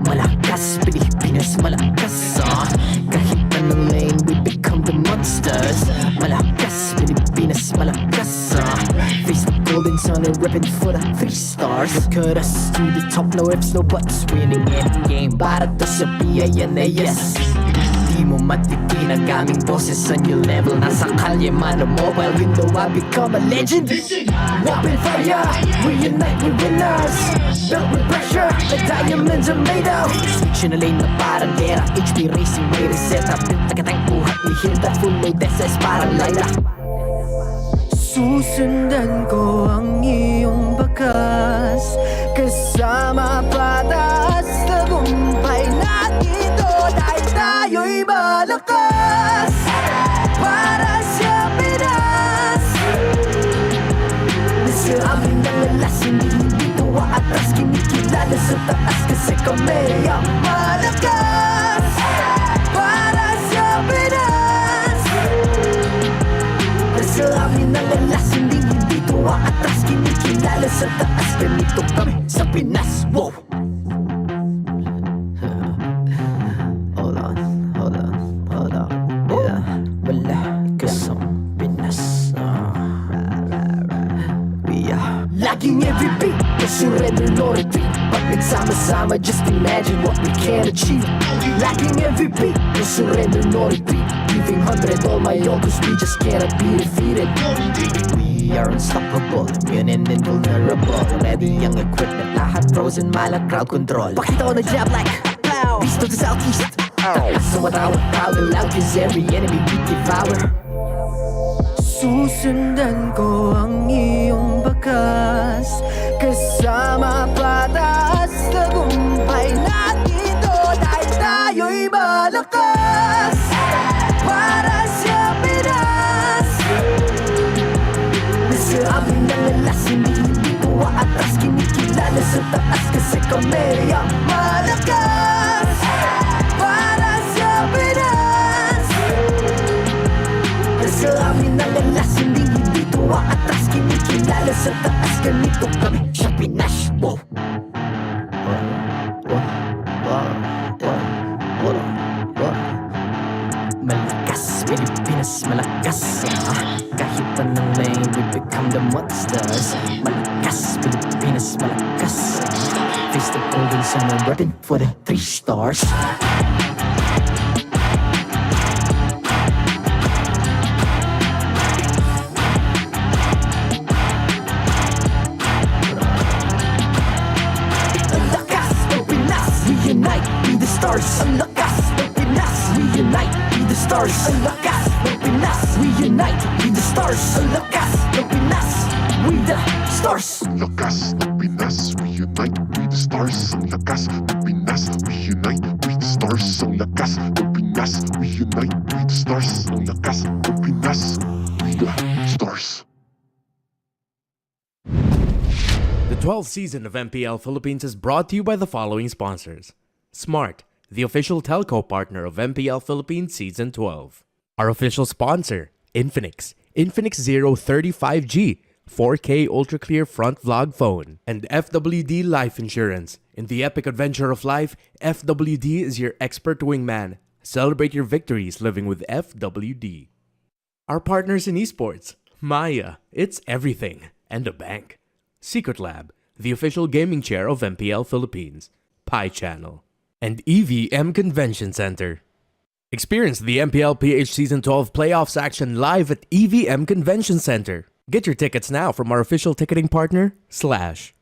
Malakas, Pilipinas, malakas kahit anong lane, we become the monsters. Malakas, Pilipinas, malakas face the golden sun and reppin' for the 3 stars. Look at us, to the top, no ifs, no buts. Winning any game, para to sa PINAS. Di mo matitin ang aming boses sa new level. Nasa kalye man o mobile window, I become a legend. Open fire, we unite, we winners. Built with pressure, the diamonds are made of. Switch na lane na parang gera, HP racing, way reset up. Tagatang buhat, we hit that full load SS parang Laila. Susundan ko ang iyong bakas, kasama pataas, tagumpay natin to dahil tayo'y malakas. Para sa Pinas, nasa amin ang alas, hindi tuwa atras, kinikilala sa taas kasi kami ang malakas. Para sa Pinas, nasa amin ang alas, hindi tuwa atras, kinikilala sa taas, ganito kami sa Pinas. Wow! Laging every beat, no surrender, no retreat. Pag nagsama-sama, just imagine what we can achieve. Laging every beat, no surrender, no retreat. Giving 100 all my all, cause we just cannot be defeated. We are unstoppable, immune and invulnerable. Ready ang equipment, lahat frozen, malang crowd control. Pakita ko na jab like pow, east to the southeast. So matawag proud and loud, cause every enemy we devour. Susundan ko ang iyong bakas, kasama pataas, tagumpay natin to dahil tayo'y malakas. Para sa Pinas, nasa amin ang alas, hindi tuwa atras, kinikilala sa taas kasi kami ang malakas. Para sa Pinas, nasa amin ang alas, hindi tuwa atras, kinikilala sa taas, ganito kami sa Pinas. Wow! Malakas, Pilipinas, malakas kahit anong lane, we become the monsters. Malakas, Pilipinas, malakas face the golden sun and reppin' for the 3 stars. Ang lakas ng Pinas, we unite, be the stars. Ang lakas ng Pinas, we unite, be the stars. Ang lakas ng Pinas, we the stars. Ang lakas ng Pinas, we unite, we the stars. Ang lakas ng Pinas, we unite, we the stars. Ang lakas ng Pinas, we unite, we the stars. Ang lakas ng Pinas, we the stars. The 12th season of MPL Philippines is brought to you by the following sponsors. Smart, the official telco partner of MPL Philippines Season 12. Our official sponsor, Infinix. Infinix Zero 35G, 4K ultra clear front vlog phone. And FWD Life Insurance. In the epic adventure of life, FWD is your expert wingman. Celebrate your victories living with FWD. Our partners in esports, Maya, it's everything, and a bank. Secret Lab, the official gaming chair of MPL Philippines. Pi Channel. And EVM Convention Center. Experience the MPL-PH Season 12 playoffs action live at EVM Convention Center. Get your tickets now from our official ticketing partner, Slash.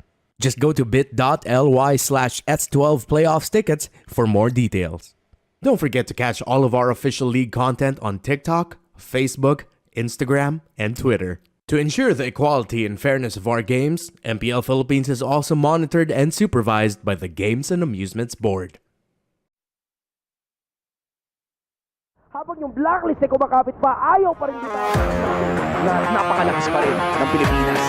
Just go to bit.ly/S12 playoffs tickets for more details. Don't forget to catch all of our official league content on TikTok, Facebook, Instagram, and Twitter. To ensure the equality and fairness of our games, MPL Philippines is also monitored and supervised by the Games and Amusements Board. Habang yung blacklist ay kumakapit pa, ayaw pa rin kita na napakalakas pa rin ng Pilipinas.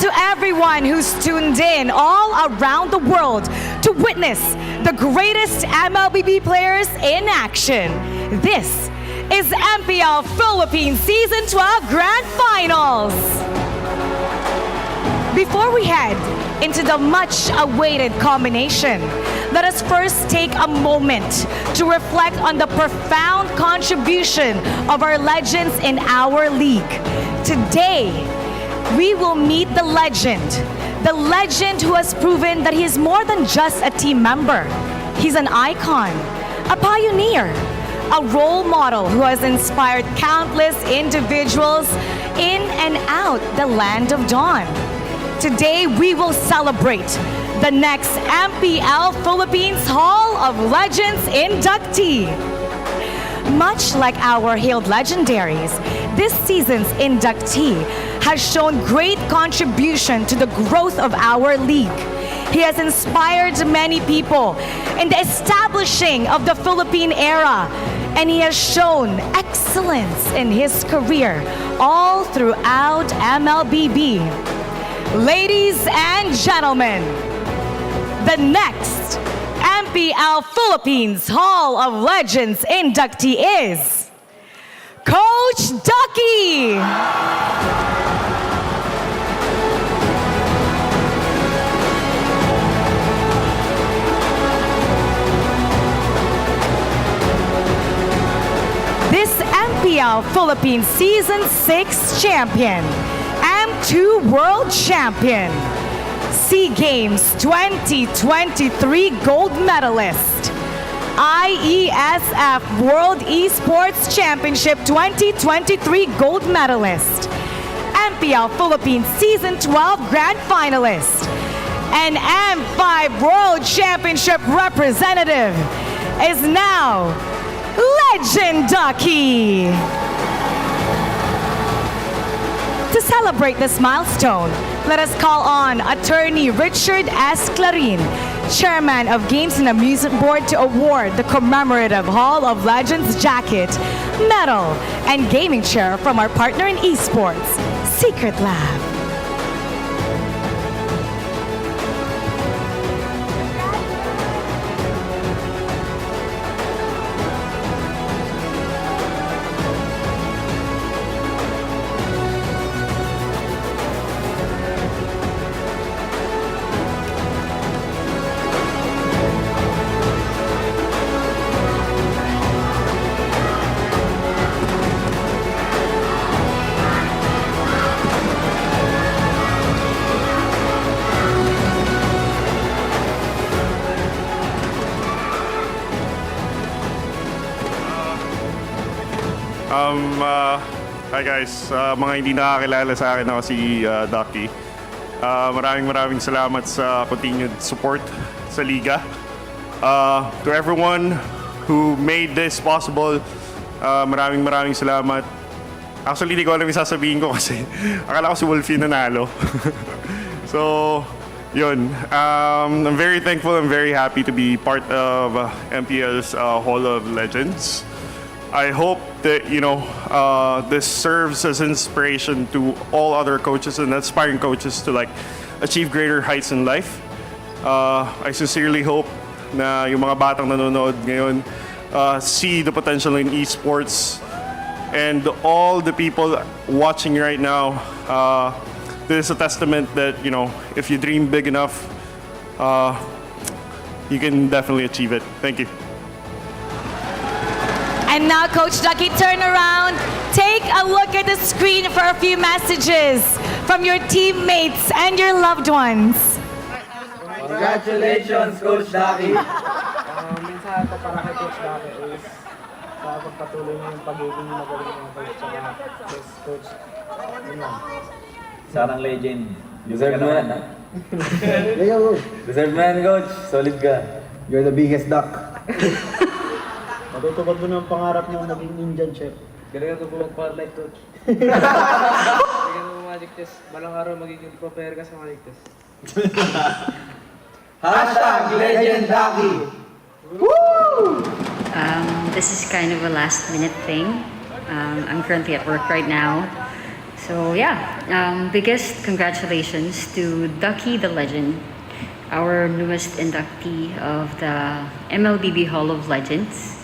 to everyone who's tuned in all around the world to witness the greatest MLBB players in action. This is MPL Philippines Season 12 Grand Finals. Before we head into the much-awaited combination, let us first take a moment to reflect on the profound contribution of our legends in our league. Today, we will meet the legend who has proven that he is more than just a team member. He's an icon, a pioneer, a role model who has inspired countless individuals in and out the land of dawn. Today, we will celebrate the next MPL Philippines Hall of Legends inductee. Much like our hailed legendaries, this season's inductee has shown great contribution to the growth of our league. He has inspired many people in the establishing of the Philippine era, and he has shown excellence in his career all throughout MLBB. Ladies and gentlemen, the next MPL Philippines Hall of Legends inductee is Coach Ducky. This MPL Philippines Season 6 champion, M2 World Champion, SEA Games 2023 gold medalist, IESF World Esports Championship 2023 gold medalist, MPL Philippines Season 12 grand finalist, and M5 World Championship representative is now Legend Ducky. To celebrate this milestone, let us call on Attorney Richard S. Clarin, Chairman of Games and Amusement Board, to award the commemorative Hall of Legends jacket, medal, and gaming chair from our partner in esports, Secret Lab. Hi guys, mga hindi nakakilala sa akin, ako si Ducky. Maraming salamat sa continued support sa Liga. To everyone who made this possible, maraming salamat. Actually, hindi ko alam yung sasabihin ko kasi akala ko si Wolfie nanalo. So, yun. I'm very thankful, I'm very happy to be part of MPL's Hall of Legends. I hope that, this serves as inspiration to all other coaches and aspiring coaches to achieve greater heights in life. I sincerely hope na yung mga batang nanonood ngayon see the potential in esports, and all the people watching right now, this is a testament that, if you dream big enough, you can definitely achieve it. Thank you. And now, Coach Ducky, turn around. Take a look at the screen for a few messages from your teammates and your loved ones. Congratulations, Coach Ducky! Minsan ko para kay Coach Ducky is sa pagpatuloy niya yung pagiging magaling ng coach sa best coach. Yun lang. Sarang legend. Deserve mo yan, ha? Deserve mo yan, Coach. Solid ka. You're the biggest duck. Matutupad mo ng pangarap niyo maging Indian chef. Galing ako mag-parlay, Coach. Galing mo magic test. Balang araw magiging prepare ka sa magic test. Hashtag Legend Ducky! This is kind of a last minute thing. I'm currently at work right now. So yeah, biggest congratulations to Ducky the Legend, our newest inductee of the MLBB Hall of Legends.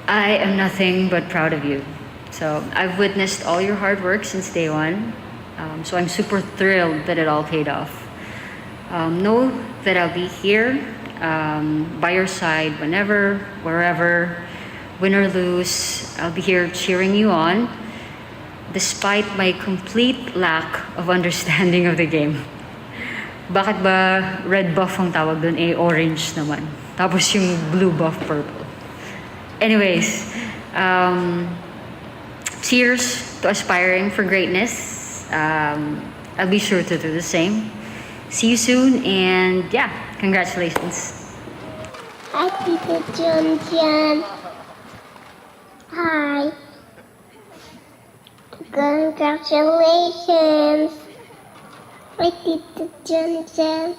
I am nothing but proud of you. So I've witnessed all your hard work since day one. So I'm super thrilled that it all paid off. Know that I'll be here by your side whenever, wherever, win or lose. I'll be here cheering you on, despite my complete lack of understanding of the game. Bakit ba red buff ang tawag dun? Orange naman. Tapos yung blue buff purple. Anyways, cheers to aspiring for greatness. I'll be sure to do the same. See you soon, and yeah, congratulations. Hi, Tita Junjun. Hi. Congratulations. Hi, Tita Junjun.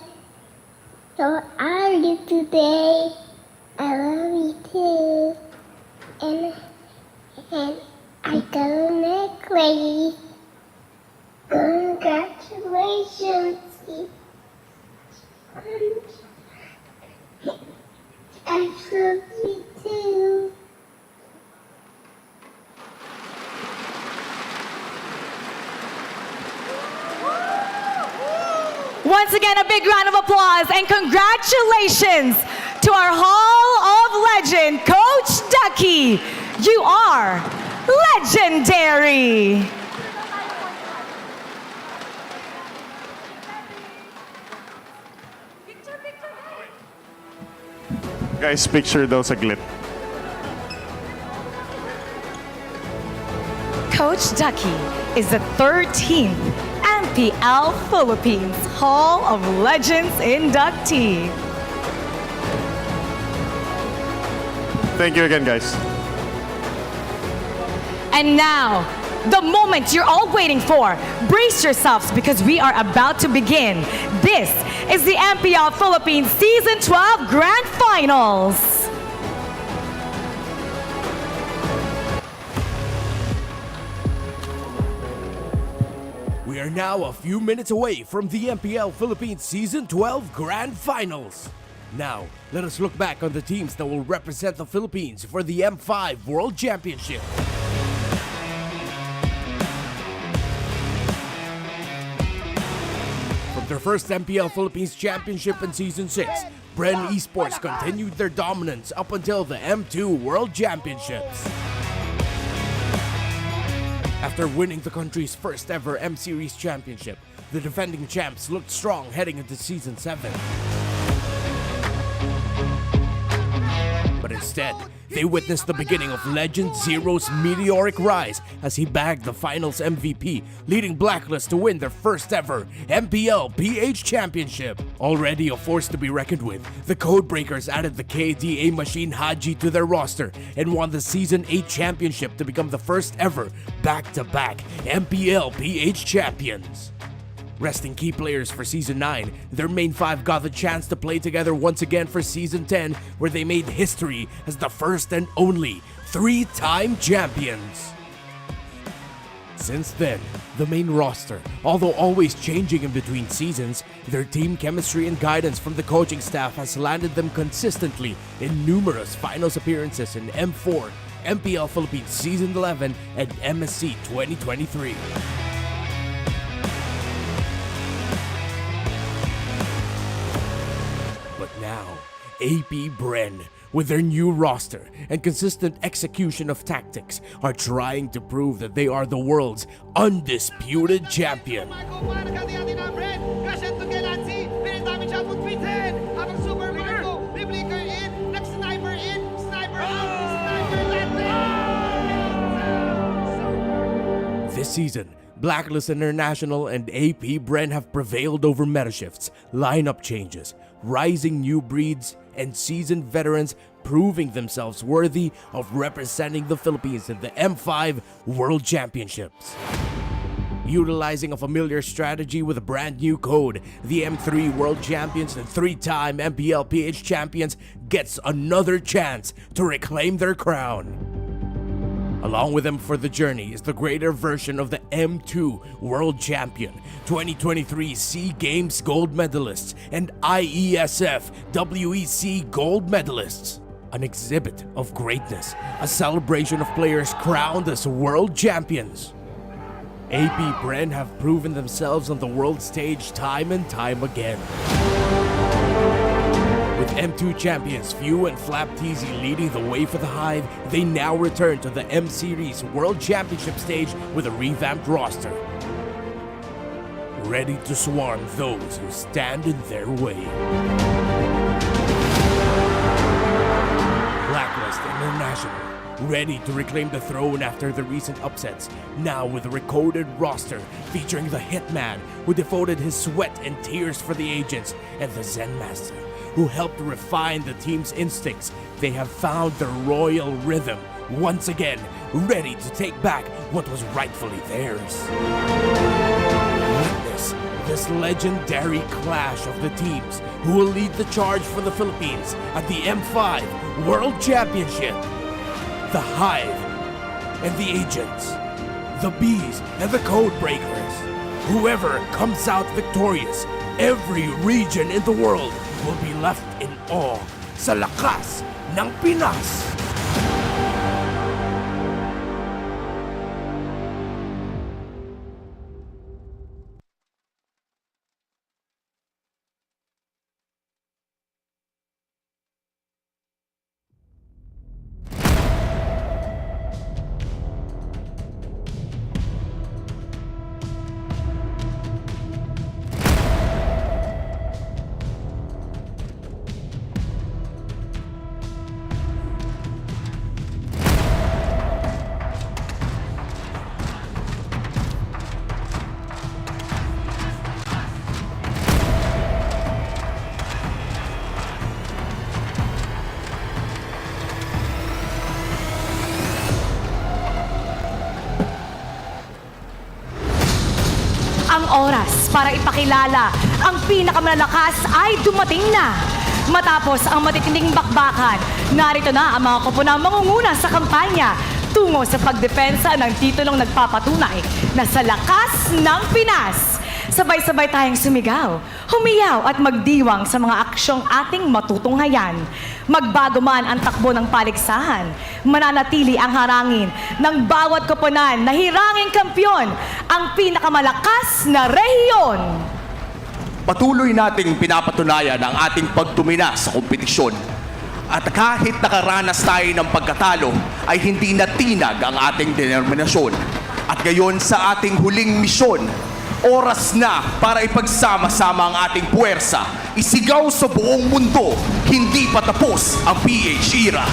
How are you today? I love you too. And I got a necklace. Congratulations. I love you too. Once again, a big round of applause and congratulations to our Hall of Legend, Coach Ducky. You are legendary. Guys, picture daw saglit. Coach Ducky is the 13th MPL Philippines Hall of Legends inductee. Thank you again, guys. And now, the moment you're all waiting for. Brace yourselves because we are about to begin. This is the MPL Philippines Season 12 Grand Finals. We are now a few minutes away from the MPL Philippines Season 12 Grand Finals. Now, let us look back on the teams that will represent the Philippines for the M5 World Championship. From their first MPL Philippines Championship in Season 6, Bren Esports continued their dominance up until the M2 World Championships. After winning the country's first ever M-Series championship, the defending champs looked strong heading into Season 7. But instead, they witnessed the beginning of Legend Zero's meteoric rise as he bagged the finals MVP, leading Blacklist to win their first ever MPL-PH Championship. Already a force to be reckoned with, the Codebreakers added the KDA machine Haji to their roster and won the Season 8 championship to become the first ever back-to-back MPL-PH champions. Resting key players for Season 9, their main five got the chance to play together once again for Season 10, where they made history as the first and only three-time champions. Since then, the main roster, although always changing in between seasons, their team chemistry and guidance from the coaching staff has landed them consistently in numerous finals appearances in M4, MPL Philippines Season 11, and MSC 2023. Now, APBR, with their new roster and consistent execution of tactics, are trying to prove that they are the world's undisputed champion. This season, Blacklist International and APBR have prevailed over meta shifts, lineup changes, rising new breeds, and seasoned veterans proving themselves worthy of representing the Philippines in the M5 World Championships. Utilizing a familiar strategy with a brand new code, the M3 World Champions and three-time MPL-PH champions gets another chance to reclaim their crown. Along with them for the journey is the greater version of the M2 World Champion, 2023 SEA Games Gold Medalists, and IESF WEC Gold Medalists. An exhibit of greatness, a celebration of players crowned as world champions. APBR have proven themselves on the world stage time and time again. With M2 champions Few and Flap TZ leading the way for the Hive, they now return to the M Series World Championship stage with a revamped roster, ready to swarm those who stand in their way. Blacklist International, ready to reclaim the throne after the recent upsets, now with a recorded roster featuring the Hitman, who devoted his sweat and tears for the agents, and the Zen Master, who helped refine the team's instincts. They have found their royal rhythm, once again, ready to take back what was rightfully theirs. Witness this legendary clash of the teams who will lead the charge for the Philippines at the M5 World Championship. The Hive and the Agents, the Bees and the Codebreakers. Whoever comes out victorious, every region in the world will be left in awe sa lakas ng Pinas. Ang oras para ipakilala ang pinakamalalakas ay dumating na. Matapos ang matitinding bakbakan, narito na ang mga koponang mangunguna sa kampanya tungo sa pagdepensa ng titulong nagpapatunay na sa lakas ng Pinas. Sabay-sabay tayong sumigaw, humiyaw at magdiwang sa mga aksyong ating matutunghayan. Magbago man ang takbo ng paligsahan, mananatili ang harangin ng bawat koponan na hiranging kampyon, ang pinakamalakas na rehiyon. Patuloy nating pinapatunayan ang ating pagtumina sa kompetisyon. At kahit nakaranas tayo ng pagkatalo, ay hindi natinag ang ating determinasyon. At gayon sa ating huling misyon, oras na para ipagsama-sama ang ating puwersa. Isigaw sa buong mundo, hindi pa tapos ang PH era.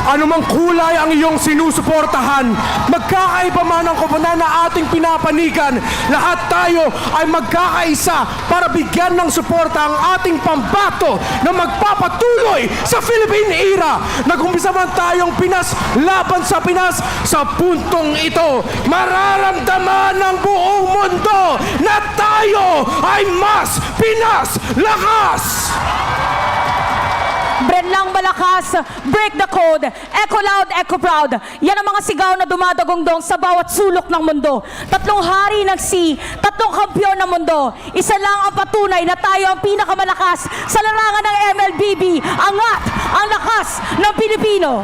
Anumang kulay ang iyong sinusuportahan, magkakaiba man ang koponan na ating pinapanigan, lahat tayo ay magkakaisa para bigyan ng suporta ang ating pambato na magpapatuloy sa Philippine era. Nag-umpisa man tayong Pinas laban sa Pinas, sa puntong ito mararamdaman ng buong mundo na tayo ay mas Pinas lakas! Brand lang malakas, break the code, echo loud, echo proud. Yan ang mga sigaw na dumadagongdong sa bawat sulok ng mundo. Tatlong hari ng sea, tatlong kampyon ng mundo. Isa lang ang patunay na tayo ang pinakamalakas sa larangan ng MLBB. Angat ang lakas ng Pilipino.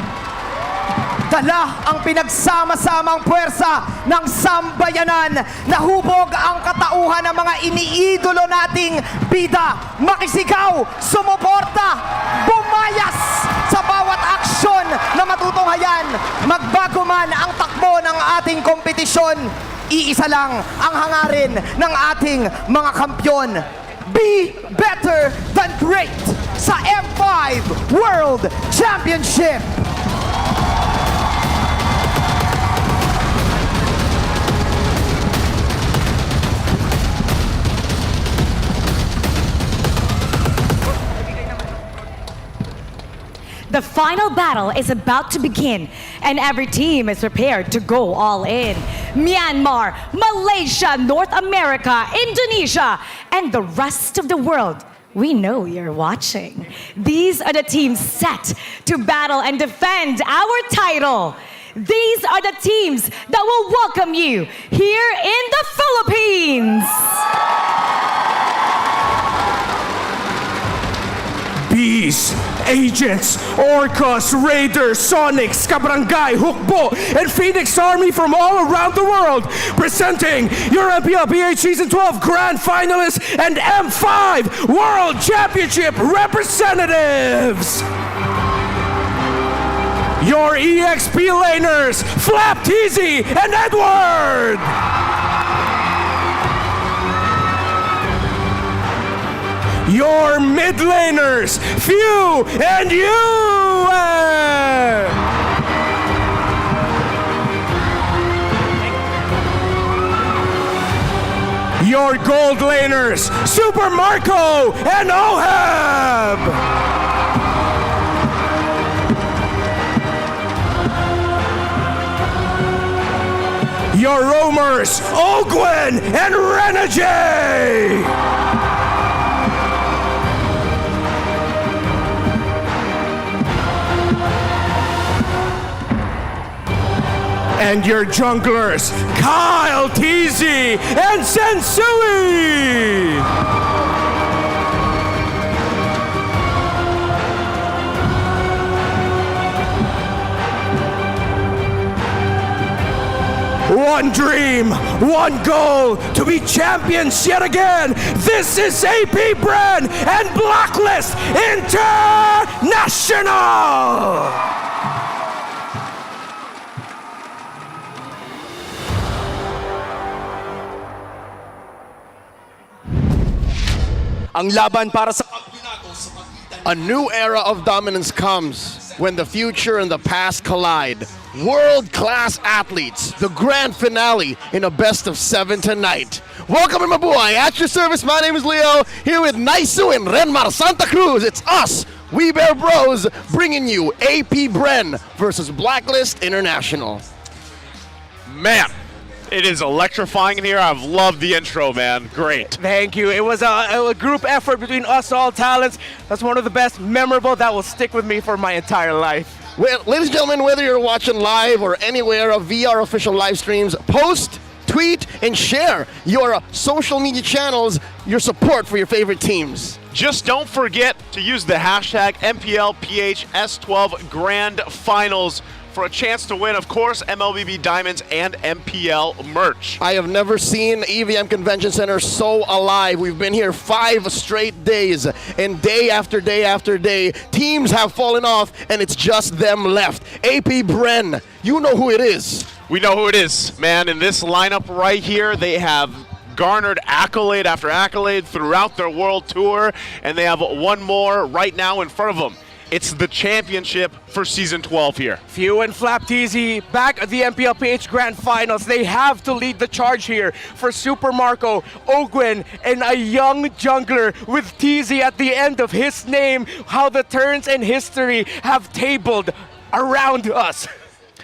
Dala ang pinagsama-samang puwersa ng sambayanan. Nahubog ang katauhan ng mga iniidolo nating bida. Makisigaw, sumuporta, bumayas sa bawat aksyon na matutunghayan. Magbago man ang takbo ng ating kompetisyon, iisa lang ang hangarin ng ating mga kampyon. Be better than great sa M5 World Championship. The final battle is about to begin, and every team is prepared to go all in. Myanmar, Malaysia, North America, Indonesia, and the rest of the world. We know you're watching. These are the teams set to battle and defend our title. these are the teams that will welcome you here in the Philippines. Bees, Agents, Orcas, Raiders, Sonics, Kabarangay, Hukbo, and Phoenix Army from all around the world, presenting your MPL-PH Season 12 Grand Finalists and M5 World Championship representatives. Your EXP laners, Flap, Teasy, and Edward. Your mid laners, Few and you! Your gold laners, Super Marco and Oheb! Your roamers, Ogwen and Renajay! And your junglers, Kyle, Teasy, and Sensui! One dream, one goal, to be champions yet again. This is APBR and Blacklist International! Ang laban para sa kampeonato sa pagitan. A new era of dominance comes when the future and the past collide. World-class athletes, the grand finale in a best-of-7 tonight. Welcome and mabuhay. At your service, my name is Leo, here with Naisu and Renmar Santa Cruz. It's us, We Bear Bros, bringing you APBR versus Blacklist International. Man, it is electrifying in here. I've loved the intro, man. Great. Thank you. It was a group effort between us all talents. That's one of the best, memorable, that will stick with me for my entire life. Well, ladies and gentlemen, whether you're watching live or anywhere via our official live streams, post, tweet, and share your social media channels, your support for your favorite teams. Just don't forget to use the hashtag MPL-PH S12 Grand Finals for a chance to win, of course, MLBB Diamonds and MPL merch. I have never seen EVM Convention Center so alive. We've been here 5 straight days, and day after day after day, teams have fallen off, and it's just them left. APBR, you know who it is. We know who it is, man. In this lineup right here, they have garnered accolade after accolade throughout their world tour, and they have one more right now in front of them. It's the championship for Season 12 here. Few and Flap Teasy back at the MPL-PH Grand Finals. They have to lead the charge here for Super Marco, Ogwen, and a young jungler with Teasy at the end of his name. How the turns in history have tabled around us.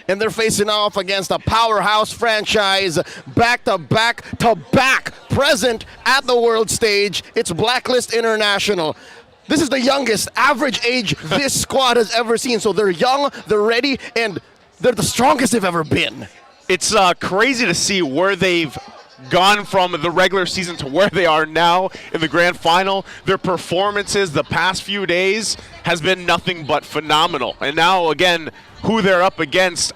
And they're facing off against a powerhouse franchise, back-to-back present at the world stage. It's Blacklist International. This is the youngest average age this squad has ever seen. So they're young, they're ready, and they're the strongest they've ever been. It's crazy to see where they've gone from the regular season to where they are now in the grand final. Their performances the past few days has been nothing but phenomenal. And now, again, who they're up against,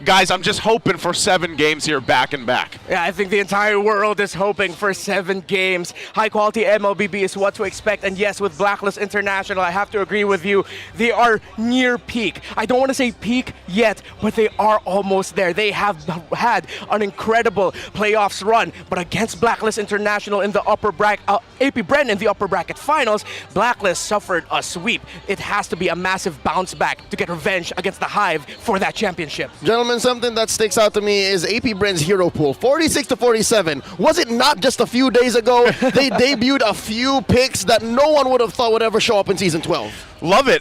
guys, I'm just hoping for 7 games here back and back. Yeah, I think the entire world is hoping for 7 games. High quality MLBB is what to expect. And yes, with Blacklist International, I have to agree with you. They are near peak. I don't want to say peak yet, but they are almost there. They have had an incredible playoffs run. But against Blacklist International in the upper bracket, APBR in the upper bracket finals, Blacklist suffered a sweep. It has to be a massive bounce back to get revenge against the Hive for that championship. Gentlemen, something that sticks out to me is APBR's hero pool, 46-47. Was it not just a few days ago they debuted a few picks that no one would have thought would ever show up in Season 12? Love it.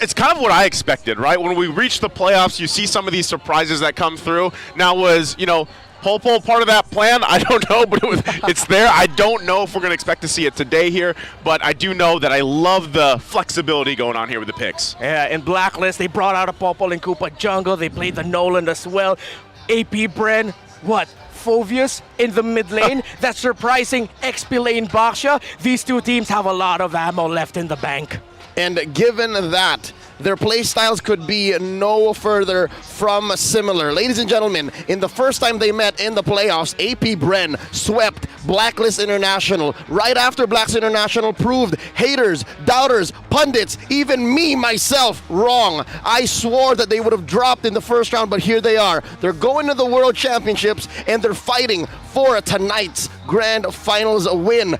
It's kind of what I expected, right? When we reach the playoffs, you see some of these surprises that come through. Now was, Pole part of that plan? I don't know, but it's there. I don't know if we're going to expect to see it today here, but I do know that I love the flexibility going on here with the picks. Yeah, in Blacklist, they brought out a Popol and Koopa jungle. They played the Nolan as well. AP Bren, what? Fovius in the mid lane. That's surprising. XP lane Baksha. These two teams have a lot of ammo left in the bank. And given that, their playstyles could be no further from similar. Ladies and gentlemen, in the first time they met in the playoffs, AP Bren swept Blacklist International. Right after Blacklist International proved haters, doubters, pundits, even me, myself, wrong. I swore that they would have dropped in the first round, but here they are. They're going to the World Championships, and they're fighting for tonight's Grand Finals win.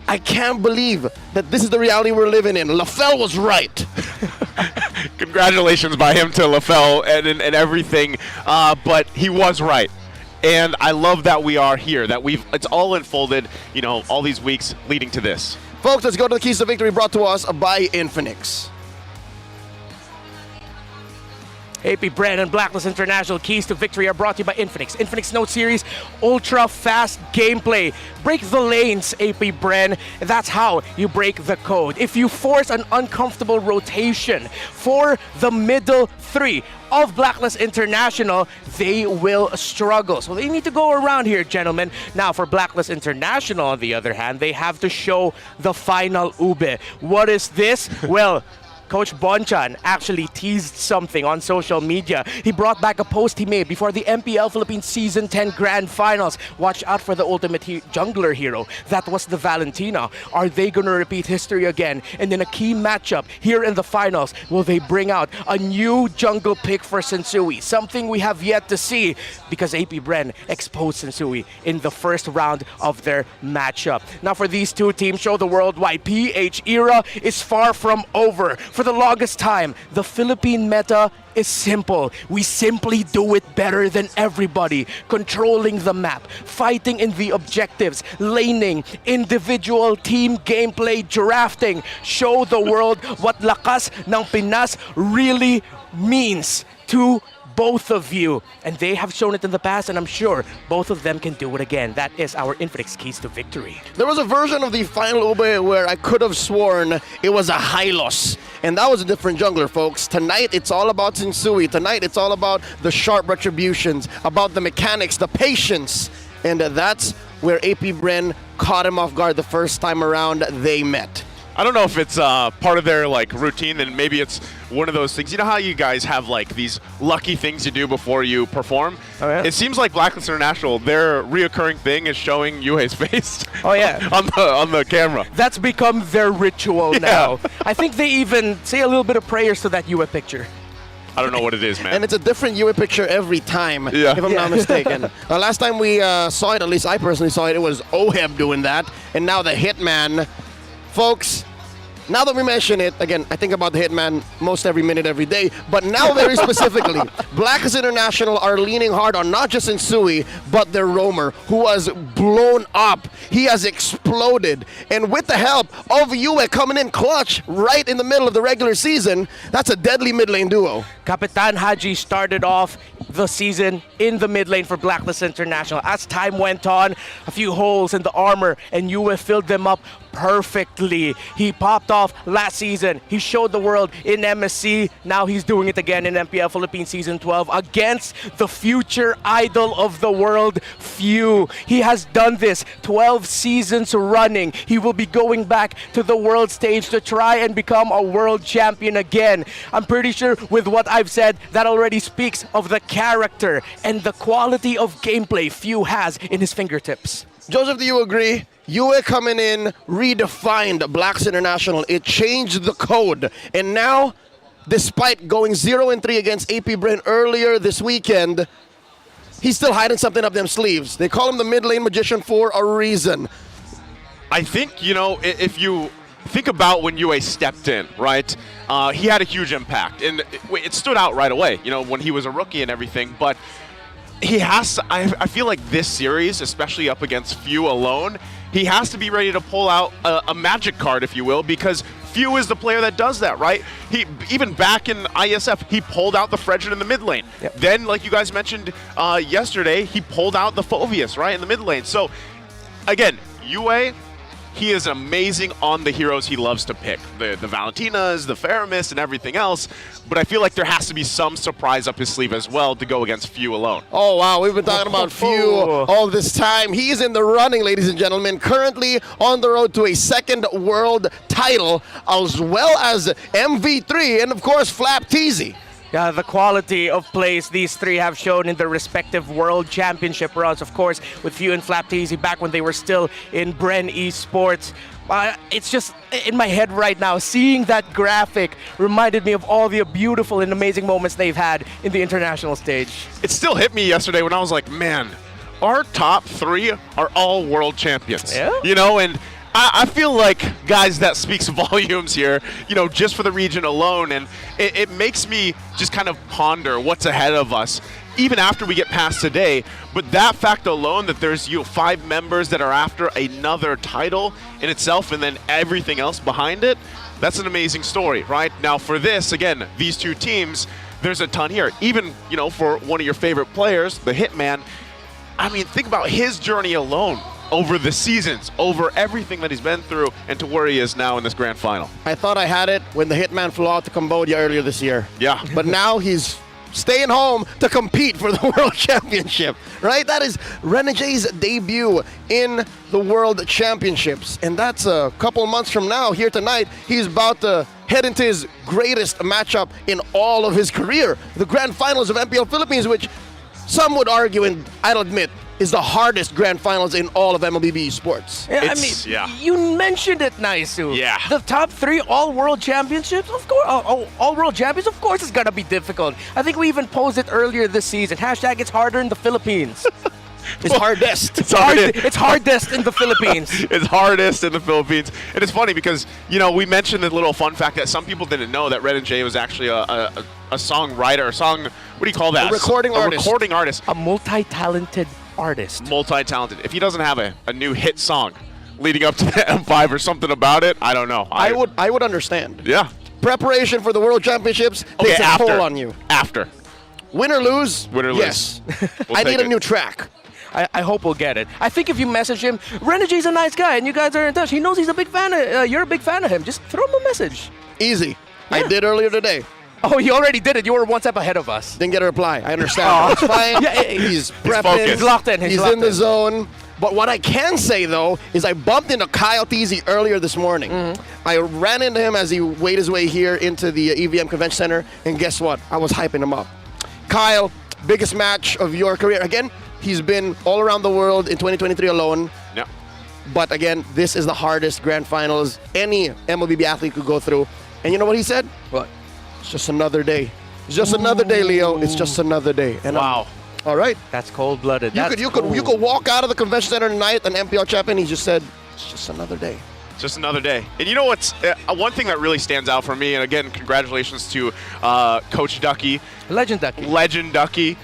I can't believe that this is the reality we're living in. LaFell was right. Congratulations by him to LaFell and everything, but he was right. And I love that we are here, that it's all unfolded, you know, all these weeks leading to this. Folks, let's go to the Keys to Victory brought to us by Infinix. AP Bren and Blacklist International Keys to Victory are brought to you by Infinix. Infinix Note Series, ultra fast gameplay. Break the lanes, AP Bren. That's how you break the code. If you force an uncomfortable rotation for the middle three of Blacklist International, they will struggle. So they need to go around here, gentlemen. Now, for Blacklist International, on the other hand, they have to show the final ube. What is this? Well, Coach Bonchan actually teased something on social media. He brought back a post he made before the MPL Philippines Season 10 Grand Finals. Watch out for the ultimate jungler hero. That was the Valentina. Are they going to repeat history again? And in a key matchup here in the finals, will they bring out a new jungle pick for Sensui? Something we have yet to see because AP Bren exposed Sensui in the first round of their matchup. Now for these two teams, show the world why PH era is far from over. For the longest time, the Philippine meta is simple. We simply do it better than everybody. Controlling the map, fighting in the objectives, laning, individual team gameplay, drafting. Show the world what lakas ng Pinas really means to both of you. And they have shown it in the past, and I'm sure both of them can do it again. That is our Infinix Keys to Victory. There was a version of the final ube where I could have sworn it was a Hylos. And that was a different jungler, folks. Tonight, it's all about Sensui. Tonight, it's all about the sharp retributions, about the mechanics, the patience. And that's where AP Bren caught him off guard the first time around they met. I don't know if it's part of their routine, and maybe it's one of those things. You know how you guys have these lucky things you do before you perform? Oh, yeah. It seems like Blacklist International, their reoccurring thing is showing Yuhei's face. Oh yeah, on the camera. That's become their ritual now. I think they even say a little bit of prayers to that Yue picture. I don't know what it is, man. And it's a different Yue picture every time, if I'm not mistaken. Last time we saw it, at least I personally saw it, it was Oheb doing that. And now the Hitman. Folks, now that we mention it, again, I think about the Hitman most every minute, every day, but now very specifically, Blacklist International are leaning hard on not just Sensui, but their roamer, who was blown up. He has exploded. And with the help of Yue coming in clutch right in the middle of the regular season, that's a deadly mid lane duo. Kapitan Haji started off the season in the mid lane for Blacklist International. As time went on, a few holes in the armor, and Yue filled them up perfectly. He popped off last season. He showed the world in MSC. Now he's doing it again in MPL Philippines Season 12 against the future idol of the world, Few. He has done this 12 seasons running. He will be going back to the world stage to try and become a world champion again. I'm pretty sure with what I've said, that already speaks of the character and the quality of gameplay Few has in his fingertips. Joseph, do you agree? Yue coming in redefined Blacks International. It changed the code. And now, despite going 0-3 against AP Bren earlier this weekend, he's still hiding something up them sleeves. They call him the mid lane magician for a reason. I think, if you think about when Yue stepped in, right? He had a huge impact. And it stood out right away, when he was a rookie and everything. But he has to, I feel like this series, especially up against Few alone, he has to be ready to pull out a magic card, if you will, because Few is the player that does that, right? He even back in ISF, he pulled out the Fredrin in the mid lane. Yep. Then, like you guys mentioned yesterday, he pulled out the Phoveus, right, in the mid lane. So, again, UA, he is amazing on the heroes he loves to pick. The Valentinas, the Faramis, and everything else. But I feel like there has to be some surprise up his sleeve as well to go against Few alone. Oh, wow. We've been talking about Few all this time. He's in the running, ladies and gentlemen. Currently on the road to a second world title, as well as MV3 and, of course, Flap Teasy. Yeah, the quality of plays these three have shown in their respective world championship runs, of course, with Few and Flap Teasy back when they were still in Bren Esports. It's just in my head right now, seeing that graphic reminded me of all the beautiful and amazing moments they've had in the international stage. It still hit me yesterday when I was like, man, our top 3 are all world champions. Yeah? You know, and I feel like, guys, that speaks volumes here, you know, just for the region alone. And it makes me just kind of ponder what's ahead of us, even after we get past today. But that fact alone, that there's 5 members that are after another title in itself and then everything else behind it, that's an amazing story, right? Now, for this, again, these 2 teams, there's a ton here. Even, you know, for one of your favorite players, the Hitman, I mean, think about his journey alone. Over the seasons, over everything that he's been through, and to where he is now in this grand final. I thought I had it when the Hitman flew out to Cambodia earlier this year. Yeah. But now he's staying home to compete for the World Championship, right? That is Renege's debut in the World Championships. And that's a couple months from now. Here tonight, he's about to head into his greatest matchup in all of his career. The grand finals of MPL Philippines, which some would argue, and I'll admit, is the hardest grand finals in all of MLBB sports. Yeah, you mentioned it, Naisu. Yeah. The top 3 all-world championships, of course, all-world champions, of course it's gonna be difficult. I think we even posed it earlier this season. Hashtag it's harder in the Philippines. It's hardest. It's hardest. It's hardest in the Philippines. It's hardest in the Philippines. And it's funny because, you know, we mentioned the little fun fact that some people didn't know that Renege was actually a songwriter, what do you call that? A recording artist. A recording artist. A multi-talented artist. Multi-talented. If he doesn't have a new hit song leading up to the M5 or something about it, I don't know. I would understand. Yeah. Preparation for the World Championships takes a toll on you. After. Win or lose? Win or yes. lose. I need a new track. I hope we'll get it. I think if you message him, Renege's a nice guy and you guys are in touch, he knows he's a big fan of, you're a big fan of him. Just throw him a message. Easy. Yeah. I did earlier today. Oh, you already did it. You were one step ahead of us. Didn't get a reply. I understand. It's fine. Yeah, he's prepping. He's locked in. He's in the zone. But what I can say, though, is I bumped into Kyle Teasy earlier this morning. Mm-hmm. I ran into him as he made his way here into the EVM Convention Center, and guess what? I was hyping him up. Kyle, biggest match of your career. Again, he's been all around the world in 2023 alone. Yeah. But again, this is the hardest grand finals any MLBB athlete could go through. And you know what he said? What? It's just another day. It's just another day, Leo. It's just another day. And wow. All right. That's cold-blooded. You could walk out of the convention center tonight, an MPL champion. He just said, it's just another day. Just another day. And you know what's one thing that really stands out for me, and again, congratulations to Coach Ducky. Legend Ducky. Legend Ducky.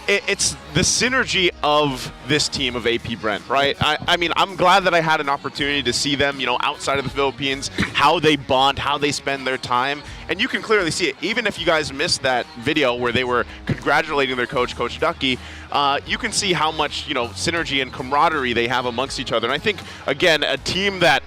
It's the synergy of this team of AP Brent, right? I mean, I'm glad that I had an opportunity to see them, you know, outside of the Philippines, how they bond, how they spend their time. And you can clearly see it. Even if you guys missed that video where they were congratulating their coach, Coach Ducky, you can see how much, you know, synergy and camaraderie they have amongst each other. And I think, again, a team that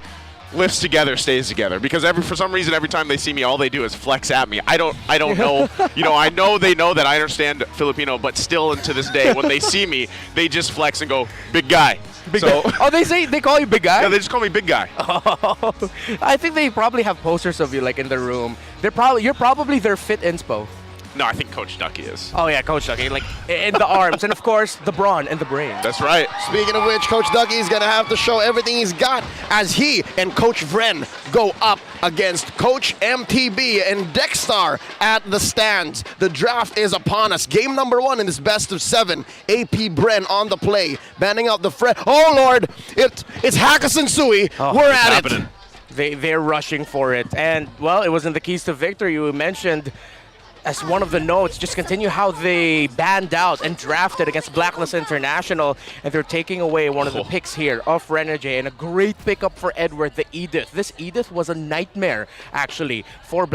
lifts together stays together, because for some reason every time they see me, all they do is flex at me. I don't know. You know, I know they know that I understand Filipino, but still, and to this day, when they see me, they just flex and go, big guy. Big guy. Oh, they call you big guy? Yeah, they just call me big guy. Oh, I think they probably have posters of you like in the room. You're probably their fit inspo. No, I think Coach Ducky is. Oh yeah, Coach Ducky, like in the arms, and of course the brawn and the brain. That's right. Speaking of which, Coach Ducky is gonna have to show everything he's got as he and Coach Vren go up against Coach MTB and Dexstar at the stands. The draft is upon us. Game number 1 in this best of 7. AP Bren on the play, banning out the Fred. Oh Lord, it's Hackerson Sui. We're at it. They're rushing for it, and well, it was in the keys to victory. You mentioned as one of the notes, just continue how they banned out and drafted against Blacklist International, and they're taking away one of the picks here of Renegade, and a great pickup for Edward, the Edith. This Edith was a nightmare, actually, for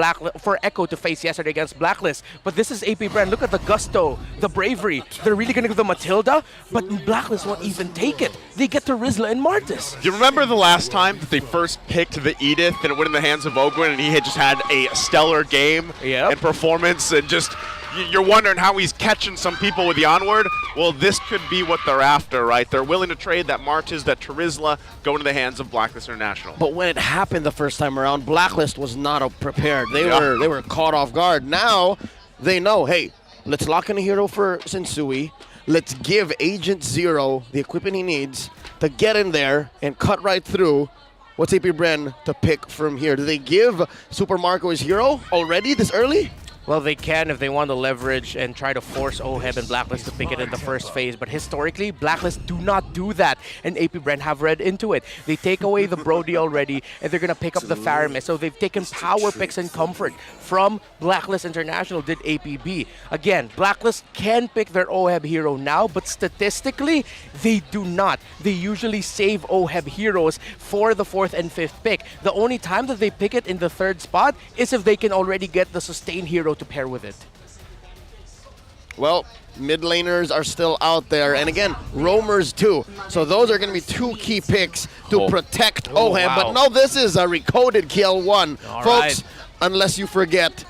Echo to face yesterday against Blacklist, but this is AP Brand. Look at the gusto, the bravery. They're really going to give the Matilda, but Blacklist won't even take it. They get to Rizla and Martis. Do you remember the last time that they first picked the Edith and it went in the hands of Ogwin, and he had just had a stellar game and performance, and just you're wondering how he's catching some people with the onward? Well, this could be what they're after, right? They're willing to trade that Martis, that Terizla, go into the hands of Blacklist International. But when it happened the first time around, Blacklist was not prepared. They were caught off guard. Now they know, hey, let's lock in a hero for Sensui. Let's give Agent Zero the equipment he needs to get in there and cut right through. What's AP Bren to pick from here? Do they give Super Marco his hero already this early? Well, they can if they want to leverage and try to force OHEB and Blacklist to pick it in the first phase. But historically, Blacklist do not do that. And AP Brand have read into it. They take away the Brody already, and they're going to pick up the Faramis. So they've taken power picks and comfort from Blacklist International, did APB. Again, Blacklist can pick their OHEB hero now, but statistically, they do not. They usually save OHEB heroes for the 4th and 5th pick. The only time that they pick it in the 3rd spot is if they can already get the sustain hero to pair with it. Well, mid laners are still out there, and again, roamers too. So those are going to be 2 key picks to protect OHEB. Wow. But no, this is a recoded KL1. All Folks, right. unless you forget,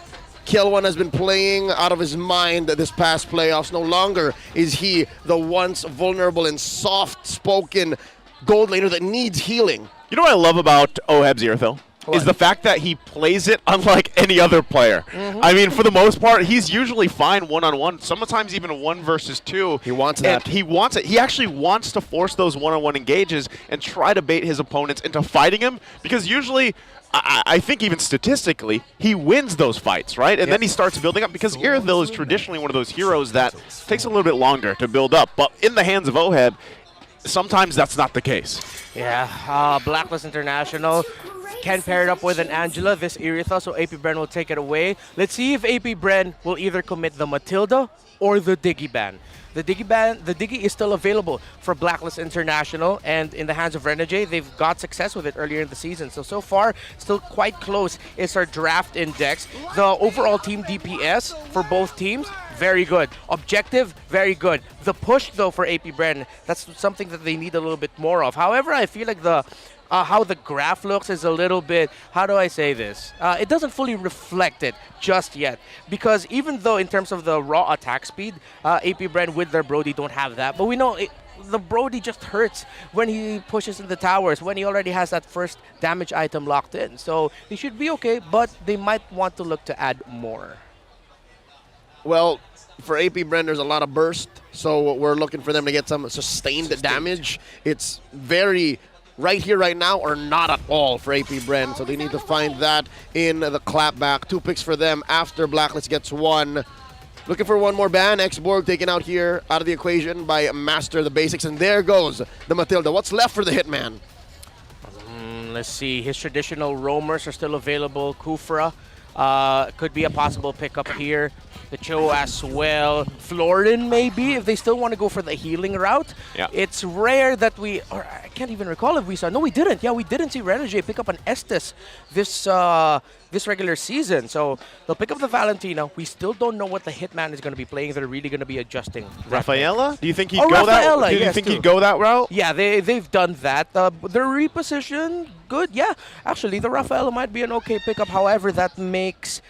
KL1 has been playing out of his mind this past playoffs. No longer is he the once vulnerable and soft-spoken gold laner that needs healing. You know what I love about OHEB's Earthil? Is the fact that he plays it unlike any other player. I mean, for the most part, he's usually fine one-on-one, sometimes even 1 versus 2. He wants that. He wants it. He actually wants to force those one-on-one engages and try to bait his opponents into fighting him, because usually, I think even statistically, he wins those fights, right? And then he starts building up, because Earthil is traditionally one of those heroes that takes a little bit longer to build up. But in the hands of OHEB, sometimes that's not the case. Yeah, Blacklist International can pair it up with an Angela, this Iritha, so AP Bren will take it away. Let's see if AP Bren will either commit the Matilda or the Diggy ban. The Diggy is still available for Blacklist International, and in the hands of Renegade, they've got success with it earlier in the season. So far, still quite close is our draft index. The overall team DPS for both teams, very good. Objective, very good. The push, though, for AP Bren, that's something that they need a little bit more of. However, I feel like how the graph looks is a little bit, how do I say this? It doesn't fully reflect it just yet, because even though in terms of the raw attack speed, AP Bren with their Brody don't have that, but we know the Brody just hurts when he pushes in the towers, when he already has that first damage item locked in. So they should be okay, but they might want to look to add more. Well, for AP Bren, there's a lot of burst, so we're looking for them to get some sustained damage. It's very right here, right now, or not at all for AP Bren. So they need to find that in the clapback. 2 picks for them after Blacklist gets 1. Looking for 1 more ban. X-Borg taken out here, out of the equation by Master the Basics. And there goes the Matilda. What's left for the Hitman? Let's see. His traditional roamers are still available. Kufra could be a possible pickup here. The Cho as well. Florin maybe, if they still want to go for the healing route. Yeah. It's rare that or I can't even recall if we saw. No, we didn't. Yeah, we didn't see Renegade pick up an Estes this regular season. So they'll pick up the Valentina. We still don't know what the Hitman is going to be playing. They're really going to be adjusting. Rafaela? Do you think he'd go that? Do you think he'd go that route? Yeah, they've done that. Their reposition, good. Yeah, actually, the Rafaela might be an okay pickup. However, that makes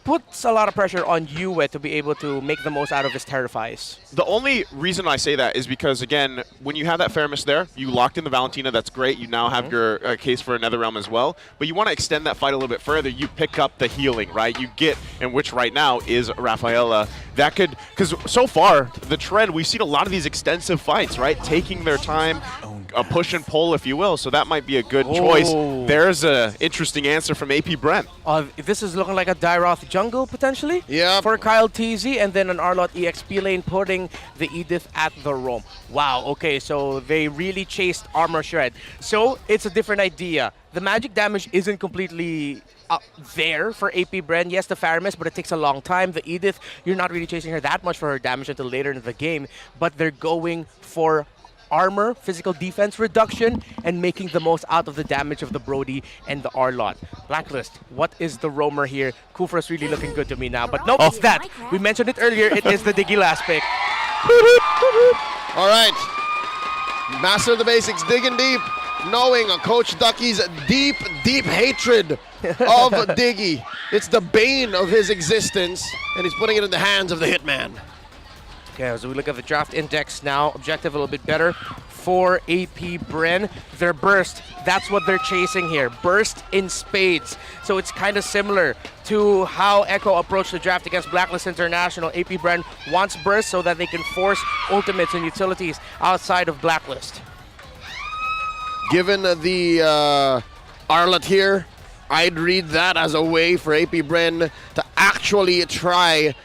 puts a lot of pressure on Yue to be able to make the most out of his Terrifies. The only reason I say that is because, again, when you have that Faramis there, you locked in the Valentina, that's great. You now have your case for another realm as well. But you want to extend that fight a little bit further. You pick up the healing, right? You get, and which right now is Rafaela. That could, because so far, the trend, we've seen a lot of these extensive fights, right? Taking their time, a push and pull, if you will. So that might be a good choice. There's an interesting answer from AP Brent. This is looking like a Dyroth jungle, potentially? Yeah. For Kyle TZ, and then an Arlott EXP lane putting the Edith at the roam. Wow, okay, so they really chased Armor Shred. So it's a different idea. The magic damage isn't completely there for AP Bren. Yes, the Faramis, but it takes a long time. The Edith, you're not really chasing her that much for her damage until later in the game, but they're going for armor, physical defense reduction, and making the most out of the damage of the Brody and the Arlot. Blacklist, what is the roamer here? Kufra's really looking good to me now, but nope, it's that. We mentioned it earlier, it is the Diggy last pick. All right. Master of the basics, digging deep, knowing Coach Ducky's deep, deep hatred of Diggy. It's the bane of his existence, and he's putting it in the hands of the Hitman. Okay, as we look at the draft index now, objective a little bit better for AP Bren. Their burst, that's what they're chasing here. Burst in spades. So it's kind of similar to how Echo approached the draft against Blacklist International. AP Bren wants burst so that they can force ultimates and utilities outside of Blacklist. Given the Arlot here, I'd read that as a way for AP Bren to actually try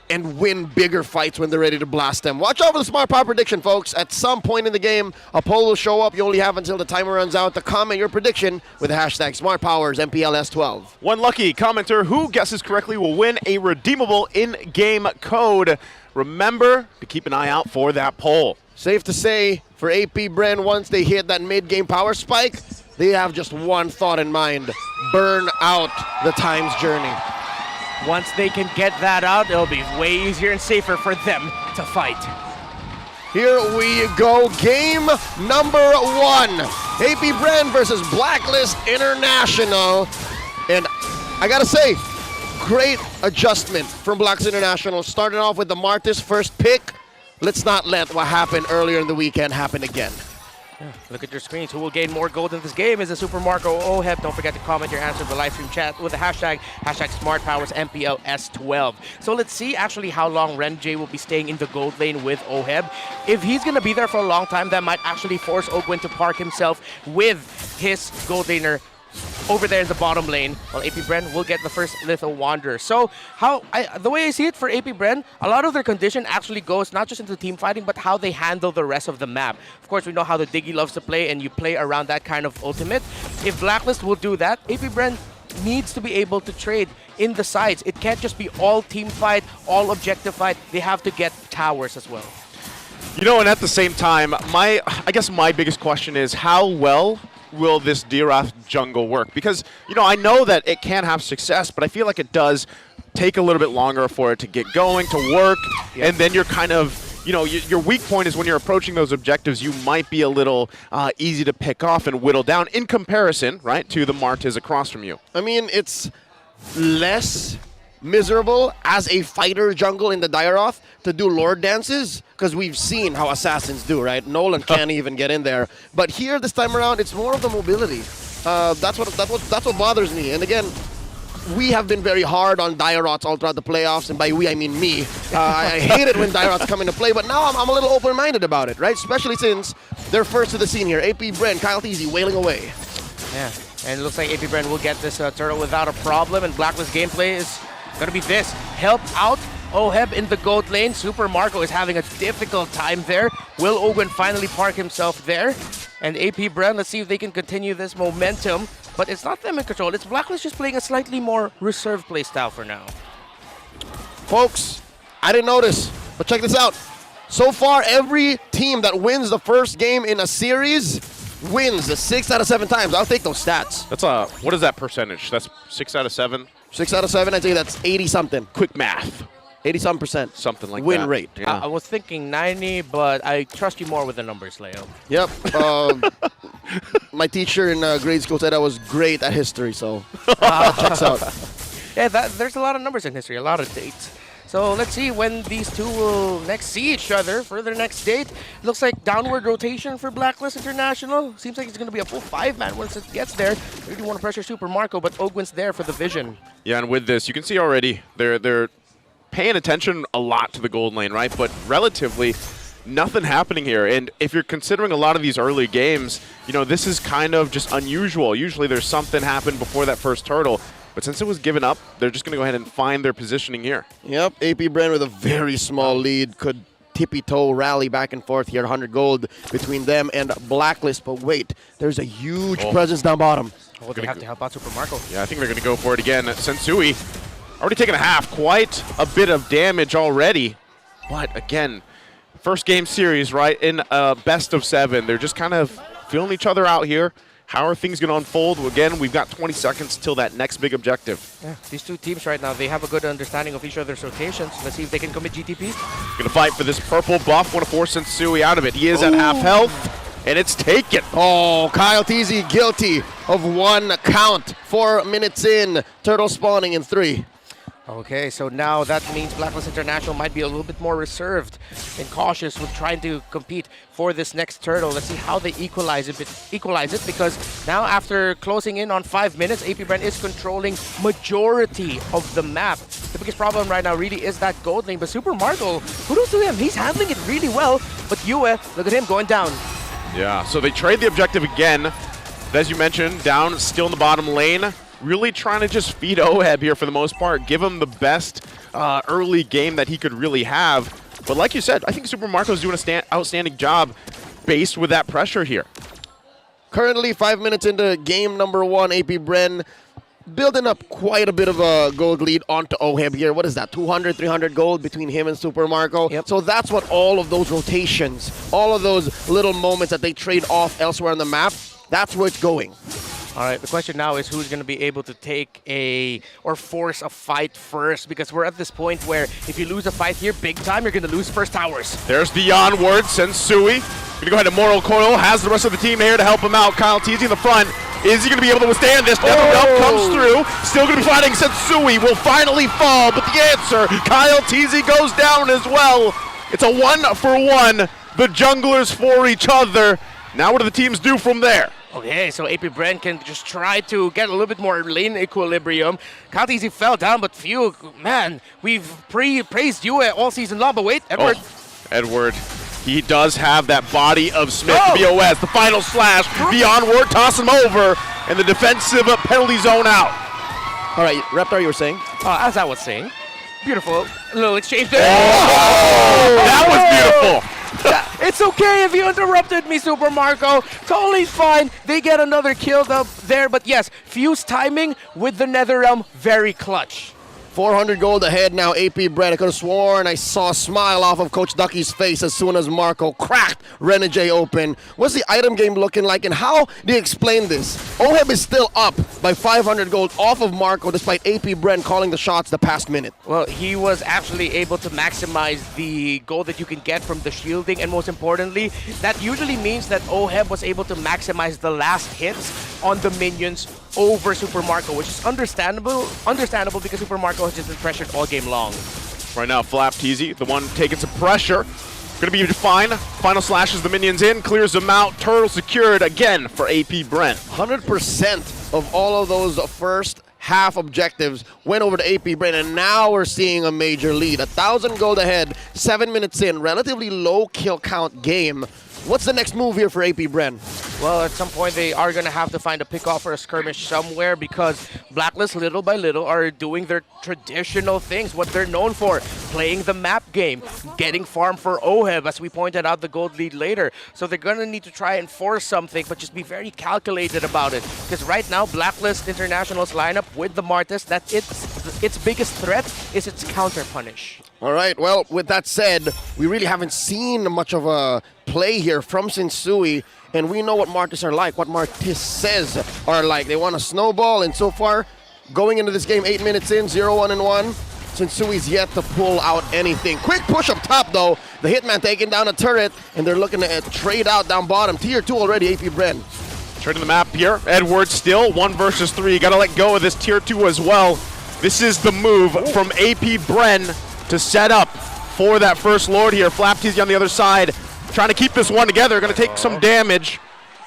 and win bigger fights when they're ready to blast them. Watch out for the Smart Power prediction, folks. At some point in the game, a poll will show up. You only have until the timer runs out to comment your prediction with the hashtag SmartPowers MPL S12. One lucky commenter who guesses correctly will win a redeemable in-game code. Remember to keep an eye out for that poll. Safe to say, for AP Bren, once they hit that mid-game power spike, they have just one thought in mind: burn out the Time's Journey. Once they can get that out, it'll be way easier and safer for them to fight. Here we go, game number 1. AP Bren versus Blacklist International. And I gotta say, great adjustment from Blacklist International. Starting off with the Martis first pick. Let's not let what happened earlier in the weekend happen again. Yeah. Look at your screens. Who will gain more gold in this game is a Super Marco Oheb. Don't forget to comment your answer in the live stream chat with the hashtag SmartPowers MPL S12. So let's see actually how long Renjay will be staying in the gold lane with Oheb. If he's going to be there for a long time, that might actually force Ogwin to park himself with his gold laner over there in the bottom lane, while AP Bren will get the first Lethal Wanderer. So the way I see it for AP Bren, a lot of their condition actually goes not just into team fighting, but how they handle the rest of the map. Of course, we know how the Diggy loves to play, and you play around that kind of ultimate. If Blacklist will do that, AP Bren needs to be able to trade in the sides. It can't just be all team fight, all objective fight. They have to get towers as well. You know, and at the same time, I guess my biggest question is how well will this Dirath jungle work? Because, you know, I know that it can have success, but I feel like it does take a little bit longer for it to get going, to work, and then you're kind of, you know, your weak point is when you're approaching those objectives, you might be a little easy to pick off and whittle down in comparison, right, to the Martis across from you. I mean, it's less miserable as a fighter jungle in the Dirath to do Lord dances, because we've seen how assassins do, right? Nolan can't even get in there. But here, this time around, it's more of the mobility. That's what bothers me. And again, we have been very hard on Diraths all throughout the playoffs, and by we, I mean me. I hate it when Diraths come into play, but now I'm a little open-minded about it, right? Especially since they're first to the scene here. AP Bren, Kyle Teasy wailing away. Yeah, and it looks like AP Bren will get this turtle without a problem, and Blacklist gameplay is going to be this. Help out Oheb in the gold lane. Super Marco is having a difficult time there. Will Ogwin finally park himself there? And AP Bren, let's see if they can continue this momentum. But it's not them in control. It's Blacklist just playing a slightly more reserved play style for now. Folks, I didn't notice, but check this out. So far, every team that wins the first game in a series wins 6 out of 7 times. I'll take those stats. That's what is that percentage? That's 6 out of 7? 6 out of 7, I'd say that's 80-something. Quick math. 80-some%. Something like win that. rate. Yeah. I was thinking 90, but I trust you more with the numbers, Leo. Yep. My teacher in grade school said I was great at history, so checks out. Yeah, there's a lot of numbers in history, a lot of dates. So let's see when these two will next see each other for their next date. Looks like downward rotation for Blacklist International. Seems like it's going to be a full 5-man once it gets there. They really want to pressure Super Marco, but Ogwin's there for the vision. Yeah, and with this, you can see already they're paying attention a lot to the gold lane, right? But relatively, nothing happening here. And if you're considering a lot of these early games, you know, this is kind of just unusual. Usually there's something happen before that first turtle. But since it was given up, they're just going to go ahead and find their positioning here. Yep, AP Bren with a very small lead could tippy-toe rally back and forth here. 100 gold between them and Blacklist. But wait, there's a huge presence down bottom. Oh, they have to help out Super Marco. Yeah, I think they're going to go for it again. Sensui already taken a half. Quite a bit of damage already. But again, first game series, right, in best of 7. They're just kind of feeling each other out here. How are things going to unfold? Well, again, we've got 20 seconds till that next big objective. Yeah, these two teams right now, they have a good understanding of each other's rotations. Let's see if they can commit GTPs. Going to fight for this purple buff. Want to force Sensui out of it. He is at half health, and it's taken. Oh, Kyle Teasy guilty of 1 count. 4 minutes in. Turtle spawning in 3. Okay, so now that means Blacklist International might be a little bit more reserved and cautious with trying to compete for this next turtle. Let's see how they equalize it because now after closing in on 5 minutes, AP Brand is controlling majority of the map. The biggest problem right now really is that gold lane, but Super Marco, kudos to him, he's handling it really well, but Yue, look at him going down. Yeah, so they trade the objective again. As you mentioned, down still in the bottom lane. Really trying to just feed Oheb here for the most part, give him the best early game that he could really have. But like you said, I think Super Marco's doing an outstanding job based with that pressure here. Currently 5 minutes into game number 1, AP Bren building up quite a bit of a gold lead onto Oheb here. What is that, 200, 300 gold between him and Super Marco? Yep. So that's what all of those rotations, all of those little moments that they trade off elsewhere on the map, that's where it's going. All right, the question now is who's going to be able to take or force a fight first, because we're at this point where if you lose a fight here big time, you're going to lose first towers. There's the onward, Sensui. Going to go ahead and Mortal Coil, has the rest of the team here to help him out. Kyle Teasy in the front. Is he going to be able to withstand this? Never comes through. Still going to be fighting. Sensui will finally fall, but the answer, Kyle Teasy goes down as well. It's a 1-for-1. The junglers for each other. Now what do the teams do from there? Okay, so AP Brand can just try to get a little bit more lane equilibrium. Kyle Teasy fell down, but phew, man, we've praised you all season long, but wait, Edward. Oh, Edward, he does have that body of Smith BOS. The final slash, the onward, toss him over, and the defensive penalty zone out. All right, Reptar, you were saying? As I was saying, beautiful little exchange there. That was beautiful. It's okay if you interrupted me, Super Marco. Totally fine. They get another kill up there. But yes, Fuse timing with the Netherrealm, very clutch. 400 gold ahead now, AP Brand. I could have sworn I saw a smile off of Coach Ducky's face as soon as Marco cracked Renegade open. What's the item game looking like, and how do you explain this? Oheb is still up by 500 gold off of Marco despite AP Brand calling the shots the past minute. Well, he was actually able to maximize the gold that you can get from the shielding, and most importantly, that usually means that Oheb was able to maximize the last hits on the minions over Super Marco, which is understandable because Super Marco has just been pressured all game long. Right now, Flap Teasy, the one taking some pressure. Gonna be fine. Final slashes the minions in, clears them out. Turtle secured again for AP Brent. 100% of all of those first half objectives went over to AP Brent, and now we're seeing a major lead. 1,000 gold ahead, 7 minutes in, relatively low kill count game. What's the next move here for AP Bren? Well, at some point they are going to have to find a pick-off or a skirmish somewhere, because Blacklist, little by little, are doing their traditional things, what they're known for, playing the map game, getting farm for Oheb, as we pointed out the gold lead later. So they're going to need to try and force something, but just be very calculated about it. Because right now, Blacklist International's lineup with the Martis, that its biggest threat is its counter-punish. All right, well, with that said, we really haven't seen much of a play here from Sensui, and we know what Martis are like, what Martis says are like. They want to snowball, and so far, going into this game, 8 minutes in, 0-1-1, Sensui's yet to pull out anything. Quick push up top, though. The Hitman taking down a turret, and they're looking to trade out down bottom. Tier 2 already, AP Bren. Trading the map here. Edwards still 1 versus 3. Got to let go of this tier 2 as well. This is the move from AP Bren to set up for that first Lord here. Flap Teasy on the other side, trying to keep this one together. Going to take some damage.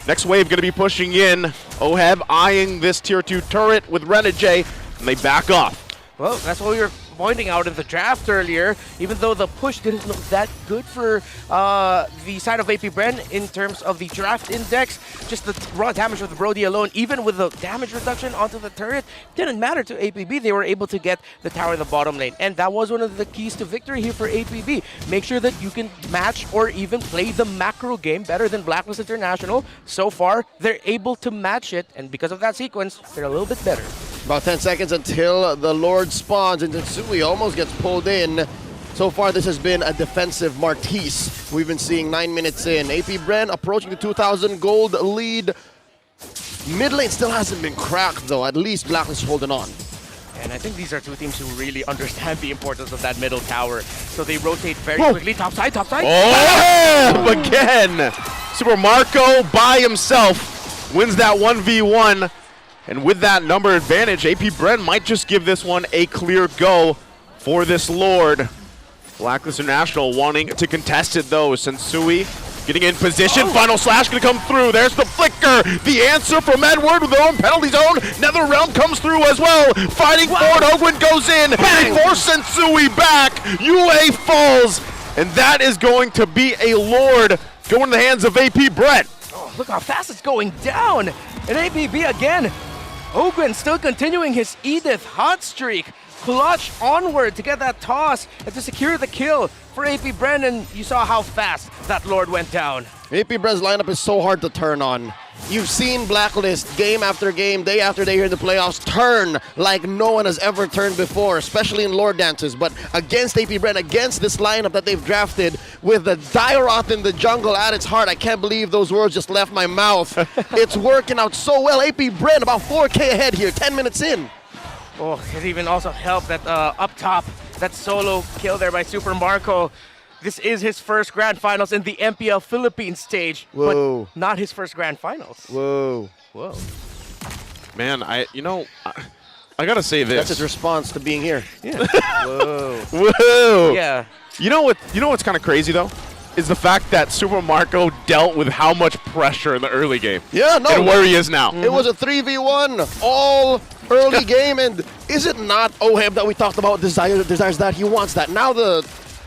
Next wave going to be pushing in. Oheb eyeing this tier 2 turret with Renegade, and they back off. Well, that's what we were pointing out in the draft earlier. Even though the push didn't look that good good for the side of AP Bren in terms of the draft index. Just the raw damage of the Brody alone, even with the damage reduction onto the turret, didn't matter to APB. They were able to get the tower in the bottom lane. And that was one of the keys to victory here for APB. Make sure that you can match or even play the macro game better than Blacklist International. So far, they're able to match it. And because of that sequence, they're a little bit better. About 10 seconds until the Lord spawns, and Tensui almost gets pulled in. So far, this has been a defensive Martise. We've been seeing 9 minutes in. AP Bren approaching the 2,000 gold lead. Mid lane still hasn't been cracked, though. At least Blacklist holding on. And I think these are two teams who really understand the importance of that middle tower. So they rotate very quickly. Top side, top side. Oh, again. Super Marco by himself wins that 1v1. And with that number advantage, AP Bren might just give this one a clear go for this Lord. Blacklist International wanting to contest it though. Sensui getting in position. Final slash gonna come through. There's the flicker. The answer from Edward with their own penalty zone. NetherRealm comes through as well. Fighting forward. Ogwin goes in. They force Sensui back. UA falls. And that is going to be a Lord going to the hands of AP Bren. Oh, look how fast it's going down. And APB again. Ogwin still continuing his Edith hot streak. Clutch onward to get that toss and to secure the kill for AP Bren, and you saw how fast that Lord went down. AP Bren's lineup is so hard to turn on. You've seen Blacklist game after game, day after day here in the playoffs turn like no one has ever turned before, especially in Lord dances. But against AP Bren, against this lineup that they've drafted with the Dairoth in the jungle at its heart, I can't believe those words just left my mouth. It's working out so well. AP Bren about 4K ahead here, 10 minutes in. Oh, it even also helped that up top, that solo kill there by Super Marco. This is his first Grand Finals in the MPL Philippines stage, but not his first Grand Finals. Whoa. Man, I gotta say this. That's his response to being here. Yeah. Whoa. Yeah. You know what's kind of crazy though? Is the fact that Super Marco dealt with how much pressure in the early game. Yeah, no. And where he is now. It was a 3v1 all early game, and is it not Oheb that we talked about desires that? He wants that. Now the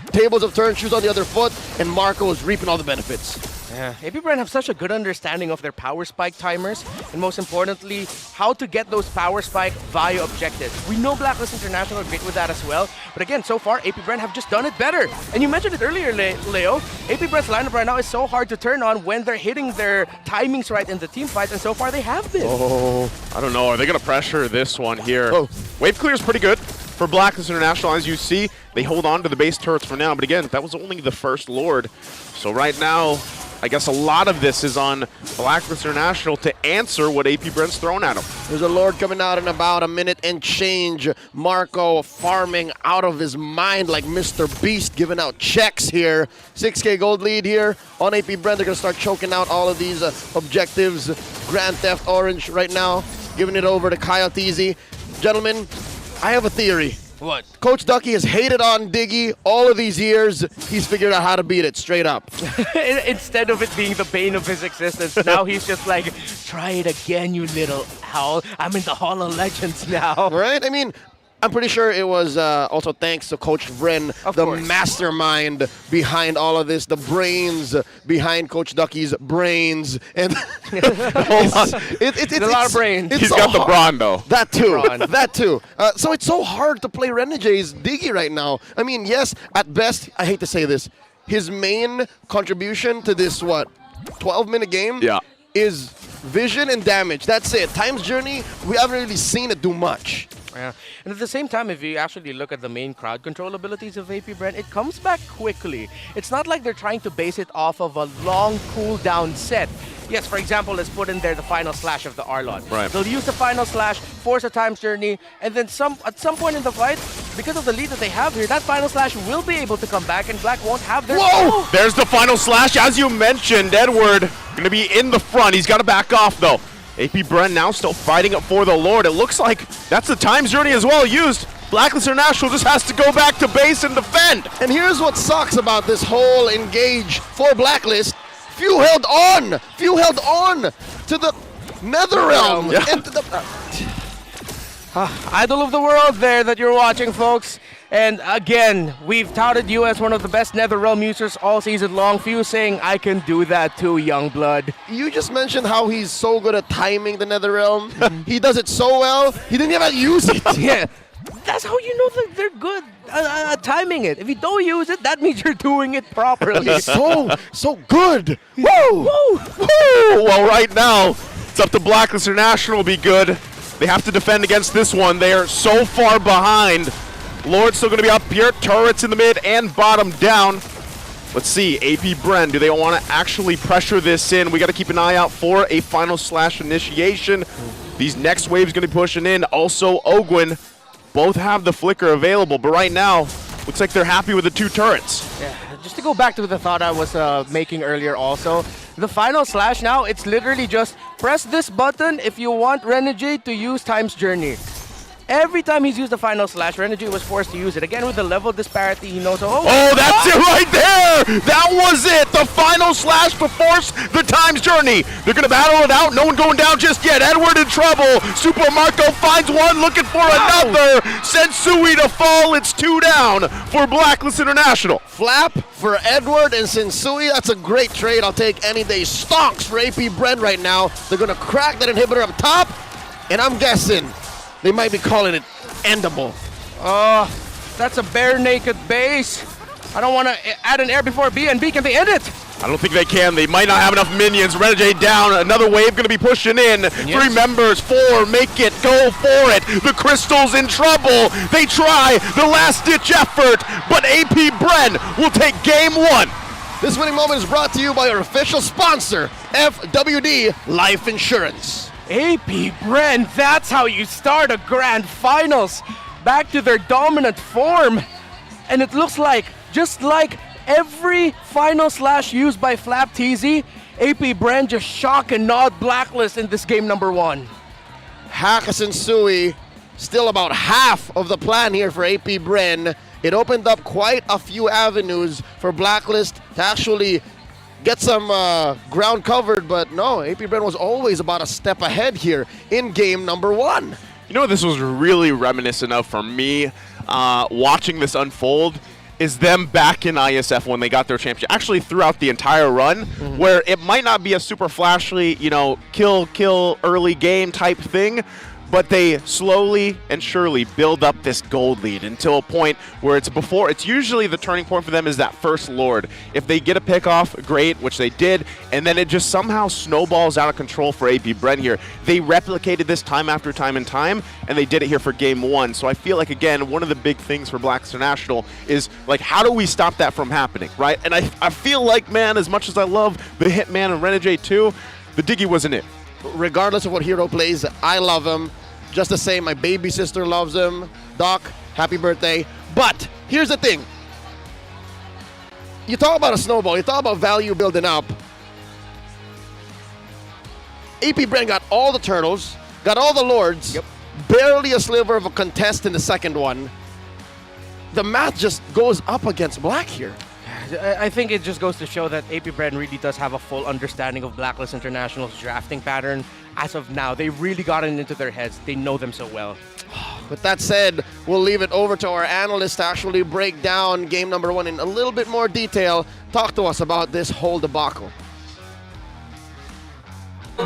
tables have turned, shoes on the other foot, and Marco is reaping all the benefits. Yeah, AP Bren have such a good understanding of their power spike timers, and most importantly, how to get those power spike via objectives. We know Blacklist International are great with that as well, but again, so far, AP Bren have just done it better. And you mentioned it earlier, Leo, AP Bren's lineup right now is so hard to turn on when they're hitting their timings right in the team fights, and so far they have been. Oh, I don't know. Are they going to pressure this one here? Wave clear is pretty good for Blacklist International. As you see, they hold on to the base turrets for now, but again, that was only the first Lord. So right now, I guess a lot of this is on Blacklist International to answer what AP Bren's thrown at him. There's a Lord coming out in about a minute and change. Marco farming out of his mind like Mr. Beast, giving out checks here. 6K gold lead here on AP Bren. They're going to start choking out all of these objectives. Grand Theft Orange right now, giving it over to Coyote Easy. Gentlemen, I have a theory. What? Coach Ducky has hated on Diggy all of these years. He's figured out how to beat it straight up. Instead of it being the bane of his existence, now he's just like, try it again, you little owl. I'm in the Hall of Legends now. Right? I mean, I'm pretty sure it was also thanks to Coach Vren, mastermind behind all of this, the brains behind Coach Ducky's brains. And it's a lot of brains. He's got the brawn, though. That too. That too. So it's so hard to play Renegade's Diggy right now. I mean, yes, at best, I hate to say this, his main contribution to this, 12-minute game is vision and damage. That's it. Time's Journey, we haven't really seen it do much. Yeah. And at the same time, if you actually look at the main crowd control abilities of AP Bren, it comes back quickly. It's not like they're trying to base it off of a long cooldown set. Yes, for example, let's put in there the final slash of the Arlon. Right. They'll use the final slash, force a time's journey, and then at some point in the fight, because of the lead that they have here, that final slash will be able to come back, and Black won't have their... Whoa! There's the final slash. As you mentioned, Edward going to be in the front. He's got to back off, though. AP Bren now still fighting it for the Lord. It looks like that's the time's journey as well used. Blacklist International just has to go back to base and defend. And here's what sucks about this whole engage for Blacklist. Few held on. Few held on to the NetherRealm. Yeah. And Idol of the world there that you're watching, folks. And again, we've touted you as one of the best NetherRealm users all season long. Few saying, I can do that too, young blood. You just mentioned how he's so good at timing the NetherRealm. He does it so well, he didn't even use it. Yeah, that's how you know that they're good at timing it. If you don't use it, that means you're doing it properly. so good. Woo! Woo! Woo! Well, right now, it's up to Blacklist International to be good. They have to defend against this one. They are so far behind. Lord's still going to be up here. Turrets in the mid and bottom down. Let's see, AP Bren, do they want to actually pressure this in? We got to keep an eye out for a final slash initiation. These next waves going to be pushing in. Also, Ogwin, both have the flicker available, but right now, looks like they're happy with the 2 turrets. Yeah, just to go back to the thought I was making earlier also, the final slash now, it's literally just press this button if you want Renegade to use Time's Journey. Every time he's used the final slash, Renegade was forced to use it. Again, with the level disparity, he knows, oh, that's it right there! That was it! The final slash to force the Time's Journey. They're going to battle it out. No one going down just yet. Edward in trouble. Super Marco finds one, looking for another. Sends Sui to fall. It's 2 down for Blacklist International. Flap for Edward and Sensui. That's a great trade. I'll take any day. Stonks for AP Bren right now. They're going to crack that inhibitor up top, and I'm guessing they might be calling it endable. That's a bare naked base. I don't want to add an air before BNB. Can they end it? I don't think they can. They might not have enough minions. Renegade down. Another wave going to be pushing in. Minions. 3 members. 4. Make it. Go for it. The Crystal's in trouble. They try the last-ditch effort, but AP Bren will take game 1. This winning moment is brought to you by our official sponsor, FWD Life Insurance. AP Bren, that's how you start a grand finals. Back to their dominant form. And it looks like, just like every final slash used by Flap TZ, AP Bren just shock and nod Blacklist in this game number 1. Hakas and Sui, still about half of the plan here for AP Bren. It opened up quite a few avenues for Blacklist to actually get some ground covered, but no, AP Bren was always about a step ahead here in game number 1. You know what this was really reminiscent of for me watching this unfold is them back in ISF when they got their championship. Actually, throughout the entire run, where it might not be a super flashy, kill early game type thing, but they slowly and surely build up this gold lead until a point where it's usually the turning point for them is that first Lord. If they get a pick off, great, which they did, and then it just somehow snowballs out of control for AP Bren here. They replicated this time after time and time, and they did it here for game 1. So I feel like, again, one of the big things for Black International is, like, how do we stop that from happening, right? And I feel like, man, as much as I love the Hitman and Renegade 2, the Diggy wasn't it. Regardless of what hero plays, I love him. Just the same, my baby sister loves him. Doc, happy birthday. But here's the thing. You talk about a snowball, you talk about value building up. AP Bren got all the turtles, got all the lords, barely a sliver of a contest in the second one. The math just goes up against Black here. I think it just goes to show that AP Bren really does have a full understanding of Blacklist International's drafting pattern. As of now, they've really gotten into their heads. They know them so well. With that said, we'll leave it over to our analyst to actually break down game number 1 in a little bit more detail. Talk to us about this whole debacle.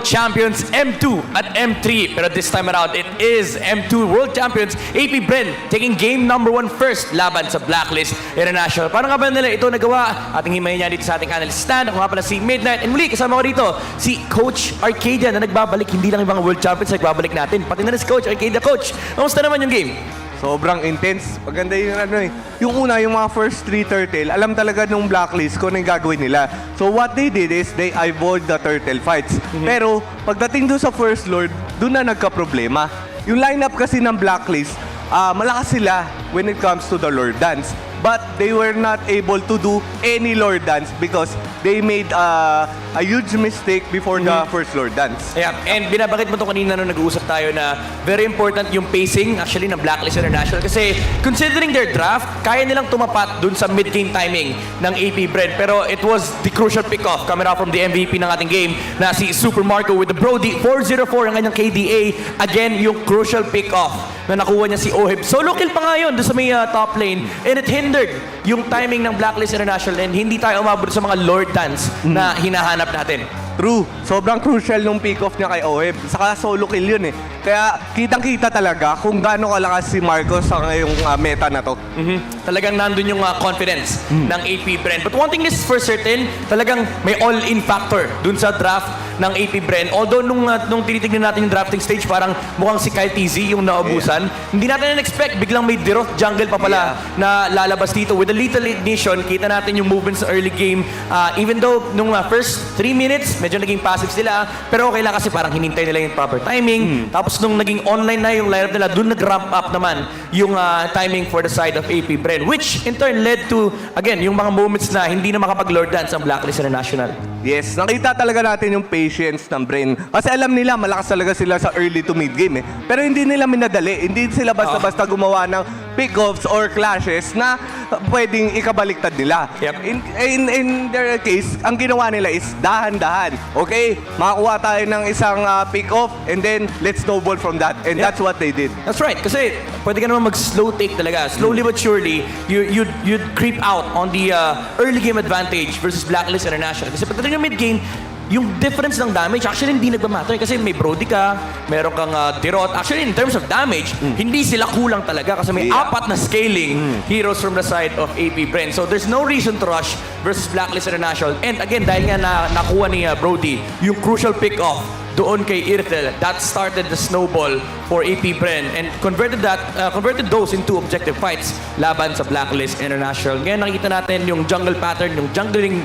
Champions M2 at M3, pero this time around it is M2 World Champions AP Bren taking game number 1 first laban sa Blacklist International. Paano nga ba nila ito nagawa? Ating himayin niya dito sa ating analyst stand. Ako nga pala si Midnight, and muli kasama ko dito si Coach Arcadia na nagbabalik. Hindi lang yung mga World Champions na nagbabalik natin, pati na si Coach Arcadia. Coach, kamusta naman yung game? Sobrang intense. Maganda yung yung una, yung mga first 3 turtle, alam talaga nung Blacklist kung ano yung gagawin nila. So what they did is they avoid the turtle fights. Pero pagdating doon sa first lord, doon na nagka-problema. Yung lineup kasi ng Blacklist, malakas sila when it comes to the lord dance. But they were not able to do any lord dance because they made a huge mistake before the first lord dance. Yeah, and binabakit mo to kanina nung nag-uusap tayo na very important yung pacing actually ng Blacklist International kasi considering their draft, kaya nilang tumapat dun sa mid-game timing ng AP Bren, pero it was the crucial pick-off coming out from the MVP ng ating game na si Super Marco with the Brody 404 ang kanyang KDA. Again, yung crucial pick-off na nakuha niya si Oheb. Solo kill pa nga yun doon sa may top lane. And it hindered yung timing ng Blacklist International and hindi tayo umabot sa mga Lord dance na hinahanap natin. True. Sobrang crucial nung pick-off niya kay Oheb. Saka solo kill yun eh. Kaya kitang-kita talaga kung gaano kalakas si Marcos sa ngayong meta na to. Talagang nandun yung confidence ng AP Bren. But one thing is for certain, talagang may all-in factor dun sa draft ng AP Bren. Although nung tinitignan natin yung drafting stage, parang mukhang si Kyle TZ yung naubusan. Hindi natin na-expect, biglang may Diroth jungle pa pala na lalabas dito. With a little ignition, kita natin yung movements sa early game. Even though nung first 3 minutes, medyo naging passive sila, pero okay lang kasi parang hinintay nila yung proper timing. Tapos nung naging online na yung lineup nila, dun nag-ramp up naman yung timing for the side of AP Bren, which in turn led to, again, yung mga moments na hindi na makapag-Lord Dance ang Blacklist International. Yes, nakita talaga natin yung patience ng Bren. Kasi alam nila, malakas talaga sila sa early to mid game eh. Pero hindi nila minadali. Hindi sila basta-basta gumawa ng pick-offs or clashes na pwedeng ikabaliktad nila. In their case, ang ginawa nila is dahan-dahan. Okay, makakuha tayo ng isang pick-off and then let's snowball from that. And that's what they did. That's right. Kasi pwede ka naman mag-slow take talaga. Slowly but surely, you'd creep out on the early game advantage versus Blacklist International. Kasi pagdating ng mid-game, yung difference ng damage, actually hindi nagmamatter kasi may Brody ka, meron kang Diroth. Actually, in terms of damage, hindi sila kulang talaga kasi may apat na scaling heroes from the side of AP Bren. So there's no reason to rush versus Blacklist International. And again, dahil nga nakuha ni Brody yung crucial pick-off doon kay Irtel, that started the snowball for AP Bren and converted those into objective fights laban sa Blacklist International. Ngayon nakita natin yung jungle pattern, yung jungling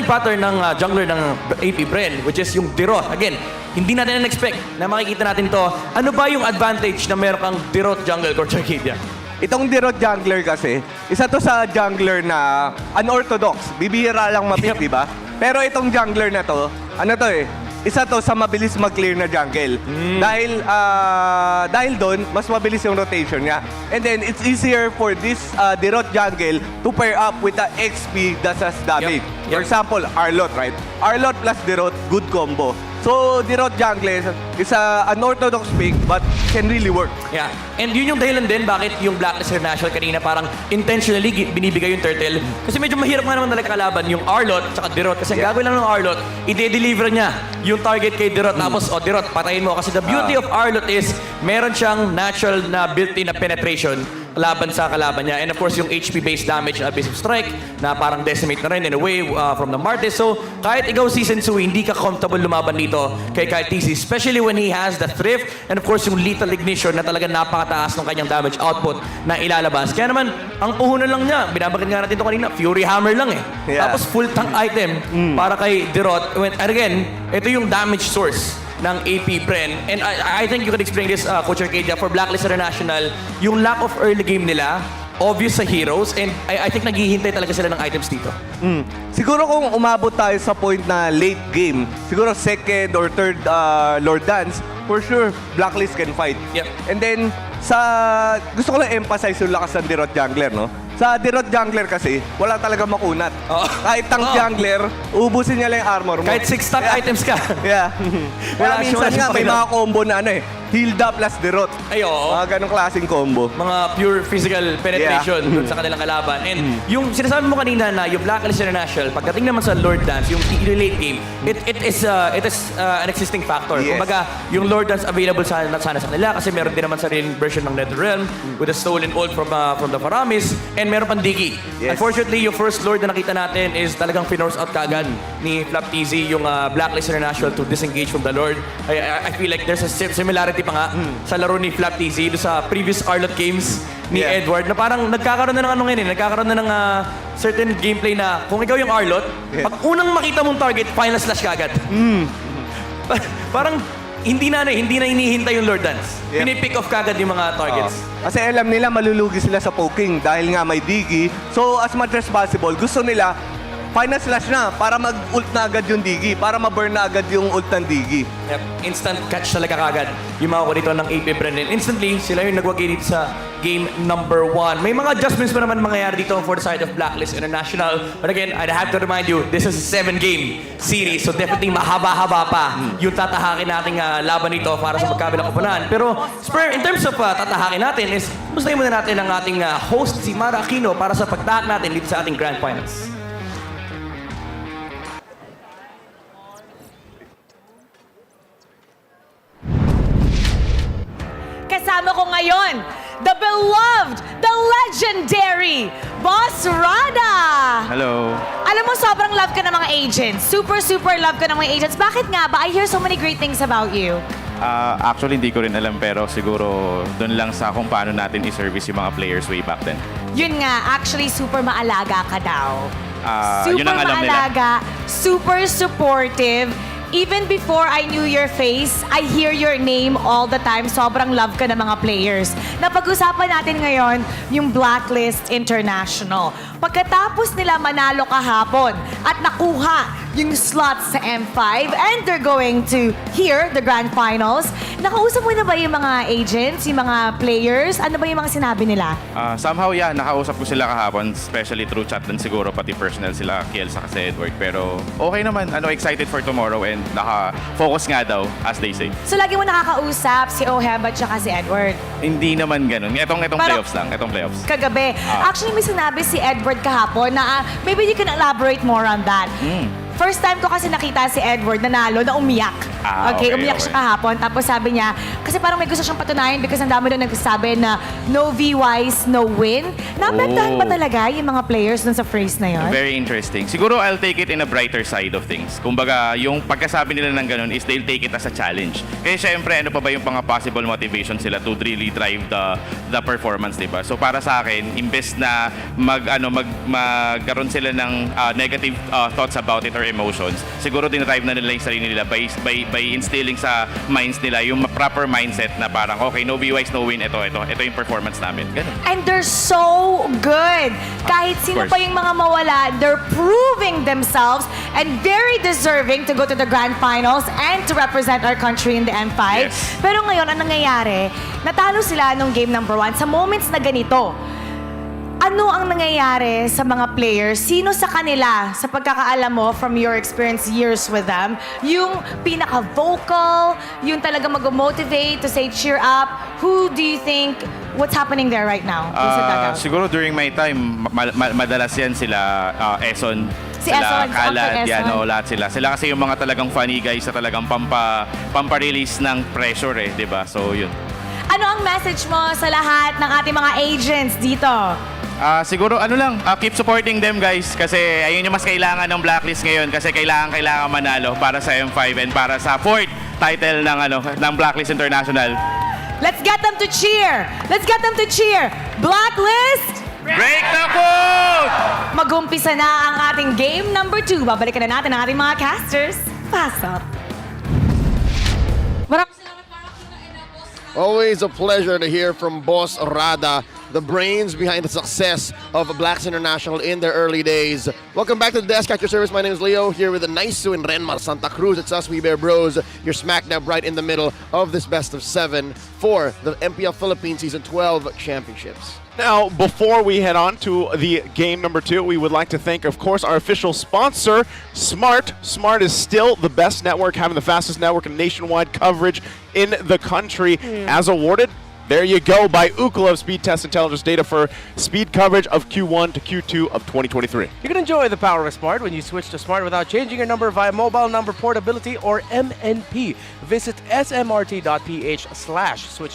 pattern ng jungler ng AP Bren, which is yung Diroth. Again, hindi natin na-expect na makikita natin to. Ano ba yung advantage na meron kang Diroth jungle, Coach Arcadia? Itong Diroth jungler kasi, isa to sa jungler na unorthodox. Bibihira lang mapik, di ba? Pero itong jungler na to, ano to eh, isa to sa mabilis mag-clear na jungle. Dahil doon, mas mabilis yung rotation niya. And then, it's easier for this Diroth jungle to pair up with the XP that has damage. For example, Arlot, right? Arlot plus Diroth, good combo. So, Diroth jungle is an unorthodox pick but can really work. Yeah. And yun yung dahilan din bakit yung Blacklist International kanina parang intentionally binibigay yung turtle. Kasi medyo mahirap nga naman talaga kalaban yung Arlot tsaka Diroth. Kasi ang gagawin lang ng Arlot, i-deliver niya yung target kay Diroth. Tapos, Diroth, patayin mo. Kasi the beauty of Arlot is meron siyang natural na built-in na penetration laban sa kalaban niya. And of course, yung HP-based damage na Abyssive Strike na parang decimate na rin in a way from the Martes. So, kahit ikaw Season 2, hindi ka comfortable lumaban dito kay Kyle TC, especially when he has the Thrift and of course, yung Lethal Ignition na talaga napakataas ng kanyang damage output na ilalabas. Kaya naman, ang puhunan lang niya, binabagin nga natin ito kanina, Fury Hammer lang eh. Tapos full tank item para kay Diroth. And again, ito yung damage source ng AP Bren. And I think you could explain this, Coach Arcadia, for Blacklist International, yung lack of early game nila, obvious sa heroes, and I think naghihintay talaga sila ng items dito. Siguro kung umabot tayo sa point na late game, siguro second or third Lord Dance, for sure, Blacklist can fight. And then, gusto ko lang emphasize yung lakas ng Diroth jungler, no? Sa Diroth jungler kasi, wala talaga makunat. Kahit tank jungler, ubusin niya lang yung armor mo. Kahit 6 tank items ka. Kaya minsan nga, may mga combo na Hilda plus Diroth. Ay, oo. Mga ganong klaseng combo. Mga pure physical penetration dun sa kanilang kalaban. And yung sinasabi mo kanina na yung Blacklist International, pagdating naman sa Lord Dance, yung late game, it is an existing factor. Kumbaga, yung Lord Dance available sana sa kanila kasi meron din naman sariling version ng NetherRealm with a stolen ult from the Faramis and meron pang Digi. Unfortunately, yung first Lord na nakita natin is talagang finorce out kaagad ni Flap TZ yung Blacklist International to disengage from the Lord. I feel like there's a similarity pa nga sa laro ni Flap TZ sa previous Arlot games ni Edward na parang nagkakaroon na ng nagkakaroon na ng certain gameplay na kung ikaw yung Arlot, pag unang makita mong target, final slash kaagad. Parang hindi na hinihintay yung Lord Dance. Pinipick off kagad yung mga targets. Kasi alam nila malulugi sila sa poking dahil nga may Digi. So as much as possible, gusto nila final slash na para mag-ult na agad yung Digi, para ma-burn na agad yung ult ng Digi. Yep. Instant catch talaga kagad yung mga dito ng AP Brennan. Instantly, sila yung nagwagi dito sa game number 1. May mga adjustments pa naman mangyayari dito for the side of Blacklist International. But again, I'd have to remind you, this is a 7-game series. So definitely mahaba-haba pa yung tatahakin nating laban nito para sa magkabilang koponan. Pero Spur, in terms of tatahakin natin is, mustahin muna natin ang ating host, si Mara Aquino, para sa pagtahak natin dito sa ating Grand Finals. Kasama ko ngayon, the beloved, the legendary, Boss Rada! Hello. Alam mo, sobrang love ka ng mga agents. Super love ka ng mga agents. Bakit nga ba? I hear so many great things about you. Actually, hindi ko rin alam pero siguro doon lang sa kung paano natin i-service yung mga players way back then. Yun nga, actually super maalaga ka daw. Yun ang alam nila. Maalaga, super supportive. Even before I knew your face, I hear your name all the time. Sobrang love ka ng mga players. Napag-usapan natin ngayon yung Blacklist International. Pagkatapos nila manalo kahapon at nakuha yung slots sa M5 and they're going to hear the Grand Finals, nakausap mo na ba yung mga agents, yung mga players? Ano ba yung mga sinabi nila? Somehow, yeah, nakausap ko sila kahapon, especially through chat din siguro, pati personal sila, Kiel sa kasi Edward. Pero okay naman, excited for tomorrow and naka-focus nga daw, as they say. So lagi mo nakakausap si Oheb at saka si Edward? Hindi naman ganun. Itong Parang- playoffs lang, itong playoffs. Kagabi. Actually, may sinabi si Edward kahapon na maybe you can elaborate more on that. First time ko kasi nakita si Edward nanalo na umiyak. Okay, umiyak siya kahapon. Tapos sabi niya, kasi parang may gusto siyang patunayan because ang dami doon nagsasabi na no V-wise, no win. Naapektuhan ba talaga yung mga players dun sa phrase na yun? Very interesting. Siguro I'll take it in a brighter side of things. Kumbaga, yung pagkasabi nila ng ganun is they'll take it as a challenge. Kaya syempre, ano pa ba yung mga possible motivation sila to really drive the performance, diba? So para sa akin, imbes na magkaroon sila ng negative thoughts about it or emotions, siguro dinadrive na nila yung sarili nila by instilling sa minds nila yung proper mindset na parang, okay, no V-wise, no win, ito yung performance namin. Ganun. And they're so good. Kahit sino pa yung mga mawala, they're proving themselves and very deserving to go to the Grand Finals and to represent our country in the M5. Yes. Pero ngayon, ang nangyayari, natalo sila nung game number 1 sa moments na ganito. Ano ang nangyayari sa mga players? Sino sa kanila, sa pagkakaalam mo from your experience years with them, yung pinaka-vocal, yung talaga mag-motivate to say cheer up? Who do you think, what's happening there right now? Siguro during my time, madalas yan sila Eson. Si sila Eson, Kalad, Eson. yan, lahat sila. Sila kasi yung mga talagang funny guys na talagang pampa-release ng pressure diba? So yun. Ano ang message mo sa lahat ng ating mga agents dito? Siguro keep supporting them guys kasi ayun yung mas kailangan ng Blacklist ngayon kasi kailangan manalo para sa M5 and para sa 4th title ng Blacklist International. Let's get them to cheer! Let's get them to cheer! Blacklist! Break the code! Mag-umpisa na ang ating game number 2. Babalikan na natin ang ating mga casters. Pass up. Always a pleasure to hear from Boss Rada, the brains behind the success of Blacks International in their early days. Welcome back to the desk at your service. My name is Leo, here with the Naisu and Renmar Santa Cruz. It's us, We Bear Bros. You're smack dab right in the middle of this best of 7 for the MPL Philippines Season 12 Championships. Now, before we head on to the game number 2, we would like to thank, of course, our official sponsor, Smart. Smart is still the best network, having the fastest network and nationwide coverage in the country, as awarded. There you go, by Ookla of Speed Test Intelligence data for speed coverage of Q1 to Q2 of 2023. You can enjoy the power of Smart when you switch to Smart without changing your number via mobile number portability or MNP. Visit smrt.ph/switch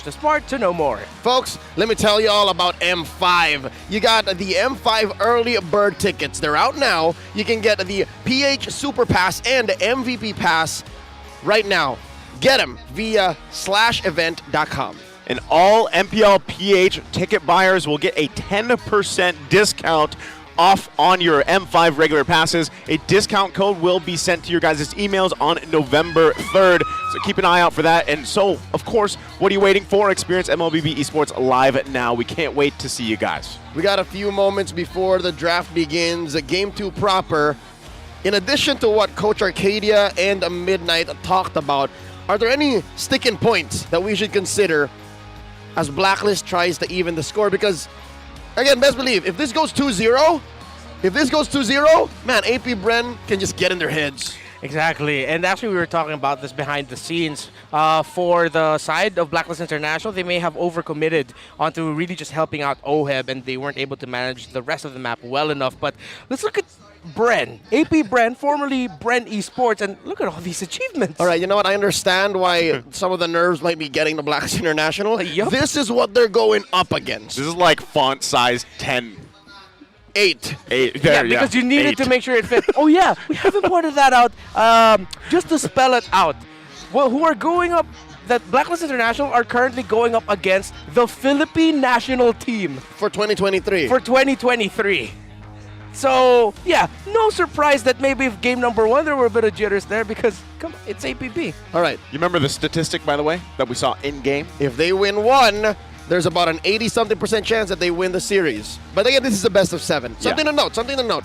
to Smart to know more. Folks, let me tell you all about M5. You got the M5 early bird tickets. They're out now. You can get the PH Super Pass and MVP Pass right now. Get them via /event.com. And all MPL-PH ticket buyers will get a 10% discount off on your M5 regular passes. A discount code will be sent to your guys' emails on November 3rd. So keep an eye out for that. And so, of course, what are you waiting for? Experience MLBB Esports live now. We can't wait to see you guys. We got a few moments before the draft begins. Game 2 proper. in addition to what Coach Arcadia and Midnight talked about, are there any sticking points that we should consider as Blacklist tries to even the score? Because, again, best believe, if this goes 2-0, man, AP Bren can just get in their heads. Exactly, and actually we were talking about this behind the scenes. For the side of Blacklist International, they may have overcommitted onto really just helping out OHEB, and they weren't able to manage the rest of the map well enough. But let's look at Bren, AP Bren, formerly Bren Esports, and look at all these achievements. All right, you know what? I understand why some of the nerves might be getting the Blacklist International. This is what they're going up against. This is like font size 10. 8. There, because you needed 8. to make sure it fit. Oh yeah, we haven't pointed that out. Just to spell it out. Well, who are going up? That Blacklist International are currently going up against the Philippine national team for 2023. For 2023. So yeah, no surprise that maybe if game number 1 there were a bit of jitters there because come on, it's APB. All right. You remember the statistic, by the way, that we saw in game? If they win 1, there's about an 80-something% chance that they win the series. But again, this is the best of 7. Something to note.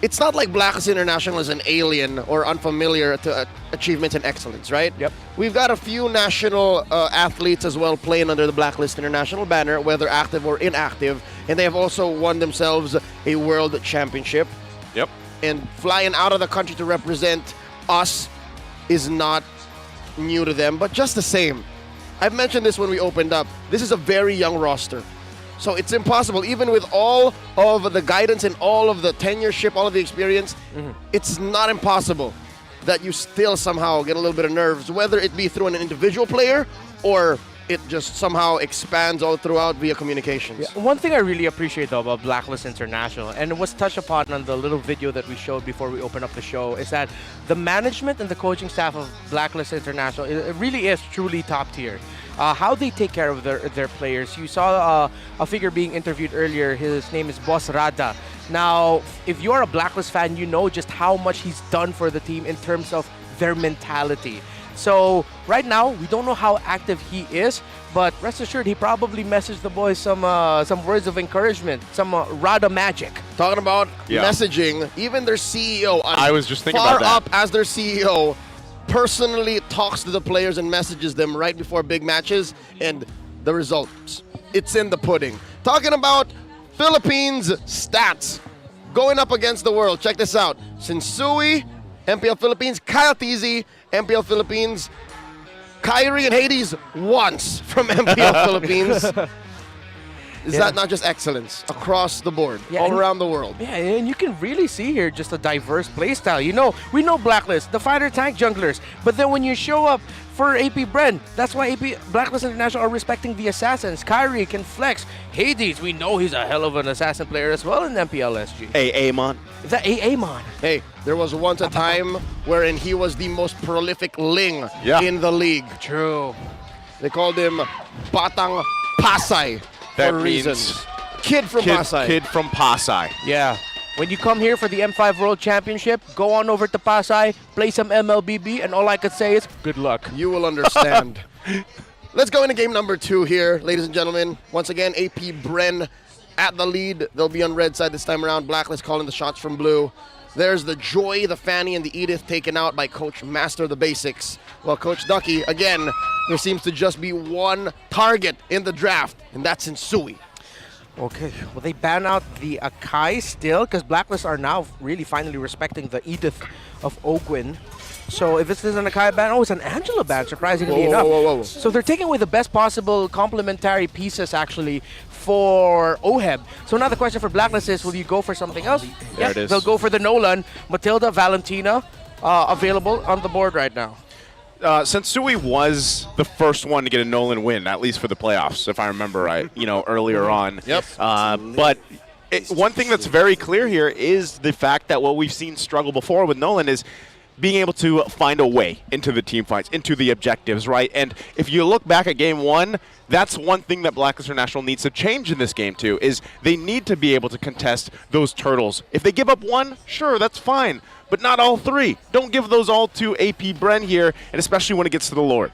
It's not like Blacklist International is an alien or unfamiliar to achievements and excellence, right? Yep. We've got a few national athletes as well playing under the Blacklist International banner, whether active or inactive, and they have also won themselves a world championship. Yep. And flying out of the country to represent us is not new to them, but just the same. I've mentioned this when we opened up. This is a very young roster. So it's impossible, even with all of the guidance and all of the tenureship, all of the experience, it's not impossible that you still somehow get a little bit of nerves, whether it be through an individual player or it just somehow expands all throughout via communications. Yeah. One thing I really appreciate though about Blacklist International, and it was touched upon on the little video that we showed before we opened up the show, is that the management and the coaching staff of Blacklist International, it really is truly top tier. How they take care of their players. You saw a figure being interviewed earlier. His name is Boss Rada. Now, if you're a Blacklist fan, you know just how much he's done for the team in terms of their mentality. So right now, we don't know how active he is, but rest assured, he probably messaged the boys some words of encouragement, some Rada magic. Talking about messaging, even their CEO, I was just thinking about that. far up as their CEO, personally talks to the players and messages them right before big matches, and the results, it's in the pudding. Talking about Philippines stats, going up against the world. Check this out. Sinsui, MPL Philippines, Kyle Teasy, MPL Philippines, Kyrie and Hades once from MPL Philippines. Is that not just excellence across the board, all around the world? Yeah, and you can really see here just a diverse playstyle. You know, we know Blacklist, the fighter tank junglers, but then when you show up for AP Bren, that's why Blacklist International are respecting the assassins. Kyrie can flex. Hades, we know he's a hell of an assassin player as well in MPLSG. Amon. Is that Amon? Hey, there was once a time wherein he was the most prolific Ling in the league. True. They called him Batang Pasay. That for means reasons. Kid from Pasay. Kid from Pasay. Yeah. When you come here for the M5 World Championship, go on over to Pasay, play some MLBB, and all I could say is good luck. You will understand. Let's go into game number 2 here, ladies and gentlemen. Once again, AP Bren at the lead. They'll be on red side this time around. Blacklist calling the shots from blue. There's the Joy, the Fanny, and the Edith taken out by Coach Master of the Basics. Well, Coach Ducky, again, there seems to just be one target in the draft, and that's Insui. Okay, well, they ban out the Akai still, because Blacklist are now really finally respecting the Edith of Ogwin. So if this is an Akai ban, it's an Angela ban, surprisingly enough. Whoa. So they're taking away the best possible complementary pieces, actually, for OHEB. So now the question for Blacklist is, will you go for something else? There it is. They'll go for the Nolan. Matilda, Valentina, available on the board right now. Sensui was the first one to get a Nolan win, at least for the playoffs, if I remember right, earlier on. Yep. But one thing that's very clear here is the fact that what we've seen struggle before with Nolan is being able to find a way into the team fights, into the objectives, right? And if you look back at game 1, that's one thing that Blacklist International needs to change in this game too, is they need to be able to contest those turtles. If they give up one, sure, that's fine. but not all three. Don't give those all to AP Bren here, and especially when it gets to the Lord.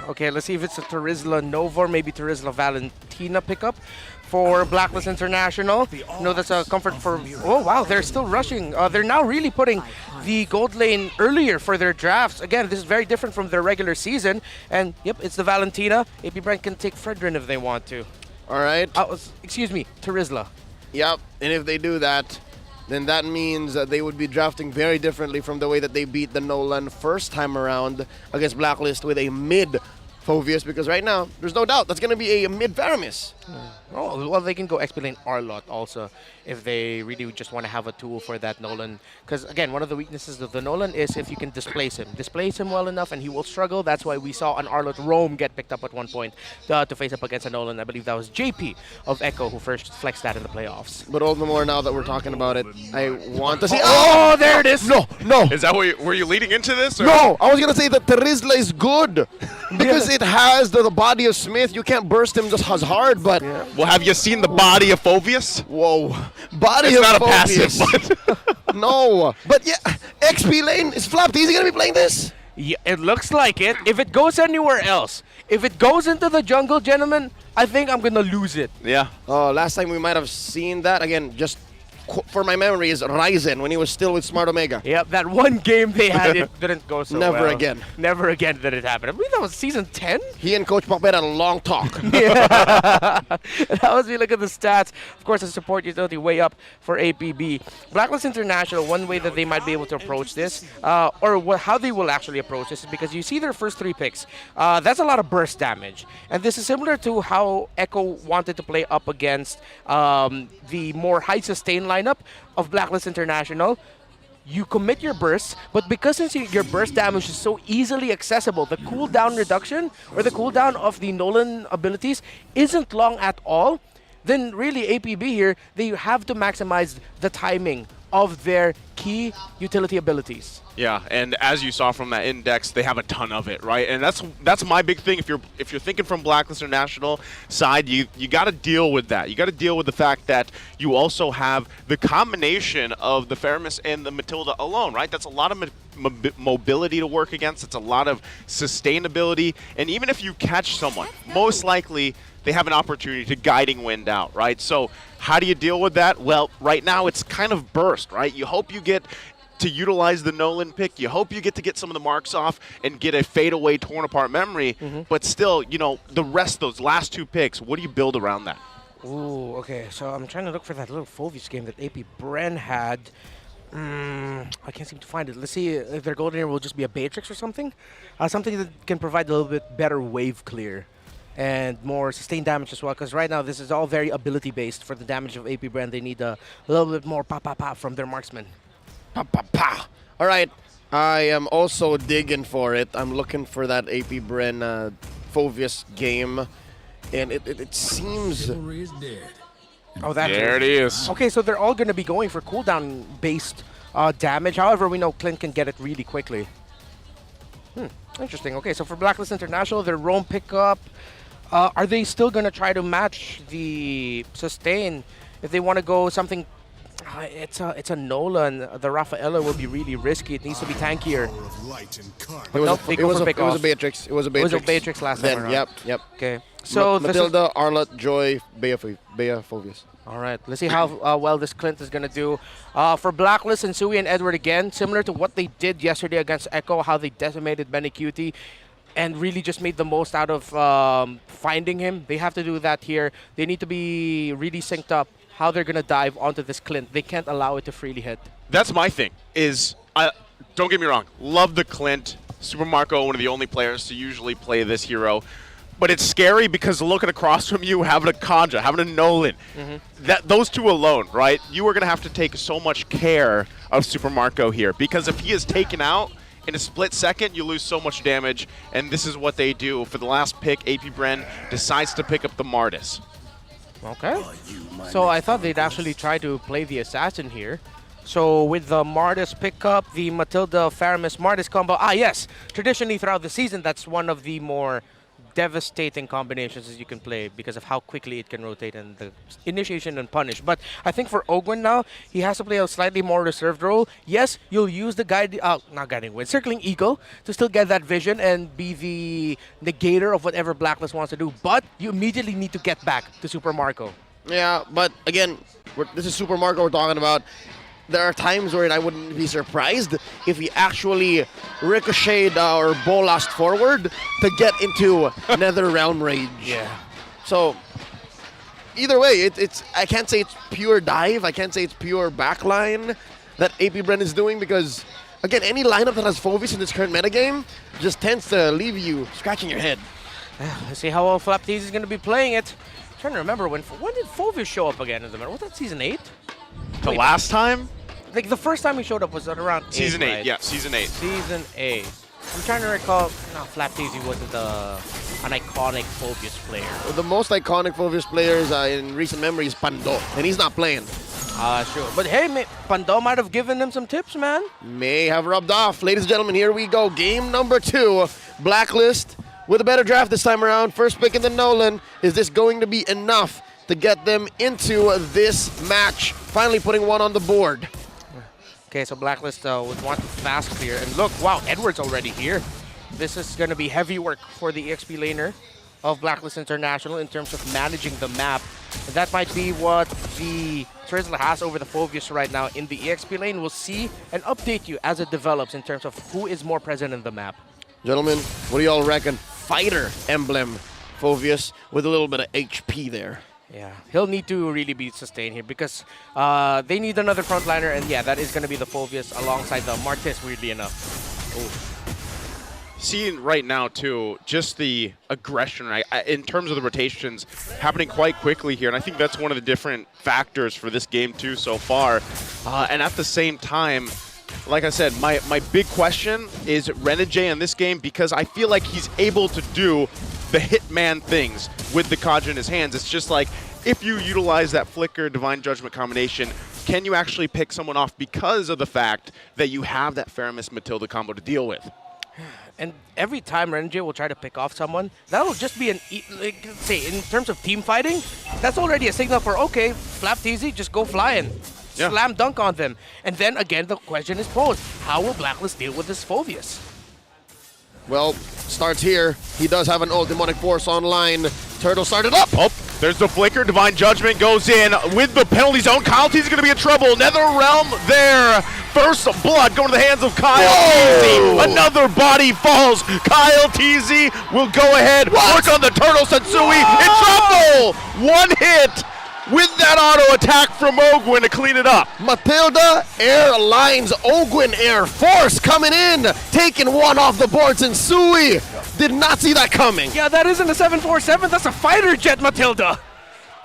Okay, let's see if it's a Terizla Nova or maybe Terizla Valentina pickup for Blacklist International. No, that's a comfort for... Oh, wow, they're still rushing. They're now really putting the gold lane earlier for their drafts. Again, this is very different from their regular season. And, yep, it's the Valentina. AP Brent can take Fredrin if they want to. All right. Excuse me, Terizla. Yep, and if they do that, then that means they would be drafting very differently from the way that they beat the Nolan first time around against Blacklist with a mid Phovius, because right now, there's no doubt that's going to be a mid Varamis. Oh, well, they can go XP lane Arlot also if they really just want to have a tool for that Nolan. Because, again, one of the weaknesses of the Nolan is if you can displace him. Displace him well enough and he will struggle. That's why we saw an Arlot Roam get picked up at one point to face up against a Nolan. I believe that was JP of Echo who first flexed that in the playoffs. But all the more now that we're talking about it, I want to see... Oh, there it is! No! Is that were you leading into this? Or? No! I was going to say that Terizla is good because it has the body of Smith. You can't burst him just as hard, but... Yeah. Well, have you seen the body of Phovius? Whoa. Body it's of not Phovius. a passive, but... No. But yeah, XP lane is flapped. Is he going to be playing this? Yeah, it looks like it. If it goes anywhere else, if it goes into the jungle, gentlemen, I think I'm going to lose it. Yeah. Last time we might have seen that, again, just for my memory, is Ryzen when he was still with Smart Omega. Yep, that one game they had, it didn't go so well. Never again. Never again did it happen. I believe that was season 10? He and Coach Pacbet had a long talk. Yeah. That was, we look at the stats. Of course, the support utility way up for APB. Blacklist International, one way that they might be able to approach this, or how they will actually approach this, is because you see their first 3 picks. That's a lot of burst damage. And this is similar to how Echo wanted to play up against the more high sustain lineup of Blacklist International. You commit your bursts, but because since your burst damage is so easily accessible, the cooldown reduction or the cooldown of the Nolan abilities isn't long at all, then really APB here, they have to maximize the timing of their key utility abilities. Yeah, and as you saw from that index, they have a ton of it, right? And that's my big thing. If you're thinking from Blacklist International side, you got to deal with that. You got to deal with the fact that you also have the combination of the Faramis and the Matilda alone, right? That's a lot of mobility to work against. It's a lot of sustainability, and even if you catch someone, most likely they have an opportunity to guiding wind out, right? So how do you deal with that? Well, right now it's kind of burst, right? You hope you get to utilize the Nolan pick. You hope you get to get some of the marks off and get a fadeaway torn apart memory. But still, you know, the rest, those last 2 picks, what do you build around that? Ooh, okay. So I'm trying to look for that little Phovius game that AP Bren had. I can't seem to find it. Let's see if their golden ear will just be a Beatrix or something. Something that can provide a little bit better wave clear and more sustained damage as well, because right now this is all very ability based. For the damage of AP Brand, they need a little bit more pa from their marksman. All right, I am also digging for it. I'm looking for that AP Bren Phovius game, and it seems... Oh, that there it is. Okay, so they're all going to be going for cooldown based damage. However, we know Clint can get it really quickly. Interesting. Okay, so for Blacklist International, their roam pickup, are they still going to try to match the sustain? If they want to go something, it's a Nolan. The Rafaela will be really risky. It needs to be tankier. It was a Beatrix. It was a Beatrix. It was a Beatrix last time around. Yep. Okay. So Matilda, Arlott, Joy, Bea Phovius. All right. Let's see how well this Clint is going to do. For Blacklist and Sui and Edward again, similar to what they did yesterday against Echo, how they decimated Benny Cutie and really just made the most out of finding him. They have to do that here. They need to be really synced up how they're going to dive onto this Clint. They can't allow it to freely hit. That's my thing, is, don't get me wrong, love the Clint. Super Marco, one of the only players to usually play this hero. But it's scary because looking across from you, having a Kanja, having a Nolan, those two alone, right? You are going to have to take so much care of Super Marco here, because if he is taken out in a split second, you lose so much damage, and this is what they do. For the last pick, AP Bren decides to pick up the Martis. Okay. So I thought they'd actually try to play the Assassin here. So with the Martis pickup, the Matilda Faramis Martis combo, yes, traditionally throughout the season, that's one of the more devastating combinations as you can play because of how quickly it can rotate and the initiation and punish. But I think for Ogwin now, he has to play a slightly more reserved role. Yes, you'll use the not guiding wind, circling eagle to still get that vision and be the negator of whatever Blacklist wants to do. But you immediately need to get back to Super Marco. Yeah, but again, this is Super Marco we're talking about. There are times where I wouldn't be surprised if he actually ricocheted or bolasted forward to get into Nether Realm Rage. Yeah. So, either way, it's I can't say it's pure dive. I can't say it's pure backline that AP Bren is doing because, again, any lineup that has Phovis in this current metagame just tends to leave you scratching your head. Let's see how well Flaptease is going to be playing it. I'm trying to remember when did Phovis show up again in the meta? Was that season 8? The last time? Like the first time he showed up was at around Season 8, right? yeah, Season 8. Season 8. I'm trying to recall. No, Flaptease wasn't an iconic Phovis player. Well, the most iconic Phovis players in recent memory is Pando, and he's not playing. Sure. But hey, Pando might have given him some tips, man. May have rubbed off. Ladies and gentlemen, here we go. Game number 2. Blacklist with a better draft this time around. First pick in the Nolan. Is this going to be enough to get them into this match? Finally putting one on the board. Okay, so Blacklist would want to fast clear. And look, wow, Edward's already here. This is going to be heavy work for the EXP laner of Blacklist International in terms of managing the map. That might be what the Trizzle has over the Phovis right now in the EXP lane. We'll see and update you as it develops in terms of who is more present in the map. Gentlemen, what do y'all reckon? Fighter emblem Phovis with a little bit of HP there. Yeah, he'll need to really be sustained here because they need another frontliner, and yeah, that is going to be the Phovis alongside the Martis, weirdly enough. Seeing right now, too, just the aggression, right, in terms of the rotations happening quite quickly here, and I think that's one of the different factors for this game, too, so far. And at the same time, like I said, my big question is Renegade in this game because I feel like he's able to do the Hitman things with the Kaja in his hands. It's just like, if you utilize that Flicker Divine Judgment combination, can you actually pick someone off because of the fact that you have that Faramis Matilda combo to deal with? And every time Renegade will try to pick off someone, that'll just be like, say, in terms of team fighting, that's already a signal for, okay, Flaptease, just go flying. Yeah. Slam dunk on them. And then again, the question is posed, how will Blacklist deal with this Phovis? Well, starts here. He does have an old Demonic Force online. Turtle started up. Oh, there's the Flicker. Divine Judgment goes in with the penalty zone. Kyle T's going to be in trouble. Nether Realm there. First blood going to the hands of Kyle TZ. Another body falls. Kyle TZ will go ahead. Work on the Turtle. Satsui in trouble. One hit with that auto attack from Ogwin to clean it up. Matilda Airlines Ogwin Air Force coming in, taking one off the boards, and Sui did not see that coming. Yeah, that isn't a 747, that's a fighter jet, Matilda.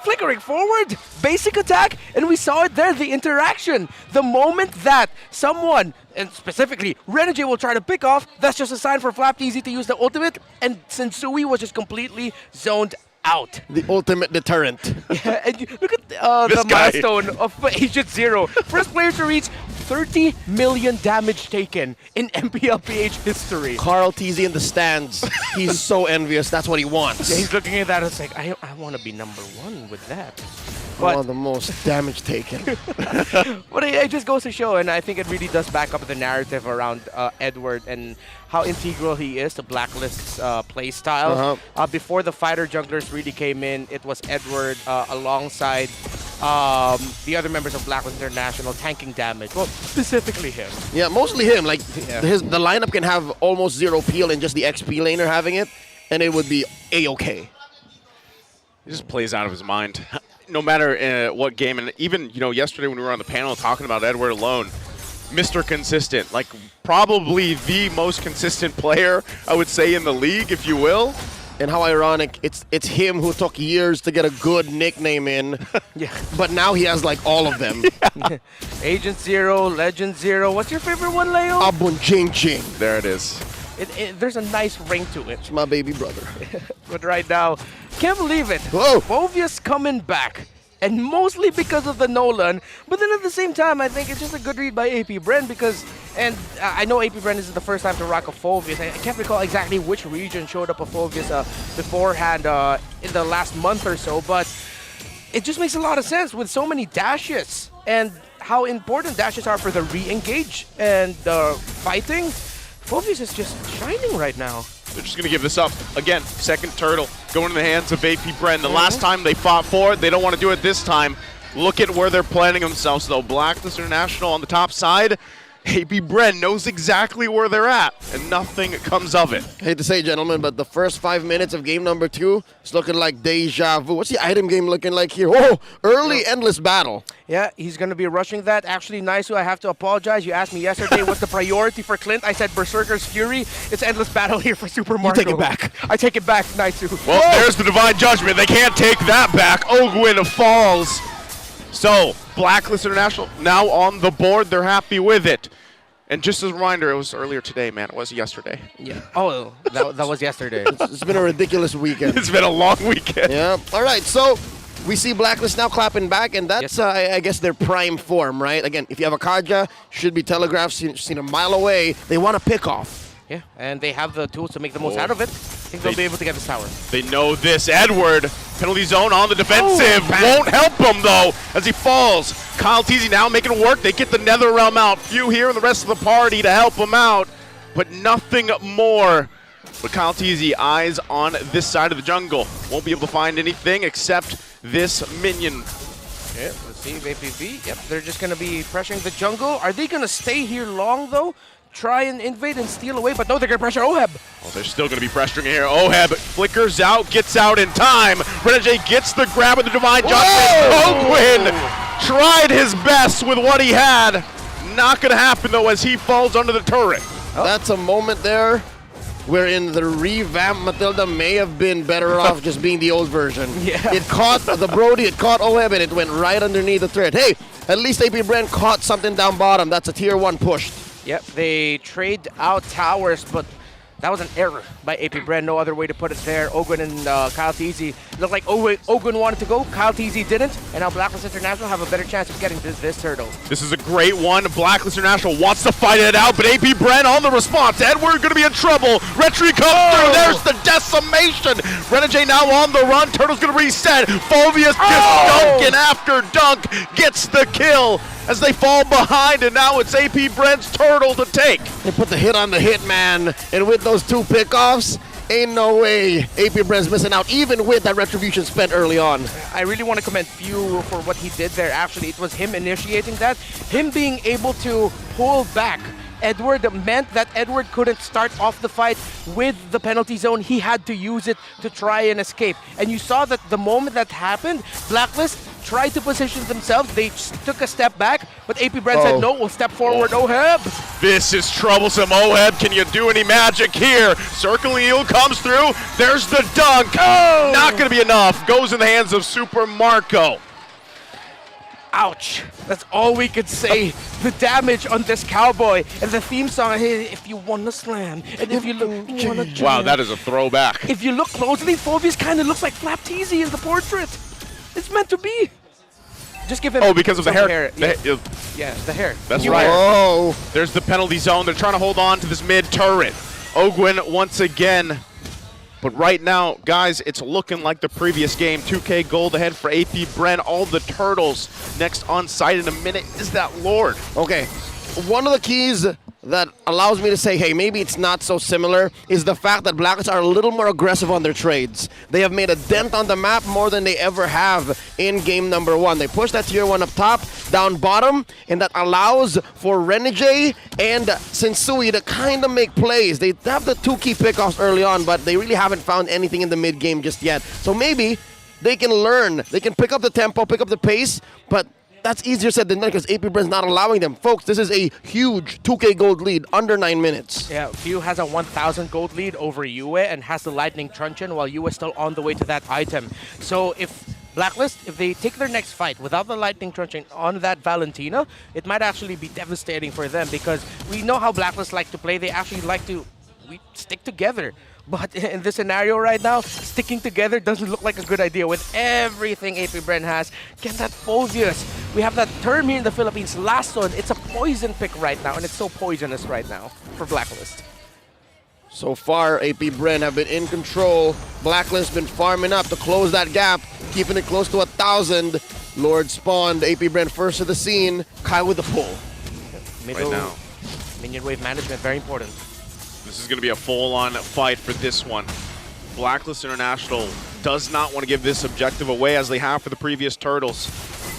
Flickering forward, basic attack, and we saw it there, the interaction. The moment that someone, and specifically Renegade, will try to pick off, that's just a sign for Flaptease to use the ultimate, and Sensui was just completely zoned out. The ultimate deterrent. Yeah, and look at the milestone of Agent Zero. First player to reach 30 million damage taken in MPL-PH history. Carl TZ in the stands. He's so envious. That's what he wants. Yeah, he's looking at that and it's like, I want to be #1 with that. But the most damage taken. But it just goes to show, and I think it really does back up the narrative around Edward and how integral he is to Blacklist's play style. Before the fighter junglers really came in, it was Edward alongside the other members of Blacklist International tanking damage. Well, specifically him. Yeah, mostly him. Like the lineup can have almost zero peel and just the XP laner having it, and it would be A-okay. He just plays out of his mind. No matter what game, and even yesterday when we were on the panel talking about Edward alone, Mr. Consistent, like probably the most consistent player, I would say, in the league, if you will. And how ironic, it's him who took years to get a good nickname in, but now he has like all of them. Agent Zero, Legend Zero. What's your favorite one, Leo? Abun Ching Ching. There it is. There's a nice ring to it. It's my baby brother. But right now, can't believe it. Whoa! Phovis coming back. And mostly because of the Nolan. But then at the same time, I think it's just a good read by AP Bren because And I know AP Bren is the first time to rock a Phobius. I can't recall exactly which region showed up a Phobius beforehand in the last month or so, but it just makes a lot of sense with so many dashes and how important dashes are for the re-engage and fighting. Phobius is just shining right now. They're just going to give this up. Again, second turtle going in the hands of AP Bren. The last time they fought for it, they don't want to do it this time. Look at where they're planning themselves, though. Blacklist International on the top side. AP Bren knows exactly where they're at, and nothing comes of it. Hate to say, gentlemen, but the first 5 minutes of game number 2 is looking like deja vu. What's the item game looking like here? Oh, early endless battle. Yeah, he's going to be rushing that. Actually, Naisu, I have to apologize. You asked me yesterday what's the priority for Clint. I said Berserker's Fury. It's endless battle here for Super Marco. You take it back. I take it back, Naisu. Well, there's the Divine Judgment. They can't take that back. Ogwin falls. So, Blacklist International now on the board. They're happy with it. And just as a reminder, it was earlier today, man. It was yesterday. Yeah. Oh, that was yesterday. It's been a ridiculous weekend. It's been a long weekend. Yeah. All right, so we see Blacklist now clapping back, and that's, I guess, their prime form, right? Again, if you have a Kaja, should be telegraphed, seen a mile away. They want to pick off. Yeah, and they have the tools to make the most out of it. I think they'll be able to get this tower. They know this. Edward, penalty zone on the defensive. Won't help him, though, as he falls. Kyle Teasy now making it work. They get the Nether Realm out. Few here and the rest of the party to help him out, but nothing more. But Kyle Teasy, eyes on this side of the jungle. Won't be able to find anything except this minion. Yeah, let's see, APB. Yep, they're just going to be pressuring the jungle. Are they going to stay here long, though? Try and invade and steal away, but no, they're going to pressure Oheb. Oh, they're still going to be pressuring here. Oheb flickers out, gets out in time. Renegade gets the grab with the Divine Judgment. Ogwin tried his best with what he had. Not going to happen, though, as he falls under the turret. That's a moment there wherein the revamped Matilda may have been better off just being the old version. Yeah. It caught the Brody, it caught Oheb, and it went right underneath the turret. Hey, at least AP Bren caught something down bottom. That's a tier 1 push. Yep, they trade out towers, but that was an error by AP Bren. No other way to put it there. Ogwin and Kyle Teasy looked like Ogwin wanted to go. Kyle Teasy didn't, and now Blacklist International have a better chance of getting this turtle. This is a great one. Blacklist International wants to fight it out, but AP Bren on the response. Edward going to be in trouble. Retry comes through. There's the decimation. Renegade now on the run. Turtle's going to reset. Phobius just dunking after dunk. Gets the kill as they fall behind, and now it's AP Bren's turtle to take. They put the hit on the hitman, and with those 2 pickoffs, ain't no way AP Bren's missing out, even with that retribution spent early on. I really want to commend Few for what he did there. Actually, it was him initiating that. Him being able to pull back Edward meant that Edward couldn't start off the fight with the penalty zone. He had to use it to try and escape. And you saw that the moment that happened, Blacklist tried to position themselves. They took a step back, but AP Bren said, no, we'll step forward, Oheb. This is troublesome. Oheb, can you do any magic here? Circling Eel comes through. There's the dunk. Not going to be enough. Goes in the hands of Super Marco. Ouch. That's all we could say. The damage on this cowboy and the theme song, hey, if you want to slam, and if you look, you want to jam. Wow, that is a throwback. If you look closely, Phobius kind of looks like Flap Teasy in the portrait. It's meant to be. Just give him. Oh, because of the hair. Yeah, the hair. That's right. Whoa. There's the penalty zone. They're trying to hold on to this mid turret. Ogwin once again. But right now, guys, it's looking like the previous game. 2K gold ahead for AP Bren. All the turtles next on site in a minute is that Lord. Okay, one of the keys that allows me to say, hey, maybe it's not so similar, is the fact that Blacklist are a little more aggressive on their trades. They have made a dent on the map more than they ever have in game number 1. They push that tier 1 up top, down bottom, and that allows for Renegade and Sensui to kind of make plays. They have the 2 key pickoffs early on, but they really haven't found anything in the mid game just yet. So maybe they can learn. They can pick up the tempo, pick up the pace, but that's easier said than done because AP Bren's not allowing them. Folks, this is a huge 2K gold lead, under 9 minutes. Yeah, Few has a 1,000 gold lead over Yue and has the Lightning Truncheon while Yue is still on the way to that item. So if Blacklist, if they take their next fight without the Lightning Truncheon on that Valentina, it might actually be devastating for them because we know how Blacklist like to play. They actually like to stick together. But in this scenario right now, sticking together doesn't look like a good idea with everything AP Bren has. Get that Phobius. we have that term here in the Philippines, lason. It's a poison pick right now, and it's so poisonous right now for Blacklist. So far, AP Bren have been in control. Blacklist been farming up to close that gap, keeping it close to 1,000. Lord spawned. AP Bren first to the scene. Kai with the pull. Middle Right now. minion wave management, very important. This is going to be a full-on fight for this one. Blacklist International does not want to give this objective away as they have for the previous Turtles.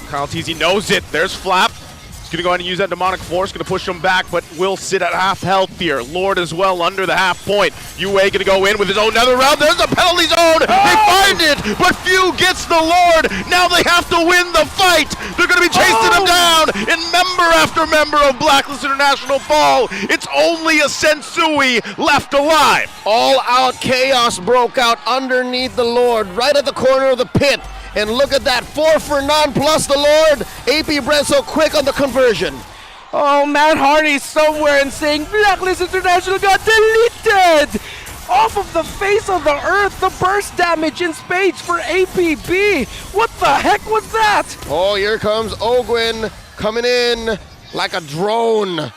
Kyle Teasy knows it. There's Flap. He's going to go ahead and use that demonic force, going to push him back, but will sit at half health here. Lord as well under the half point. UA going to go in with his own nether round. There's a penalty zone. They find it, but Few gets the Lord. Now they have to win the fight. They're going to be chasing him down, and member after member of Blacklist International fall. It's only a Sensui left alive. All out chaos broke out underneath the Lord, right at the corner of the pit. And look at that, 4 for none plus the Lord. AP Bren so quick on the conversion. Oh, Matt Hardy's somewhere and saying Blacklist International got deleted! Off of the face of the earth, the burst damage in spades for APB. What the heck was that? Oh, here comes Ogwin coming in like a drone.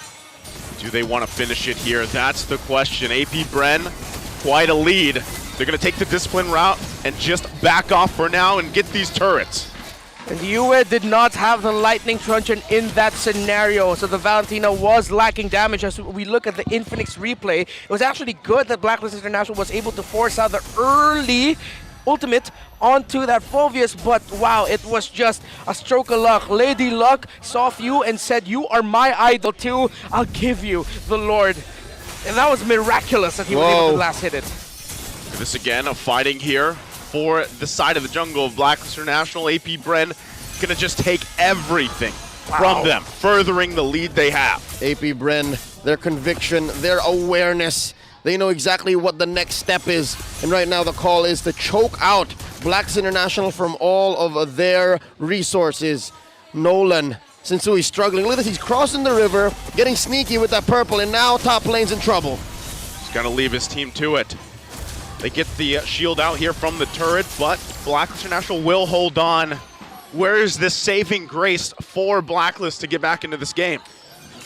Do they want to finish it here? That's the question. AP Bren, quite a lead. They're going to take the discipline route and just back off for now and get these turrets. And UA did not have the lightning truncheon in that scenario, so the Valentina was lacking damage. As we look at the Infinix replay, it was actually good that Blacklist International was able to force out the early ultimate onto that Phoveus, but wow, it was just a stroke of luck. Lady Luck saw Few and said, "You are my idol too, I'll give you the Lord." And that was miraculous that he was able to last hit it. This again, a fighting here for the side of the jungle of Blacklist International. AP Bren gonna just take everything from them, furthering the lead they have. AP Bren, their conviction, their awareness, they know exactly what the next step is. And right now the call is to choke out Blacklist International from all of their resources. Nolan, Sensui struggling. Look at this, he's crossing the river, getting sneaky with that purple, and now top lane's in trouble. He's gonna leave his team to it. They get the shield out here from the turret, but Blacklist International will hold on. Where is this saving grace for Blacklist to get back into this game?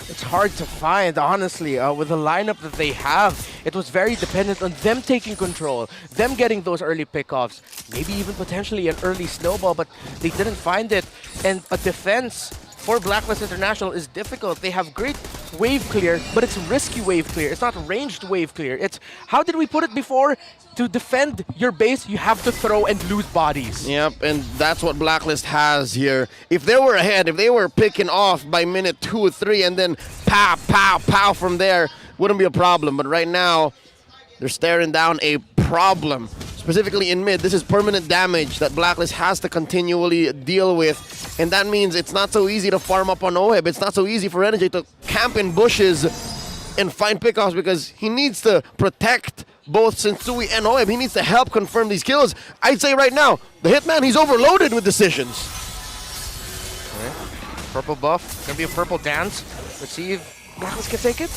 It's hard to find, honestly. With the lineup that they have, it was very dependent on them taking control, them getting those early pickoffs, maybe even potentially an early snowball, but they didn't find it. And a defense for Blacklist International is difficult. They have great wave clear, but it's risky wave clear. It's not ranged wave clear. It's, how did we put it before? To defend your base, you have to throw and lose bodies. Yep, and that's what Blacklist has here. If they were ahead, if they were picking off by minute 2 or 3 and then pow, pow, pow from there, wouldn't be a problem. But right now, they're staring down a problem. Specifically in mid, this is permanent damage that Blacklist has to continually deal with. And that means it's not so easy to farm up on Oheb. It's not so easy for NJ to camp in bushes and find pickoffs because he needs to protect both Sensui and Oheb. He needs to help confirm these kills. I'd say right now, the Hitman, he's overloaded with decisions. Okay. Purple buff, gonna be a purple dance. Let's see if Blacklist can take it.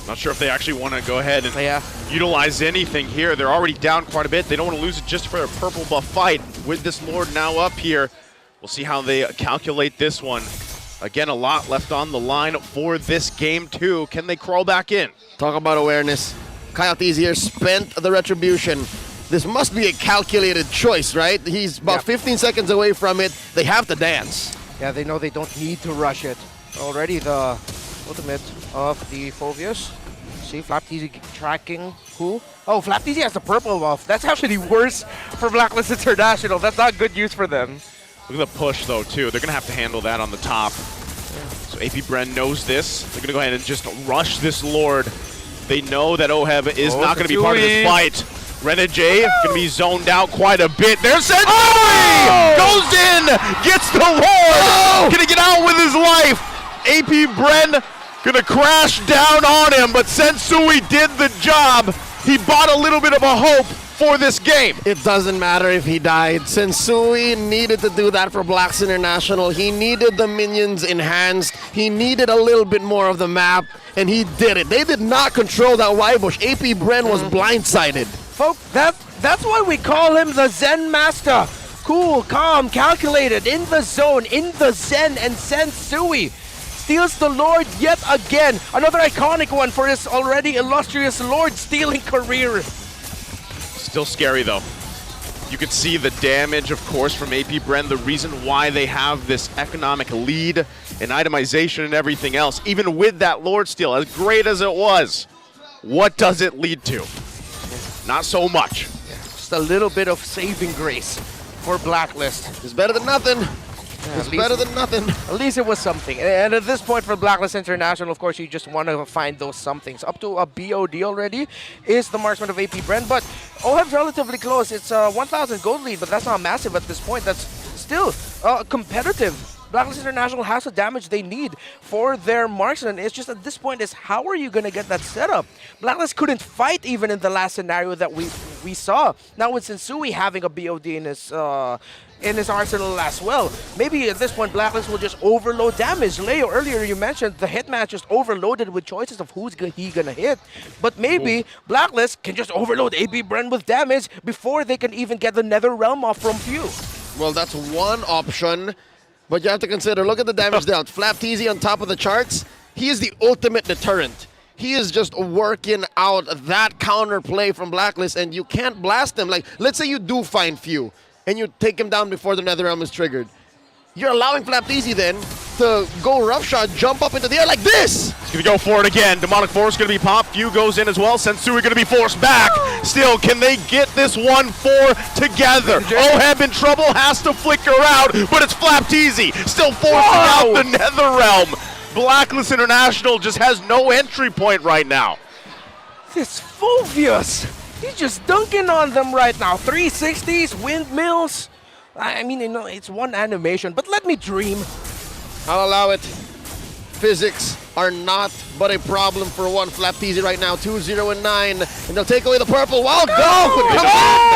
Not sure if they actually want to go ahead and utilize anything here. They're already down quite a bit. They don't want to lose it just for a purple buff fight. With this Lord now up here, we'll see how they calculate this one. Again, a lot left on the line for this game too. Can they crawl back in? Talk about awareness. Coyotes here spent the retribution. This must be a calculated choice, right? He's about 15 seconds away from it. They have to dance. Yeah, they know they don't need to rush it. Already the ultimate of the Phoveus. See, Flapteezy tracking who? Oh, Flapteezy has the purple buff. That's actually worse for Blacklist International. That's not good news for them. Look at the push though too. They're gonna have to handle that on the top. So AP Bren knows this. They're gonna go ahead and just rush this Lord. They know that Oheb is not gonna be part of this fight. Renegade gonna be zoned out quite a bit. There's Sensui! Goes in, gets the Lord! Gonna get out with his life. AP Bren gonna crash down on him, but Sensui did the job. He bought a little bit of a hope for this game. It doesn't matter if he died. Sensui needed to do that for Blacks International. He needed the minions enhanced. He needed a little bit more of the map, and he did it. They did not control that Y-bush. AP Bren was blindsided. Folks, that's why we call him the Zen Master. Cool, calm, calculated, in the zone, in the zen, and Sensui steals the Lord yet again. Another iconic one for his already illustrious Lord stealing career. Still scary though. You can see the damage, of course, from AP Bren, the reason why they have this economic lead and itemization and everything else. Even with that Lord steal, as great as it was, what does it lead to? Not so much. Just a little bit of saving grace for Blacklist. It's better than nothing. It's better than nothing. At least it was something. And at this point for Blacklist International, of course, you just want to find those somethings. Up to a BOD already is the marksman of AP Bren, but OHEB's relatively close. It's a 1,000 gold lead, but that's not massive at this point. That's still competitive. Blacklist International has the damage they need for their marksman. It's just at this point is how are you going to get that setup? Blacklist couldn't fight even in the last scenario that we saw. Now with Sensui having a BOD in his arsenal as well, maybe at this point Blacklist will just overload damage. Leo, earlier you mentioned the hitman just overloaded with choices of who's he gonna hit, but maybe Blacklist can just overload AP Bren with damage before they can even get the Nether Realm off from Few. Well, that's one option. But you have to consider, look at the damage dealt. Flapteezy on top of the charts, he is the ultimate deterrent. He is just working out that counter play from Blacklist, and you can't blast him. Like, let's say you do find Few, and you take him down before the Nether Realm is triggered. You're allowing Flapteezy then to go roughshot, jump up into the air like this! He's gonna go for it again. Demonic Force gonna be popped. Few goes in as well. Sensui gonna be forced back. Still, can they get this 1-4 together? OHEB in trouble, has to flicker out, but it's Flapteezy still forcing out the Nether Realm. Blacklist International just has no entry point right now. This Phobius, he's just dunking on them right now. 360s, windmills. I mean, you know, it's one animation, but let me dream. I'll allow it. Physics are not but a problem for one Flapteezy right now. 2-0 and 9, and they'll take away the purple. Wild go!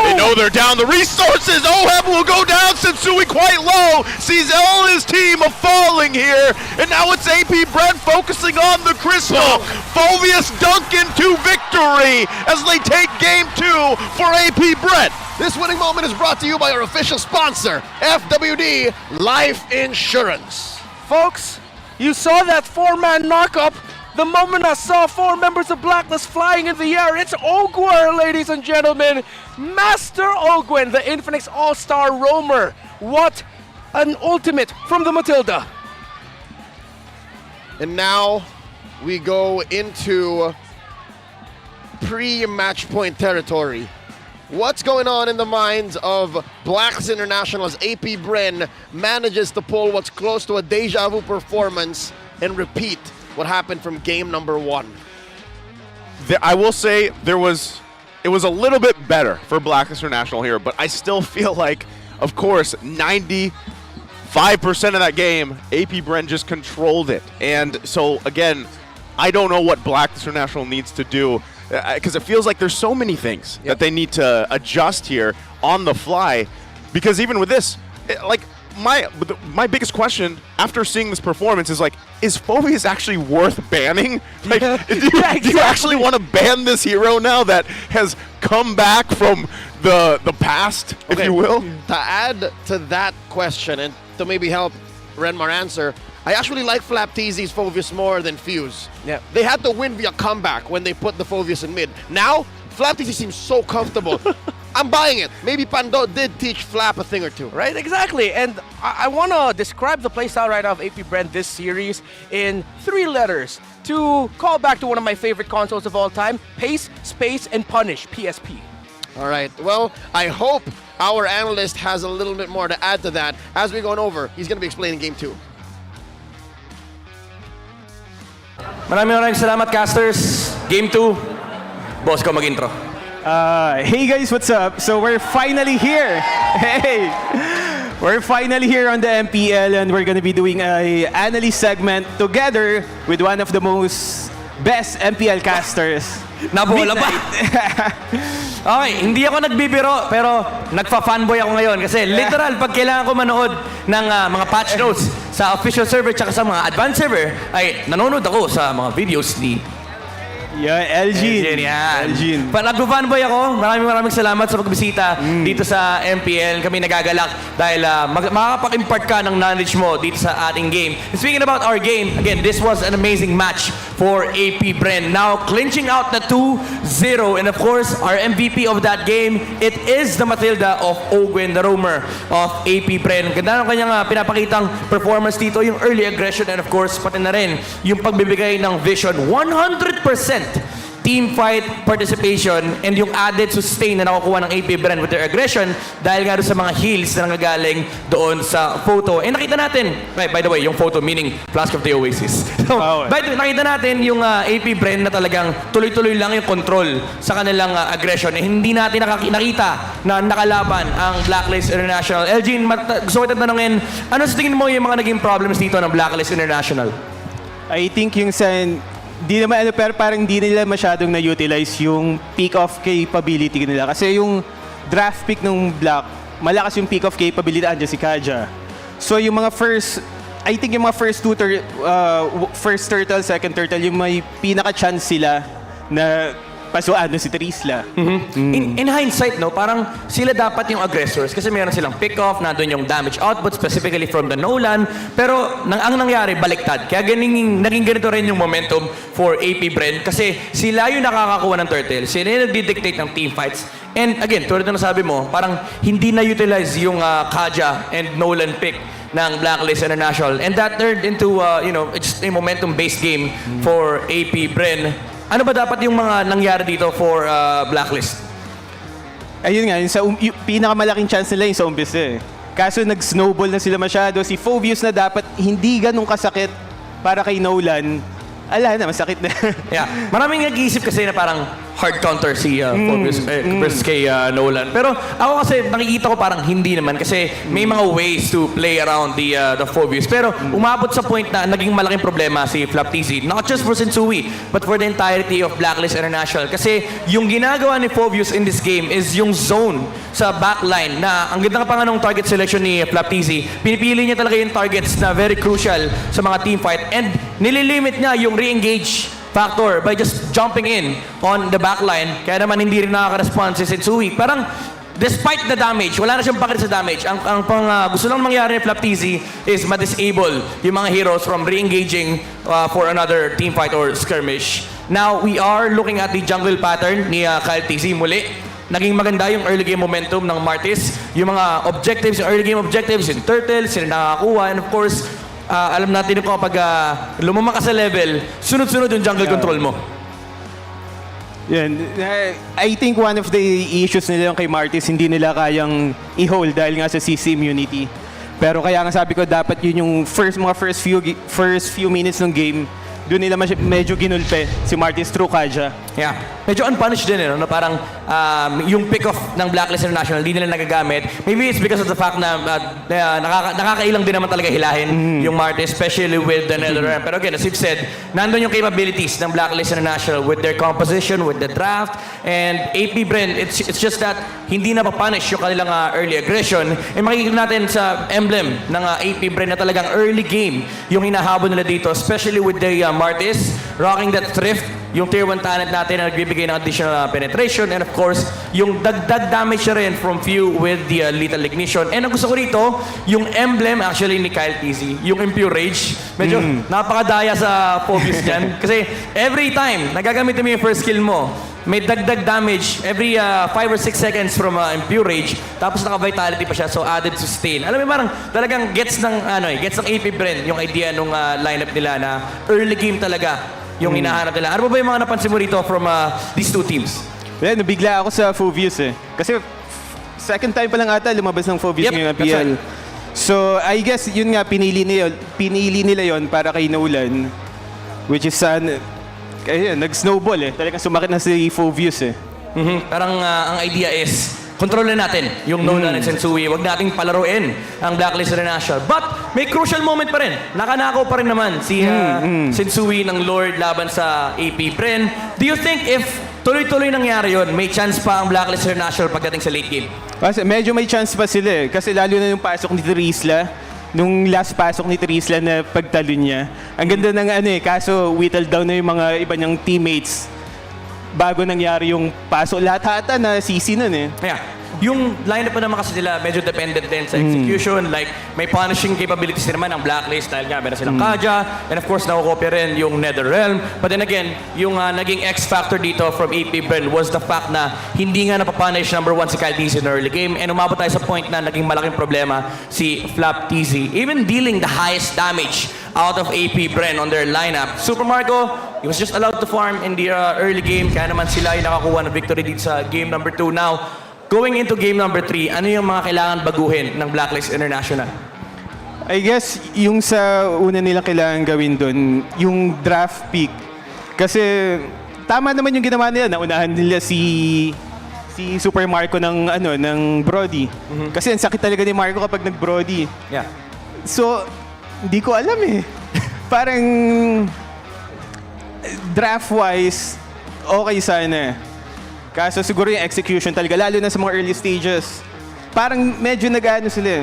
They know they're down. The resources. OHEB will go down. Sensui quite low. Sees all his team falling here, and now it's AP Bren focusing on the crystal. Phobius Duncan to victory as they take game 2 for AP Bren. This winning moment is brought to you by our official sponsor, FWD Life Insurance. Folks, you saw that 4-man knockup. The moment I saw 4 members of Blacklist flying in the air, it's Ogwer, ladies and gentlemen. Master Ogwen, the Infinix All-Star Roamer. What an ultimate from the Matilda. And now we go into pre-match point territory. What's going on in the minds of Blacklist International as AP Bren manages to pull what's close to a deja vu performance and repeat what happened from game number 1? I will say it was a little bit better for Blacklist International here, but I still feel like, of course, 95% of that game, AP Bren just controlled it. And so, again, I don't know what Blacklist International needs to do, because it feels like there's so many things that they need to adjust here on the fly. Because even with this, like, my biggest question after seeing this performance is like, is Phobius actually worth banning? Like, do you actually want to ban this hero now that has come back from the past, if you will? To add to that question and to maybe help Renmar answer, I actually like Flapteezy's Phobius more than Fuse. Yeah. They had to win via comeback when they put the Phobius in mid. Now, Flapteezy seems so comfortable. I'm buying it. Maybe Pando did teach Flap a thing or two. Right, exactly. And I want to describe the playstyle right now of AP Bren this series in 3 letters to call back to one of my favorite consoles of all time: Pace, Space, and Punish, PSP. All right. Well, I hope our analyst has a little bit more to add to that. As we go on over, he's going to be explaining game 2. Maraming salamat, casters. Game 2, boss ko mag-intro. Hey guys, what's up? So we're finally here. Hey! We're finally here on the MPL, and we're gonna be doing a analyst segment together with one of the most best MPL casters. Nabola pa. Okay, hindi ako nagbibiro, pero nagfa-fanboy ako ngayon kasi literal pag kailangan ko manood ng mga patch notes sa official server tsaka sa mga advanced server, ay nanonood ako sa mga videos ni Elgin. Yan. Nag-fanboy ako. Maraming salamat sa pagbisita dito sa MPL. Kami nagagalak dahil makakapag-impart ka ng knowledge mo dito sa ating game. And speaking about our game, again, this was an amazing match for AP Bren. Now, clinching out the 2-0. And of course, our MVP of that game, it is the Matilda of Ogwen, the roamer of AP Bren. Ganda ng kanyang pinapakitang performance dito, yung early aggression, and of course, pati na rin yung pagbibigay ng vision. 100% team fight participation and yung added sustain na nakukuha ng AP Bren with their aggression dahil nga doon sa mga heals na nanggagaling doon sa photo. Eh nakita natin, by the way, yung photo meaning Flask of the Oasis. So, by the way, nakita natin yung AP Bren na talagang tuloy-tuloy lang yung control sa kanilang aggression. Eh, hindi natin nakita na nakalaban ang Blacklist International. Elgin, gusto ko tatanungin, ano sa tingin mo yung mga naging problems dito ng Blacklist International? I think yung sa di naman pero parang hindi nila masyadong na-utilize yung pick-off capability nila. Kasi yung draft pick ng Black, malakas yung pick-off capability, andyan si Kaja. So yung mga I think yung mga first turtle, second turtle, yung may pinaka-chance sila na pasuan si Trisla. In hindsight, no, parang sila dapat yung aggressors kasi meron silang pick-off, nandun yung damage output specifically from the Nolan. Pero ang nangyari, baliktad. Kaya naging ganito rin yung momentum for AP Bren kasi sila yung nakakakuha ng turtle. Sila yung nagdi-dictate ng team fights. And again, tulad na nasabi mo, parang hindi na-utilize yung Kaja and Nolan pick ng Blacklist International. And that turned into, it's a momentum-based game for AP Bren. Ano ba dapat yung mga nangyari dito for Blacklist? Ayun nga, yung pinakamalaking chance nila yung sa umpisa eh. Kaso nag-snowball na sila masyado. Si Phobius na dapat hindi ganun kasakit para kay Nolan. Ala na, masakit na. Yeah. Maraming nag-iisip kasi na parang hard counter si Phobius versus kay Nolan. Pero ako kasi nakikita ko parang hindi naman kasi may mga ways to play around the Phobius. Pero umabot sa point na naging malaking problema si Flaptizi. Not just for Sensui, but for the entirety of Blacklist International. Kasi yung ginagawa ni Phobius in this game is yung zone sa backline na ang ganda pa nga ng target selection ni Flaptizi. Pinipili niya talaga yung targets na very crucial sa mga team fight and nililimit niya yung re-engage factor by just jumping in on the backline. Kaya naman hindi rin nakaka-respond si Sensui. Parang despite the damage, wala na siyang pakit sa damage. Ang gusto lang mangyari ni Flaptizi is ma-disable yung mga heroes from re-engaging for another team fight or skirmish. Now, we are looking at the jungle pattern ni Kyle TZ muli. Naging maganda yung early game momentum ng Martis. Yung mga objectives, yung early game objectives, yung turtles, sila nakakakuha. And of course, alam natin kung kapag lumama ka sa level, sunod-sunod yung jungle control mo. Yan. I think one of the issues nila yung kay Martis, hindi nila kayang i-hold dahil nga sa CC immunity. Pero kaya nga sabi ko, dapat yun yung first few minutes ng game, doon nila medyo ginulpe si Martis through Kaja. Yeah. Medyo unpunished din, no? Parang yung pick-off ng Blacklist International, hindi nila nagagamit. Maybe it's because of the fact na nakakailang din naman talaga hilahin yung Martis, especially with the Netherlands. Pero again, as you've said, nandun yung capabilities ng Blacklist International with their composition, with the draft, and AP Bren, it's just that hindi na pa-punish yung kanilang early aggression. E makikita natin sa emblem ng AP Bren na talagang early game yung hinahabol nila dito, especially with the Martis, rocking that thrift, yung tier 1 talent natin na nagbibigay ng additional penetration, and of course, yung dagdag damage na rin from few with the lethal ignition. And ang gusto ko rito, yung emblem actually ni Kyle TZ, yung Impure Rage. Medyo napakadaya sa Phobius dyan. Kasi every time nagagamit mo yung first skill mo, may dagdag damage every 5 or 6 seconds from Impure Rage, tapos naka-vitality pa siya, so added sustain. Alam mo, parang talagang gets ng AP Bren yung idea nung lineup nila na early game talaga yung hinahanap nila. Ano ba yung mga napansin mo rito from these two teams? Well, nabigla ako sa Phobius eh. Kasi second time pa lang ata lumabas ng Phobius ngayong MPL. Right. So, I guess yun nga, pinili nila yon para kay Nolan. Which is, nag-snowball eh. Talagang sumakit na si Phobius eh. Parang ang idea is, kontrolin natin yung Nolan and Sensui. Huwag nating palaruin ang Blacklist International. But may crucial moment pa rin. Nakanakaw pa rin naman si Sensui ng Lord laban sa AP Bren. Do you think if tuloy-tuloy nangyari yun, may chance pa ang Blacklist International pagdating sa late game? Kasi medyo may chance pa sila eh. Kasi lalo na yung pasok ni Trisla. Nung last pasok ni Trisla na pagtalo niya. Ang ganda ng kaso whittled down na yung mga iba niyang teammates bago nangyari yung paso. Lahat hata na CC nun eh. Yeah. Yung lineup pa naman kasi nila medyo dependent din sa execution. Like, may punishing capabilities naman ang Blacklist dahil nga meron silang Kaja. And of course, nakukopya rin yung Netherrealm. But then again, yung naging X-factor dito from AP Bren was the fact na hindi nga napapunish number 1 si Kyle TZ in early game. And umabot tayo sa point na naging malaking problema si Flap TZ. Even dealing the highest damage out of AP Bren on their lineup. Super Marco, he was just allowed to farm in the early game. Kaya naman sila yung nakakuha ng victory dito sa game number 2. Now, going into game number 3, ano yung mga kailangan baguhin ng Blacklist International? I guess yung sa una nilang kailangan gawin doon, yung draft pick. Kasi tama naman yung ginawa nila, naunahan nila si Super Marco ng Brody. Kasi ang sakit talaga ni Marco kapag nag-Brody. Yeah. So, hindi ko alam eh. Parang draft-wise, okay sana. Kaso siguro yung execution talaga, lalo na sa mga early stages. Parang medyo nag-ano sila.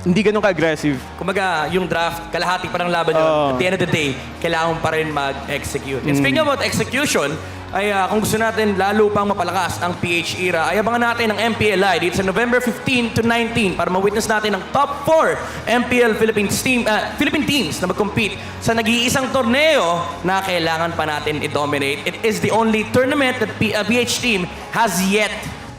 Hindi ganun ka-aggressive. Kumbaga, yung draft, kalahati pa ng laban yun. At the end of the day, kailangan pa rin mag-execute. And speaking about execution, ay kung gusto natin lalo pang mapalakas ang PH era, ay abangan natin ang MPLI dito sa November 15 to 19 para ma-witness natin ang top 4 MPL Philippine teams na mag-compete sa nag-iisang torneo na kailangan pa natin i-dominate. It is the only tournament that PH team has yet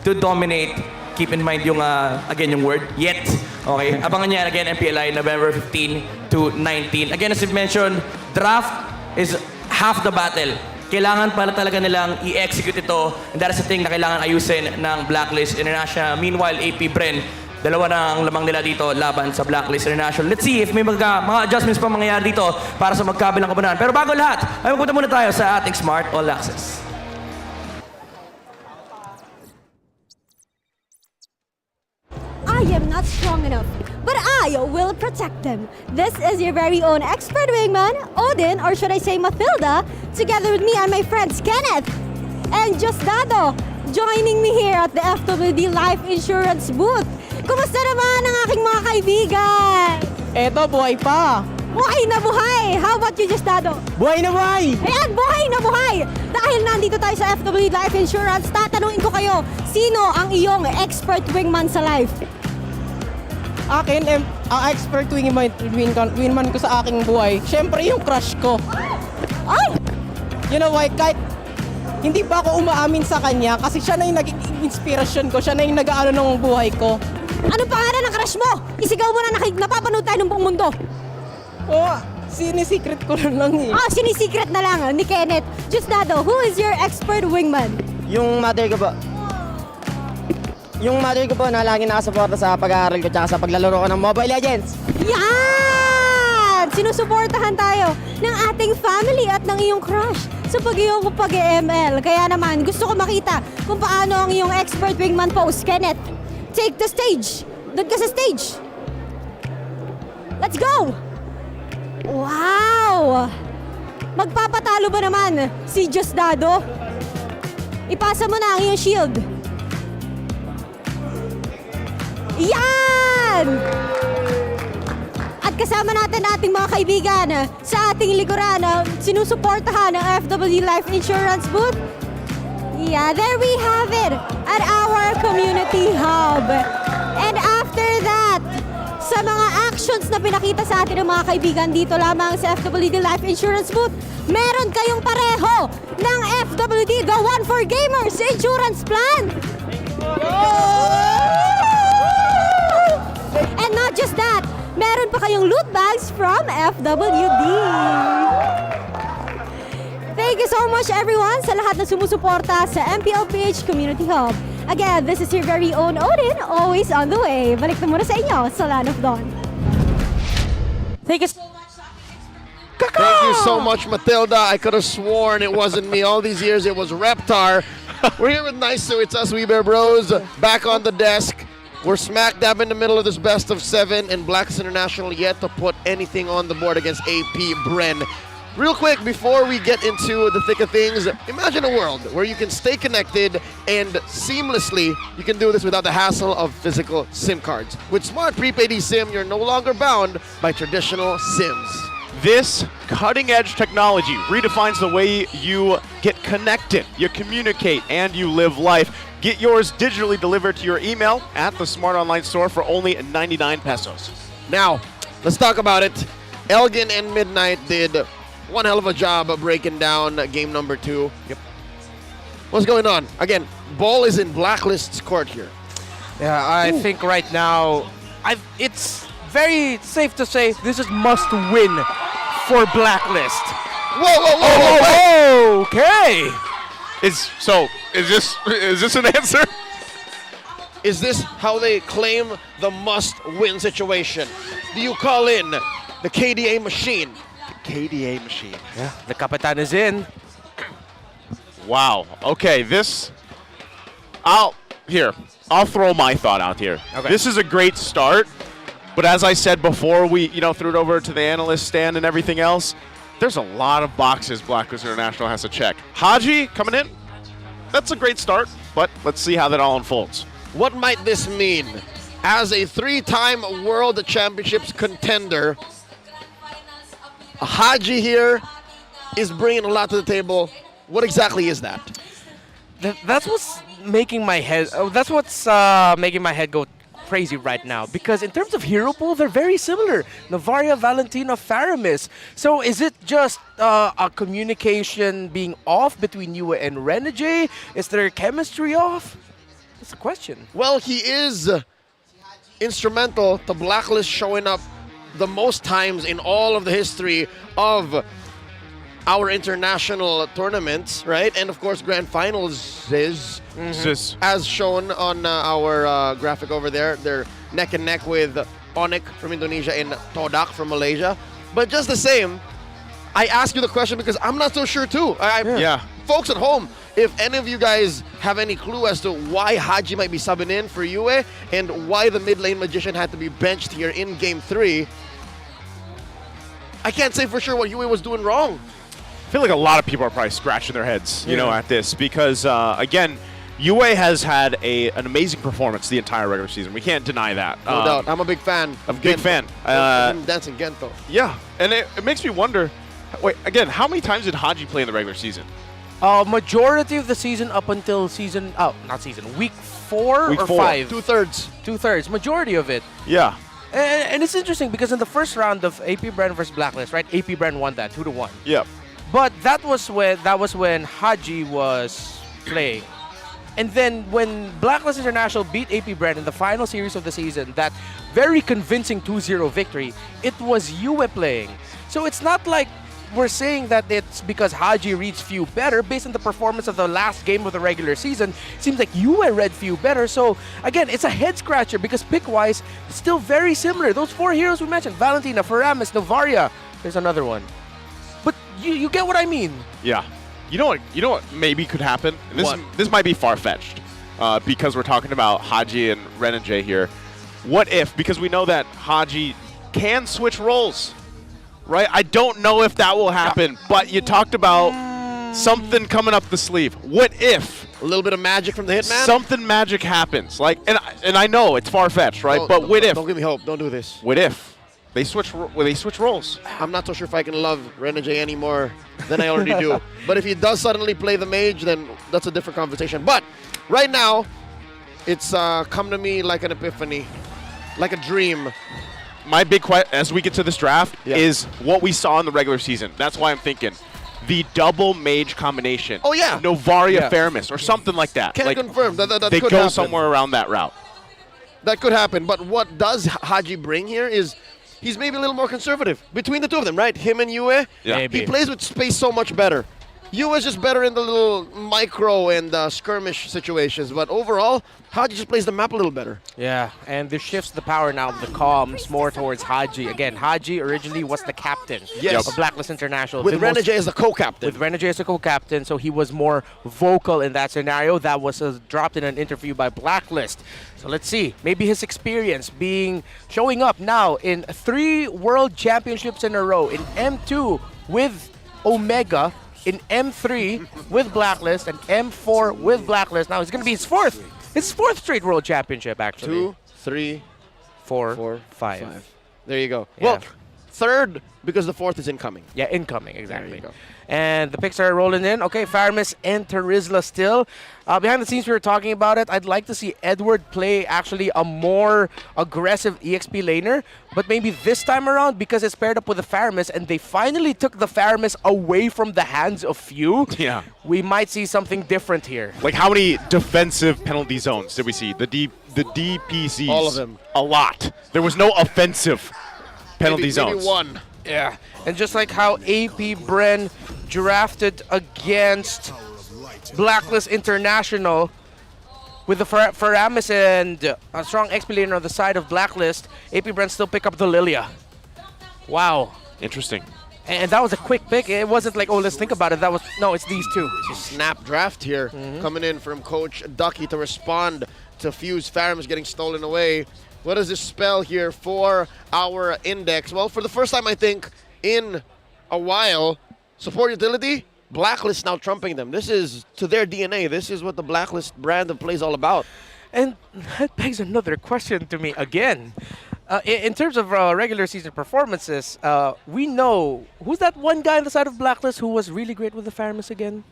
to dominate. Keep in mind yung, again, yung word, yet. Okay? Abangan niya again, MPLI, November 15 to 19. Again, as I've mentioned, draft is half the battle. Kailangan pala talaga nilang i-execute ito. And that is the thing na kailangan ayusin ng Blacklist International. Meanwhile, AP Bren, dalawa na ang lamang nila dito laban sa Blacklist International. Let's see if may mga adjustments pa mangyayari dito para sa magkabilang kabanan. Pero bago lahat, ay magpunta muna tayo sa ating Smart All Access. I am not strong enough, but I will protect them. This is your very own expert wingman, Odin, or should I say Mathilda, together with me and my friends Kenneth and Justado, joining me here at the FWD Life Insurance booth. Kumusta naman ang aking mga kaibigan? Eto, buhay pa. Buhay na buhay! How about you, Justado? Buhay na buhay! Ayan, buhay na buhay! Dahil nandito tayo sa FWD Life Insurance, tatanungin ko kayo, sino ang iyong expert wingman sa life? Akin, ang expert wingman ko sa aking buhay, syempre yung crush ko. Ay! You know why? Kahit hindi pa ako umaamin sa kanya kasi siya na yung naging inspirasyon ko, siya na yung nag-aano ng buhay ko. Ano pangalan ng crush mo? Isigaw mo na napapanood tayo ng buong mundo. Oo, sinisikret ko lang eh. Sinisikret na lang ni Kenneth. Justado, who is your expert wingman? Yung mother ko po. Yung mother ko po na lagi nakasuporta sa pag-aaral ko tsaka sa paglalaro ko ng Mobile Legends. Yan! Sinusuportahan tayo ng ating family at ng iyong crush sa pag-iyong pag-ML. Kaya naman, gusto ko makita kung paano ang iyong expert wingman pose. Kenneth, take the stage. Doon ka sa stage. Let's go! Wow! Magpapatalo ba naman si Justado? Ipasa mo na ang iyong shield. Yan! At kasama natin ating mga kaibigan sa ating likuran, sinusuportahan ng FWD Life Insurance booth. Yeah, there we have it at our community hub. And after that, sa mga actions na pinakita sa atin ng mga kaibigan dito lamang sa FWD Life Insurance booth, meron kayong pareho ng FWD The One for Gamers Insurance Plan. And not just that, meron pa kayong loot bags from FWD. Thank you so much everyone sa lahat na sumusuporta sa MPL-PH Community Hub. Again, this is your very own Odin, always on the way. Balik na muna sa inyo sa Land of Dawn. Thank you so much. Thank you so much, Mathilda. I could have sworn it wasn't me. All these years it was Reptar. We're here with Nice, it's us, We Bear Bros, back on the desk. We're smack dab in the middle of this best of 7, and Blacklist International yet to put anything on the board against AP Bren. Real quick, before we get into the thick of things, imagine a world where you can stay connected and seamlessly, you can do this without the hassle of physical SIM cards. With Smart Prepaid eSIM, you're no longer bound by traditional SIMs. This cutting-edge technology redefines the way you get connected, you communicate, and you live life. Get yours digitally delivered to your email at the Smart Online store for only 99 pesos. Now, let's talk about it. Elgin and Midnight did one hell of a job of breaking down game number 2. Yep. What's going on? Again, ball is in Blacklist's court here. Yeah, I think right now, it's very safe to say this is must-win for Blacklist. Whoa! Okay. Is this an answer? Is this how they claim the must-win situation? Do you call in the KDA machine? The KDA machine. Yeah, the Kapitan is in. Wow. Okay, I'll throw my thought out here. Okay. This is a great start, but as I said before, we threw it over to the analyst stand and everything else. There's a lot of boxes Blacklist International has to check. Haji coming in. That's a great start, but let's see how that all unfolds. What might this mean? As a 3-time World Championships contender, Haji here is bringing a lot to the table. What exactly is that? That's what's making my head. Making my head go crazy right now. Because in terms of hero pool, they're very similar. Navaria, Valentina, Faramis. So is it just a communication being off between Yue and Renegade? Is their chemistry off? That's the question. Well, he is instrumental to Blacklist showing up the most times in all of the history of our international tournaments, right? And of course, grand finals is, as shown on our graphic over there. They're neck and neck with Onik from Indonesia and Todak from Malaysia. But just the same, I ask you the question because I'm not so sure too. Yeah. Folks at home, if any of you guys have any clue as to why Haji might be subbing in for Yue and why the mid lane magician had to be benched here in game 3, I can't say for sure what Yue was doing wrong. I feel like a lot of people are probably scratching their heads, at this because, again, Yue has had an amazing performance the entire regular season. We can't deny that. No doubt. I'm a big fan. Dancing Gento. Yeah, and it makes me wonder, wait, again, how many times did Haji play in the regular season? Majority of the season up until week 4 or 5. 2/3. 2/3. Majority of it. Yeah. And it's interesting because in the first round of AP Brand versus Blacklist, right? AP Brand won that 2-1. Yep. But that was when Haji was playing. And then when Blacklist International beat AP Brand in the final series of the season, that very convincing 2-0 victory, it was Yue playing. So it's not like we're saying that it's because Haji reads Few better. Based on the performance of the last game of the regular season, it seems like Yue read Few better. So again, it's a head scratcher because pick-wise, it's still very similar. Those 4 heroes we mentioned, Valentina, Faramis, Navaria, there's another one. But you get what I mean. Yeah. You know what maybe could happen? And this might be far-fetched because we're talking about Haji and Renegade here. What if, because we know that Haji can switch roles, right? I don't know if that will happen, but you talked about something coming up the sleeve. What if a little bit of magic from the Hitman? Something magic happens. And I know it's far-fetched, right? But what if? Don't give me hope. Don't do this. What if they switch roles? I'm not so sure if I can love Renegade any more than I already do. But if he does suddenly play the mage, then that's a different conversation. But right now, it's come to me like an epiphany, like a dream. My big question as we get to this draft is what we saw in the regular season. That's why I'm thinking the double mage combination. Oh, yeah. Novaria Faramis or something like that. Can't confirm. That they could go happen. somewhere around that route. That could happen. But what does Haji bring here is he's maybe a little more conservative between the two of them, right? Him and Yue. Yeah. He plays with space so much better. Yue is just better in the little micro and skirmish situations, but overall, Haji just plays the map a little better. Yeah, and this shifts the power now of the comms more towards Haji. Again, Haji originally was the captain of Blacklist International. With Renegade as the co-captain. With Renegade as the co-captain, so he was more vocal in that scenario. That was dropped in an interview by Blacklist. So let's see, maybe his experience showing up now in 3 World Championships in a row, in M2 with Omega, in M3 with Blacklist, and M4 with Blacklist. Now it's going to be his fourth straight World Championship, actually. 2, 3, 4, 5. There you go. Yeah. Well, third because the fourth is incoming. Yeah, incoming, exactly. There you go. And the picks are rolling in. Okay, Faramis and Terizla still. Behind the scenes, we were talking about it. I'd like to see Edward play actually a more aggressive EXP laner, but maybe this time around, because it's paired up with the Faramis, and they finally took the Faramis away from the hands of few, Yeah. we might see something different here. Like, how many defensive penalty zones did we see? The DPZs. All of them. A lot. There was no offensive penalty zones. Maybe one. Yeah, and just like how AP Bren drafted against Blacklist International with the Faramis and a strong XP laner on the side of Blacklist, AP Bren still pick up the Lilia. Wow. Interesting. And that was a quick pick. It wasn't like, oh, let's think about it. That was, no, it's these two. Snap draft here coming in from Coach Ducky to respond to Fuse Faramis getting stolen away. What does this spell here for our index? Well, for the first time, I think, in a while, support utility, Blacklist now trumping them. This is to their DNA. This is what the Blacklist brand of play is all about. And that begs another question to me again. In terms of regular season performances, we know, who's that one guy on the side of Blacklist who was really great with the Faramis again?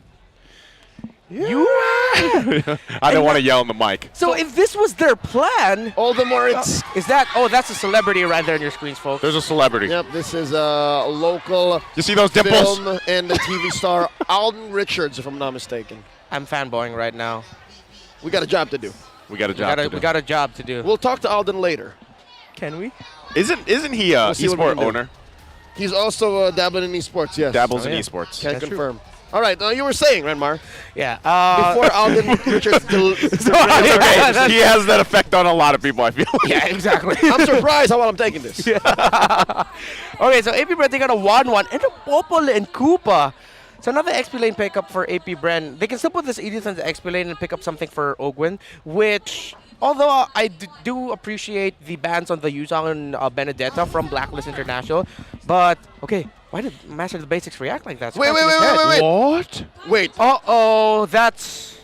You? I don't want to yell on the mic. So if this was their plan, all the more it's is that? Oh, that's a celebrity right there on your screens, folks. There's a celebrity. Yep, this is a local. You see those dimples? Film and the TV star Alden Richards, if I'm not mistaken. I'm fanboying right now. We got a job to do. We got a job to do. We got a job to do. We'll talk to Alden later. Can we? Isn't he a We'll see what we esport can do. owner? He's also dabbling in esports. Yes. Dabbles in esports. Can't That's confirm. All right, you were saying, Renmar. Yeah. Before Alden Richards. It's okay. He has that effect on a lot of people, I feel like. Yeah, exactly. I'm surprised how well I'm taking this. Okay, so AP Bren, they got a 1-1 and a Popol and Koopa. So another XP lane pickup for AP Bren. They can still put this Edith in the XP lane and pick up something for Ogwin, which, although I do appreciate the bans on the Yuzong and Benedetta from Blacklist International, but, okay, why did Master of the Basics react like that? Wait. What? Wait. Uh-oh, that's...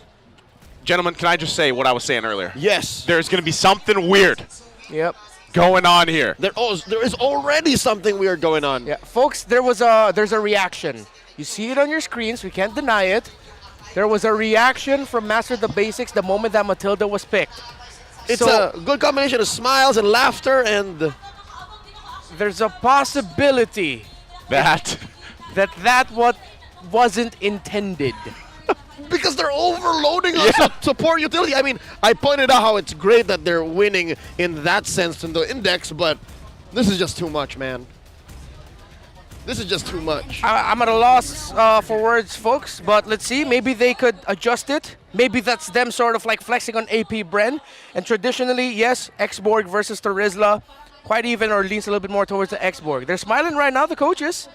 Gentlemen, can I just say what I was saying earlier? Yes. There's going to be something weird Yep. going on here. There is already something weird going on. Yeah, folks, there's a reaction. You see it on your screens. We can't deny it. There was a reaction from Master of the Basics the moment that Matilda was picked. It's a good combination of smiles and laughter and... There's a possibility that what wasn't intended. Because they're overloading on support utility. I mean, I pointed out how it's great that they're winning in that sense in the index, but this is just too much, man. This is just too much. I'm at a loss for words, folks, but let's see. Maybe they could adjust it. Maybe that's them sort of like flexing on AP Bren. And traditionally, yes, X-Borg versus Terizla, quite even or leans a little bit more towards the X-Borg. They're smiling right now, the coaches.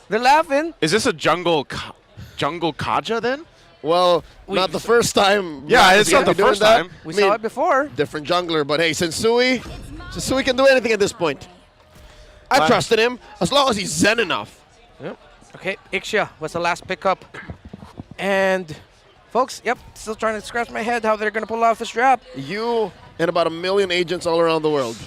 They're laughing. Is this a jungle Kaja then? Well, not the first time. Yeah, it's not the first time. We saw it before. Different jungler, but hey, Sensui can do anything at this point. I trusted him as long as he's zen enough. Yep. Okay, Ixia was the last pickup. And, folks, yep, still trying to scratch my head how they're going to pull off this drop. You and about 1 million agents all around the world.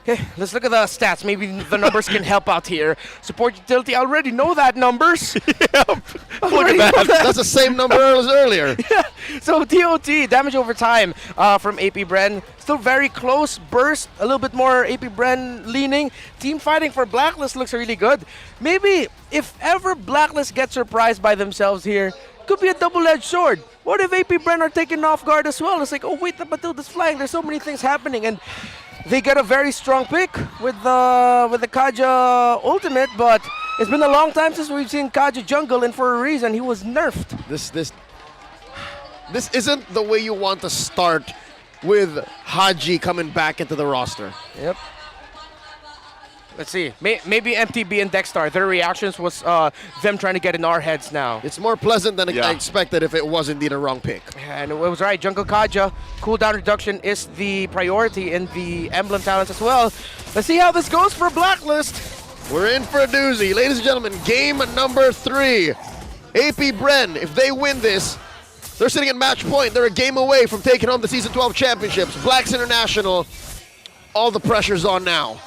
Okay, let's look at the stats. Maybe the numbers can help out here. Support utility, I already know that numbers. Look at that. That's the same number as earlier. Yeah. So TOT, damage over time from AP Bren. Still very close. Burst, a little bit more AP Bren leaning. Team fighting for Blacklist looks really good. Maybe if ever Blacklist gets surprised by themselves here, could be a double-edged sword. What if AP Bren are taken off guard as well? It's like, oh wait, the Matilda's flying. There's so many things happening. And they get a very strong pick with the Kaja ultimate, but it's been a long time since we've seen Kaja jungle, and for a reason, he was nerfed. This isn't the way you want to start with Haji coming back into the roster. Yep. Let's see. Maybe MTB and Dexstar, their reactions was them trying to get in our heads now. It's more pleasant than I expected if it was indeed a wrong pick. And it was right. Jungle Kaja, cooldown reduction is the priority in the emblem talents as well. Let's see how this goes for Blacklist. We're in for a doozy. Ladies and gentlemen, game number 3. AP Bren, if they win this, they're sitting at match point. They're a game away from taking home the Season 12 championships. Blacks International, all the pressure's on now.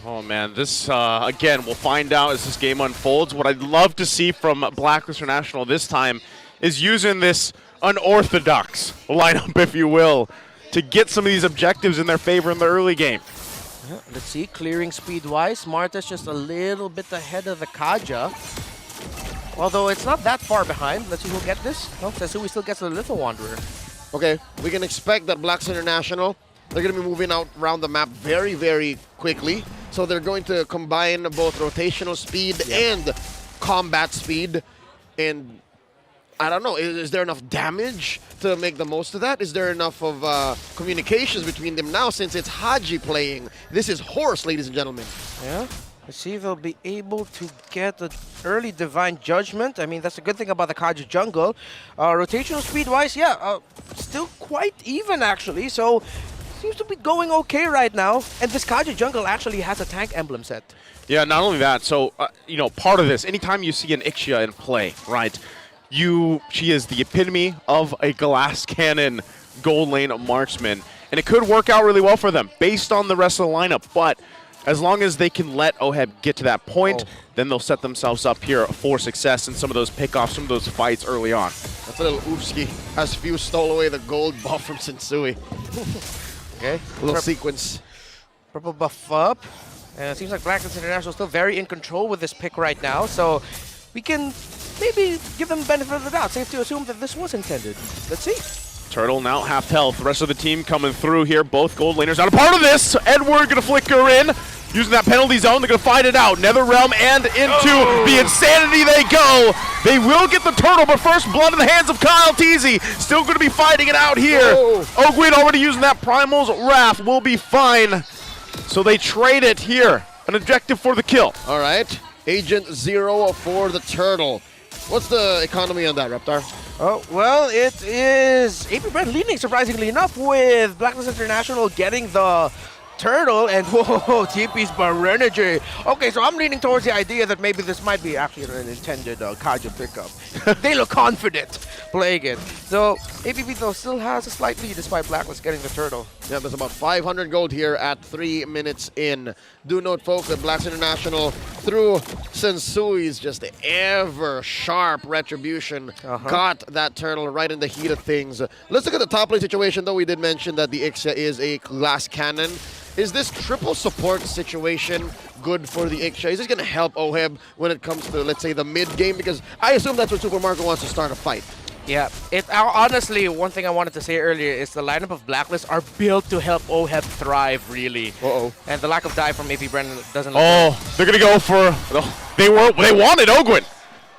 Oh man, this again, we'll find out as this game unfolds. What I'd love to see from Blacklist International this time is using this unorthodox lineup, if you will, to get some of these objectives in their favor in the early game. Yeah, let's see, clearing speed-wise, Marta's just a little bit ahead of the Kaja. Although it's not that far behind. Let's see who'll get this. Oh, Sensui still gets the Little Wanderer. Okay, we can expect that Blacks International, they're going to be moving out around the map very, very quickly. So they're going to combine both rotational speed and combat speed. And I don't know, is there enough damage to make the most of that? Is there enough of communications between them now since it's Haji playing? This is Horse, ladies and gentlemen. Yeah. Let's see if they'll be able to get an early Divine Judgment. I mean, that's a good thing about the Kaja jungle. Rotational speed-wise, still quite even, actually. So, seems to be going okay right now. And this Kaja jungle actually has a tank emblem set. Yeah, not only that. So, you know, part of this, anytime you see an Ixia in play, right, she is the epitome of a glass cannon gold lane marksman. And it could work out really well for them based on the rest of the lineup. But as long as they can let OHEB get to that point, then they'll set themselves up here for success in some of those pickoffs, some of those fights early on. That's a little oofski as Fuse stole away the gold buff from Sensui. Okay. A little sequence. Purple buff up. And it seems like Blacklist International still very in control with this pick right now. So we can maybe give them the benefit of the doubt. Safe to assume that this was intended. Let's see. Turtle now half health. The rest of the team coming through here. Both gold laners not a part of this. Edward gonna flicker in. Using that penalty zone, they're gonna fight it out. Netherrealm and into the insanity they go. They will get the turtle, but first blood in the hands of Kyle Teasy. Still gonna be fighting it out here. Ogwin already using that Primal's Wrath, will be fine. So they trade it here. An objective for the kill. All right. Agent Zero for the turtle. What's the economy on that, Reptar? Oh, well, it is APBR leading, surprisingly enough, with Blacklist International getting the turtle, and whoa, TP's Barenergy. Okay, so I'm leaning towards the idea that maybe this might be actually an intended Kaja pickup. They look confident playing it. So APB, though, still has a slight lead despite Blacklist getting the turtle. Yeah, there's about 500 gold here at 3 minutes in. Do note, folks, that Blacks International, through Sensui's just ever-sharp retribution, got that turtle right in the heat of things. Let's look at the top lane situation, though. We did mention that the Ixia is a glass cannon. Is this triple support situation good for the Ixia? Is this going to help OHEB when it comes to, let's say, the mid-game? Because I assume that's what Super Marco wants to start a fight. Yeah, honestly, one thing I wanted to say earlier is the lineup of Blacklist are built to help OHEB thrive, really. And the lack of dive from APBR doesn't look they're going to go for... They wanted Ogwin,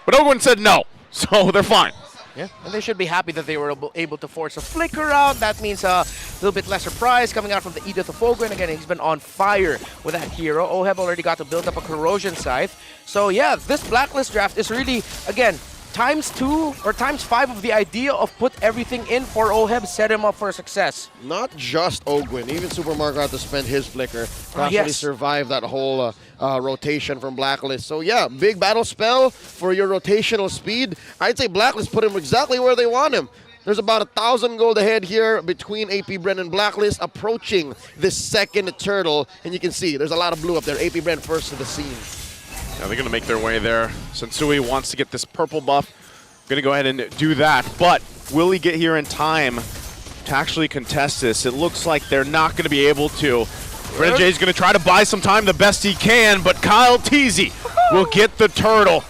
but Ogwin said no, so they're fine. Yeah, and they should be happy that they were able to force a flicker out. That means a little bit less surprise coming out from the Edith of Ogwin. Again, he's been on fire with that hero. OHEB already got to build up a Corrosion Scythe. So yeah, this Blacklist draft is really, again, ×2 or ×5 of the idea of put everything in for OHEB, set him up for success. Not just Ogwin, even Super Marco had to spend his flicker to actually survive that whole rotation from Blacklist. So yeah, big battle spell for your rotational speed. I'd say Blacklist put him exactly where they want him. There's about 1,000 gold ahead here between APBR and Blacklist, approaching this second turtle. And you can see there's a lot of blue up there. APBR first to the scene. Yeah, they're going to make their way there. Sensui wants to get this purple buff. Going to go ahead and do that. But will he get here in time to actually contest this? It looks like they're not going to be able to. Renjay's going to try to buy some time the best he can, but Kyle Teasy will get the turtle.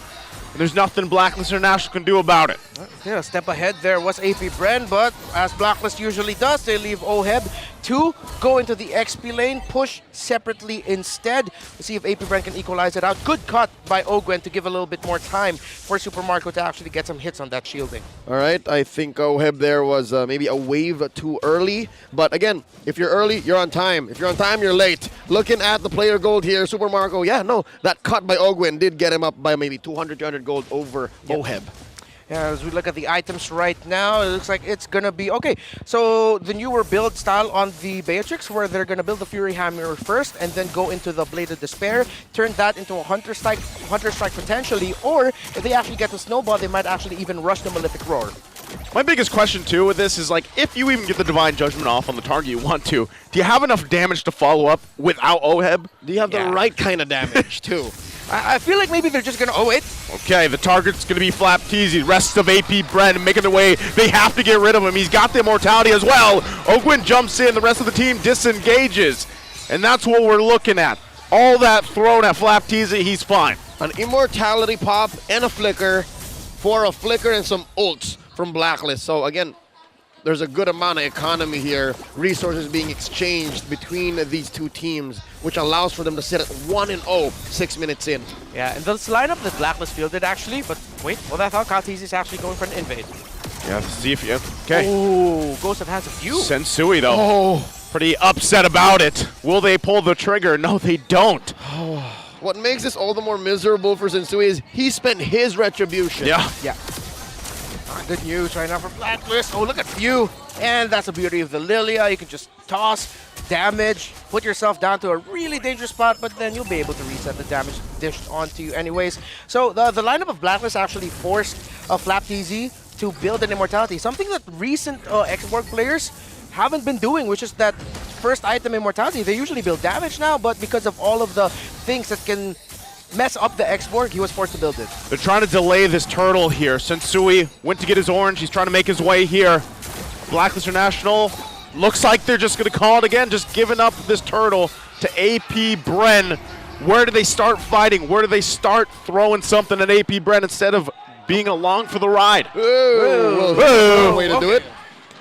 And there's nothing Blacklist International can do about it. Yeah, a step ahead there was APBR, but as Blacklist usually does, they leave OHEB to go into the XP lane, push separately instead. Let's see if APBR can equalize it out. Good cut by Ogwen to give a little bit more time for Super Marco to actually get some hits on that shielding. All right, I think OHEB there was maybe a wave too early. But again, if you're early, you're on time. If you're on time, you're late. Looking at the player gold here, Super Marco, that cut by Ogwen did get him up by maybe 200, 300 gold over OHEB. Yeah, as we look at the items right now, it looks like it's going to be... Okay, so the newer build style on the Beatrix, where they're going to build the Fury Hammer first and then go into the Blade of Despair, turn that into a Hunter Strike potentially, or if they actually get the Snowball, they might actually even rush the Malefic Roar. My biggest question too with this is like, if you even get the Divine Judgment off on the target you want to, do you have enough damage to follow up without OHEB? Do you have the right kind of damage too? I feel like maybe they're just gonna. Oh wait. Okay, the target's gonna be Flap Teasy. Rest of AP Bren making their way. They have to get rid of him. He's got the immortality as well. Ogwin jumps in. The rest of the team disengages, and that's what we're looking at. All that thrown at Flap Teasy, he's fine. An immortality pop and a flicker for a flicker and some ults from Blacklist. So again, there's a good amount of economy here, resources being exchanged between these two teams, which allows for them to sit at 1-0 6 minutes in. Yeah, and this lineup that Blacklist fielded actually, but wait, well I thought Kaltizi is actually going for an invade. Yeah, let's see if you. Okay. Oh, Ghost has a few. Sensui though. Oh. Pretty upset about it. Will they pull the trigger? No, they don't. What makes this all the more miserable for Sensui is he spent his retribution. Yeah. Yeah. Good news right now for Blacklist. Oh, look at you. And that's the beauty of the Lilia. You can just toss, damage, put yourself down to a really dangerous spot, but then you'll be able to reset the damage dished onto you anyways. So the lineup of Blacklist actually forced Flap TZ to build an immortality, something that recent X-Borg players haven't been doing, which is that first item immortality. They usually build damage now, but because of all of the things that can mess up the X-Borg, he was forced to build it. They're trying to delay this turtle here. Sensui went to get his orange. He's trying to make his way here. Blacklist International looks like they're just going to call it again, just giving up this turtle to AP Bren. Where do they start fighting? Where do they start throwing something at AP Bren instead of being along for the ride? One way to do it.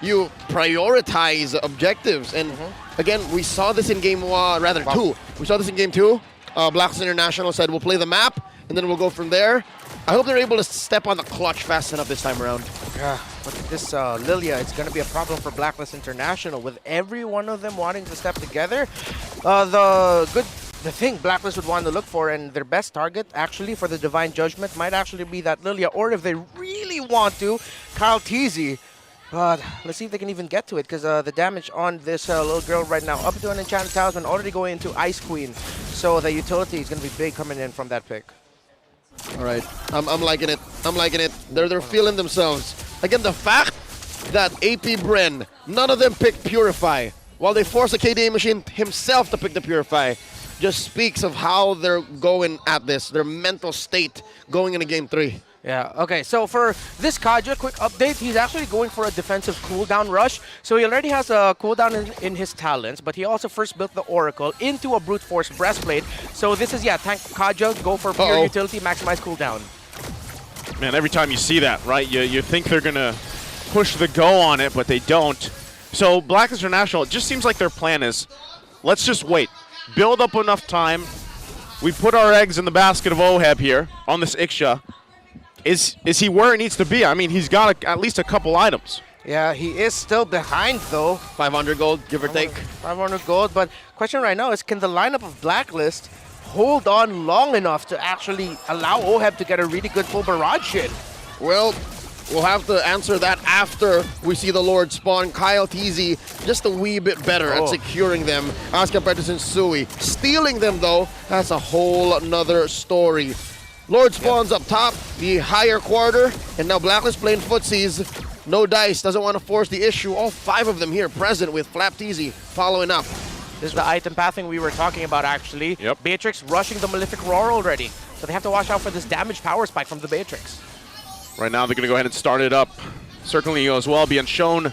You prioritize objectives, and again, we saw this in game two. We saw this in game two. Blacklist International said we'll play the map, and then we'll go from there. I hope they're able to step on the clutch fast enough this time around. Yeah, but this Lilia, it's going to be a problem for Blacklist International with every one of them wanting to step together. The thing Blacklist would want to look for, and their best target actually for the Divine Judgment might actually be that Lilia, or if they really want to, Kyle Teasy. But let's see if they can even get to it, because the damage on this little girl right now, up to an Enchanted Talisman, already going into Ice Queen. So the utility is going to be big coming in from that pick. All right, I'm liking it. I'm liking it. They're feeling themselves. Again, the fact that AP Bren, none of them picked Purify, while they force a KDA machine himself to pick the Purify, just speaks of how they're going at this, their mental state going into game 3. Yeah, okay, so for this Kaja, quick update, he's actually going for a defensive cooldown rush. So he already has a cooldown in his talents, but he also first built the Oracle into a Brute Force Breastplate. So this is, tank Kaja, go for pure utility, maximize cooldown. Man, every time you see that, right, you think they're going to push the go on it, but they don't. So Blacklist International, it just seems like their plan is, let's just wait. Build up enough time. We put our eggs in the basket of OHEB here on this Iksha. Is he where he needs to be? I mean, he's got at least a couple items. Yeah, he is still behind though. 500 gold, give or take. 500 gold, but question right now is, can the lineup of Blacklist hold on long enough to actually allow OHEB to get a really good full barrage in? Well, we'll have to answer that after we see the Lord spawn. Kyle TZ just a wee bit better at securing them as compared to Sensui. Stealing them though, that's a whole nother story. Lord spawns up top, the higher quarter, and now Blacklist playing footsies. No dice, doesn't want to force the issue. All 5 of them here present with Flap TZ following up. This is the item pathing we were talking about actually. Yep. Beatrix rushing the Malefic Roar already. So they have to watch out for this damage power spike from the Beatrix. Right now they're going to go ahead and start it up. Circling as well, being shown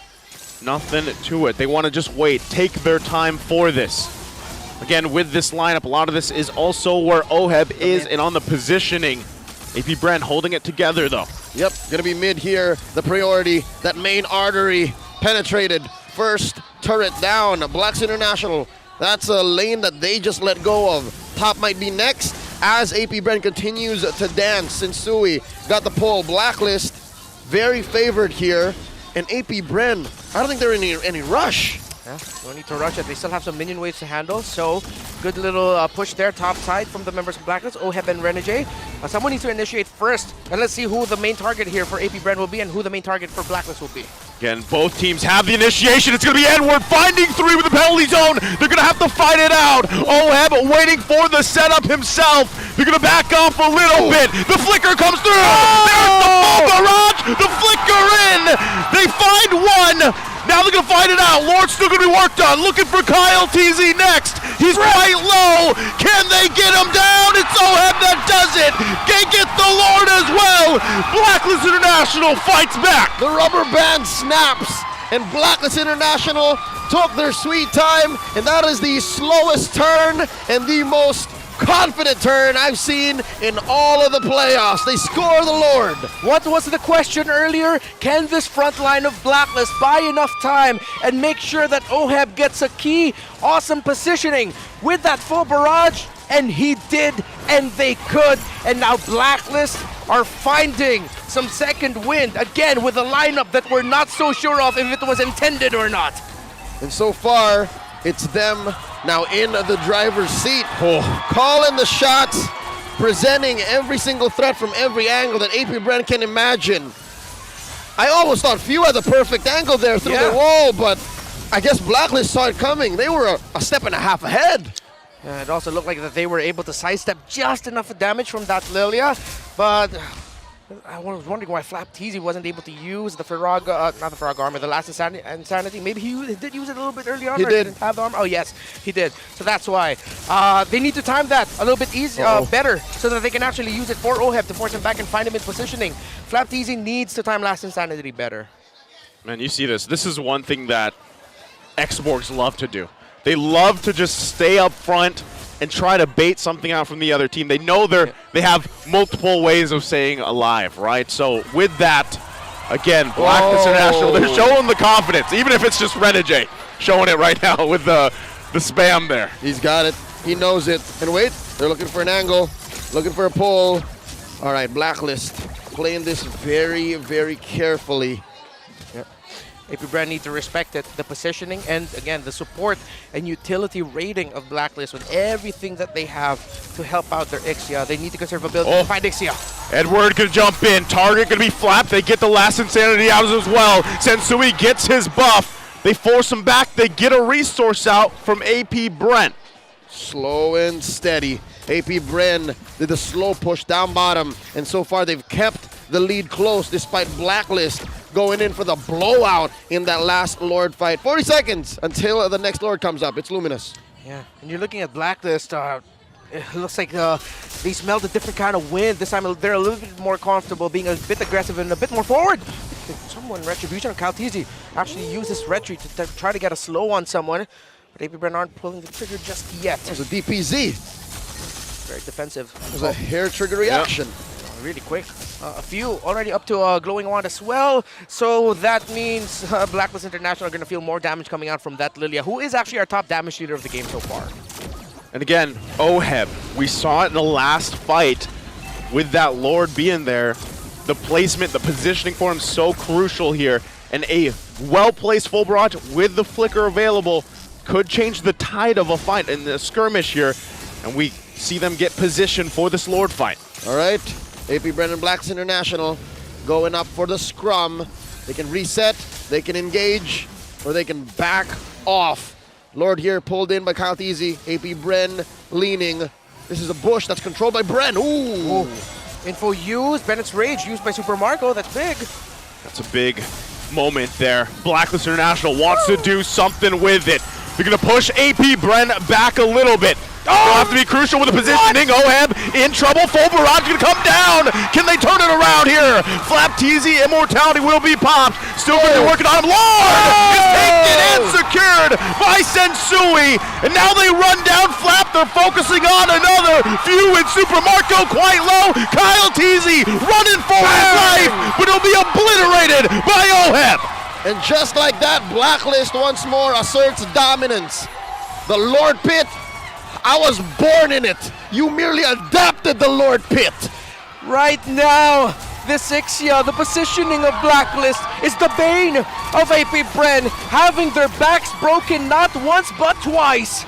nothing to it. They want to just wait, take their time for this. Again, with this lineup, a lot of this is also where OHEB is and on the positioning. AP Bren holding it together, though. Yep, gonna be mid here. The priority, that main artery penetrated. First turret down, Blacks International. That's a lane that they just let go of. Top might be next as AP Bren continues to dance. Sensui got the pull. Blacklist very favored here. And AP Bren, I don't think they're in any rush. Yeah, no need to rush it. They still have some minion waves to handle, so good little push there, top side from the members of Blacklist, OHEB and Renegade. Someone needs to initiate first, and let's see who the main target here for AP Bren will be and who the main target for Blacklist will be. Again, both teams have the initiation. It's going to be Edward finding 3 with the penalty zone. They're going to have to fight it out. Oheb waiting for the setup himself. They're going to back off a little bit. The flicker comes through. There's the full barrage. The flicker in. They find one. Now they're going to fight it out. Lord's still going to be worked on. Looking for Kyle TZ next. He's quite low. Can they get him down? It's Oheb that does it. They get the Lord as well. Blacklist International fights back. The rubber band snaps, and Blacklist International took their sweet time, and that is the slowest turn and the most confident turn I've seen in all of the playoffs. They score the Lord. What was the question earlier? Can this front line of Blacklist buy enough time and make sure that Oheb gets a key? Awesome positioning with that full barrage, and he did, and they could. And now Blacklist are finding some second wind, again with a lineup that we're not so sure of if it was intended or not. And so far, it's them now in the driver's seat, calling the shots, presenting every single threat from every angle that AP Brand can imagine. I almost thought Few had the perfect angle there through the wall, but I guess Blacklist saw it coming. They were a step and a half ahead. It also looked like that they were able to sidestep just enough damage from that Lilia, but I was wondering why Flap Teasy wasn't able to use the Farag, not the Farag armor, the last Insanity. Maybe he did use it a little bit early on. He did. Didn't have the armor. Oh yes, he did. So that's why they need to time that a little bit better, so that they can actually use it for Oheb to force him back and find him in positioning. Flap Teasy needs to time last Insanity better. Man, you see this. This is one thing that Xborgs love to do. They love to just stay up front and try to bait something out from the other team. They know they have multiple ways of staying alive, right? So with that, again, Blacklist International, they're showing the confidence, even if it's just Renegade showing it right now with the spam there. He's got it. He knows it. And wait, they're looking for an angle, looking for a pull. All right, Blacklist playing this very, very carefully. AP Brand need to respect it, the positioning, and again, the support and utility rating of Blacklist with everything that they have to help out their Ixia. They need to conserve ability to find Ixia. Edward gonna jump in. Target gonna be flapped. They get the last Insanity out as well. Sensui gets his buff. They force him back. They get a resource out from AP Brent. Slow and steady. AP Bren did the slow push down bottom, and so far they've kept the lead close despite Blacklist going in for the blowout in that last Lord fight. 40 seconds until the next Lord comes up. It's Luminous. Yeah, and you're looking at Blacklist. It looks like they smelled a different kind of wind. This time they're a little bit more comfortable, being a bit aggressive and a bit more forward. Someone, Retribution or Kaltizi, actually use this retreat to try to get a slow on someone. But AP Bren aren't pulling the trigger just yet. It was a DPZ. Very defensive. It was a hair trigger reaction. Really quick. A few already up to glowing wand as well. So that means Blacklist International are going to feel more damage coming out from that Lilia, who is actually our top damage leader of the game so far. And again, Oheb, we saw it in the last fight with that Lord being there. The placement, the positioning for him so crucial here. And a well-placed full barrage with the flicker available could change the tide of a fight in the skirmish here. And we see them get positioned for this Lord fight. All right, AP Brennan Blacks International going up for the scrum. They can reset, they can engage, or they can back off. Lord here pulled in by Kyle Teasy. AP Bren leaning. This is a bush that's controlled by Bren. Ooh. Info used, Bennett's Rage used by Super Marco. That's big. That's a big moment there. Blacklist International wants to do something with it. They're going to push AP Bren back a little bit. They'll have to be crucial with the positioning. Oheb in trouble. Full barrage going to come down. Can they turn it around here? Flap Teasy, Immortality will be popped. Still going to be working on him. Lord is taken and secured by Sensui. And now they run down Flap. They're focusing on another. Few and Super Marco quite low. Kyle Teasy running for his life, but he'll be obliterated by Oheb. And just like that, Blacklist once more asserts dominance. The Lord Pit, I was born in it. You merely adapted the Lord Pit. Right now, this Ixia, the positioning of Blacklist, is the bane of AP Bren, having their backs broken not once but twice.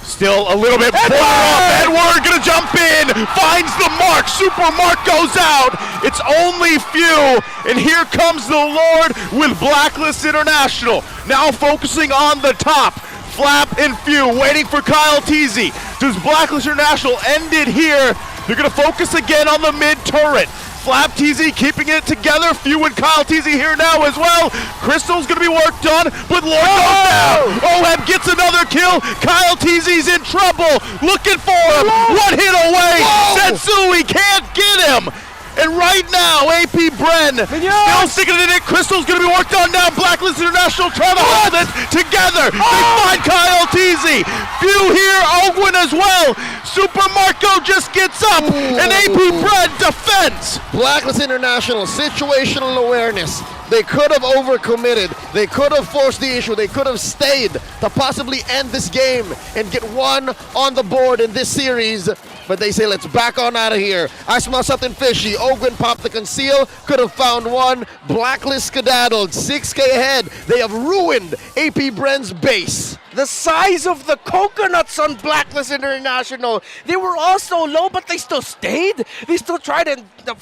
Still a little bit further up. Edward gonna jump in, finds the mark. Super Mark goes out. It's only few, and here comes the Lord with Blacklist International. Now focusing on the top. Flap and Few waiting for Kyle Teasy. Does Blacklist International end it here? They're gonna focus again on the mid turret. Flap Teasy keeping it together. Few and Kyle Teasy here now as well. Crystal's gonna be worked on, but Lord goes down. Oheb gets another kill. Kyle Teasy's in trouble. Looking for him. One hit away. Sensui can't get him. And right now, AP Bren still sticking it in. Crystal's going to be worked on now. Blacklist International trying to hold it together. They find Kyle Teasy. Few here, Ogwin as well. Super Marco just gets up, and AP Bren defends. Blacklist International, situational awareness. They could have overcommitted. They could have forced the issue. They could have stayed to possibly end this game and get one on the board in this series. But they say, let's back on out of here. I smell something fishy. Ogwin popped the conceal. Could have found one. Blacklist skedaddled. 6K ahead. They have ruined AP Bren's base. The size of the coconuts on Blacklist International. They were all so low, but they still stayed. They still tried to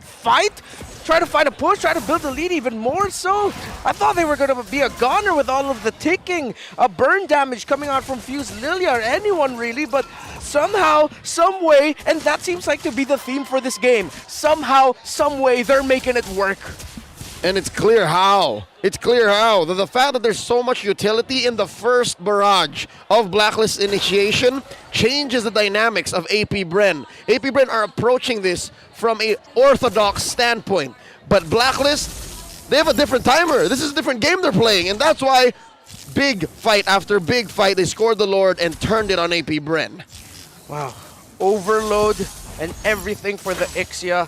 fight. Try to find a push, try to build the lead even more so. I thought they were going to be a goner with all of the ticking, burn damage coming out from Fuse Lilia or anyone really, but somehow, some way, and that seems like to be the theme for this game. Somehow, some way, they're making it work. And it's clear how. It's clear how. The fact that there's so much utility in the first barrage of Blacklist initiation changes the dynamics of AP Bren. AP Bren are approaching this from an orthodox standpoint. But Blacklist, they have a different timer. This is a different game they're playing. And that's why big fight after big fight, they scored the Lord and turned it on AP Bren. Wow. Overload and everything for the Ixia.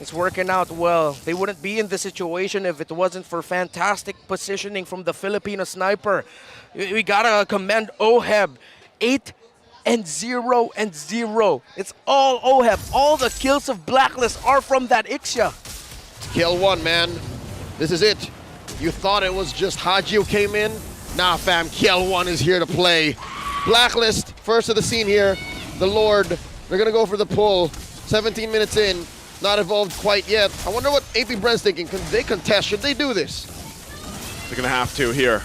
It's working out well. They wouldn't be in this situation if it wasn't for fantastic positioning from the Filipino sniper. We gotta commend Oheb. 8-0-0. It's all Oheb. All the kills of Blacklist are from that Ixia. Kill one, man. This is it. You thought it was just Haji who came in? Nah, fam. Kill one is here to play. Blacklist, first of the scene here. The Lord, they're gonna go for the pull. 17 minutes in. Not evolved quite yet. I wonder what AP Bren's thinking. Can they contest? Should they do this? They're going to have to here.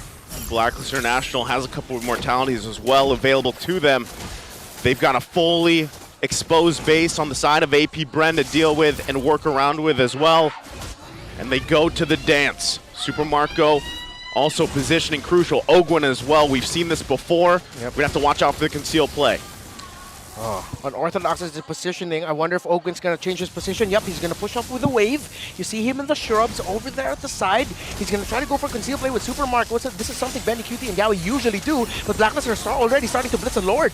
Blacklist International has a couple of mortalities as well available to them. They've got a fully exposed base on the side of AP Bren to deal with and work around with as well. And they go to the dance. Super Marco also positioning crucial. Ogwin as well. We've seen this before. We have to watch out for the concealed play. Unorthodox is the positioning. I wonder if Ogwin's going to change his position. Yep, he's going to push up with a wave. You see him in the shrubs over there at the side. He's going to try to go for conceal play with Super Marco. This is something Benny, QT, and Yowie usually do, but Blacklist are already starting to blitz a Lord.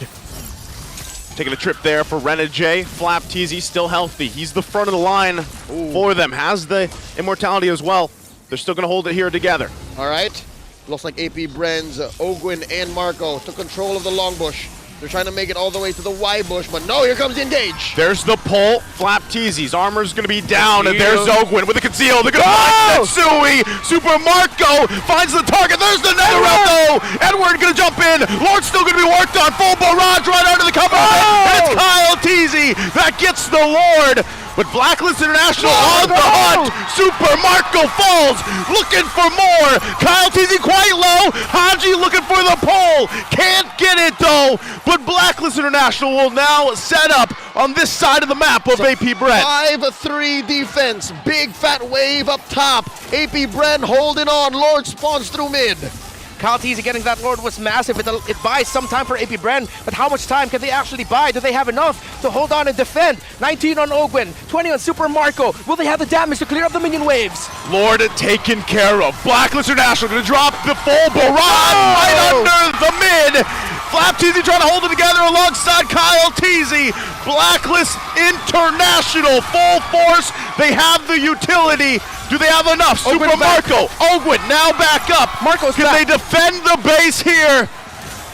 Taking a trip there for Renajay. Flap Teasy still healthy. He's the front of the line for them. Has the immortality as well. They're still going to hold it here together. All right. Looks like AP Bren's Ogwin and Marco took control of the long bush. They're trying to make it all the way to the Y bush, but no, here comes the engage. There's the pull. Flap Teasy's armor's going to be down, and there's Ogwin with the conceal. They're going to find Sensui. Super Marco finds the target. There's the nether though. Edward going to jump in. Lord's still going to be worked on. Full barrage right under the cover. And it's Kyle Teasy that gets the Lord. But Blacklist International on the hunt. Super Marco falls, looking for more. Kyle Teasy quite low. Haji looking for the pole. Can't get it though. But Blacklist International will now set up on this side of the map of AP Bren. 5-3 defense. Big fat wave up top. AP Bren holding on. Lord spawns through mid. Kyle Teasy getting that Lord was massive. It buys some time for AP Bren, but how much time can they actually buy? Do they have enough to hold on and defend? 19 on Ogwin, 20 on Super Marco. Will they have the damage to clear up the minion waves? Lord taken care of. Blacklist International going to drop the full barrage right under the mid. Flap Teasy trying to hold it together alongside Kyle Teasy. Blacklist International, full force. They have the utility. Do they have enough? Super Marco, Ogwin now back up. Marco's Can they defend the base here?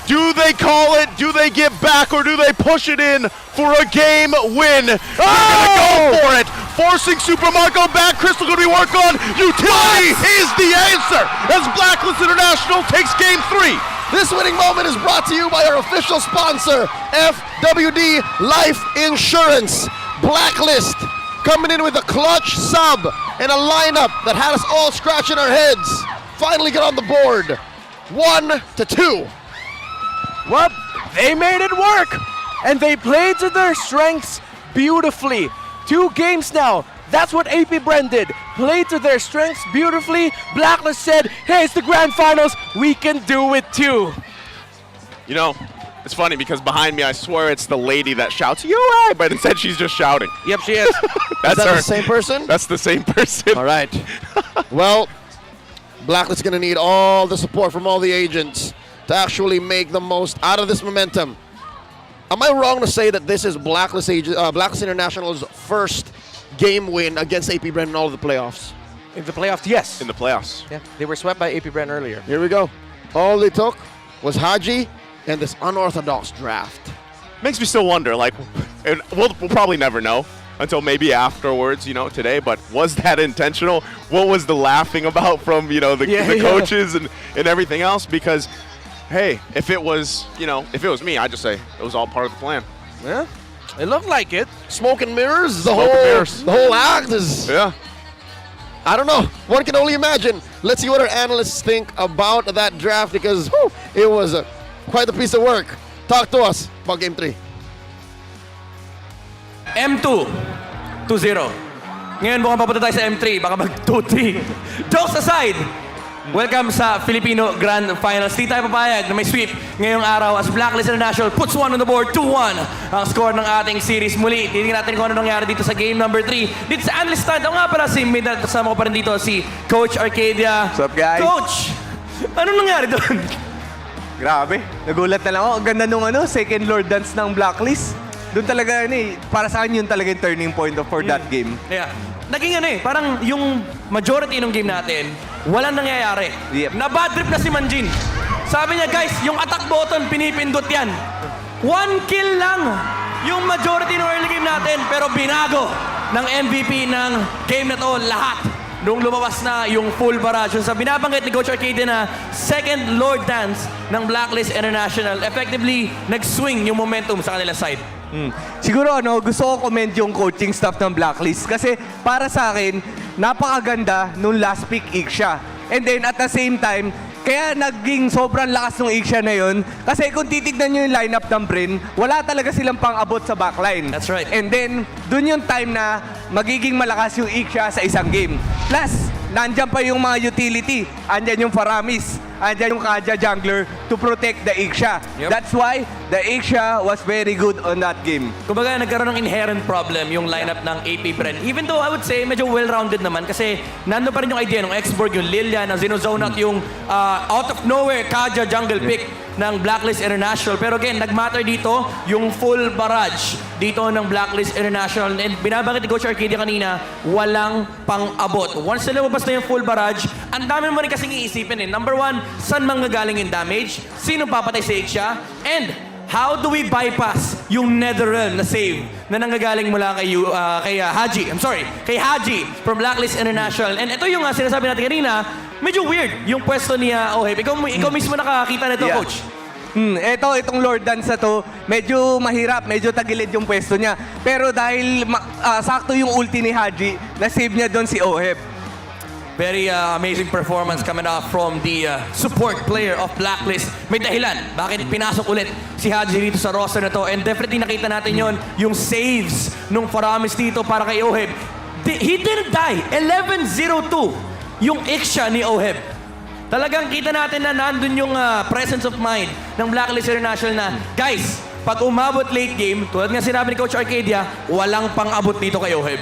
Do they call it? Do they get back, or do they push it in for a game win? They're gonna go for it. Forcing Super Marco back. Crystal gonna be worked on. Utility is the answer as Blacklist International takes game 3. This winning moment is brought to you by our official sponsor, FWD Life Insurance. Blacklist coming in with a clutch sub and a lineup that had us all scratching our heads. Finally get on the board. 1-2. Well, they made it work, and they played to their strengths beautifully. 2 games now. That's what APBREN did. Played to their strengths beautifully. Blacklist said, hey, it's the grand finals. We can do it too. You know, it's funny because behind me, I swear it's the lady that shouts, UA, but instead she's just shouting. Yep, she is. That's Is that her. the same person? That's the same person. All right. Well, Blacklist going to need all the support from all the agents to actually make the most out of this momentum. Am I wrong to say that this is Blacklist International's first game win against APBREN in all of the playoffs? In the playoffs, yes. In the playoffs. Yeah, they were swept by APBREN earlier. Here we go. All they took was Haji and this unorthodox draft. Makes me still wonder, like, and we'll probably never know until maybe afterwards, you know, today, but was that intentional? What was the laughing about from, you know, the coaches and everything else? Because, hey, if it was, you know, if it was me, I'd just say it was all part of the plan. Yeah, it looked like it. Smoke and mirrors, the Smoke and mirrors. whole act is... Yeah. I don't know. One can only imagine. Let's see what our analysts think about that draft because it was quite a piece of work. Talk to us about Game 3. M2, 2-0. Ngayon mukhang papunta tayo sa M3, baka mag 2-3. Jokes aside, welcome sa Filipino Grand Finals. Di tayo papayag na may sweep ngayong araw as Blacklist International puts one on the board, 2-1 ang score ng ating series. Muli, titingnan natin kung ano nangyari dito sa game number 3. Dito sa analyst stand, nga pala si Midnight, kasama ko pa rin dito si Coach Arcadia. What's up, guys? Coach, ano nangyari doon? Grabe, nagulat na lang ako. Ang ganda nung second Lord dance ng Blacklist. Doon talaga, para sa akin yun talaga yung turning point for that game. Yeah. Naging parang yung majority ng game natin, walang nangyayari. Yep. Na-bad trip na si Manjin. Sabi niya, guys, yung attack button, pinipindot yan. 1 kill lang yung majority ng early game natin, pero binago ng MVP ng game na to lahat. Nung lumabas na yung full barrage. Yung sa binabanggit ni Coach Arcadia na second Lord dance ng Blacklist International, effectively, nag-swing yung momentum sa kanilang side. Siguro gusto ko comment yung coaching staff ng Blacklist kasi para sa akin, napakaganda nung last pick Iksha. And then at the same time, kaya naging sobrang lakas ng Iksha na yun kasi kung titignan nyo yung lineup ng Bren, wala talaga silang pang-abot sa backline. That's right. And then, dun yung time na magiging malakas yung Iksha sa isang game. Plus, nandyan pa yung mga utility. Andyan yung Faramis. Andyan yung Kaja Jungler to protect the Iksha. Yep. That's why the Iksha was very good on that game. Kumbaga, nagkaroon ng inherent problem yung lineup ng APBREN. Even though, I would say, medyo well-rounded naman kasi nandun pa rin yung idea ng X-Borg, yung Lilian, ang Zinozone out yung out of nowhere Kaja Jungle pick ng Blacklist International. Pero again, nagmatter dito yung full barrage dito ng Blacklist International. And binabanggit ni Coach Arcadia kanina, walang pang-abot. Once na lumabas na yung full barrage, ang dami mo rin kasing iisipin Number 1, saan manggagaling yung damage? Sino papatay sa Iksha? And how do we bypass yung Netherrealm na save na nanggagaling mula kay Haji? I'm sorry, kay Haji from Blacklist International. And ito yung sinasabi natin kanina, medyo weird yung pwesto ni Oheb. Ikaw mismo nakakita nito, Yeah. Coach. Itong Lord Dance na to, medyo mahirap, medyo tagilid yung pwesto niya. Pero dahil sakto yung ulti ni Haji, na-save niya doon si Oheb. Very amazing performance coming out from the support player of Blacklist. May dahilan bakit pinasok ulit si Haji dito sa roster na to. And definitely nakita natin yon yung saves nung Faramis dito para kay Oheb. He didn't die. 11-0-2 yung Iksha ni Oheb. Talagang kita natin na nandun yung presence of mind ng Blacklist International na, guys, pag umabot late game, tulad nga sinabi ni Coach Arcadia, walang pang-abot dito kay Oheb.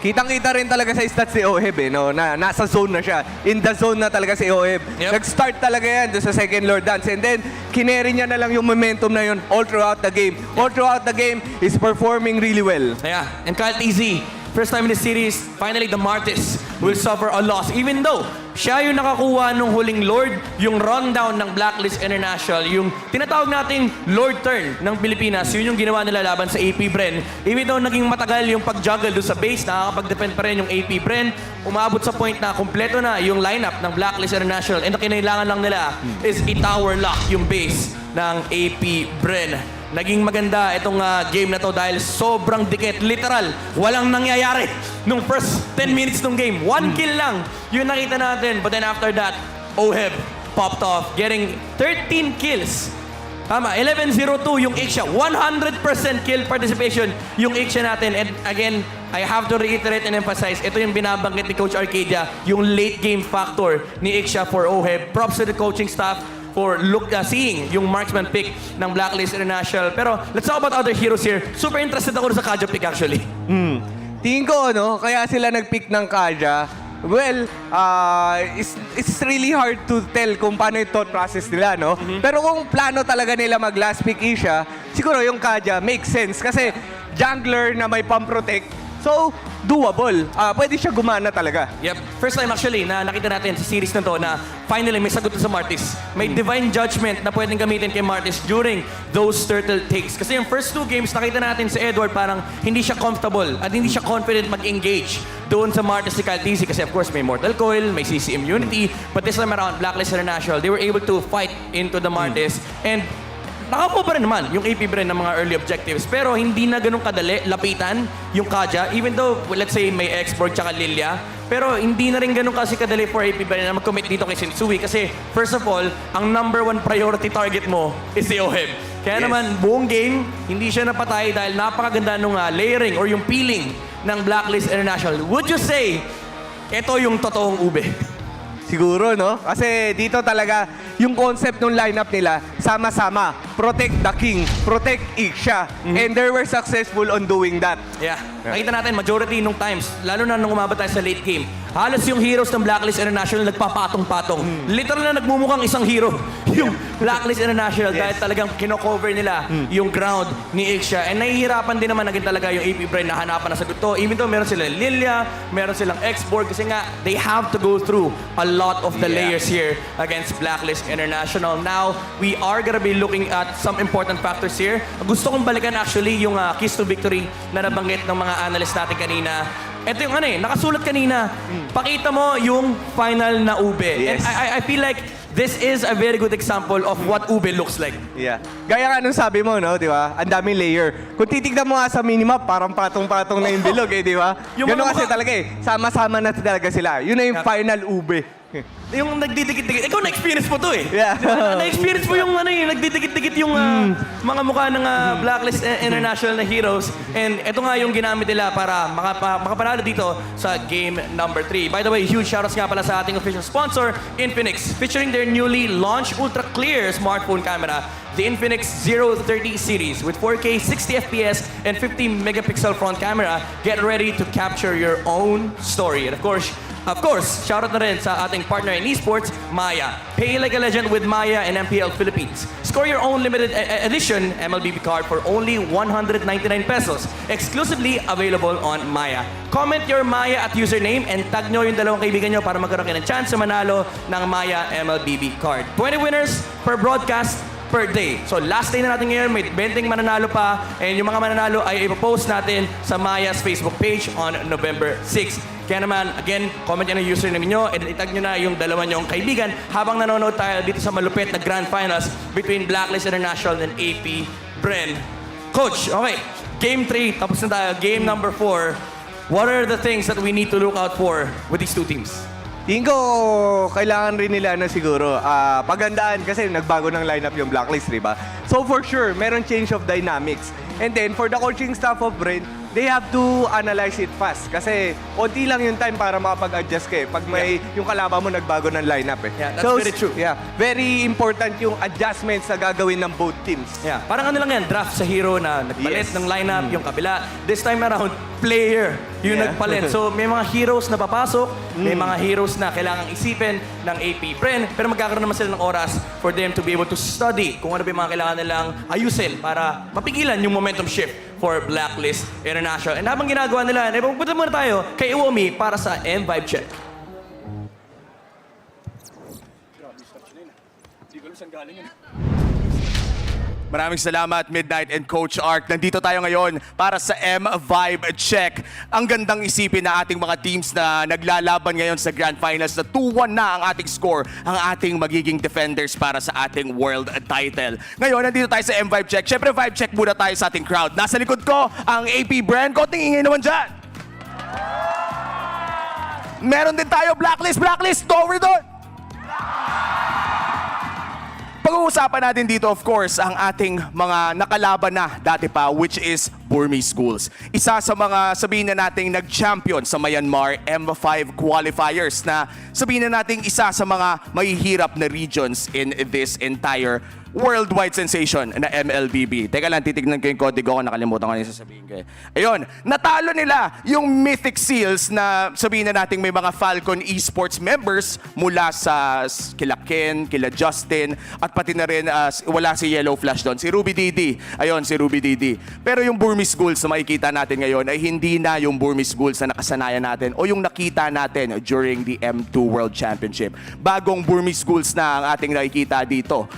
Kitang-kita rin talaga sa stats si Oheb na nasa zone na siya. In the zone na talaga si Oheb. Yep. Nag-start talaga yan doon sa second Lord Dance. And then, kineri niya na lang yung momentum na yun all throughout the game. All throughout the game, is performing really well. Yeah, and Kyle TZ, first time in the series, finally the Martis will suffer a loss. Even though Siya yung nakakuha nung huling Lord, yung rundown ng Blacklist International, yung tinatawag nating Lord turn ng Pilipinas. Yun yung ginawa nila laban sa AP Bren. Even though naging matagal yung pag-juggle doon sa base, nakakapag-defend pa rin yung AP Bren, umabot sa point na kumpleto na yung lineup ng Blacklist International and ang kinailangan lang nila is i-tower lock yung base ng AP Bren. Naging maganda itong game na to dahil sobrang dikit. Literal, walang nangyayari nung first 10 minutes ng game. 1 kill lang yung nakita natin. But then after that, Oheb popped off, getting 13 kills. Tama, 11-0-2 yung Iksha. 100% kill participation yung Iksha natin. And again, I have to reiterate and emphasize, ito yung binabanggit ni Coach Arcadia, yung late game factor ni Iksha for Oheb. Props to the coaching staff for seeing yung marksman pick ng Blacklist International. Pero let's talk about other heroes here. Super interested ako sa Kaja pick actually. Tingin ko, kaya sila nag-pick ng Kaja. Well, it's really hard to tell kung paano yung thought process nila, no? Pero kung plano talaga nila mag-last pick Isha, siguro yung Kaja makes sense kasi jungler na may pump-protect. So, doable. Pwede siya gumana talaga. Yep. First time actually na nakita natin sa series na to na finally may sagot sa Martis. May divine judgment na pwedeng gamitin kay Martis during those turtle takes. Kasi yung first 2 games nakita natin si Edward parang hindi siya comfortable at hindi siya confident mag-engage doon sa Martis si Caltisi kasi of course may Mortal Coil, may CC Immunity. But this time around, Blacklist International, they were able to fight into the Martis and nakapo pa rin naman yung AP Bren ng mga early objectives. Pero hindi na ganun kadali lapitan yung Kaja. Even though, let's say, may X-Borg tsaka Lilia. Pero hindi na rin ganun kasi kadali for AP Bren na mag-commit dito kay Sensui. Kasi, first of all, ang number 1 priority target mo is si Oheb. Kaya naman, buong game, hindi siya napatay dahil napakaganda nung layering or yung peeling ng Blacklist International. Would you say, ito yung totoong ube? Siguro, no? Kasi dito talaga, yung concept ng lineup nila, sama-sama. Protect the king, protect Iksha. And they were successful on doing that. Yeah. Nakita natin, majority nung times, lalo na nung umabot tayo sa late game, halos yung heroes ng Blacklist International nagpapatong-patong. Literal na nagmumukhang isang hero yung Blacklist International dahil talagang kino-cover nila yung ground ni Iksha. And nahihirapan din naman naging talaga yung AP Bren na hanapan na sagot to. Even though meron silang Lilia, meron silang X-Borg kasi nga they have to go through a lot of the layers here against Blacklist International. Now, we are gonna be looking at some important factors here. Gusto kong balikan actually yung keys to victory na nabanggit ng mga analyst natin kanina. Ito yung nakasulat kanina. Pakita mo yung final na ube. Yes. And I feel like this is a very good example of what ube looks like. Yeah. Gaya nga nung sabi mo, no, di ba? Ang daming layer. Kung titignan mo nga sa minimap, parang patong-patong na yung bilog, di ba? Ganun kasi talaga Sama-sama na talaga sila. Yun na yung final ube. Yung nagdidikit-dikit. Ikaw na-experience mo to eh. Yeah. Na-experience mo yung nagdidikit-dikit yung mga mukha ng Blacklist International na heroes. And ito nga yung ginamit nila para makapanalo dito sa game number 3. By the way, huge shoutouts nga pala sa ating official sponsor, Infinix. Featuring their newly launched ultra-clear smartphone camera, the Infinix 030 series with 4K 60 FPS and 50 megapixel front camera. Get ready to capture your own story. And of course, shoutout na rin sa ating partner in esports, Maya. Pay like a legend with Maya and MPL Philippines. Score your own limited edition MLBB card for only 199 pesos. Exclusively available on Maya. Comment your Maya at username and tag nyo yung dalawang kaibigan nyo para magkaroon kayo ng chance sa manalo ng Maya MLBB card. 20 winners per broadcast per day. So last day na natin ngayon, may 20 mananalo pa. And yung mga mananalo ay ipopost natin sa Maya's Facebook page on November 6. Kaya naman, again, comment nyo yung username nyo and itag nyo na yung dalawa nyong kaibigan habang nanonood tayo dito sa malupit na Grand Finals between Blacklist International and AP Bren. Coach, okay, Game 3, tapos na tayo. Game number 4. What are the things that we need to look out for with these two teams? Tingin ko, kailangan rin nila na siguro pagandaan kasi nagbago ng lineup yung Blacklist, di ba? So for sure, meron change of dynamics. And then, for the coaching staff of Bren, they have to analyze it fast. Kasi, konti lang yung time para makapag-adjust ka eh. Pag may yung kalaban mo nagbago ng lineup eh. Yeah, that's very true. Yeah, very important yung adjustments na gagawin ng both teams. Yeah, parang lang yan, draft sa hero na nagpalit ng lineup, yung kabila. This time around, player yung nagpalit. So, may mga heroes na papasok, may mga heroes na kailangang isipin ng AP Bren, pero magkakaroon naman sila ng oras for them to be able to study kung ano ba yung mga kailangan nilang ayusin para mapigilan yung momentum shift for Blacklist International. And habang ginagawa nila, pupunta muna tayo kay Uomi para sa M-Vibe Check. Maraming salamat, Midnight and Coach Ark. Nandito tayo ngayon para sa M-Vibe Check. Ang gandang isipin na ating mga teams na naglalaban ngayon sa Grand Finals na 2-1 na ang ating score, ang ating magiging defenders para sa ating world title. Ngayon, nandito tayo sa M-Vibe Check. Siyempre, vibe check muna tayo sa ating crowd. Nasa likod ko, ang APBR. Konting ingay naman dyan. Meron din tayo, Blacklist, over doon. Pag-uusapan natin dito, of course, ang ating mga nakalaban na dati pa, which is Burmese schools. Isa sa mga sabihin na nating nag-champion sa Myanmar M5 qualifiers na sabihin na nating isa sa mga mahihirap na regions in this entire worldwide sensation na MLBB. Teka lang, titignan ko yung kodigo ko. Nakalimutan ko na yung sasabihin ko. Ayun, natalo nila yung Mythic Seals na sabihin na natin may mga Falcon Esports members mula sa kila Ken, kila Justin, at pati na rin wala si Yellow Flash doon. Si Ruby Didi. Ayun, si Ruby Didi. Pero yung Burmese schools na makikita natin ngayon ay hindi na yung Burmese schools na nakasanayan natin o yung nakita natin during the M2 World Championship. Bagong Burmese schools na ang ating nakikita dito.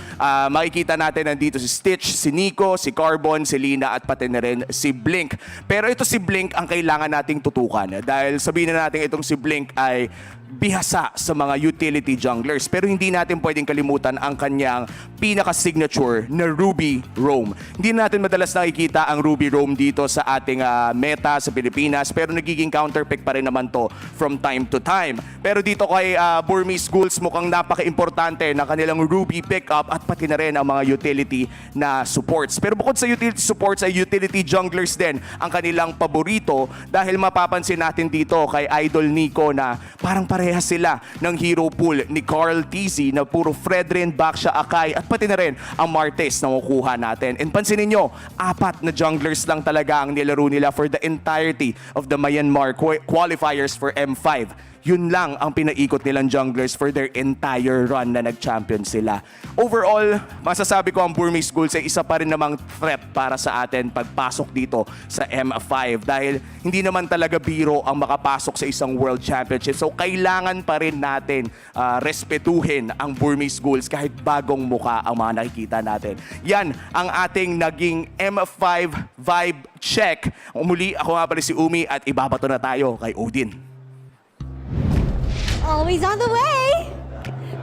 Makikita natin nandito si Stitch, si Nico, si Carbon, si Lina at pati na rin si Blink. Pero ito si Blink ang kailangan nating tutukan dahil sabihin na natin itong si Blink ay bihasa sa mga utility junglers. Pero hindi natin pwedeng kalimutan ang kanyang pinaka-signature na Ruby Roam. Hindi natin madalas nakikita ang Ruby Roam dito sa ating meta sa Pilipinas pero nagiging counterpick pa rin naman to from time to time. Pero dito kay Burmese schools mukhang napaka-importante na kanilang Ruby pickup at pati na rin ang mga utility na supports. Pero bukod sa utility supports ay utility junglers din ang kanilang paborito dahil mapapansin natin dito kay Idol Nico na parang parehas sila ng hero pool ni Carl TZ na puro Fredrin, Baksha, Akai at pati na rin ang Martes na makukuha natin. And pansinin nyo, 4 na junglers lang talaga ang nilaro nila for the entirety of the Myanmar qualifiers for M5. Yun lang ang pinaikot nilang junglers for their entire run na nag-champion sila. Overall, masasabi ko ang Burmese schools ay isa pa rin namang threat para sa atin pagpasok dito sa M5 dahil hindi naman talaga biro ang makapasok sa isang World Championship. So kailangan pa rin natin respetuhin ang Burmese schools kahit bagong muka ang mga nakikita natin. Yan ang ating naging M5 vibe check. Muli, ako nga pala si Umi at ibabato na tayo kay Odin. Always on the way!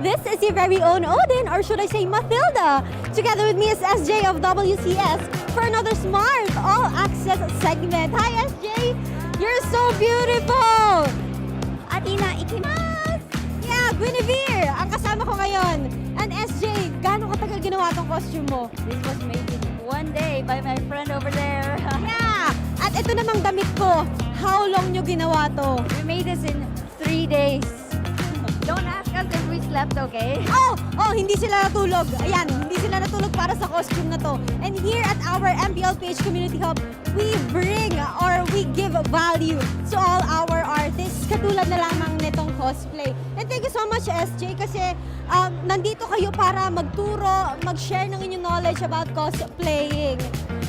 This is your very own Odin, or should I say Mathilda. Together with me is SJ of WCS for another smart all-access segment. Hi SJ! You're so beautiful! Atina ikimasu! Yeah, Guinevere! Ang kasama ko ngayon. And SJ, gaano katagal ginawa tong costume mo? This was made in one day by my friend over there. Yeah! At ito namang damit ko. How long nyo ginawa to? We made this in 3 days. Don't ask us if we slept, okay? Oh, hindi sila natulog. Ayan, hindi sila natulog para sa costume na to. And here at our MPL-PH Community Hub, we bring or we give value to all our artists. Katulad na lamang nitong cosplay. And thank you so much, SJ, kasi nandito kayo para magturo, mag-share ng inyong knowledge about cosplaying.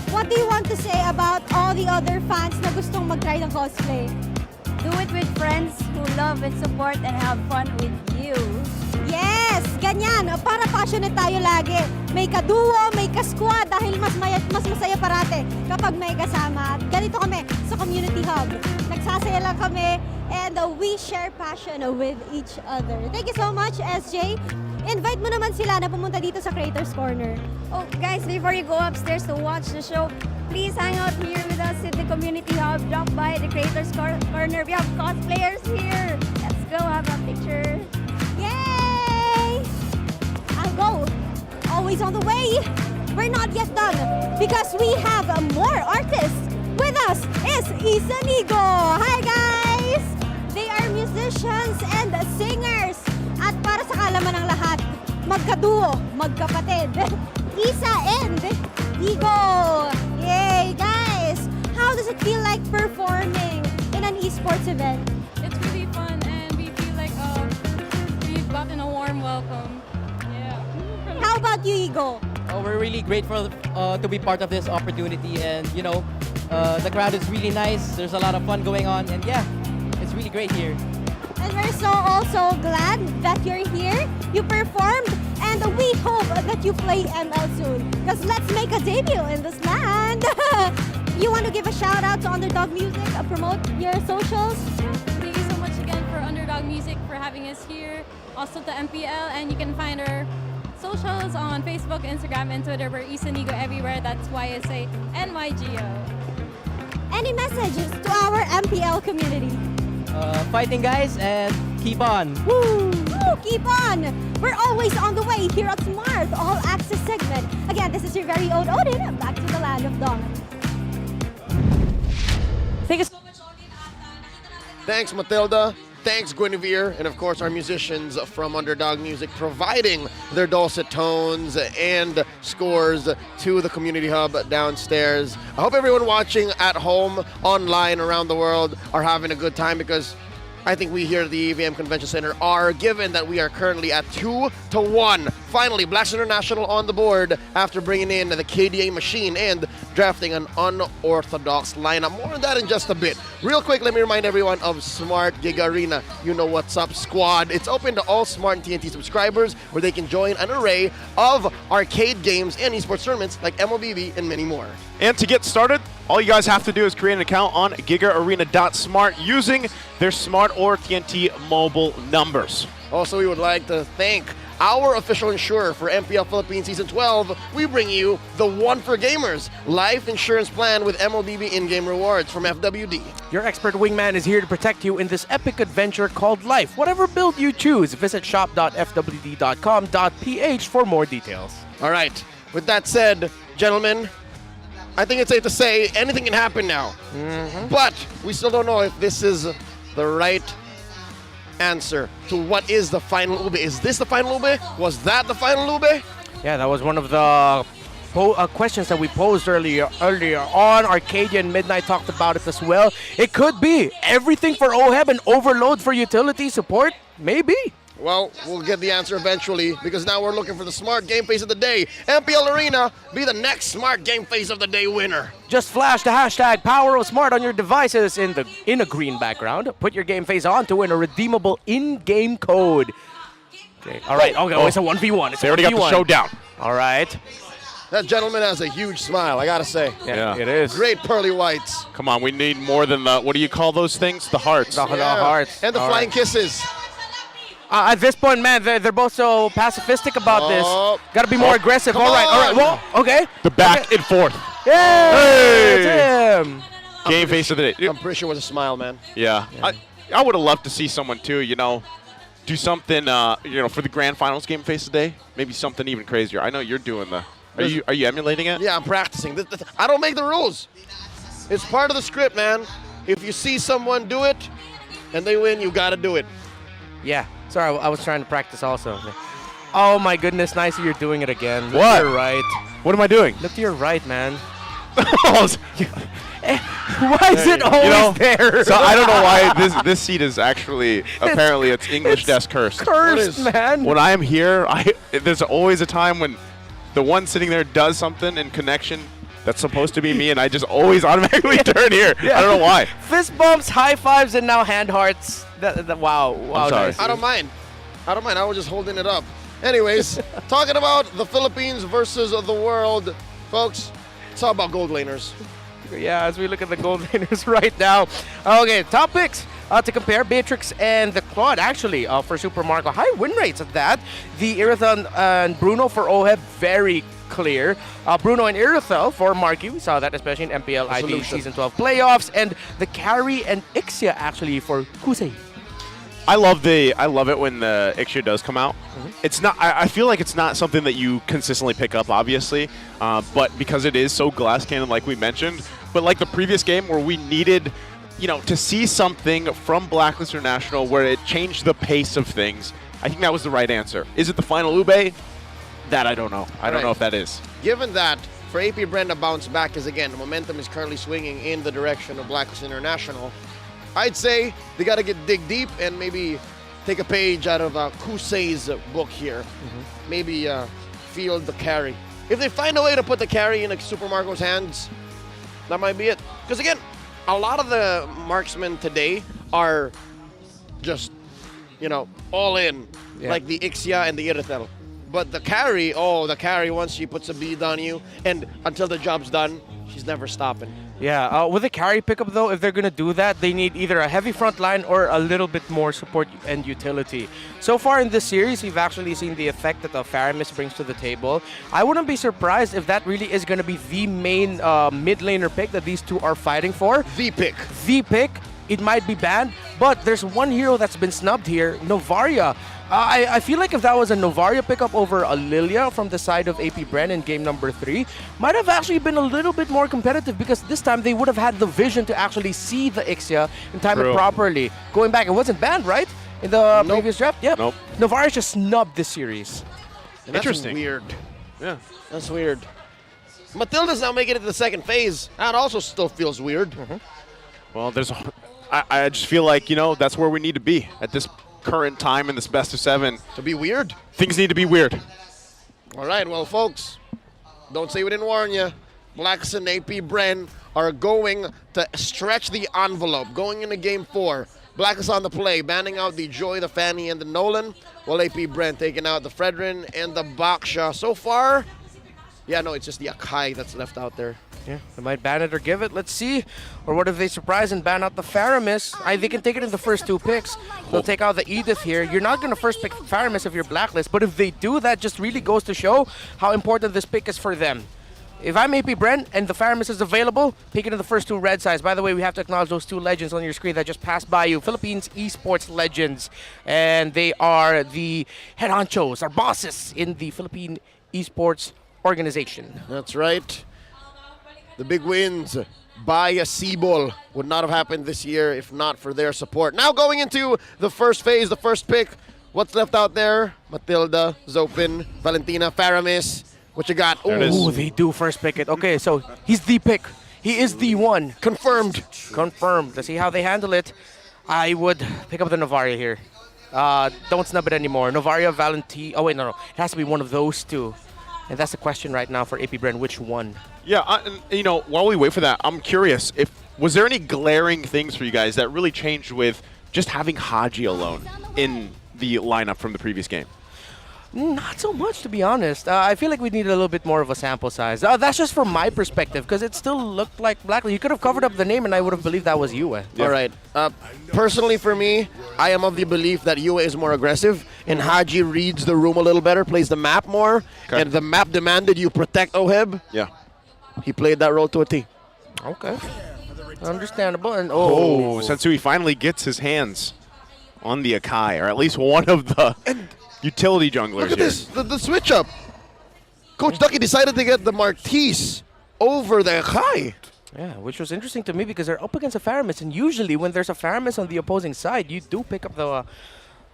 What do you want to say about all the other fans na gustong mag-try ng cosplay? Do it with friends who love and support and have fun with you. Yes! Ganyan! Para passionate tayo lagi. May kaduo, may kasquad dahil mas masaya parate kapag may kasama. At ganito kami sa Community Hub. Nagsasaya lang kami and we share passion with each other. Thank you so much, SJ. Invite mo naman sila na pumunta dito sa Creators Corner. Oh, guys, before you go upstairs to watch the show, please hang out here with us in the Community Hub. Drop by the Creators Corner. We have cosplayers here. Let's go have a picture. Yay! I'll go. Always on the way. We're not yet done because we have more artists. With us is Isa Nigo. Hi, guys! They are musicians and singers. At para sa kalaman ng lahat, magkaduo, magkapatid. Isa and Nigo. Yay, guys! How does it feel like performing in an esports event? It's really fun and we feel like we've gotten a warm welcome. Yeah. How about you, Igo? We're really grateful to be part of this opportunity and, you know, the crowd is really nice. There's a lot of fun going on and yeah, it's really great here. And we're so also glad that you're here. You performed And we hope that you play ML soon. Because let's make a debut in this land. You want to give a shout out to Underdog Music, promote your socials? Thank you so much again for Underdog Music for having us here. Also to MPL, and you can find our socials on Facebook, Instagram, and Twitter. We're Isanigo everywhere. That's YSA NYGO. Any messages to our MPL community? Fighting, guys, and keep on. Woo! Woo! Keep on! We're always on the way here at Smart All Access segment. Again, this is your very own Odin. Back to the land of Dawn. Thank you so much. Thanks, Matilda. Thanks, Guinevere. And of course, our musicians from Underdog Music providing their dulcet tones and scores to the community hub downstairs. I hope everyone watching at home, online, around the world are having a good time, because I think we here at the EVM Convention Center are, given that we are currently at 2-1. Finally, Blacks International on the board after bringing in the KDA machine and drafting an unorthodox lineup. More on that in just a bit. Real quick, let me remind everyone of Smart Gig Arena. You know what's up, squad. It's open to all Smart and TNT subscribers, where they can join an array of arcade games and esports tournaments like MLBB and many more. And to get started, all you guys have to do is create an account on gigaarena.smart using their Smart or TNT mobile numbers. Also, we would like to thank our official insurer for MPL Philippines Season 12. We bring you the One for Gamers life insurance plan with MLBB in-game rewards from FWD. Your expert wingman is here to protect you in this epic adventure called life. Whatever build you choose, visit shop.fwd.com.ph for more details. All right. With that said, gentlemen, I think it's safe to say anything can happen now. But we still don't know if this is the right answer to what is the final ube. Is this the final ube? Was that the final ube? Yeah, that was one of the questions that we posed earlier on. Arcadian Midnight talked about it as well. It could be everything for OHEB and overload for utility support. Maybe. Well, we'll get the answer eventually, because now we're looking for the Smart Game Face of the Day. MPL Arena, be the next Smart Game Face of the Day winner. Just flash the hashtag PowerOfSmart on your devices in a green background. Put your game face on to win a redeemable in-game code. Okay. All right. Okay. It's a 1v1. They already got the showdown. All right. That gentleman has a huge smile, I gotta say. Yeah. It is. Great pearly whites. Come on, we need more than the, what do you call those things? The hearts. The hearts. And the flying kisses. At this point, man, they're both so pacifistic about this. Got to be more aggressive. All right. Well, okay. The back and forth. Hey! That's him. Game face of the day. I'm pretty sure it was a smile, man. Yeah. I would have loved to see someone too, do something, for the grand finals game face of the day. Maybe something even crazier. I know you're doing the. Are you emulating it? Yeah, I'm practicing. I don't make the rules. It's part of the script, man. If you see someone do it and they win, you gotta do it. Yeah. Sorry, I was trying to practice also. Oh my goodness, Nice, you're doing it again. Look What? to your right. What am I doing? Look to your right, man. Why is it always there? So I don't know why this seat is actually apparently it's English desk cursed. Cursed, man. When I am here, there's always a time when the one sitting there does something in connection that's supposed to be me, and I just always automatically turn here. Yeah. I don't know why. Fist bumps, high fives, and now hand hearts. Wow. I'm sorry. Nice. I don't mind. I was just holding it up. Anyways, talking about the Philippines versus the world, folks, it's all about gold laners. Yeah, as we look at the gold laners right now. Okay, top picks to compare Beatrix and the Claude, actually, for Super Marco. High win rates at that. The Irathan and Bruno for OHEB, very clear. Bruno and Irithel for Marky. We saw that especially in MPL ID Season 12 playoffs. And the Carry and Ixia, actually, for Kusei. I love it when the Ixia does come out. It's not. I feel like it's not something that you consistently pick up, obviously, but because it is so glass cannon, like we mentioned. But like the previous game where we needed, to see something from Blacklist International where it changed the pace of things. I think that was the right answer. Is it the final Ube? That I don't know. I don't know if that is. Given that, for AP Bren to bounce back, because again, the momentum is currently swinging in the direction of Blacklist International, I'd say they got to dig deep and maybe take a page out of Kusei's book here. Maybe field the carry. If they find a way to put the carry in Super Marco's hands, that might be it. Because again, a lot of the marksmen today are just, all in, like the Ixia and the Irithel. But the carry, once she puts a bead on you, and until the job's done, she's never stopping. Yeah, with the carry pickup though, if they're gonna do that, they need either a heavy front line or a little bit more support and utility. So far in this series, we've actually seen the effect that the Faramis brings to the table. I wouldn't be surprised if that really is gonna be the main mid laner pick that these two are fighting for. The pick. The pick. It might be banned, but there's one hero that's been snubbed here, Novaria. I feel like if that was a Novaria pickup over a Lilia from the side of AP Bren in game number 3, might have actually been a little bit more competitive because this time they would have had the vision to actually see the Ixia and time it properly. Going back, it wasn't banned, right? In the previous draft? Yep. Nope. Novaria just snubbed this series. And that's Interesting. Weird. Yeah. That's weird. Matilda's now making it to the second phase. That also still feels weird. Well, I just feel like, that's where we need to be at this current time in this best of 7. To be weird? Things need to be weird. All right, well, folks, don't say we didn't warn you. Blacks and AP Bren are going to stretch the envelope, going into game 4. Black is on the play, banning out the Joy, the Fanny, and the Nolan, while AP Bren taking out the Fredrin and the Baksha. So far, it's just the Akai that's left out there. Yeah, they might ban it or give it. Let's see. Or what if they surprise and ban out the Faramis? They can take it in the first 2 picks. They'll take out the Edith here. You're not going to first pick Faramis if you're blacklist, but if they do, that just really goes to show how important this pick is for them. If I'm AP Bren and the Faramis is available, pick it in the first 2 red sides. By the way, we have to acknowledge those 2 legends on your screen that just passed by you. Philippines esports legends. And they are the head honchos, our bosses in the Philippine esports organization. That's right. The big wins by Cebol would not have happened this year if not for their support. Now going into the first phase, the first pick. What's left out there? Matilda, Zopin, Valentina, Faramis. What you got? Ooh, they do first pick it. Okay, so he's the pick. He is the one. Confirmed. Confirmed. Let's see how they handle it. I would pick up the Novaria here. Don't snub it anymore. Novaria, Valentina. Oh, wait, no. It has to be one of those 2. And that's the question right now for AP Bren. Which one? Yeah, while we wait for that, I'm curious, was there any glaring things for you guys that really changed with just having Haji alone in the lineup from the previous game? Not so much, to be honest. I feel like we need a little bit more of a sample size. That's just from my perspective, because it still looked like Blacklist. You could have covered up the name, and I would have believed that was Yue. All right. Personally, for me, I am of the belief that Yue is more aggressive, and Haji reads the room a little better, plays the map more, and the map demanded you protect Oheb. Yeah. He played that role to a T. Okay. Understandable. And Sensui finally gets his hands on the Akai, or at least one of the utility junglers. Look at this, the switch up. Coach Ducky decided to get the Marquise over the Akai. Yeah, which was interesting to me because they're up against a Faramis, and usually when there's a Faramis on the opposing side, you do pick up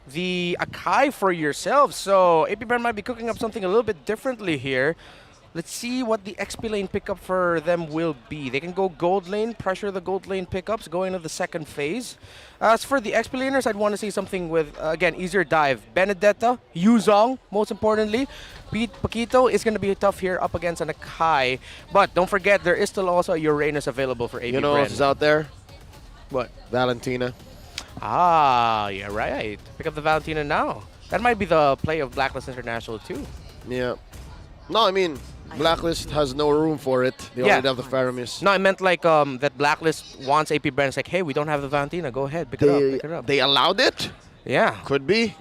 the Akai for yourself. So AP Bren might be cooking up something a little bit differently here. Let's see what the XP lane pickup for them will be. They can go gold lane, pressure the gold lane pickups, go into the second phase. As for the XP laners, I'd want to see something with, again, easier dive. Benedetta, Yuzong, most importantly. Pete Paquito is going to be tough here up against an Akai. But don't forget, there is still also a Uranus available for AP You know Bren. what's out there? What? Valentina. Ah, yeah, right. Pick up the Valentina now. That might be the play of Blacklist International too. Yeah. No, I mean, Blacklist has no room for it. They already have the Faramis. No, I meant like that Blacklist wants AP Bren. It's like, hey, we don't have the Valentina. Go ahead, pick it up. They allowed it? Yeah. Could be.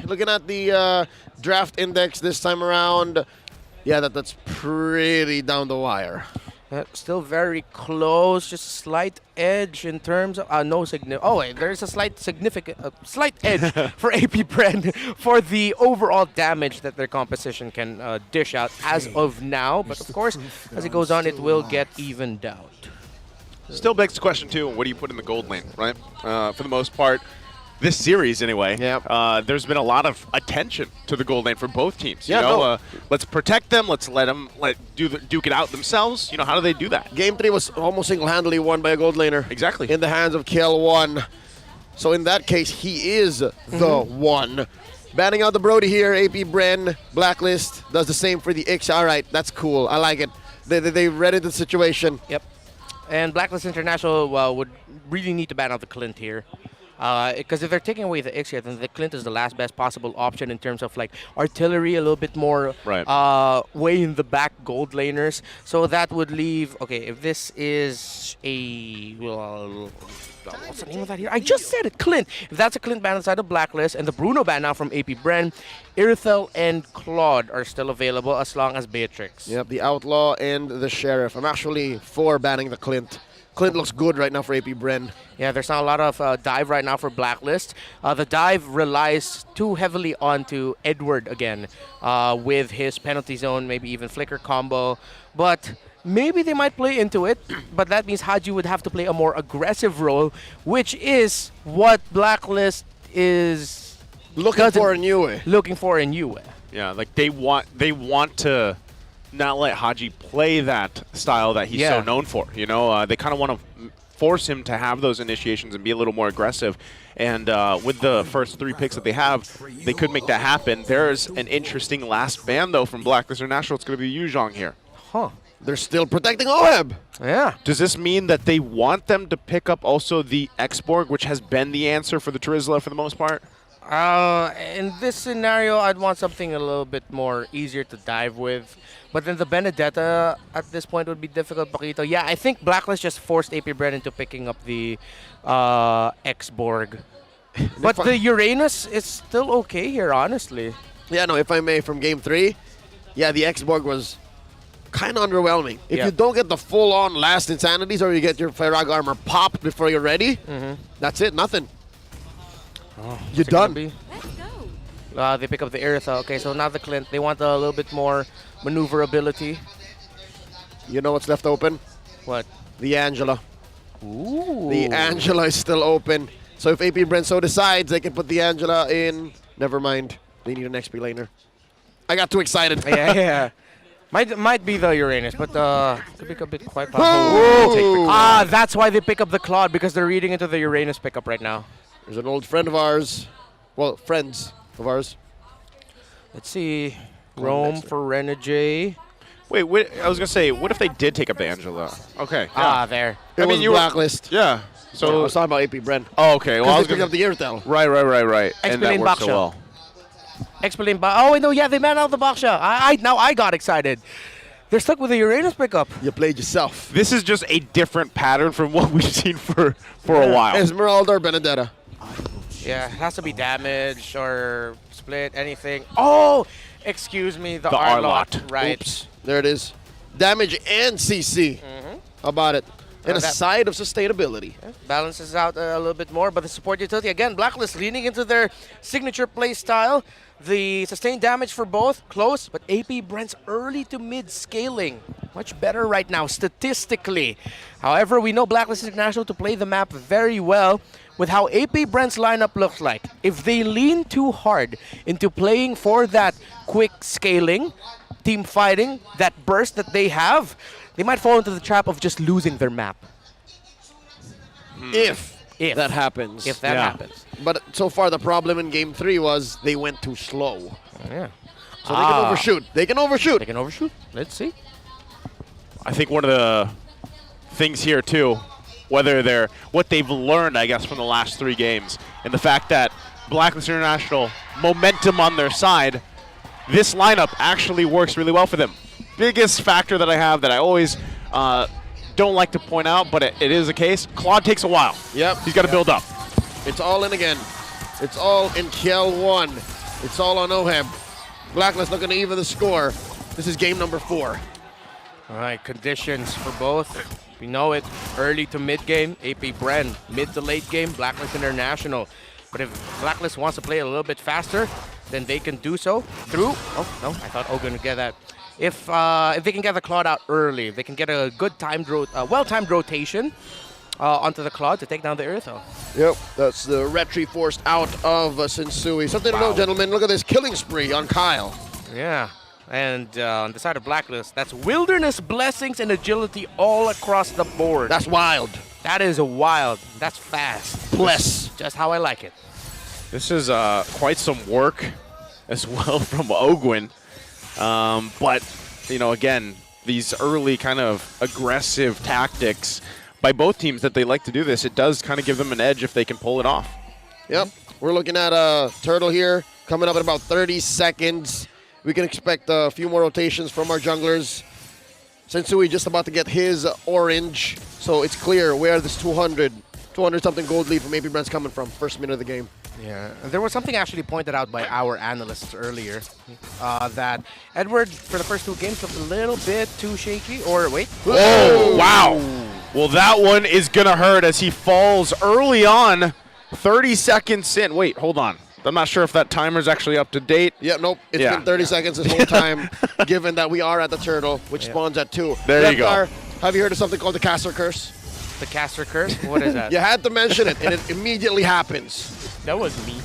Looking at the draft index this time around, yeah, that's pretty down the wire. Still very close, just a slight edge in terms of there's a slight edge for AP Bren for the overall damage that their composition can dish out as of now. But of course, as it goes on, it will get evened out. Still begs the question too, what do you put in the gold lane, right? For the most part, this series anyway, there's been a lot of attention to the gold lane for both teams. Let's protect them. Let's let them duke it out themselves. How do they do that? Game 3 was almost single-handedly won by a gold laner. Exactly. In the hands of KL1. So in that case, he is the one. Banning out the Brody here, AP Bren, Blacklist, does the same for the Ix. All right, that's cool. I like it. They read into the situation. Yep. And Blacklist International would really need to ban out the Clint here. Because if they're taking away the Ixia, then the Clint is the last best possible option in terms of like artillery, a little bit more way in the back gold laners. So that would leave, okay, if this is a, well, what's the name of that here? I just said it, Clint. If that's a Clint ban inside of Blacklist, and the Bruno ban now from AP Bren, Irithel and Claude are still available as long as Beatrix. Yep, the Outlaw and the Sheriff. I'm actually for banning the Clint. Clint looks good right now for AP Bren. Yeah, there's not a lot of dive right now for Blacklist. The dive relies too heavily onto Edward again with his penalty zone, maybe even flicker combo. But maybe they might play into it, but that means Haji would have to play a more aggressive role, which is what Blacklist is looking for in Yue. Looking for in Yue. Yeah, like they want to not let Haji play that style that he's so known for. You know, they kind of want to force him to have those initiations and be a little more aggressive. And with the first 3 picks that they have, they could make that happen. There's an interesting last ban, though, from Blacklist International. It's going to be Yuzhong here. Huh. They're still protecting Oheb. Yeah. Does this mean that they want them to pick up also the X-Borg, which has been the answer for the Terizla for the most part? In this scenario, I'd want something a little bit more easier to dive with. But then the Benedetta at this point would be difficult, Paquito. Yeah, I think Blacklist just forced AP Bren into picking up the X-Borg. But the Uranus is still okay here, honestly. Yeah, no, if I may, from Game 3, yeah, the X-Borg was kind of underwhelming. If you don't get the full-on last Insanities or you get your Farag armor popped before you're ready, that's it, nothing. You're done. They pick up the Irithel. Okay, so now the Clint. They want a little bit more maneuverability. You know what's left open? What? The Angela. Ooh. The Angela is still open. So if AP Bren so decides, they can put the Angela in. Never mind. They need an XP laner. I got too excited. yeah. Might be the Uranus, but could be a bit quite possible. That's why they pick up the Claude, because they're reading into the Uranus pickup right now. There's an old friend of ours. Well, friends of ours. Let's see. Rome for Renegade. Wait, I was going to say, what if they did take up the Angela? Okay. There. It was Blacklist. Yeah. So I was talking about AP Bren. Oh, okay. Well, I was going to pick up the Irithel. Right. And that worked so well. Oh, no, yeah, they man out the Baksha. Now I got excited. They're stuck with the Uranus pickup. You played yourself. This is just a different pattern from what we've seen for a while. Esmeralda or Benedetta? Yeah, it has to be damage or split, anything. Oh, excuse me, the R-Lot. Right. Oops. There it is. Damage and CC. How about it? And a side of sustainability. Yeah, balances out a little bit more, but the support utility, again, Blacklist leaning into their signature play style. The sustained damage for both, close, but AP Bren's early to mid scaling. Much better right now, statistically. However, we know Blacklist International to play the map very well with how AP Bren's lineup looks like. If they lean too hard into playing for that quick scaling, team fighting, that burst that they have, they might fall into the trap of just losing their map. If that happens. If that happens. But so far the problem in Game 3 was they went too slow. Yeah. So they can overshoot. They can overshoot. Let's see. I think one of the things here too, what they've learned, I guess, from the last 3 games, and the fact that Blacklist International, momentum on their side, this lineup actually works really well for them. Biggest factor that I have that I always don't like to point out, but it is the case. Claude takes a while. Yep. He's got to build up. It's all in again. It's all in Kiel 1. It's all on Oheb. Blacklist looking to even the score. This is game number 4. All right, conditions for both. We know it. Early to mid game, AP Bren. Mid to late game, Blacklist International. But if Blacklist wants to play a little bit faster, then they can do so through. Oh, no, I thought Ogun would get that. If they can get the Claude out early, they can get a good well-timed rotation onto the Claude to take down the Irithel. Yep, that's the Retri forced out of Sensui. Something to know, gentlemen. Look at this killing spree on Kyle. Yeah, and on the side of Blacklist, that's Wilderness Blessings and Agility all across the board. That's wild. That is wild. That's fast. Bless. Just how I like it. This is quite some work as well from Ogwin. But, again, these early kind of aggressive tactics by both teams that they like to do this, it does kind of give them an edge if they can pull it off. Yep. We're looking at a turtle here coming up in about 30 seconds. We can expect a few more rotations from our junglers. Sensui just about to get his orange, so it's clear where this 200 something gold lead from AP Brand's coming from. First minute of the game. Yeah, there was something actually pointed out by our analysts earlier that Edward, for the first 2 games, looked a little bit too shaky. Or wait. Oh, wow. Well, that one is going to hurt as he falls early on, 30 seconds in. Wait, hold on. I'm not sure if that timer's actually up to date. Yeah, nope. It's been 30 seconds this whole time, given that we are at the turtle, which spawns at 2. There you go. Have you heard of something called the caster curse? The caster curse? What is that? You had to mention it, and it immediately happens. That was me.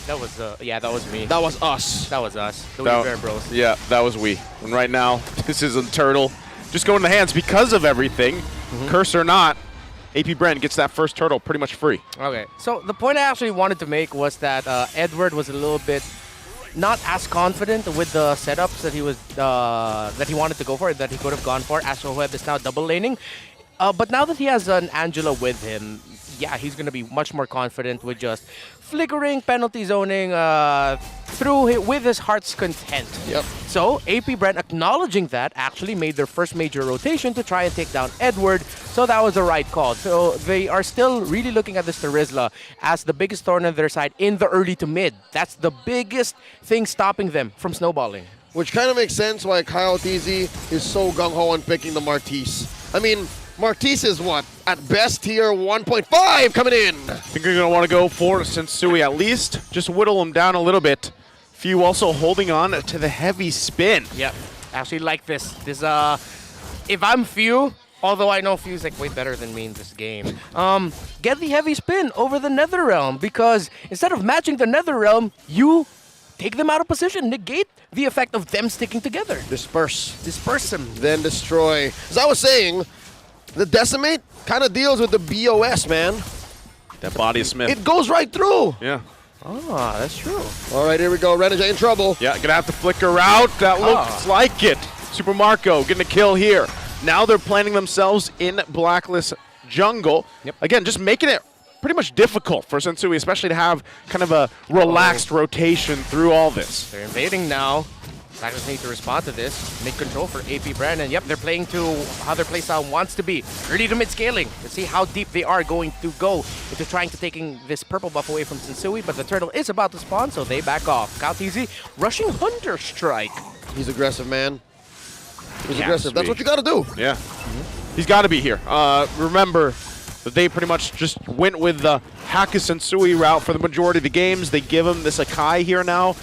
That was, that was me. That was us. That was us. The Bear Bros. Yeah, that was we. And right now, this is a turtle. Just going in the hands because of everything. Curse or not, AP Brand gets that first turtle pretty much free. Okay, so the point I actually wanted to make was that Edward was a little bit not as confident with the setups that he was that he wanted to go for, that he could have gone for, as Oheb is now double laning. But now that he has an Angela with him, yeah, he's going to be much more confident with just flickering, penalty zoning with his heart's content. Yep. So AP Brand, acknowledging that, actually made their first major rotation to try and take down Edward. So that was the right call. So they are still really looking at this Terizla as the biggest thorn on their side in the early to mid. That's the biggest thing stopping them from snowballing. Which kind of makes sense why Kyle TZ is so gung-ho on picking the Martise. I mean, Martise is what? At best, tier 1.5 coming in. I think you're going to want to go for Sensui at least. Just whittle him down a little bit. Few also holding on to the heavy spin. Yep. Actually like this. If I'm Few, although I know Few's like way better than me in this game, get the heavy spin over the Netherrealm, because instead of matching the Netherrealm, you take them out of position, negate the effect of them sticking together. Disperse them. Then destroy. As I was saying, the Decimate kind of deals with the BOS, man. That body of Smith. It goes right through. Yeah. Ah, that's true. All right, here we go. Renegade in trouble. Yeah, gonna have to flicker out. That looks like it. Super Marco getting a kill here. Now they're planting themselves in Blacklist jungle. Yep. Again, just making it pretty much difficult for Sensui, especially to have kind of a relaxed rotation through all this. They're invading now. Blacklist need to respond to this. Make control for AP Brand, and yep, they're playing to how their playstyle wants to be. Early to mid scaling. Let's see how deep they are going to go into trying to taking this purple buff away from Sensui, but the turtle is about to spawn, so they back off. Kyle TZ rushing Hunter Strike. He's aggressive, man. He's aggressive. That's what you got to do. Yeah. He's got to be here. Remember that they pretty much just went with the Haka Sensui route for the majority of the games. They give him this Akai here now.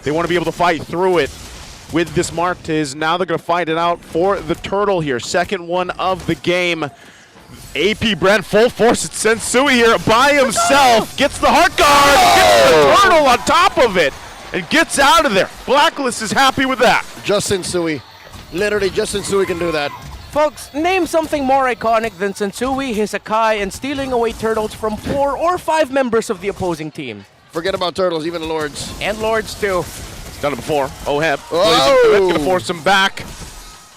They want to be able to fight through it with this Martiz. Now they're going to fight it out for the turtle here. Second one of the game. AP Brand full force. It's Sensui here by himself. Gets the heart guard. Gets the turtle on top of it. And gets out of there. Blacklist is happy with that. Just Sensui. Literally, just Sensui can do that. Folks, name something more iconic than Sensui, his Akai, and stealing away turtles from 4 or 5 members of the opposing team. Forget about turtles, even Lords. And Lords, too. Done it before. Oheb. Oh! Going to force him back.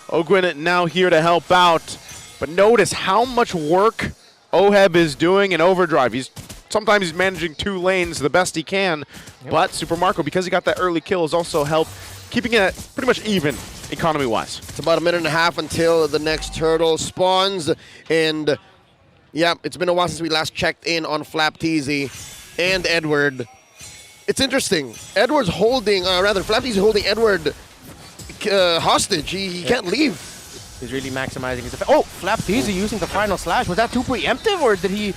Ogwin now here to help out. But notice how much work Oheb is doing in overdrive. Sometimes he's managing 2 lanes the best he can. Yep. But Super Marco, because he got that early kill, has also helped keeping it pretty much even economy-wise. It's about a minute and a half until the next turtle spawns. And, yeah, it's been a while since we last checked in on Flap TZ and Edward. It's interesting. Edward's holding, Flap TZ holding Edward hostage. He can't leave. He's really maximizing his effect. Oh, Flap TZ using the final slash. Was that too preemptive, or did he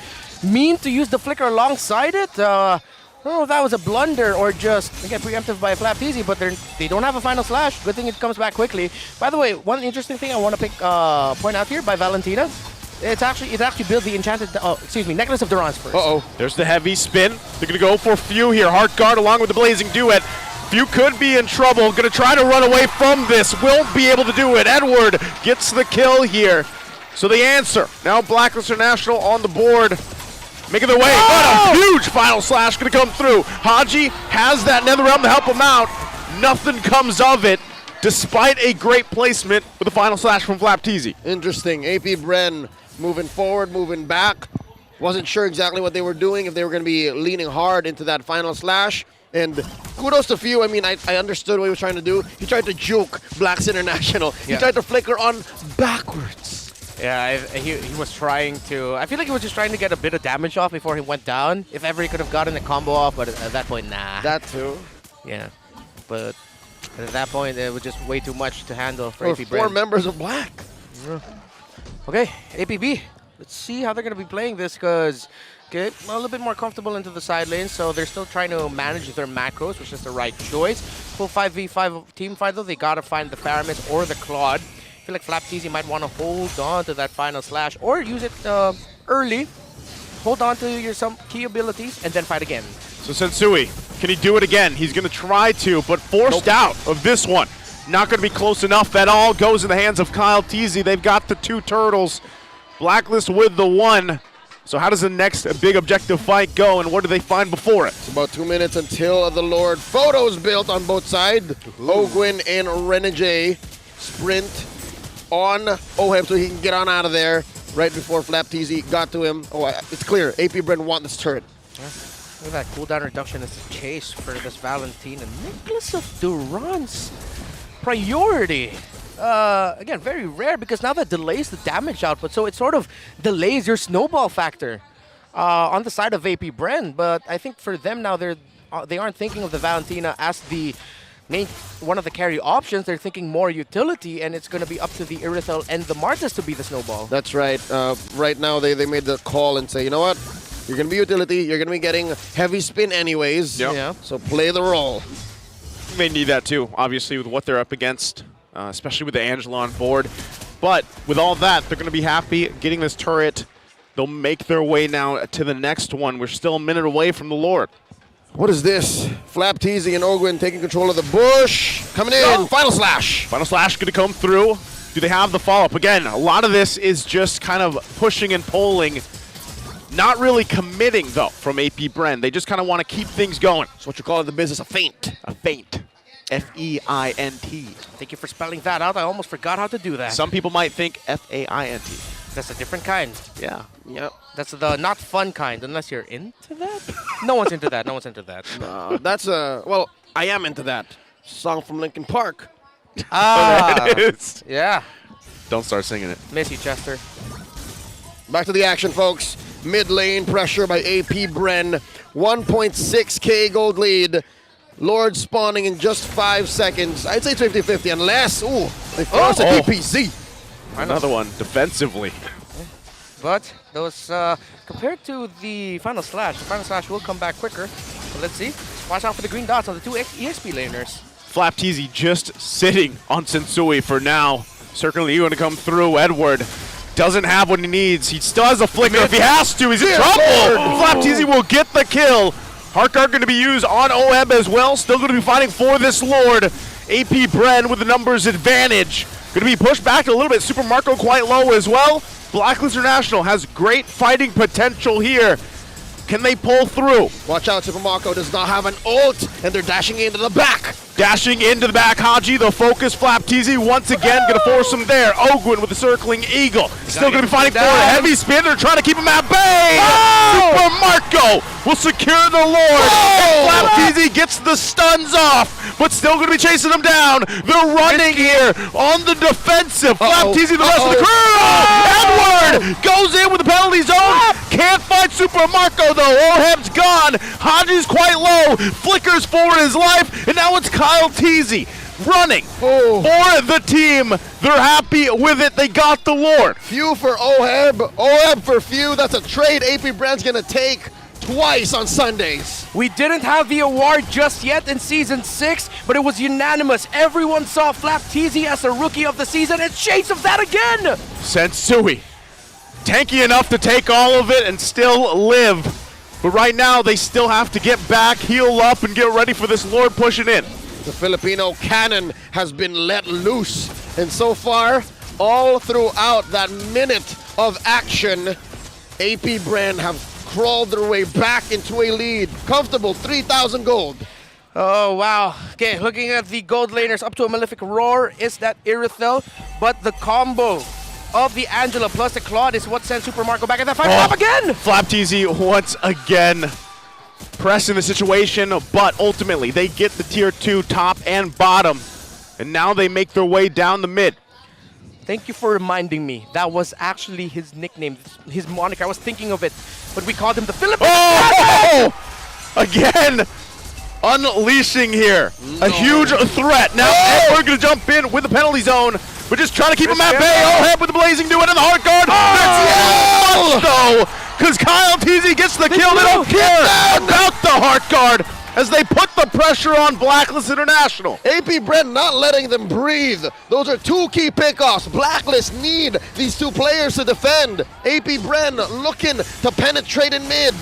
mean to use the flicker alongside it? I don't know if that was a blunder or just, again, preemptive by Flap TZ, but they don't have a final slash. Good thing it comes back quickly. By the way, one interesting thing I want to point out here by Valentina. It actually built the enchanted, Necklace of Durance first. Uh-oh. There's the heavy spin. They're going to go for Few here. Heart Guard along with the Blazing Duet. Few could be in trouble. Going to try to run away from this. Will be able to do it. Edward gets the kill here. So the answer. Now Blacklist International on the board. Making their way. But a huge final slash going to come through. Haji has that Netherrealm to help him out. Nothing comes of it, despite a great placement with the final slash from Flap TZ. Interesting. AP Bren moving forward, moving back. Wasn't sure exactly what they were doing, if they were going to be leaning hard into that final slash. And kudos to Few. I mean, I understood what he was trying to do. He tried to juke Blacks International. He tried to flicker on backwards. Yeah, he was trying to... I feel like he was just trying to get a bit of damage off before he went down. If ever he could have gotten a combo off, but at that point, nah. That too. Yeah, but at that point, it was just way too much to handle for AP Four members of Black. Yeah. Okay, APB. Let's see how they're going to be playing this because, okay, a little bit more comfortable into the side lane, so they're still trying to manage their macros, which is the right choice. Full 5v5 team fight, though, they got to find the Faramis or the Claude. I feel like FlapTZ might want to hold on to that final slash or use it early. Hold on to your some key abilities and then fight again. So Sensui, can he do it again? He's going to try to, but forced out of this one. Not going to be close enough at all. Goes in the hands of Kyle Teasy. They've got the 2 turtles. Blacklist with the 1. So how does the next big objective fight go, and what do they find before it? It's about 2 minutes until the Lord. Photos built on both sides. Ogwin and Renegade sprint on Oheb so he can get on out of there right before FlapTZ got to him. Oh, it's clear. AP Bren want this turret. Yeah. Look at that cooldown reduction as a chase for this Valentine. And Nicholas of Duran's priority. Again, very rare because now that delays the damage output, so it sort of delays your snowball factor on the side of AP Bren. But I think for them now, they aren't thinking of the Valentina as the one of the carry options. They're thinking more utility, and it's going to be up to the Irithel and the Martis to be the snowball. That's right. Right now, they made the call and say, you know what? You're going to be utility. You're going to be getting heavy spin anyways. Yep. Yeah. So play the role. You may need that too, obviously, with what they're up against, especially with the Angela on board. But with all that, they're going to be happy getting this turret. They'll make their way now to the next one. We're still a minute away from the Lord. What is this? FlapTZ and Ogwin taking control of the bush. Coming in. Go. Final slash. Final slash going to come through. Do they have the follow-up? Again, a lot of this is just kind of pushing and pulling. Not really committing, though, from AP Bren. They just kind of want to keep things going. It's what you call in the business a feint. A feint. F-E-I-N-T. Thank you for spelling that out. I almost forgot how to do that. Some people might think F-A-I-N-T. That's a different kind. Yeah. Yep. That's the not fun kind, unless you're into that. No one's into that. No one's into that. That's well, I am into that. Song from Linkin Park. Ah. There it is. Yeah. Don't start singing it. Miss you, Chester. Back to the action, folks. Mid lane pressure by AP Bren. 1.6k gold lead. Lord spawning in just 5 seconds. I'd say 50-50 unless, they force a DPZ. Another one defensively. But those, compared to the final slash will come back quicker. So let's see. Watch out for the green dots on the 2 EXP laners. FlapTZ just sitting on Sensui for now. Certainly going to come through. Edward doesn't have what he needs. He still has a flicker. If he has to, he's in trouble. FlapTZ will get the kill. Heartguard going to be used on Oheb as well. Still going to be fighting for this Lord. AP Bren with the numbers advantage. Going to be pushed back a little bit. Super Marco quite low as well. Blacklist International has great fighting potential here. Can they pull through? Watch out, Super Marco does not have an ult, and they're dashing into the back. Dashing into the back, Haji, the focus, FlapTZ once again, gonna force him there. Ogwin with the circling eagle. Still gonna be fighting for a heavy spin. They're trying to keep him at bay. Super Marco will secure the Lord. FlapTZ gets the stuns off, but still gonna be chasing him down. They're running here on the defensive. FlapTZ, the rest of the crew. Edward goes in with the penalty zone. Can't fight Super Marco though. Oheb's gone. Haji's quite low. Flickers for his life, and now it's Kyle Teasy running for the team. They're happy with it. They got the Lord. Few for Oheb. Oheb for Few. That's a trade AP Bren's gonna take twice on Sundays. We didn't have the award just yet in Season 6, but it was unanimous. Everyone saw FlapTZ as a Rookie of the Season, and shades of that again! Sensui, tanky enough to take all of it and still live. But right now, they still have to get back, heal up, and get ready for this Lord pushing in. The Filipino cannon has been let loose. And so far, all throughout that minute of action, AP Bren have crawled their way back into a lead. Comfortable 3,000 gold. Oh, wow. Okay, looking at the gold laners up to a Malefic Roar is that Irithel, but the combo of the Angela plus the Claude is what sends Super Marco back at that fight. Flap again! Flap TZ once again pressing the situation, but ultimately they get the tier 2 top and bottom, and now they make their way down the mid. Thank you for reminding me. That was actually his nickname, his moniker. I was thinking of it, but we called him the Philippine. Oh! Again! Unleashing here. A huge threat. Now Edward going to jump in with the penalty zone. We're just trying to keep him at bay. Oheb with the blazing duet and the hard guard. That's though, because Kyle TZ gets the kill. They don't care about the hard guard as they put the pressure on Blacklist International. AP Brent not letting them breathe. Those are two key pickoffs. Blacklist need these two players to defend. AP Brent looking to penetrate in mid.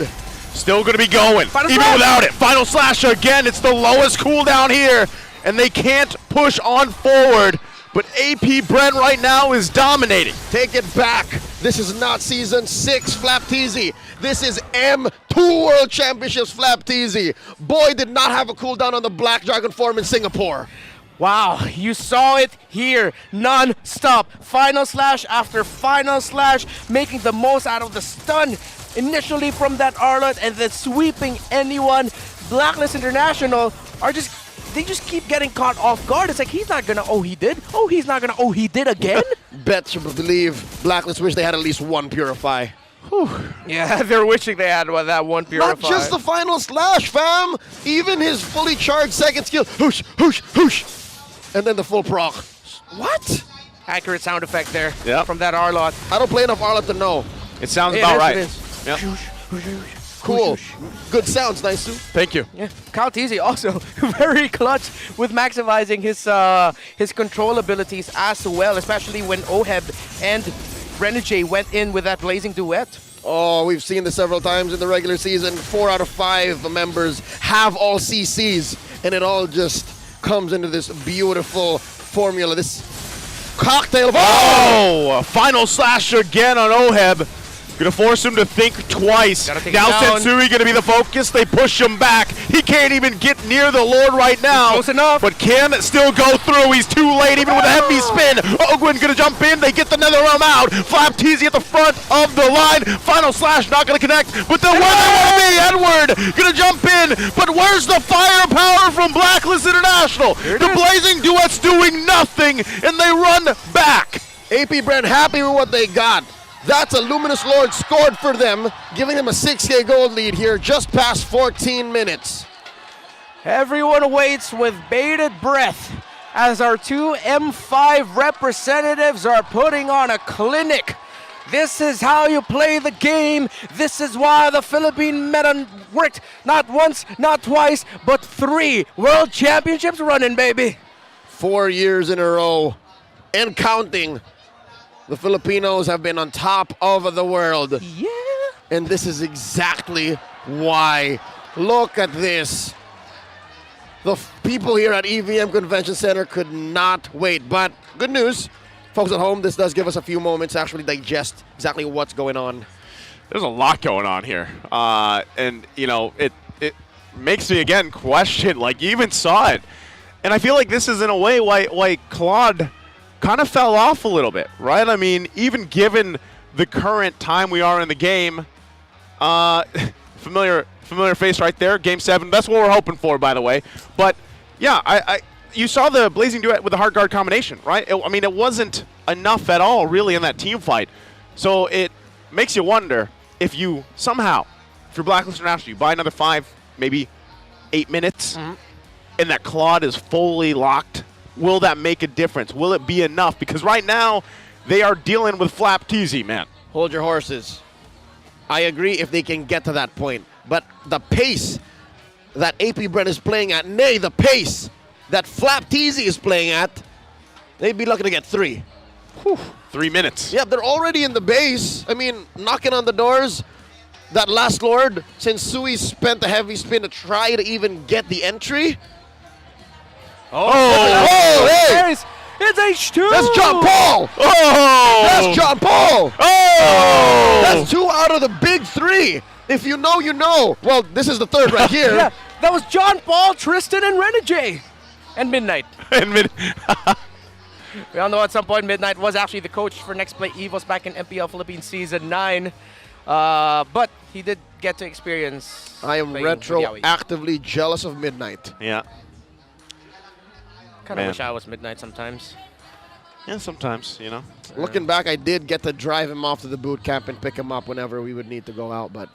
Still going to be going, even without it. Final slash again. It's the lowest cooldown here, and they can't push on forward. But AP Brent right now is dominating. Take it back. This is not Season 6 Flap TZ. This is M2 World Championships Flap TZ. Boy did not have a cooldown on the Black Dragon form in Singapore. Wow, you saw it here, non-stop. Final slash after final slash, making the most out of the stun. Initially from that Arlot and then sweeping anyone. Blacklist International they just keep getting caught off guard. It's like he's not gonna, oh he did? Oh he's not gonna, oh he did again? Bet you believe Blacklist wish they had at least one Purify. Whew. Yeah, they're wishing they had that one Purify. Not just the final slash, fam! Even his fully charged second skill, whoosh, whoosh, whoosh! And then the full proc. What? Accurate sound effect there from that Arlot. I don't play enough Arlot to know. It sounds about right. It is. Yep. Cool. Good sounds, nice too. Thank you. Yeah. Kyle TZ also very clutch with maximizing his control abilities as well, especially when Oheb and Renegade went in with that blazing duet. Oh, we've seen this several times in the regular season. 4 out of 5 members have all CCs, and it all just comes into this beautiful formula. This cocktail of final slash again on Oheb. Gonna force him to think twice. Now Sensui gonna be the focus. They push him back. He can't even get near the Lord right now. Close enough. But can still go through. He's too late, even with a heavy spin. Ogwin gonna jump in. They get the nether realm out. Flap TZ at the front of the line. Final slash not gonna connect. But then where they want to be, Edward gonna jump in. But where's the firepower from Blacklist International? The blazing duet's doing nothing, and they run back. AP Brent happy with what they got. That's a Luminous Lord scored for them, giving them a 6K gold lead here just past 14 minutes. Everyone waits with bated breath as our two M5 representatives are putting on a clinic. This is how you play the game. This is why the Philippine meta worked not once, not twice, but 3 World Championships running, baby. 4 years in a row and counting. The Filipinos have been on top of the world. Yeah. And this is exactly why. Look at this. The people here at EVM Convention Center could not wait. But good news, folks at home, this does give us a few moments to actually digest exactly what's going on. There's a lot going on here. And, you know, it makes me, again, question, like, you even saw it. And I feel like this is, in a way, why Claude kind of fell off a little bit, right? I mean, even given the current time we are in the game, familiar face right there, Game 7. That's what we're hoping for, by the way. But, yeah, you saw the blazing duet with the hard guard combination, right? I mean, it wasn't enough at all, really, in that team fight. So it makes you wonder if you somehow, if you're Blacklist International, you buy another 5, maybe 8 minutes, and that Claude is fully locked. Will that make a difference? Will it be enough? Because right now, they are dealing with Flap TZ, man. Hold your horses. I agree if they can get to that point. But the pace that AP Brent is playing at, nay, the pace that Flap TZ is playing at, they'd be lucky to get 3. Whew. 3 minutes. Yeah, they're already in the base. I mean, knocking on the doors. That last Lord, since Sui spent a heavy spin to try to even get the entry. Hey! It's H2! That's John Paul! That's John Paul! That's 2 out of the big 3. If you know, you know. Well, this is the 3rd right here. Yeah, that was John Paul, Tristan, and Renegade. And Midnight. We all know at some point Midnight was actually the coach for Next Play Evos back in MPL Philippines Season 9. But he did get to experience. I am retroactively jealous of Midnight. Yeah. Kind of wish I was Midnight sometimes. Yeah, sometimes, you know. Looking back, I did get to drive him off to the boot camp and pick him up whenever we would need to go out, but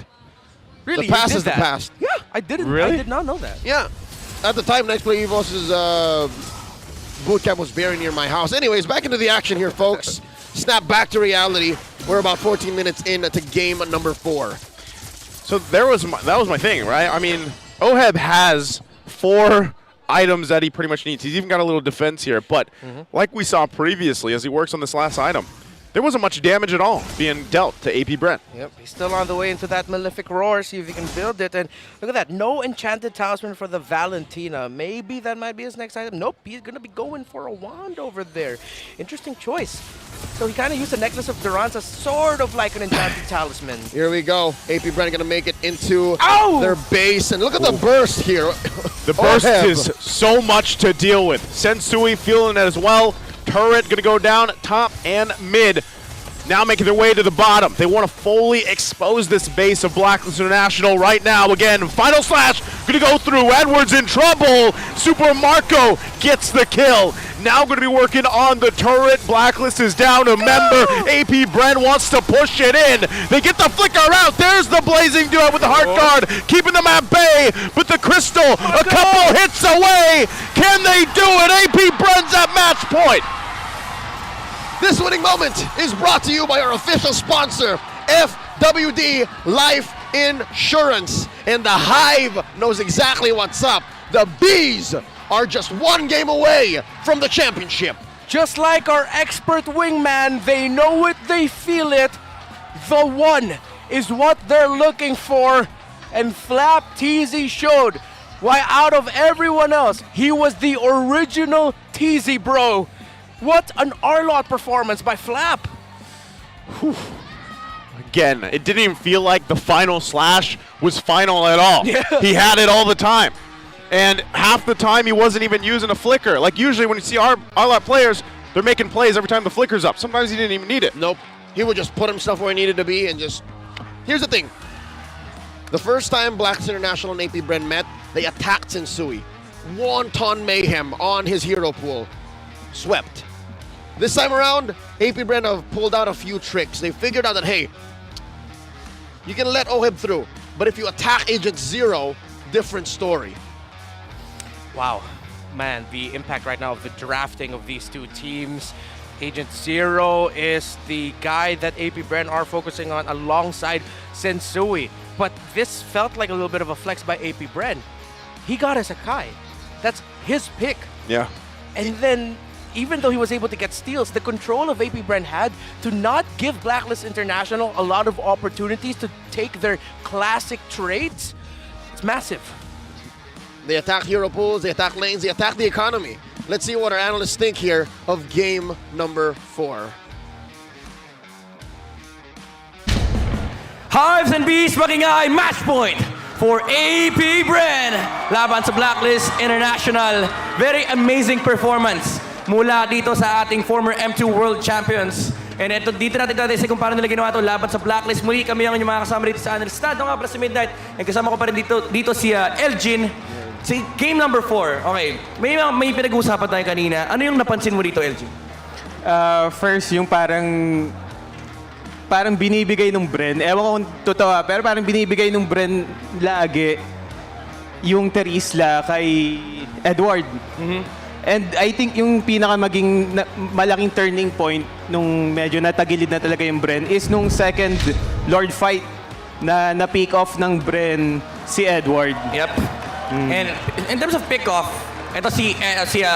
Really? the past You did is the that? past. Yeah, I didn't. Really? I did not know that. Yeah. At the time, Next Play Evos' boot camp was very near my house. Anyways, back into the action here, folks. Snap back to reality. We're about 14 minutes in to game number 4. So that was my thing, right? I mean, Oheb has 4 items that he pretty much needs. He's even got a little defense here, but like we saw previously as he works on this last item, there wasn't much damage at all being dealt to AP Brent. Yep, he's still on the way into that Malefic Roar, see if he can build it. And look at that, no Enchanted Talisman for the Valentina. Maybe that might be his next item. Nope, he's going to be going for a wand over there. Interesting choice. So he kind of used the Necklace of Durance as sort of like an Enchanted Talisman. Here we go. AP Brent going to make it into Ow! their base. And look at the burst here. The burst is so much to deal with. Sensui feeling it as well. Turret going to go down top and mid. Now making their way to the bottom. They want to fully expose this base of Blacklist International right now. Again, final slash going to go through. Edwards in trouble. Super Marco gets the kill. Now going to be working on the turret. Blacklist is down a member. AP Brent wants to push it in. They get the flicker out. There's the Blazing Duo with the Heart Guard, keeping them at bay. But the Crystal, a couple hits away. Can they do it? AP Brent's at match point. This winning moment is brought to you by our official sponsor, FWD Life Insurance. And the Hive knows exactly what's up. The Bees are just 1 game away from the championship. Just like our expert wingman, they know it, they feel it. The one is what they're looking for. And Flap TZ showed why out of everyone else, he was the original TZ bro. What an R-Lot performance by Flap. Whew. Again, it didn't even feel like the final slash was final at all. Yeah. He had it all the time. And half the time he wasn't even using a flicker. Like usually when you see R-Lot players, they're making plays every time the flicker's up. Sometimes he didn't even need it. Nope. He would just put himself where he needed to be and just... Here's the thing. The first time Blacks International and AP Brent met, they attacked Sensui. Wanton mayhem on his hero pool. Swept. This time around, AP Brent have pulled out a few tricks. They figured out that, hey, you can let Oheb through, but if you attack Agent Zero, different story. Wow, man, the impact right now of the drafting of these two teams. Agent Zero is the guy that AP Brent are focusing on alongside Sensui. But this felt like a little bit of a flex by AP Brent. He got a Sakai. That's his pick. Yeah. And then, even though he was able to get steals, the control of AP Brent had to not give Blacklist International a lot of opportunities to take their classic trades. It's massive. They attack hero pools, they attack lanes, they attack the economy. Let's see what our analysts think here of game number 4. Hives and Bees magingay match point for AP Brent laban sa Blacklist International. Very amazing performance mula dito sa ating former M2 World Champions. And dito natin tataysin kung paano nila ginawa ito laban sa Blacklist. Muli kami ang inyong mga kasama dito sa Analyst Stado nga pala si Midnight. And kasama ko pa rin dito si Elgin. Si game number 4. Okay, may pinag-uusapan tayo kanina. Ano yung napansin mo dito, Elgin? First, yung parang binibigay ng Bren. Ewan ko kung totoo, pero parang binibigay ng Bren lagi yung Terisla kay Edward. And I think yung maging malaking turning point nung medyo natagilid na talaga yung Bren is nung second Lord fight na pick off ng Bren si Edward. Yep. And in terms of pick-off, ito si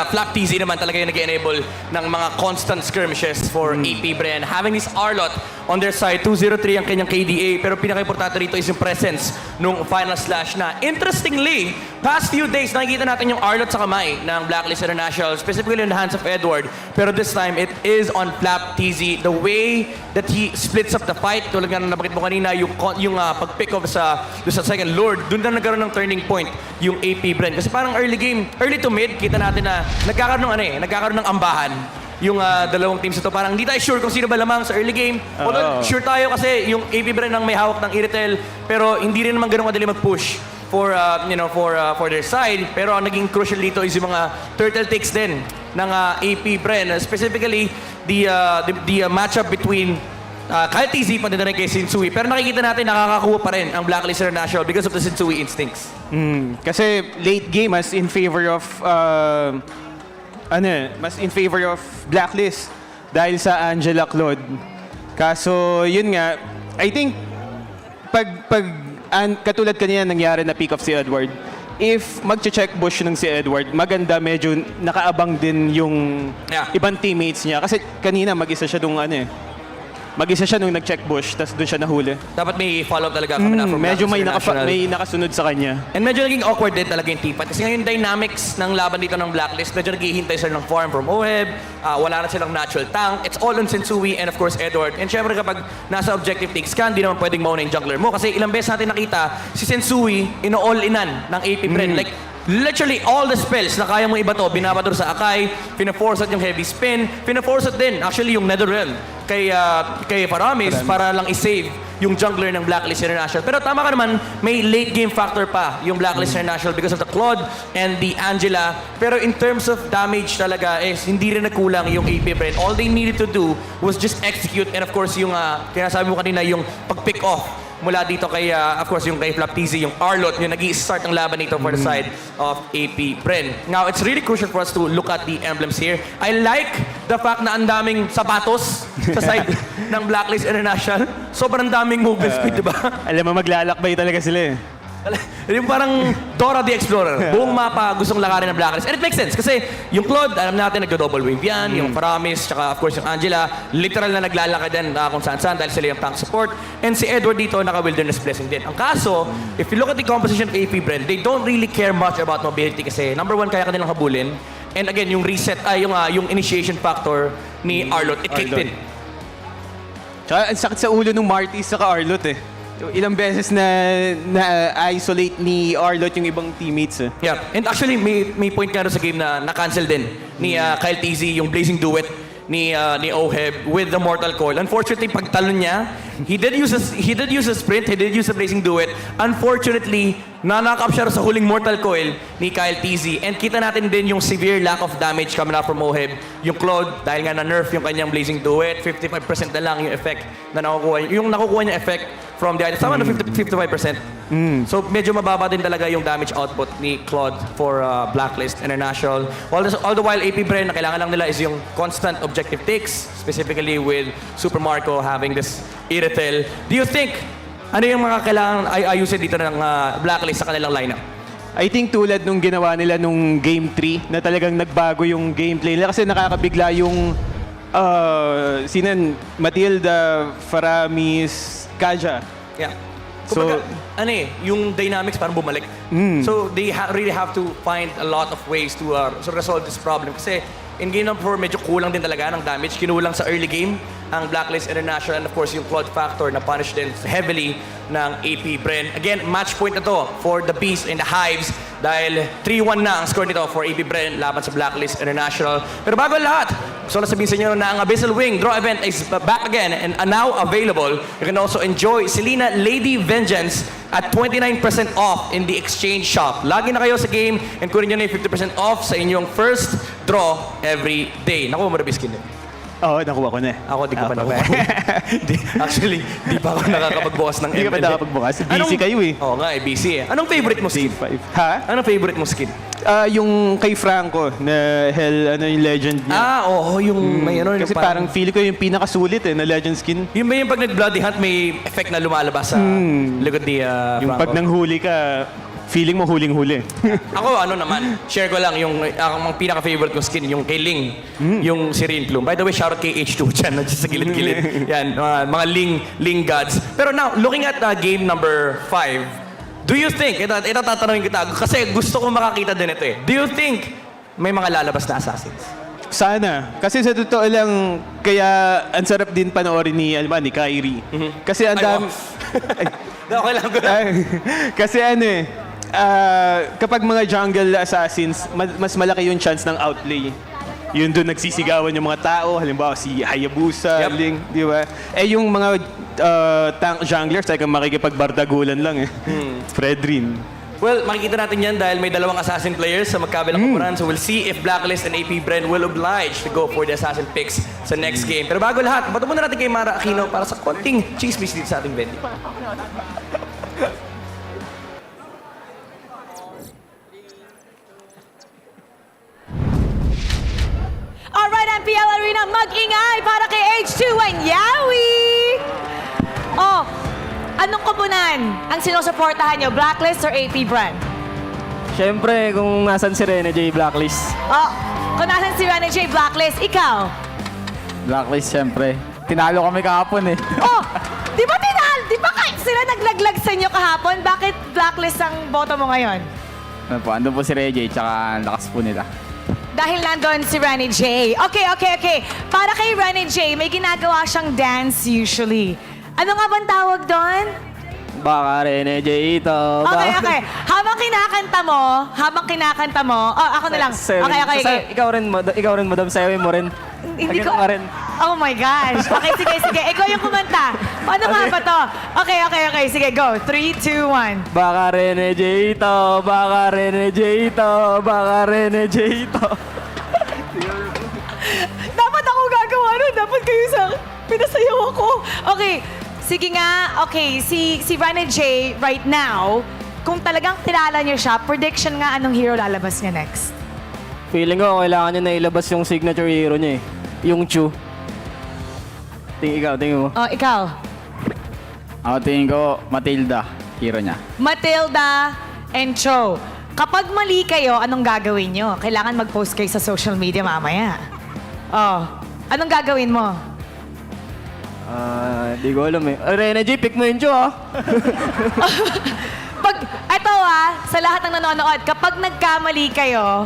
Flap TZ naman talaga yung nag-enable ng mga constant skirmishes for AP Brent. Having this R-Lot on their side, 203 ang kanyang KDA, pero pinaka-importante rito is yung presence nung final slash na. Interestingly, past few days, nakikita natin yung R-Lot sa kamay ng Blacklist International, specifically in the hands of Edward. Pero this time, it is on Flap TZ. The way that he splits up the fight, tulad nga nabanggit mo kanina, yung pag-pick off sa second Lord, dun na nagkaroon ng turning point yung AP Brent. Kasi parang early to mid, kita natin na nagkakaroon ng ambahan. yung dalawang teams ito. Parang hindi tayo sure kung sino ba lamang sa early game. Although sure tayo kasi yung AP Bren ang may hawak ng Iritel, pero hindi rin naman ganun kadali mag-push for for their side. Pero ang naging crucial dito is yung mga turtle takes din ng AP Bren, specifically the matchup between Kyle TZ pa din na rin kay Shinsui. Pero nakikita natin nakakakuha pa rin ang Blacklist International because of the Shinsui instincts. Kasi late game mas in favor of mas in favor of Blacklist dahil sa Angela Claude. Kaso yun nga, I think katulad kanina nangyari na pick off si Edward. If mag-check bush ng si Edward, maganda medyo nakaabang din yung ibang teammates niya. Kasi kanina mag-isa siya nung nag-check bush, tapos doon siya nahuli. Dapat may follow-up talaga kami na from medyo Blacklist may nakasunod sa kanya. And medyo naging awkward din talaga yung team fight. Kasi ngayon dynamics ng laban dito ng Blacklist, medyo naghihintay sila ng farm from Oheb, wala na silang natural tank. It's all on Shinsui and of course Edward. And syempre kapag nasa objective takes ka, hindi naman pwedeng mauna yung jungler mo. Kasi ilang beses natin nakita si Shinsui ino-all-inan ng AP Bren. Like, literally all the spells na kaya mong ibato, binabato sa Akai, pina-force yung heavy spin, pina-force din actually yung Netherrealm kay Paramis para lang i-save yung jungler ng Blacklist International. Pero tama ka naman, may late game factor pa yung Blacklist International because of the Claude and the Angela. Pero in terms of damage talaga, hindi rin nagkulang yung AP Bren. All they needed to do was just execute and of course yung kinasabi mo kanina, yung pag-pick off mula dito kay, of course, yung kay Flap TZ, yung Arlot, yung nag-i-start ng laban dito for the side of AP Bren. Now, it's really crucial for us to look at the emblems here. I like the fact na ang daming sapatos sa side ng Blacklist International. Sobrang daming movement speed, di ba? Alam mo, maglalakbay talaga sila Yung parang Dora the Explorer. Buong mapa gustong lakarin ng Blacklist. And it makes sense kasi yung Claude, alam natin, nagdo-double wave yan. Yung Paramis, tsaka of course yung Angela, literal na naglalakad din kung saan-saan dahil sila yung tank support. And si Edward dito, naka-Wilderness Blessing din. Ang kaso, if you look at the composition of AP Bren, they don't really care much about mobility kasi number one, kaya ka nilang habulin. And again, yung reset, yung initiation factor ni Arlot, it kicked in. Tsaka ang sakit sa ulo ng Martis saka Arlot Ilang beses na-isolate ni Arlot yung ibang teammates Yeah, and actually may point nga sa game na na-cancel din ni Kyle TZ yung Blazing Duet ni Oheb with the Mortal Coil. Unfortunately, pagtalon niya, he did use a sprint, he did use a Blazing Duet. Unfortunately, na-knock up siya sa huling Mortal Coil ni Kyle TZ. And kita natin din yung severe lack of damage coming out from Oheb. Yung Claude, dahil nga na-nerf yung kanyang Blazing Duet, 55% na lang yung effect na nakukuha. Yung nakukuha niya effect from the item. Sama na 55%. So medyo mababa din talaga yung damage output ni Claude for Blacklist International. All the while AP Bren, na kailangan lang nila is yung constant objective takes, specifically with Super Marco having this Iritel. Do you think, ano yung mga kailangan ayusin dito ng Blacklist sa kanilang lineup? I think tulad nung ginawa nila nung Game 3 na talagang nagbago yung gameplay nila kasi nakakabigla yung Matilda, Faramis, Kaja. Yeah. So, yung dynamics parang bumalik. So, they really have to find a lot of ways to resolve this problem. Kasi in game number 4, medyo kulang din talaga ng damage. Kinulang sa early game ang Blacklist International and of course yung Claude factor na punish din heavily ng AP Bren. Again, match point na to for the Beast and the Hives dahil 3-1 na ang score nito for AP Bren laban sa Blacklist International. Pero bago lahat, gusto na sabihin sa inyo na ang Abyssal Wing draw event is back again and now available. You can also enjoy Selena Lady Vengeance at 29% off in the exchange shop. Lagi na kayo sa game and kunin nyo na yung 50% off sa inyong first draw every day. Nakuha mo na biskin din. Oo, nakuha ko na. Ako, di ko pa nakuha. Actually, di pa ako nakakapagbukas ng MPL. Hindi ka pa nakakapagbukas? Busy kayo Oo nga, busy Anong favorite mo skin? Ha? Anong favorite mo skin? Yung kay Franco na yung legend niya. Yung may kasi parang feel ko yung pinakasulit na legend skin. Yung ba yung pag nag-bloody hunt, may effect na lumalabas sa likod ni Franco? Yung pag nanghuli ka, feeling mo huling-huli. Ako, naman, share ko lang yung pinaka-favorite kong skin, yung kay Ling, yung Serene Plume. By the way, shoutout kay H2 dyan, nandiyan sa gilid-gilid. Yan, mga Ling gods. Pero now, looking at game number 5, do you think, ito tatanungin kita, kasi gusto ko makakita din ito do you think may mga lalabas na assassins? Sana. Kasi sa totoo lang, kaya ang sarap din panoorin ni Kyrie. Kasi ang dami... Okay lang ko. Kasi kapag mga jungle assassins, mas malaki yung chance ng outplay. Yun doon nagsisigawan yung mga tao, halimbawa si Hayabusa, Ling, di ba? Eh yung mga tank junglers, talagang makikipagbardagulan lang eh. Fredrin. Well, makikita natin yan dahil may dalawang assassin players sa magkabilang koponan. So we'll see if Blacklist and AP Bren will oblige to go for the assassin picks sa next game. Pero bago lahat, bato muna natin kay Mara Aquino para sa konting chismis dito sa ating venue. Alright, MPL Arena, mag-ingay para kay H2 and Yawi! Oh, anong koponan ang sinusuportahan nyo? Blacklist or AP Brand? Siyempre, kung nasan si Rene J, Blacklist. Oh, kung nasan si Rene J, Blacklist, ikaw? Blacklist, siyempre. Tinalo kami kahapon eh. Oh, di ba sila naglaglag sa inyo kahapon? Bakit Blacklist ang boto mo ngayon? Ano po, andun po si Reggie, tsaka lakas po nila. Dahil nandun si Rene J. Okay. Para kay Rene J, may ginagawa siyang dance usually. Ano nga bang tawag doon? Baka Rene J ito. Okay. Habang kinakanta mo, ako na lang. Okay. Ikaw rin, madam, sayawin mo rin. Hindi ko rin. Oh my gosh. Okay, sige. Ikaw yung kumanta. Paano nga ba to? Okay. Sige, go. 3, 2, 1. Baka Rene J ito. Baka Rene J ito. Baka Rene J ito. Dapat ako gagawa nun. Dapat kayo sa pinasayaw ako. Okay. Sige nga. Okay, si Rene J right now, kung talagang kilala niyo siya, prediction nga anong hero lalabas niya next? Feeling ko, kailangan niya na ilabas yung signature hero niya eh. Yung Chu. Tingin mo. Oh, ikaw. Ako tingin ko, Matilda, hero niya. Matilda and Cho. Kapag mali kayo, anong gagawin nyo? Kailangan mag-post kayo sa social media mamaya. Oh, anong gagawin mo? Di ko alam eh. Rene J, pick mo yun, Chu ah. Sa lahat ng nanonood, kapag nagkamali kayo,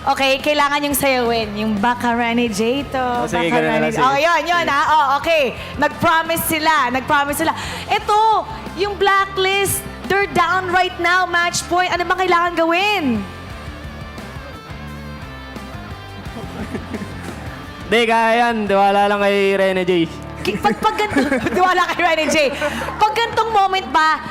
okay, kailangan yung sayawin. Yung baka Rene J to. Sige, baka ganun Rene na, J. sige. Oh, yun ha. Oh, okay. Nag-promise sila. Ito, yung Blacklist, they're down right now, match point. Ano ba kailangan gawin? Di, kaya yan. Diwala lang kay Rene J. Pag diwala kay Rene J. Pag gantong moment ba,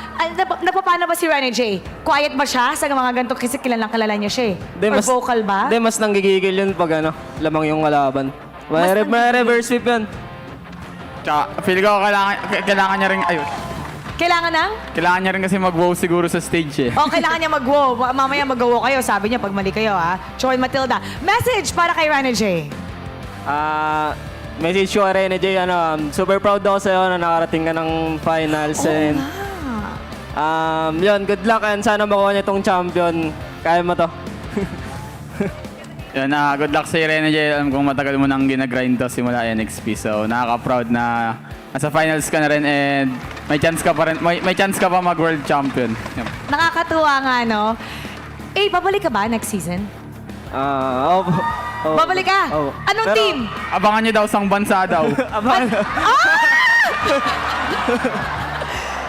nagpapano ba si Rene J? Quiet ba siya sa mga gantong kasi kilala niya siya eh? Or vocal ba? Di, mas nanggigigil yun pag lamang yung kalaban. May reverse sweep yan. Tsaka, feel ko kailangan niya rin, Kailangan niya rin kasi mag-wow siguro sa stage eh. Oh, kailangan niya mag-wow. Mamaya mag-wow kayo. Sabi niya pag mali kayo ha. Choy Matilda. Message para kay Rene J. Message ko kay Rene J, super proud ako sa'yo na nakarating ka ng finals. Yun, good luck and sana makuha niya itong champion. Kaya mo to. Yun, good luck sa Rene J. Alam kong matagal mo nang ginagrind to simula NXP. So, nakaka-proud na nasa finals ka na rin and may chance ka pa mag-world champion. Yun. Nakakatuwa nga, no? Babalik ka ba next season? Babalik ka? Anong team? Abangan niyo daw sang bansa daw.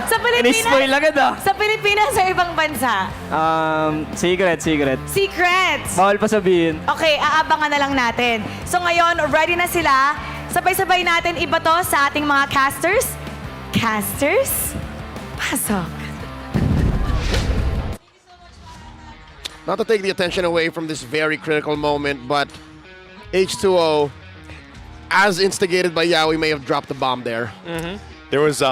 Sa Pilipinas? Inispoil agad Sa Pilipinas sa ibang bansa? Secret. Secrets? Bawal pa sabihin. Okay, aabangan na lang natin. So ngayon, ready na sila. Sabay-sabay natin iba to sa ating mga casters. Casters? Pasok. Not to take the attention away from this very critical moment, but H2O, as instigated by Yawi, may have dropped the bomb there. There was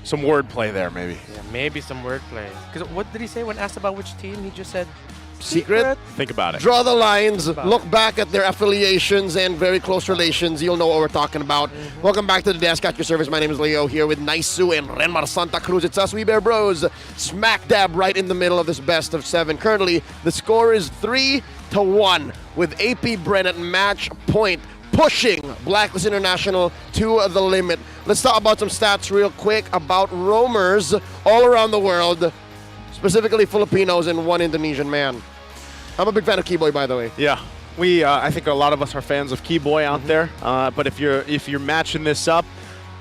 some wordplay there, maybe. Yeah, maybe some wordplay. Because what did he say when asked about which team? He just said, Secret? Think about it. Draw the lines, look back at their affiliations and very close relations. You'll know what we're talking about. Welcome back to the desk at your service. My name is Leo here with Naisu and Renmar Santa Cruz. It's us, We Bear Bros. Smack dab right in the middle of this best of 7. Currently, the score is 3-1 with AP Bren at match point, pushing Blacklist International to the limit. Let's talk about some stats real quick about roamers all around the world, specifically Filipinos and one Indonesian man. I'm a big fan of Keyboy, by the way. Yeah, I think a lot of us are fans of Keyboy out there. But if you're matching this up,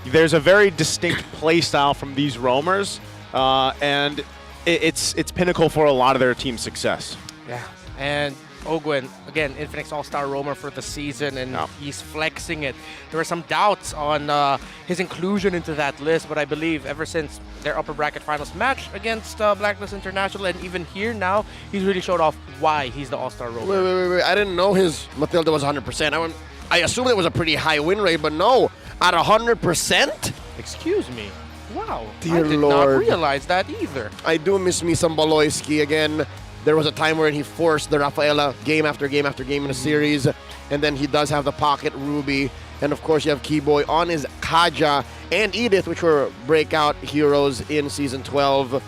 there's a very distinct play style from these roamers, and it's pinnacle for a lot of their team success. yeah, and Ogwen, again, Infinix All-Star roamer for the season, and he's flexing it. There were some doubts on his inclusion into that list, but I believe ever since their upper bracket finals match against Blacklist International, and even here now, he's really showed off why he's the All-Star roamer. Wait. I didn't know his Matilda was 100%. I assumed it was a pretty high win rate, but no, at 100%? Excuse me. Wow. Dear I did Lord. not realize that either. I do miss me some Baloyski again. There was a time where he forced the Rafaela game after game after game in a series, and then he does have the pocket Ruby, and of course you have Keyboy on his Kaja and Edith, which were breakout heroes in Season 12.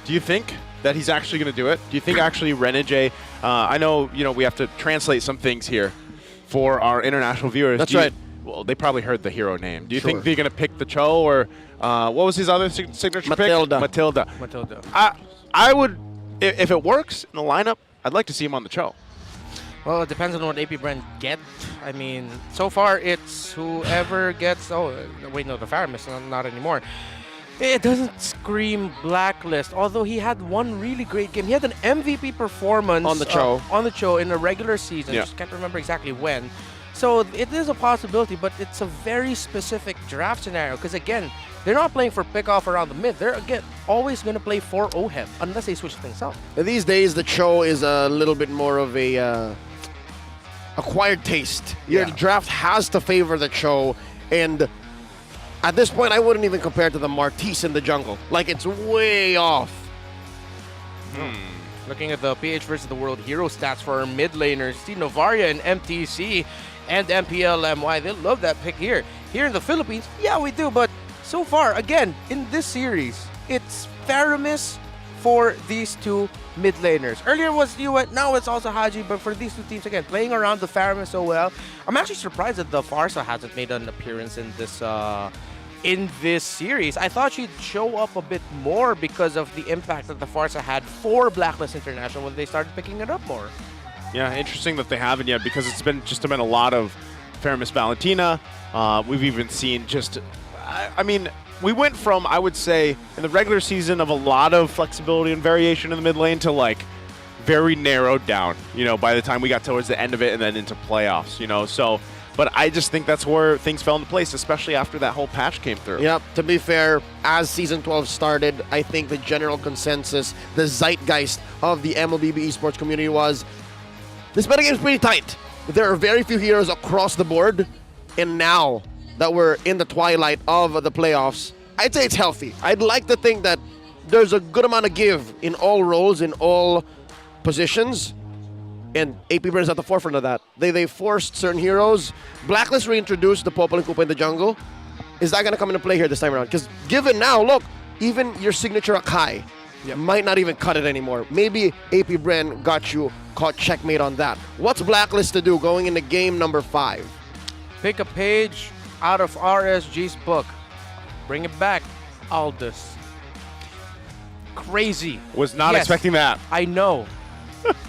Do you think that he's actually going to do it? Do you think actually Renegade, I know, we have to translate some things here for our international viewers. That's right. Well, they probably heard the hero name. Do you Sure. think they're going to pick the Cho, or what was his other signature Matilda. pick? Matilda. I would, if it works in the lineup, I'd like to see him on the Cho. Well, it depends on what AP brand get. I mean, so far it's whoever gets. Oh, wait, no, the Faramis, not anymore. It doesn't scream Blacklist, although he had one really great game. He had an MVP performance On the Cho. On the Cho in a regular season. Yeah. Just can't remember exactly when. So it is a possibility, but it's a very specific draft scenario. Because again, they're not playing for pick-off around the mid. They're again always going to play for OHEB unless they switch things up. These days, the Cho is a little bit more of a acquired taste. Your draft has to favor the Cho, and at this point, I wouldn't even compare it to the Martis in the jungle. Like, it's way off. Looking at the PH versus the World Hero stats for our mid laners, see Novaria and MTC and MPL-MY. They love that pick here. Here in the Philippines, yeah, we do, but so far, again, in this series, it's Faramis for these two mid laners. Earlier was Yuet, now it's also Haji, but for these two teams, again, playing around the Faramis so well. I'm actually surprised that the Farsa hasn't made an appearance in this series. I thought she'd show up a bit more because of the impact that the Farsa had for Blacklist International when they started picking it up more. Yeah, interesting that they haven't yet, because it's been a lot of Faramis Valentina. We've even seen I mean, we went from, I would say, in the regular season of a lot of flexibility and variation in the mid lane to like very narrowed down, by the time we got towards the end of it and then into playoffs, so. But I just think that's where things fell into place, especially after that whole patch came through. Yep, to be fair, as Season 12 started, I think the general consensus, the zeitgeist of the MLBB esports community was, this metagame is pretty tight. There are very few heroes across the board, and now that we're in the twilight of the playoffs, I'd say it's healthy. I'd like to think that there's a good amount of give in all roles, in all positions, and APBR is at the forefront of that. They forced certain heroes. Blacklist reintroduced the Popol and Koopa in the jungle. Is that going to come into play here this time around? Because given now, look, even your signature Akai might not even cut it anymore. Maybe AP Bren got you caught checkmate on that. What's Blacklist to do going into game number 5? Pick a page out of RSG's book. Bring it back, Aldous. Crazy. Was not expecting that. I know.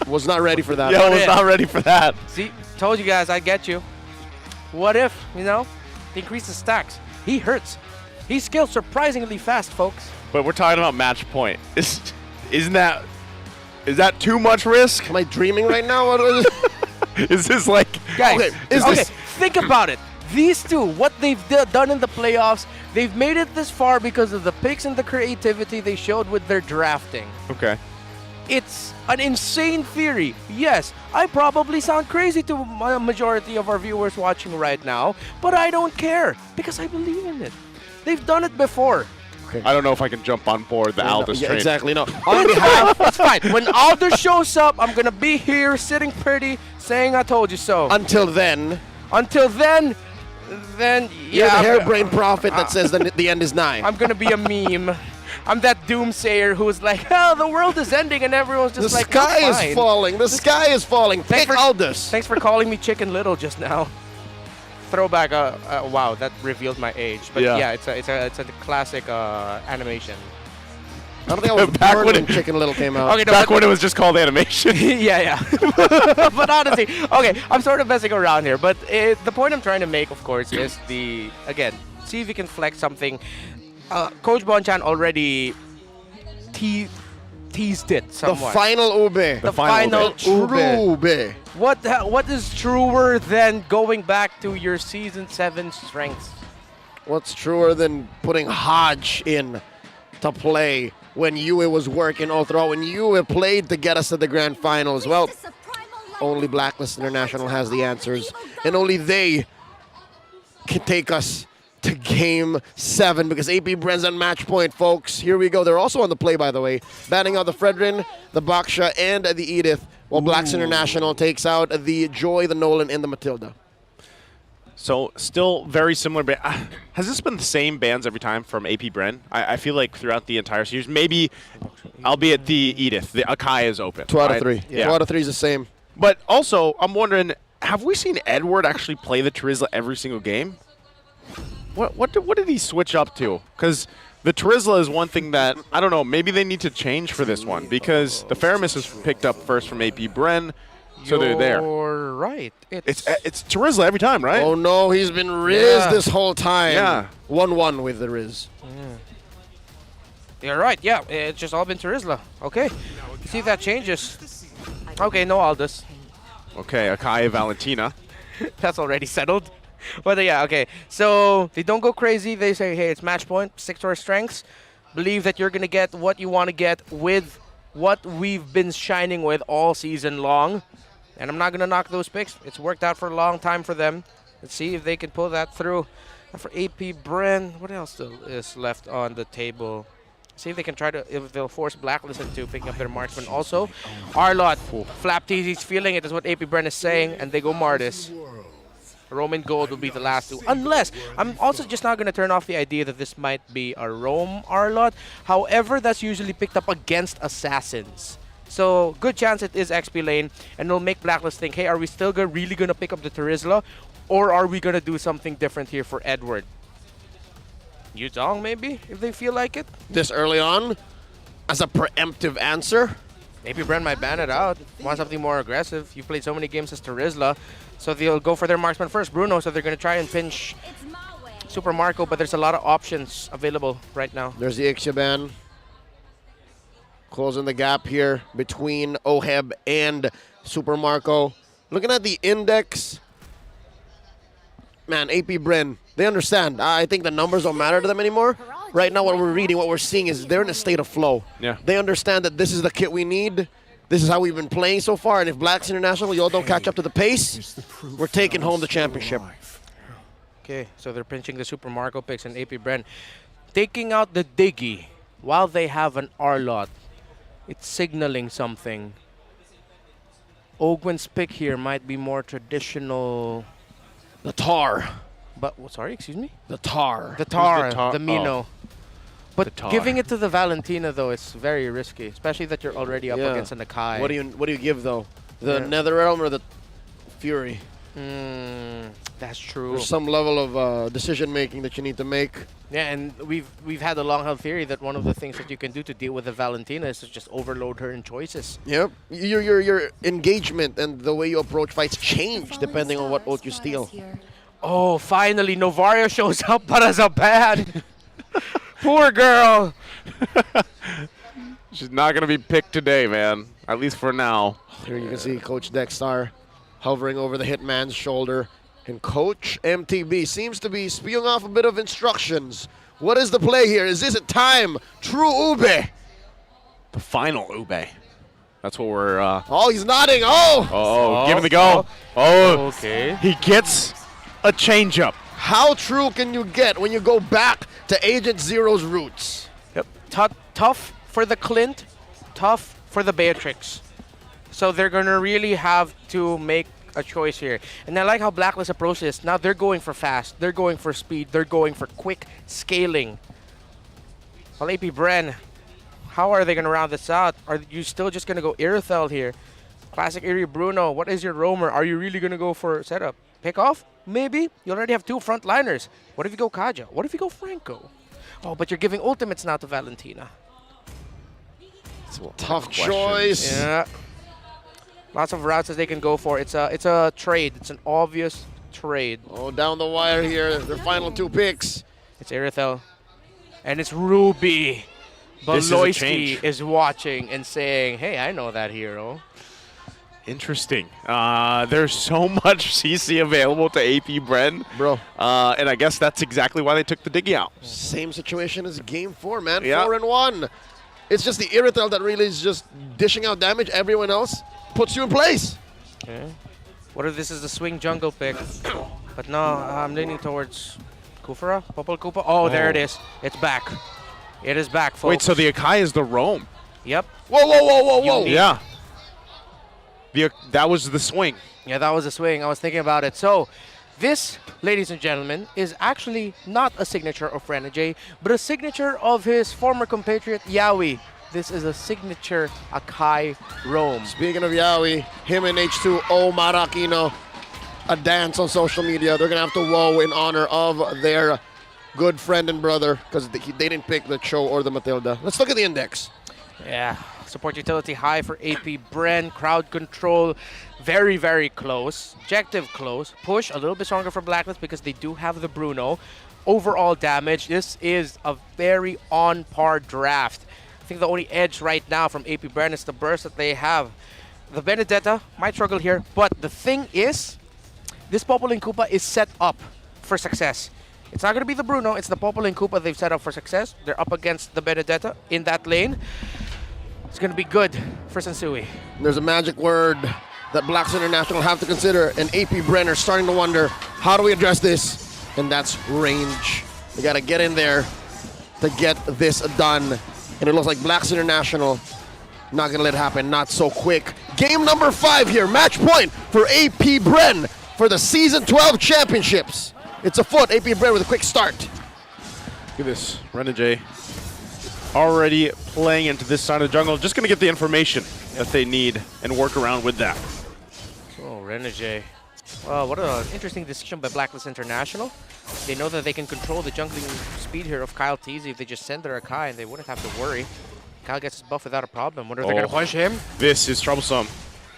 Was not ready for that. Yeah, was not ready for that. See, told you guys, I get you. What if, they increase the stacks? He hurts. He scales surprisingly fast, folks. But we're talking about match point. Is that too much risk? Am I dreaming right now? Is this like... Guys, think about it. These two, what they've done in the playoffs, they've made it this far because of the picks and the creativity they showed with their drafting. Okay. It's an insane theory. Yes, I probably sound crazy to a majority of our viewers watching right now, but I don't care because I believe in it. They've done it before. Okay. I don't know if I can jump on board the Aldous train. Exactly, no. It's fine. When Aldous shows up, I'm going to be here sitting pretty saying I told you so. Until then, yeah. You're the harebrained prophet that says that the end is nigh. I'm going to be a meme. I'm that doomsayer who's like, oh, the world is ending, and everyone's just the like, sky is falling. The sky is falling. Pick Aldous. Thanks for calling me Chicken Little just now. Throwback. Wow, that revealed my age. But yeah, it's a classic animation. I don't think I was born when Chicken Little came out. Okay, no, back when it was just called animation. yeah. But honestly, okay, I'm sort of messing around here. But the point I'm trying to make, of course, is see if you can flex something. Coach Bonchan already teased it The somewhat. final Ube. The final True Ube. Ube. What is truer than going back to your season 7 strengths? What's truer than putting Hodge in to play when Yue was working all throughout, when Yue played to get us to the grand finals? Well, only Blacklist International has the answers, and only they can take us to Game 7 because AP Bren's on match point, folks. Here we go. They're also on the play, by the way, batting out the Fredrin, the Baksha, and the Edith, while Blacks International takes out the Joy, the Nolan, and the Matilda. So still very similar. Has this been the same bands every time from AP Bren? I feel like throughout the entire series, maybe, albeit the Edith, the Akai is open. 2 out right? of 3. Yeah. 2 out of 3 is the same. But also, I'm wondering, have we seen Edward actually play the Terizla every single game? What did he switch up to? Because the Terizla is one thing that, I don't know, maybe they need to change for this one because the Faramis is picked up first from AP Bren, so they're there. You're right. It's Terizla every time, right? Oh no, he's been Riz this whole time. Yeah. 1-1 with the Riz. You're right. Yeah, it's just all been Terizla. Okay. See if that changes. Okay, no Aldous. Okay, Akai Valentina. That's already settled. But yeah, okay. So they don't go crazy. They say, hey, it's match point, stick to our strengths. Believe that you're going to get what you want to get with what we've been shining with all season long. And I'm not going to knock those picks. It's worked out for a long time for them. Let's see if they can pull that through. And for AP Bren, what else is left on the table? See if they can try to, if they'll force Blacklist into picking up their marksman. Also, Arlot, Flap Teasy's feeling it is what AP Bren is saying, and they go Martis. Roman Gold will be the last two. Unless, I'm also just not going to turn off the idea that this might be a Rome Arlot. However, that's usually picked up against Assassins. So, good chance it is XP lane, and it'll make Blacklist think, hey, are we still really going to pick up the Terizla? Or are we going to do something different here for Edward? Yuzong, maybe, if they feel like it? This early on, as a preemptive answer? Maybe Bren might ban it out. Want something more aggressive. You've played so many games as Terizla, so they'll go for their marksman first, Bruno, so they're going to try and pinch Super Marco, but there's a lot of options available right now. There's the Ixia ban. Closing the gap here between Oheb and Super Marco. Looking at the index, man, AP Bren, they understand. I think the numbers don't matter to them anymore. Right now, what we're reading, what we're seeing is they're in a state of flow. Yeah. They understand that this is the kit we need. This is how we've been playing so far. And if Blacks International, y'all don't catch up to the pace, we're taking home the championship. Okay, so they're pinching the Super Marco picks and AP Bren. Taking out the Diggy while they have an Arlot. It's signaling something. Ogwen's pick here might be more traditional. The Tar. But, sorry, excuse me? The Tar. The Tar, Who's the Tar? the Mino. Oh. But The Tar. giving it to the Valentina, though, it's very risky, especially that you're already up against an Akai. What do you give though? The Yeah. Netherrealm or the Fury? That's true. There's some level of decision making that you need to make. Yeah, and we've had a long-held theory that one of the things that you can do to deal with the Valentina is to just overload her in choices. Yep. Your engagement and the way you approach fights change depending on what ult you steal. Oh, finally, Novaria shows up, but as a ban. Poor girl. She's not going to be picked today, man. At least for now. Here you can see Coach Dexter hovering over the hitman's shoulder. And Coach MTB seems to be spewing off a bit of instructions. What is the play here? Is this a time? True Ube. The final Ube. That's what we're... Oh, he's nodding. Oh! Oh, give him the go. Oh, okay. He gets a changeup. How true can you get when you go back to Agent Zero's roots? Yep. Tough for the Clint, tough for the Beatrix. So they're going to really have to make a choice here. And I like how Blacklist approaches this. Now they're going for fast, they're going for speed, they're going for quick scaling. Well, AP Bren, how are they going to round this out? Are you still just going to go Irithel here? Classic Eerie Bruno, what is your roamer? Are you really going to go for setup? Pick off? Maybe. You already have two frontliners. What if you go Kaja? What if you go Franco? Oh, but you're giving ultimates now to Valentina. Tough choice. Yeah. Lots of routes that they can go for. It's a trade. It's an obvious trade. Oh, down the wire here. Their final two picks. It's Irithel. And it's Ruby. Beloyski is watching and saying, hey, I know that hero. Interesting. There's so much CC available to AP Bren. Bro. And I guess that's exactly why they took the Diggy out. Same situation as Game 4, man. Yeah. 4-1. It's just the Irritel that really is just dishing out damage. Everyone else puts you in place. Okay. What if this is the swing jungle pick? But no, I'm leaning towards Kufra, Popol Koopa. Oh, there it is. It's back. It is back, folks. Wait, so the Akai is the roam? Yep. Whoa, whoa, whoa, whoa, whoa. Yeah. That was the swing. Yeah, that was a swing. I was thinking about it. So, this, ladies and gentlemen, is actually not a signature of Renegade, but a signature of his former compatriot, Yawi. This is a signature Akai roam. Speaking of Yawi, him and H2O Marakino, a dance on social media. They're going to have to woe in honor of their good friend and brother because they didn't pick the Cho or the Matilda. Let's look at the index. Yeah, support utility high for AP Bren. Crowd control very, very close. Objective close. Push a little bit stronger for Blacklist because they do have the Bruno. Overall damage, this is a very on-par draft. I think the only edge right now from AP Bren is the burst that they have. The Benedetta might struggle here, but the thing is, this Popol and Koopa is set up for success. It's not going to be the Bruno, it's the Popol and Koopa they've set up for success. They're up against the Benedetta in that lane. It's going to be good for Sensui. There's a magic word that Blacks International have to consider, and AP Brenner starting to wonder, how do we address this? And that's range. We got to get in there to get this done. And it looks like Blacks International not going to let it happen, not so quick. Game number 5 here, match point for AP Bren for the Season 12 Championships. It's afoot, AP Bren with a quick start. Look at this, Renegade already playing into this side of the jungle. Just going to get the information that they need and work around with that. Oh, Renegade. Well, what an interesting decision by Blacklist International. They know that they can control the jungling speed here of Kyle TZ if they just send their Akai and they wouldn't have to worry. Kyle gets his buff without a problem. Wonder if they're going to punish him? This is troublesome.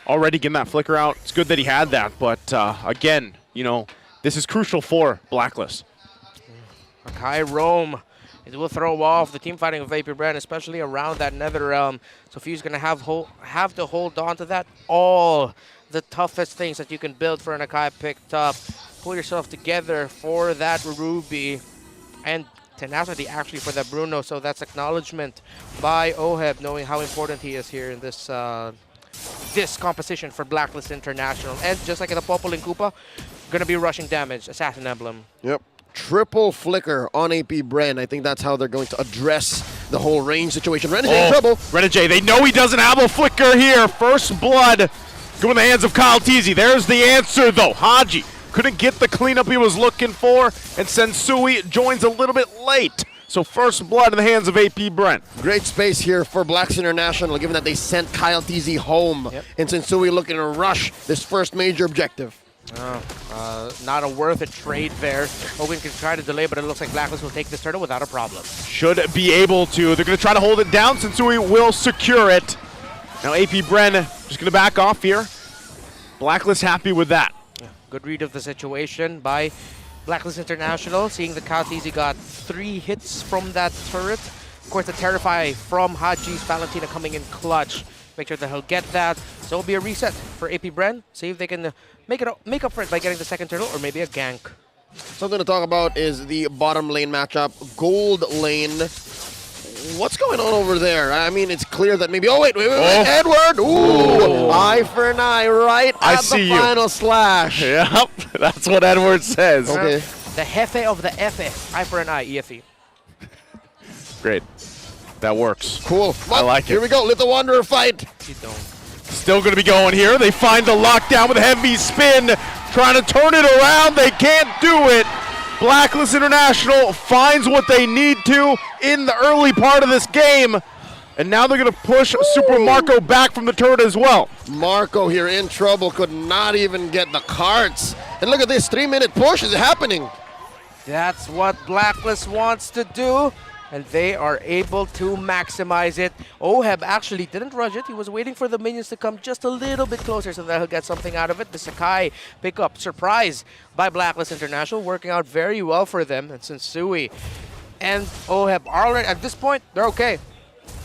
Already getting that flicker out. It's good that he had that, but again, you know, this is crucial for Blacklist. Akai roam. It will throw off the team fighting of AP Bren, especially around that Nether Realm. So Fuse going to have to hold on to that. All the toughest things that you can build for an Akai picked up. Pull yourself together for that Ruby. And tenacity actually for that Bruno. So that's acknowledgement by Oheb, knowing how important he is here in this this composition for Blacklist International. And just like in the Popol and Koopa, going to be rushing damage. Assassin Emblem. Yep. Triple flicker on AP Bren. I think that's how they're going to address the whole range situation. Renegade in trouble. Renegade, they know he doesn't have a flicker here. First blood going in the hands of Kyle TZ. There's the answer, though. Haji couldn't get the cleanup he was looking for, and Sensui joins a little bit late. So first blood in the hands of AP Bren. Great space here for Blacks International, given that they sent Kyle TZ home. Yep. And Sensui looking to rush this first major objective. Not a worth it trade there. Hogan can try to delay, but it looks like Blacklist will take this turtle without a problem. Should be able to. They're going to try to hold it down. Sensui will secure it. Now AP Bren just going to back off here. Blacklist happy with that. Yeah, good read of the situation by Blacklist International, seeing the Kyle TZ got 3 hits from that turret. Of course, the Terrify from Haji's Valentina coming in clutch. Make sure that he'll get that. So it'll be a reset for AP Bren. See if they can make up for it by getting the second turtle or maybe a gank. Something to talk about is the bottom lane matchup. Gold lane. What's going on over there? I mean, it's clear that maybe... Oh, wait. Edward! Ooh! Eye for an eye right at the final slash. Yep, that's what Edward says. Okay. The Jefe of the Efe. Eye for an eye, EFE. Great. That works. Cool. I like it. Here we go. Let the Wanderer fight. You don't. Still going to be going here. They find the lockdown with a heavy spin. Trying to turn it around. They can't do it. Blacklist International finds what they need to in the early part of this game. And now they're going to push Super Marco back from the turret as well. Marco here in trouble. Could not even get the carts. And look at this 3-minute push is happening. That's what Blacklist wants to do. And they are able to maximize it. Oheb actually didn't rush it. He was waiting for the minions to come just a little bit closer so that he'll get something out of it. The Sakai pickup, surprise by Blacklist International, working out very well for them. And Sensui and Oheb are already, at this point, they're okay.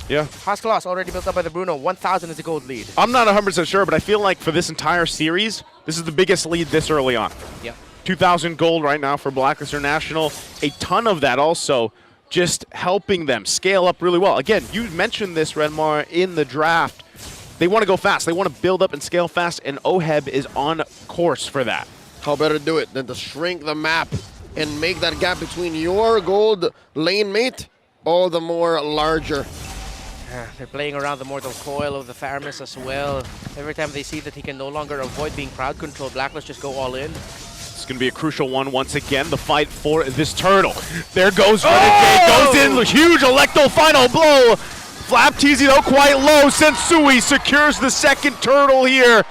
Yeah. Haskell already built up by the Bruno. 1,000 is a gold lead. I'm not 100% sure, but I feel like for this entire series, this is the biggest lead this early on. Yep. 2,000 gold right now for Blacklist International. A ton of that also just helping them scale up really well. Again, you mentioned this, Redmar, in the draft. They want to go fast. They want to build up and scale fast, and OHEB is on course for that. How better to do it than to shrink the map and make that gap between your gold lane mate all the more larger. They're playing around the mortal coil of the Faramis as well. Every time they see that he can no longer avoid being crowd controlled, Blacklist just go all in. It's going to be a crucial one once again, the fight for this turtle. There goes Renegade, goes in, huge Electo final blow. Flap TZ though quite low. Sensui secures the second turtle here.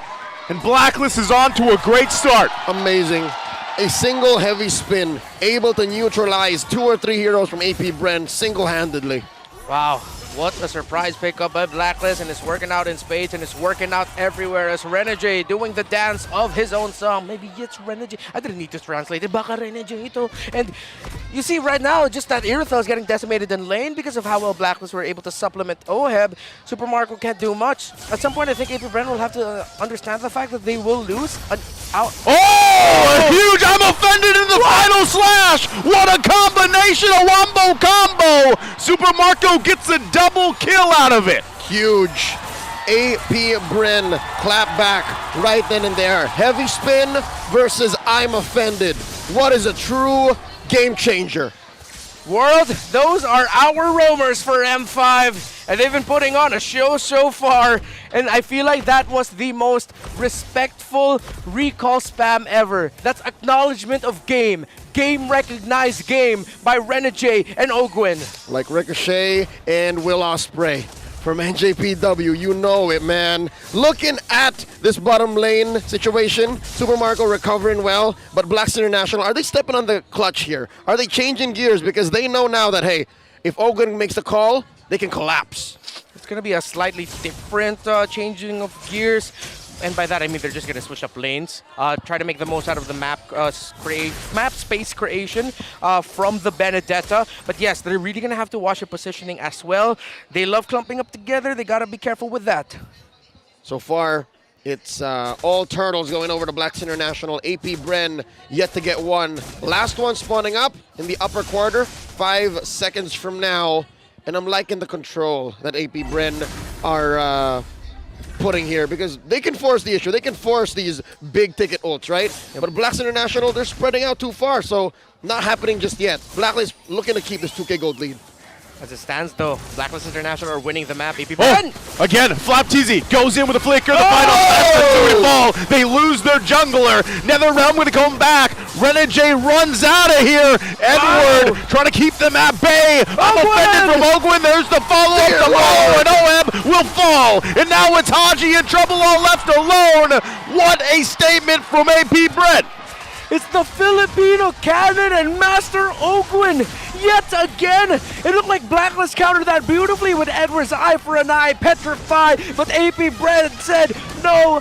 And Blacklist is on to a great start. Amazing. A single heavy spin, able to neutralize 2 or 3 heroes from AP Bren single-handedly. Wow, what a surprise pickup by Blacklist, and it's working out in spades and it's working out everywhere as Renegade doing the dance of his own song. Maybe it's Renegade. I didn't need to translate it. Baka Renegade ito. And you see right now, just that Irithel is getting decimated in lane because of how well Blacklist were able to supplement OHEB. Super Marco can't do much. At some point, I think AP Bren will have to understand the fact that they will lose an out. Oh, a huge I'm offended in the final slash. What a combination, a wombo combo. Super Marco gets a double kill out of it. Huge. AP Bren clap back right then and there. Heavy spin versus I'm offended. What is a true game changer? World, those are our roamers for M5, and they've been putting on a show so far, and I feel like that was the most respectful recall spam ever. That's acknowledgement of game recognized game by Renegade and Ogwin. Like Ricochet and Will Ospreay. From NJPW, you know it, man. Looking at this bottom lane situation, Super Marco recovering well, but Blacks International, are they stepping on the clutch here? Are they changing gears? Because they know now that, hey, if Ogwen makes the call, they can collapse. It's going to be a slightly different changing of gears. And by that, I mean they're just going to switch up lanes, try to make the most out of the map space creation from the Benedetta. But yes, they're really going to have to watch their positioning as well. They love clumping up together. They got to be careful with that. So far, it's all turtles going over to Blacks International. AP Bren yet to get one. Last one spawning up in the upper quarter, 5 seconds from now. And I'm liking the control that AP Bren are putting here, because they can force the issue. They can force these big ticket ults, right? But Blacks International, they're spreading out too far, so not happening just yet. Blacklist looking to keep this 2K gold lead. As it stands, though, Blacklist International are winning the map. Again, Flap TZ goes in with a flicker. The final to fall. They lose their jungler. NetherRealm going to come back. Renegade runs out of here. Edward trying to keep them at bay. I'm offended from Ogwin. There's the follow-up. The follow, and OM will fall. And now it's Haji in trouble, all left alone. What a statement from AP Bren. It's the Filipino cannon and Master Ogwin yet again. It looked like Blacklist countered that beautifully with Edward's eye for an eye, petrified. But AP Bren said, no,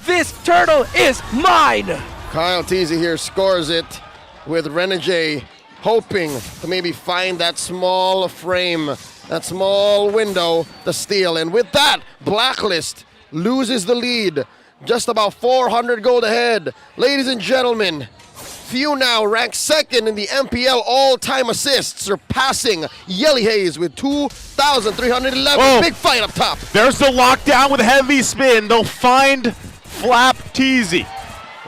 this turtle is mine. Kyle Teasy here scores it with Renegade hoping to maybe find that small frame, that small window to steal. And with that, Blacklist loses the lead. Just about 400 gold ahead. Ladies and gentlemen, Few now ranked second in the MPL all-time assists, surpassing Yelly Hayes with 2,311. Oh. Big fight up top. There's the lockdown with heavy spin. They'll find Flap TZ.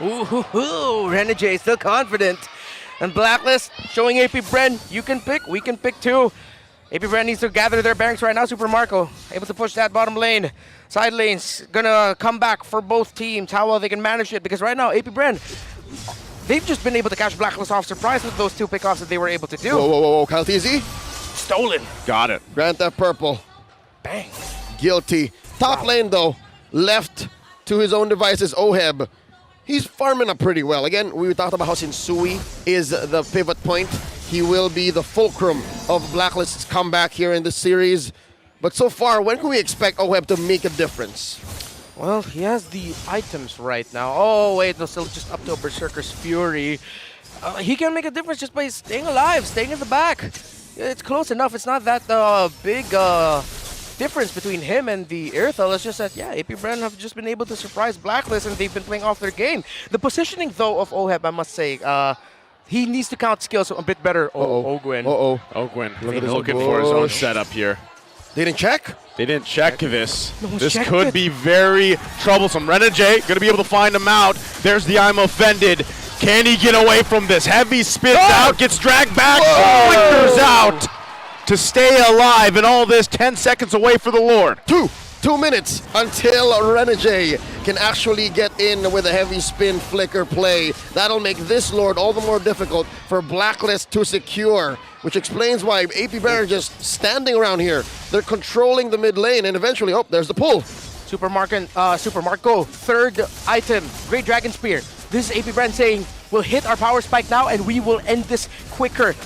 Ooh, Renegade still confident. And Blacklist showing AP Bren, you can pick, we can pick too. AP Bren needs to gather their bearings right now. Super Marco able to push that bottom lane. Side lane's gonna come back for both teams. How well they can manage it, because right now AP Bren, they've just been able to catch Blacklist off surprise with those two pickoffs that they were able to do. Whoa, Kyle TZ. Stolen. Got it. Grand Theft Purple. Bang. Guilty. Top lane though, left to his own devices, Oheb. He's farming up pretty well. Again, we talked about how Sensui is the pivot point. He will be the fulcrum of Blacklist's comeback here in this series. But so far, when can we expect Oheb to make a difference? Well, he has the items right now. Oh, wait, no, still just up to Berserker's Fury. He can make a difference just by staying alive, staying in the back. It's close enough. It's not that big difference between him and the Earthel is just that, yeah, AP Bren have just been able to surprise Blacklist and they've been playing off their game. The positioning, though, of OHEB, I must say, he needs to count skills a bit better. Ogwin. Ogwin looking for his own setup here. They didn't check? They didn't check this. No one This checked could it. be very troublesome. Renegade going to be able to find him out. There's the I'm offended. Can he get away from this? Heavy spins out, gets dragged back, flickers out to stay alive, and all this 10 seconds away for the Lord. 2 minutes until Renegade can actually get in with a heavy spin flicker play. That'll make this Lord all the more difficult for Blacklist to secure, which explains why APBR are just standing around here. They're controlling the mid lane, and eventually, there's the pull. Super Marco, third item, Great Dragon Spear. This is AP Brand saying, we'll hit our power spike now and we will end this quicker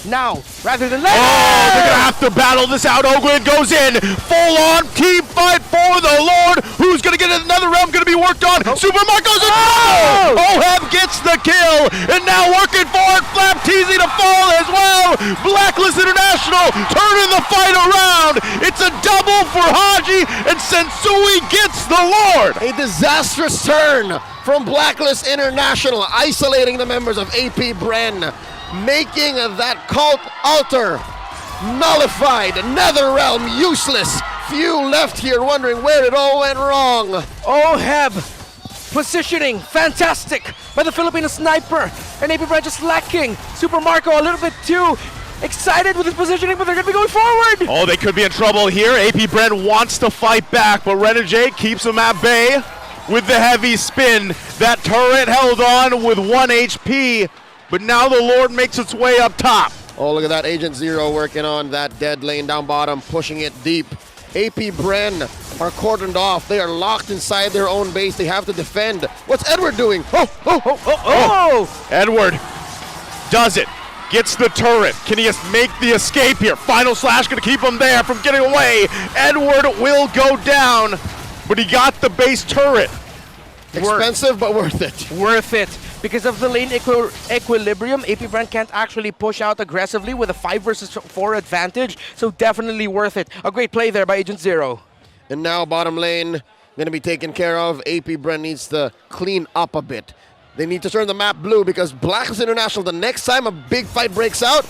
now rather than later. Oh, they're going to have to battle this out. Ogwin goes in, full on team fight for the Lord. Who's going to get another realm going to be worked on? Super Marco's in trouble. OHEB gets the kill, and now working for it. Flap Teasy to fall as well. Blacklist International turning the fight around. It's a double for Haji, and Sensui gets the Lord. A disastrous turn from Blacklist International, isolating the members of AP Bren, making that cult altar nullified, NetherRealm useless. Few left here wondering where it all went wrong. OHEB positioning, fantastic by the Filipino sniper, and AP Bren just lacking. Super Marco a little bit too excited with his positioning, but they're going to be going forward. Oh, they could be in trouble here. AP Bren wants to fight back, but Renegade keeps them at bay with the heavy spin. That turret held on with 1 HP, but now the Lord makes its way up top. Oh, look at that Agent Zero working on that dead lane down bottom, pushing it deep. AP Bren are cordoned off. They are locked inside their own base. They have to defend. What's Edward doing? Edward does it. Gets the turret. Can he make the escape here? Final Slash going to keep him there from getting away. Edward will go down, but he got the base turret. Expensive, but worth it. Worth it. Because of the lane equilibrium, AP Bren can't actually push out aggressively with a 5 versus 4 advantage, so definitely worth it. A great play there by Agent Zero. And now bottom lane going to be taken care of. AP Bren needs to clean up a bit. They need to turn the map blue because Blacklist International, the next time a big fight breaks out,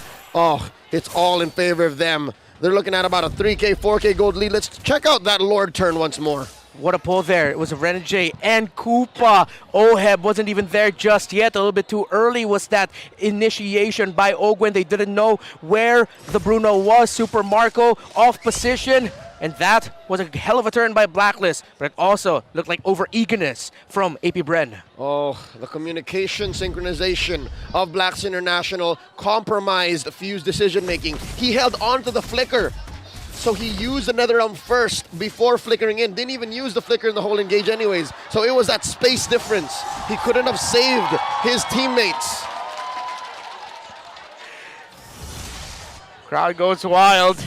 it's all in favor of them. They're looking at about a 3K, 4K gold lead. Let's check out that Lord turn once more. What a pull there. It was Renegade and Koopa. OHEB wasn't even there just yet. A little bit too early was that initiation by Ogwin. They didn't know where the Bruno was. Super Marco off position. And that was a hell of a turn by Blacklist. But it also looked like over-eagerness from AP Bren. Oh, the communication synchronization of Blacks International compromised Fuse decision-making. He held on to the flicker. So he used the NetherRealm first before flickering in. Didn't even use the flicker in the whole engage anyways. So it was that space difference. He couldn't have saved his teammates. Crowd goes wild.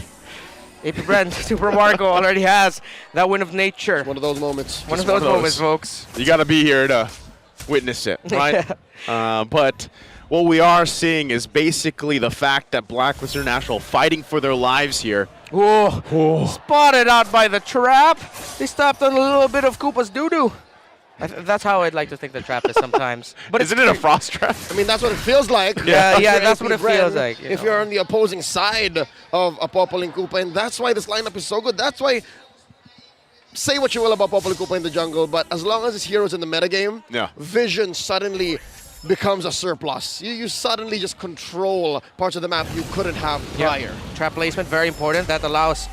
AP Bren, Super Marco already has that win of nature. It's one of those moments. One of those moments, folks. You got to be here to witness it, right? But what we are seeing is basically the fact that Blacklist International fighting for their lives here. Spotted out by the trap. They stopped on a little bit of Koopa's doo-doo. That's how I'd like to think the trap is sometimes. But isn't it a frost trap? I mean, that's what it feels like. Yeah, that's what it feels like. If you're on the opposing side of Popol and Koopa, and that's why this lineup is so good. That's why, say what you will about Popol and Koopa in the jungle, but as long as his hero's in the metagame, vision suddenly becomes a surplus. You suddenly just control parts of the map you couldn't have prior. Trap placement, very important. That allows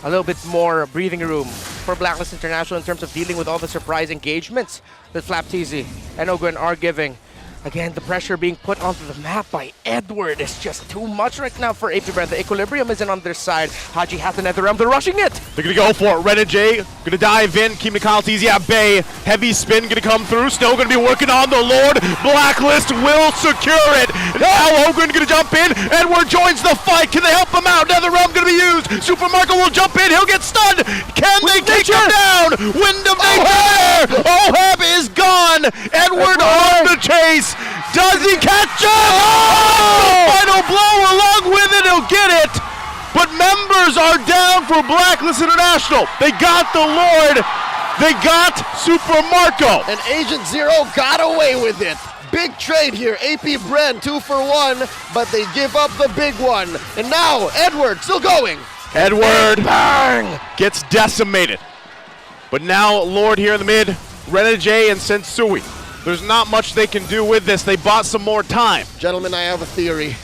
a little bit more breathing room for Blacklist International in terms of dealing with all the surprise engagements that Flap TZ and Ogwin are giving. Again, the pressure being put onto the map by Edward is just too much right now for AP Bren. The equilibrium isn't on their side. Haji has the NetherRealm. They're rushing it. They're going to go for it. Renegade going to dive in. Keep Kyle TZ at bay. Heavy spin going to come through. Still going to be working on the Lord. Blacklist will secure it. Now Ogwin going to jump in. Edward joins the fight. Can they help him out? NetherRealm going to be used. Super Marco will jump in. He'll get stunned. Can they take him down? Wind of Nature. OHEB is gone. Edward on the chase. Does he catch it? Oh! Final blow along with it. He'll get it. but members are down for Blacklist International. They got the Lord. They got Super Marco. And Agent Zero got away with it. Big trade here. AP Bren 2 for 1, but they give up the big one. And now Edward still going. Edward bang gets decimated. But now Lord here in the mid, Renegade and Sensui. There's not much they can do with this. They bought some more time. Gentlemen, I have a theory.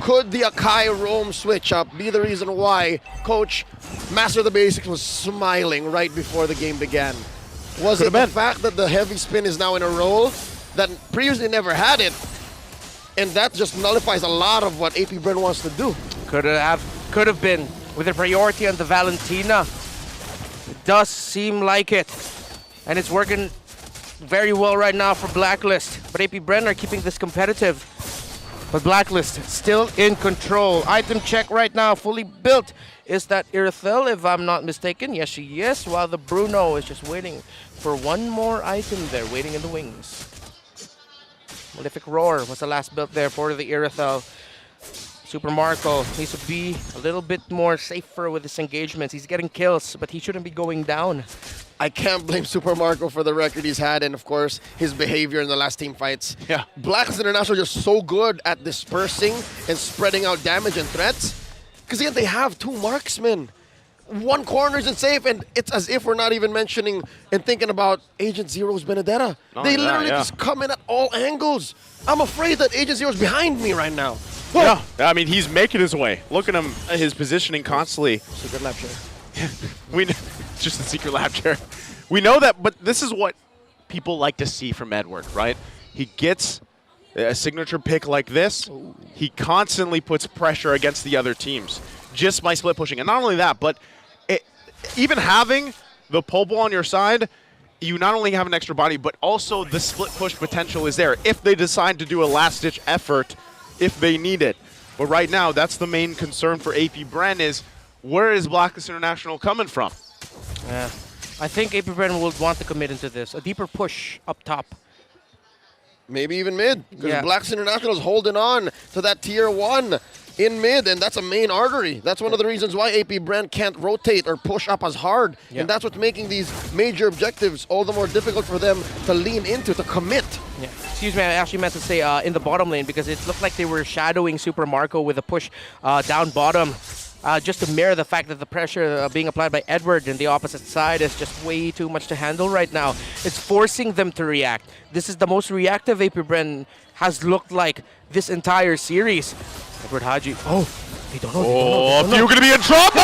Could the Akai Rome switch up be the reason why Coach Master of the Basics was smiling right before the game began? Was it the fact that the heavy spin is now in a role that previously never had it, and that just nullifies a lot of what AP Bren wants to do? Could have been with a priority on the Valentina. It does seem like it, and it's working very well right now for Blacklist. But AP Bren are keeping this competitive. But Blacklist still in control. Item check right now, fully built. Is that Irithel, if I'm not mistaken? Yes, she is. While the Bruno is just waiting for one more item there, waiting in the wings. Malefic Roar was the last build there for the Irithel. Super Marco needs to be a little bit more safer with his engagements. He's getting kills, but he shouldn't be going down. I can't blame Super Marco for the record he's had and, of course, his behavior in the last team fights. Yeah. Blacklist International are just so good at dispersing and spreading out damage and threats. Because again, they have 2 marksmen. One corner isn't safe, and it's as if we're not even mentioning and thinking about Agent Zero's Benedetta. They literally just come in at all angles. I'm afraid that Agent Zero's behind me right now. Yeah, I mean, he's making his way. Look at him, his positioning constantly. Secret lab chair. It's just the secret lab chair. We know that, but this is what people like to see from Edward, right? He gets a signature pick like this. Ooh. He constantly puts pressure against the other teams just by split pushing. And not only that, but even having the pole ball on your side, you not only have an extra body, but also the split push potential is there if they decide to do a last-ditch effort if they need it. But right now, that's the main concern for AP Bren is where is Blacklist International coming from? Yeah, I think AP Bren will want to commit into this. A deeper push up top. Maybe even mid, because Blacklist International is holding on to that tier 1 in mid, and that's a main artery. That's one of the reasons why AP Bren can't rotate or push up as hard, and that's what's making these major objectives all the more difficult for them to lean into, to commit. Yeah. Excuse me, I actually meant to say in the bottom lane, because it looked like they were shadowing Super Marco with a push down bottom. Just to mirror the fact that the pressure being applied by Edward in the opposite side is just way too much to handle right now. It's forcing them to react. This is the most reactive AP Bren has looked like this entire series. Edward Haji. Oh, they don't know. Oh, you're going to be in trouble!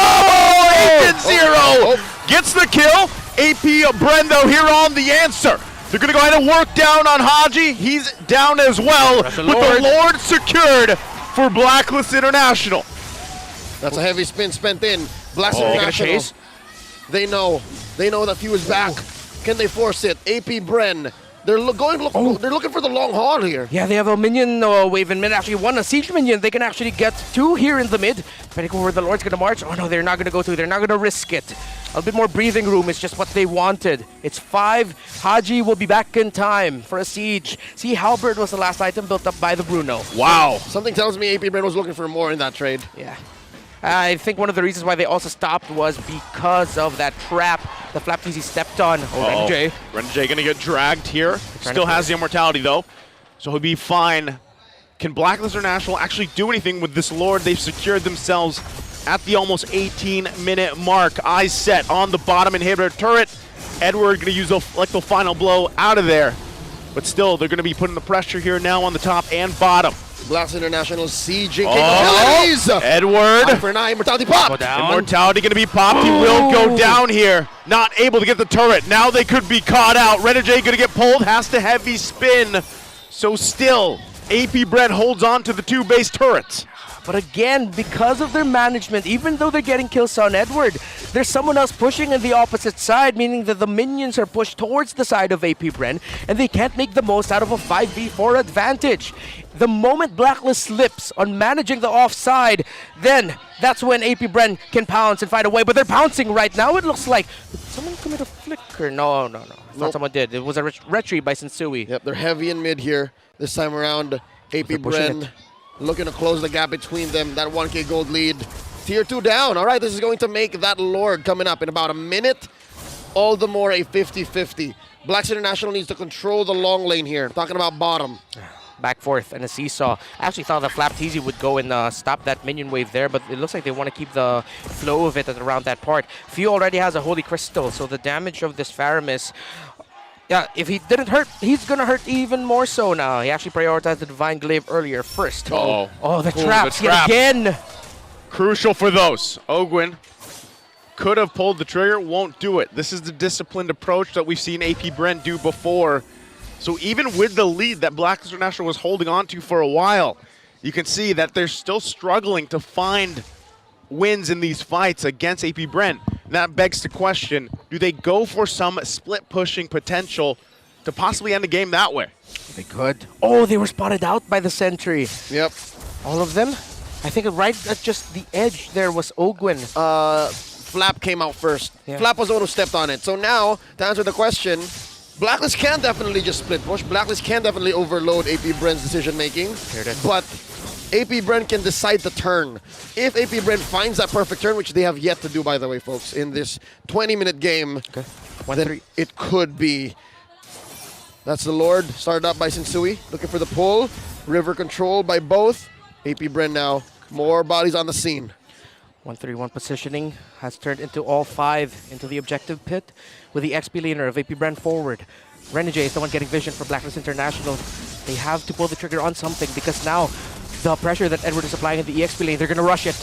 Agent Zero gets the kill. AP Bren, though, here on the answer. They're going to go ahead and work down on Haji. He's down as well, with the Lord secured for Blacklist International. That's a heavy spin spent in. Blacklist International. They know that Few is back. Can they force it? AP Bren. They're looking for the long haul here. Yeah, they have a minion wave in mid. Actually, one a siege minion. They can actually get 2 here in the mid. Depending on where the Lord's going to march. Oh no, they're not going to go to. They're not going to risk it. A bit more breathing room is just what they wanted. It's 5. Haji will be back in time for a siege. See, Halberd was the last item built up by the Bruno. Wow. Something tells me AP Bren was looking for more in that trade. Yeah. I think one of the reasons why they also stopped was because of that trap the Flapteasy stepped on. Renegade. Renegade going to get dragged here. Still has the immortality, though, so he'll be fine. Can Blacklist International actually do anything with this Lord? They've secured themselves at the almost 18-minute mark. Eyes set on the bottom inhibitor turret. Edward going to use the final blow out of there. But still, they're going to be putting the pressure here now on the top and bottom. Blacklist International sieging capabilities. Edward. Eye for an eye, immortality pop. Immortality going to be popped. He will go down here. Not able to get the turret. Now they could be caught out. Renegade going to get pulled. Has to heavy spin. So still, AP Bren holds on to the 2 base turrets. But again, because of their management, even though they're getting kills on Edward, there's someone else pushing in the opposite side, meaning that the minions are pushed towards the side of AP Bren, and they can't make the most out of a 5v4 advantage. The moment Blacklist slips on managing the offside, then that's when AP Bren can pounce and find a way. But they're pouncing right now. It looks like, did someone commit a flicker? No. Not someone did. It was a retreat by Sensui. Yep, they're heavy in mid here. This time around, AP Bren looking to close the gap between them. That 1K gold lead. Tier 2 down. All right, this is going to make that Lord coming up in about a minute. All the more a 50-50. Blacks International needs to control the long lane here. Talking about bottom. Back forth and a seesaw. I actually thought that Flap Teasy would go and stop that minion wave there, but it looks like they want to keep the flow of it at around that part. Few already has a Holy Crystal, so the damage of this Faramis, yeah, if he didn't hurt, he's going to hurt even more so now. He actually prioritized the Divine Glaive earlier first. Oh, the traps yet again. Crucial for those. Ogwin could have pulled the trigger, won't do it. This is the disciplined approach that we've seen AP Brent do before. So even with the lead that Blacks International was holding on to for a while, you can see that they're still struggling to find wins in these fights against AP Brent. And that begs the question, do they go for some split pushing potential to possibly end the game that way? They could. Oh, they were spotted out by the sentry. Yep. All of them? I think right at just the edge there was Ogwin. Flap came out first. Yeah. Flap was the one who stepped on it. So now, to answer the question, Blacklist can definitely just split push. Blacklist can definitely overload AP Brent's decision making. But AP Brent can decide the turn. If AP Brent finds that perfect turn, which they have yet to do, by the way, folks, in this 20-minute game, then it could be. That's the Lord, started up by Sensui, looking for the pull. River control by both. AP Brent now, more bodies on the scene. 1-3-1 positioning has turned into all 5 into the objective pit with the XP laner of AP Brent forward. Renegade is the one getting vision for Blacklist International. They have to pull the trigger on something because now the pressure that Edward is applying in the EXP lane, they're going to rush it.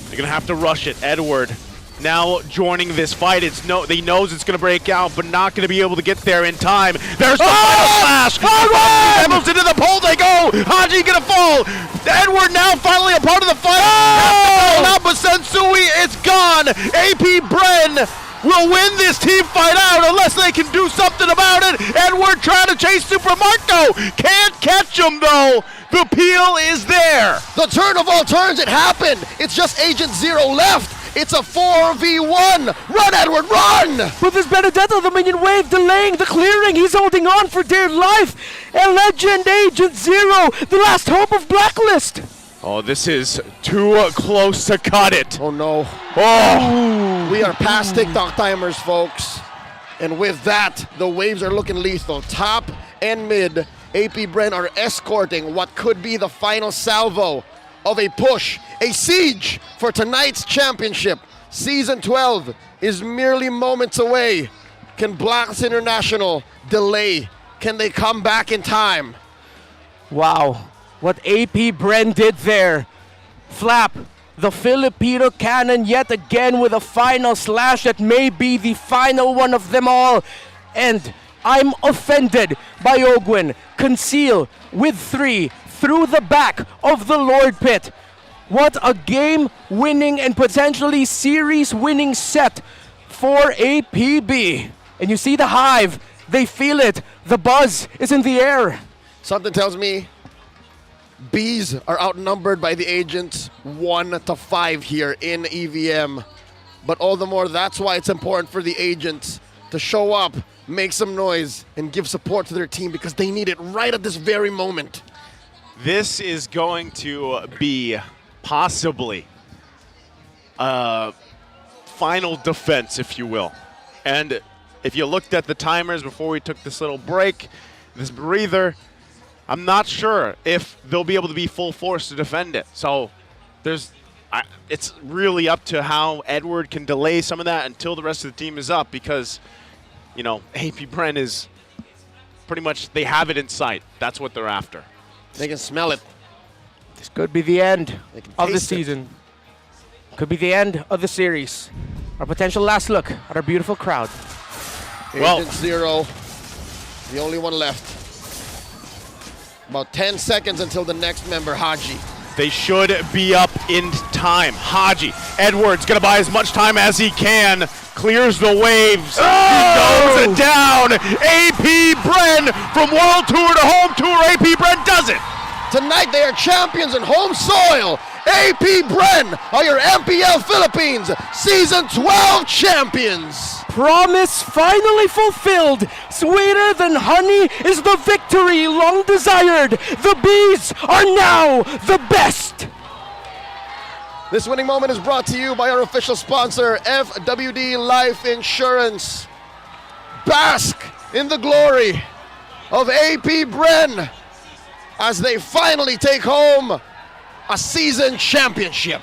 They're going to have to rush it. Edward now joining this fight. He knows it's going to break out, but not going to be able to get there in time. There's the final flash. Devils into the pole they go. Haji going to fall. Edward now finally a part of the fight. Oh! But Sensui is gone. AP Bren will win this team fight out unless they can do something about it. Edward trying to chase Super Marco. Can't catch him though. The peel is there. The turn of all turns, it happened. It's just Agent Zero left. It's a 4v1. Run, Edward, run! With his Benedetto, the minion wave delaying the clearing. He's holding on for dear life. And Legend Agent Zero, the last hope of Blacklist. Oh, this is too close to cut it. Oh, no. Oh! We are past TikTok timers, folks. And with that, the waves are looking lethal. Top and mid, AP Brent are escorting what could be the final salvo of a push, a siege for tonight's championship. Season 12 is merely moments away. Can Blacks International delay? Can they come back in time? Wow, what AP Bren did there. Flap, the Filipino cannon yet again with a final slash that may be the final one of them all. And I'm offended by Ogwin. Conceal with 3 through the back of the Lord Pit. What a game-winning and potentially series-winning set for APB. And you see the hive. They feel it. The buzz is in the air. Something tells me Bees are outnumbered by the agents 1-5 here in EVM. But all the more, that's why it's important for the agents to show up, make some noise, and give support to their team because they need it right at this very moment. This is going to be possibly a final defense, if you will. And if you looked at the timers before we took this little break, this breather, I'm not sure if they'll be able to be full force to defend it. So it's really up to how Edward can delay some of that until the rest of the team is up because, you know, AP Brent is pretty much, they have it in sight. That's what they're after. They can smell it. This could be the end of the season. Could be the end of the series. Our potential last look at our beautiful crowd. Agent Zero, the only one left. About 10 seconds until the next member, Haji. They should be up in time. Haji, Edwards gonna buy as much time as he can. Clears the waves. Oh! He goes down. AP Bren from World Tour to Home Tour. AP Bren does it. Tonight they are champions in home soil. AP Bren are your MPL Philippines Season 12 champions. Promise finally fulfilled. Sweeter than honey is the victory long desired. The Bees are now the best. This winning moment is brought to you by our official sponsor, FWD Life Insurance. Bask in the glory of AP Bren as they finally take home a season championship.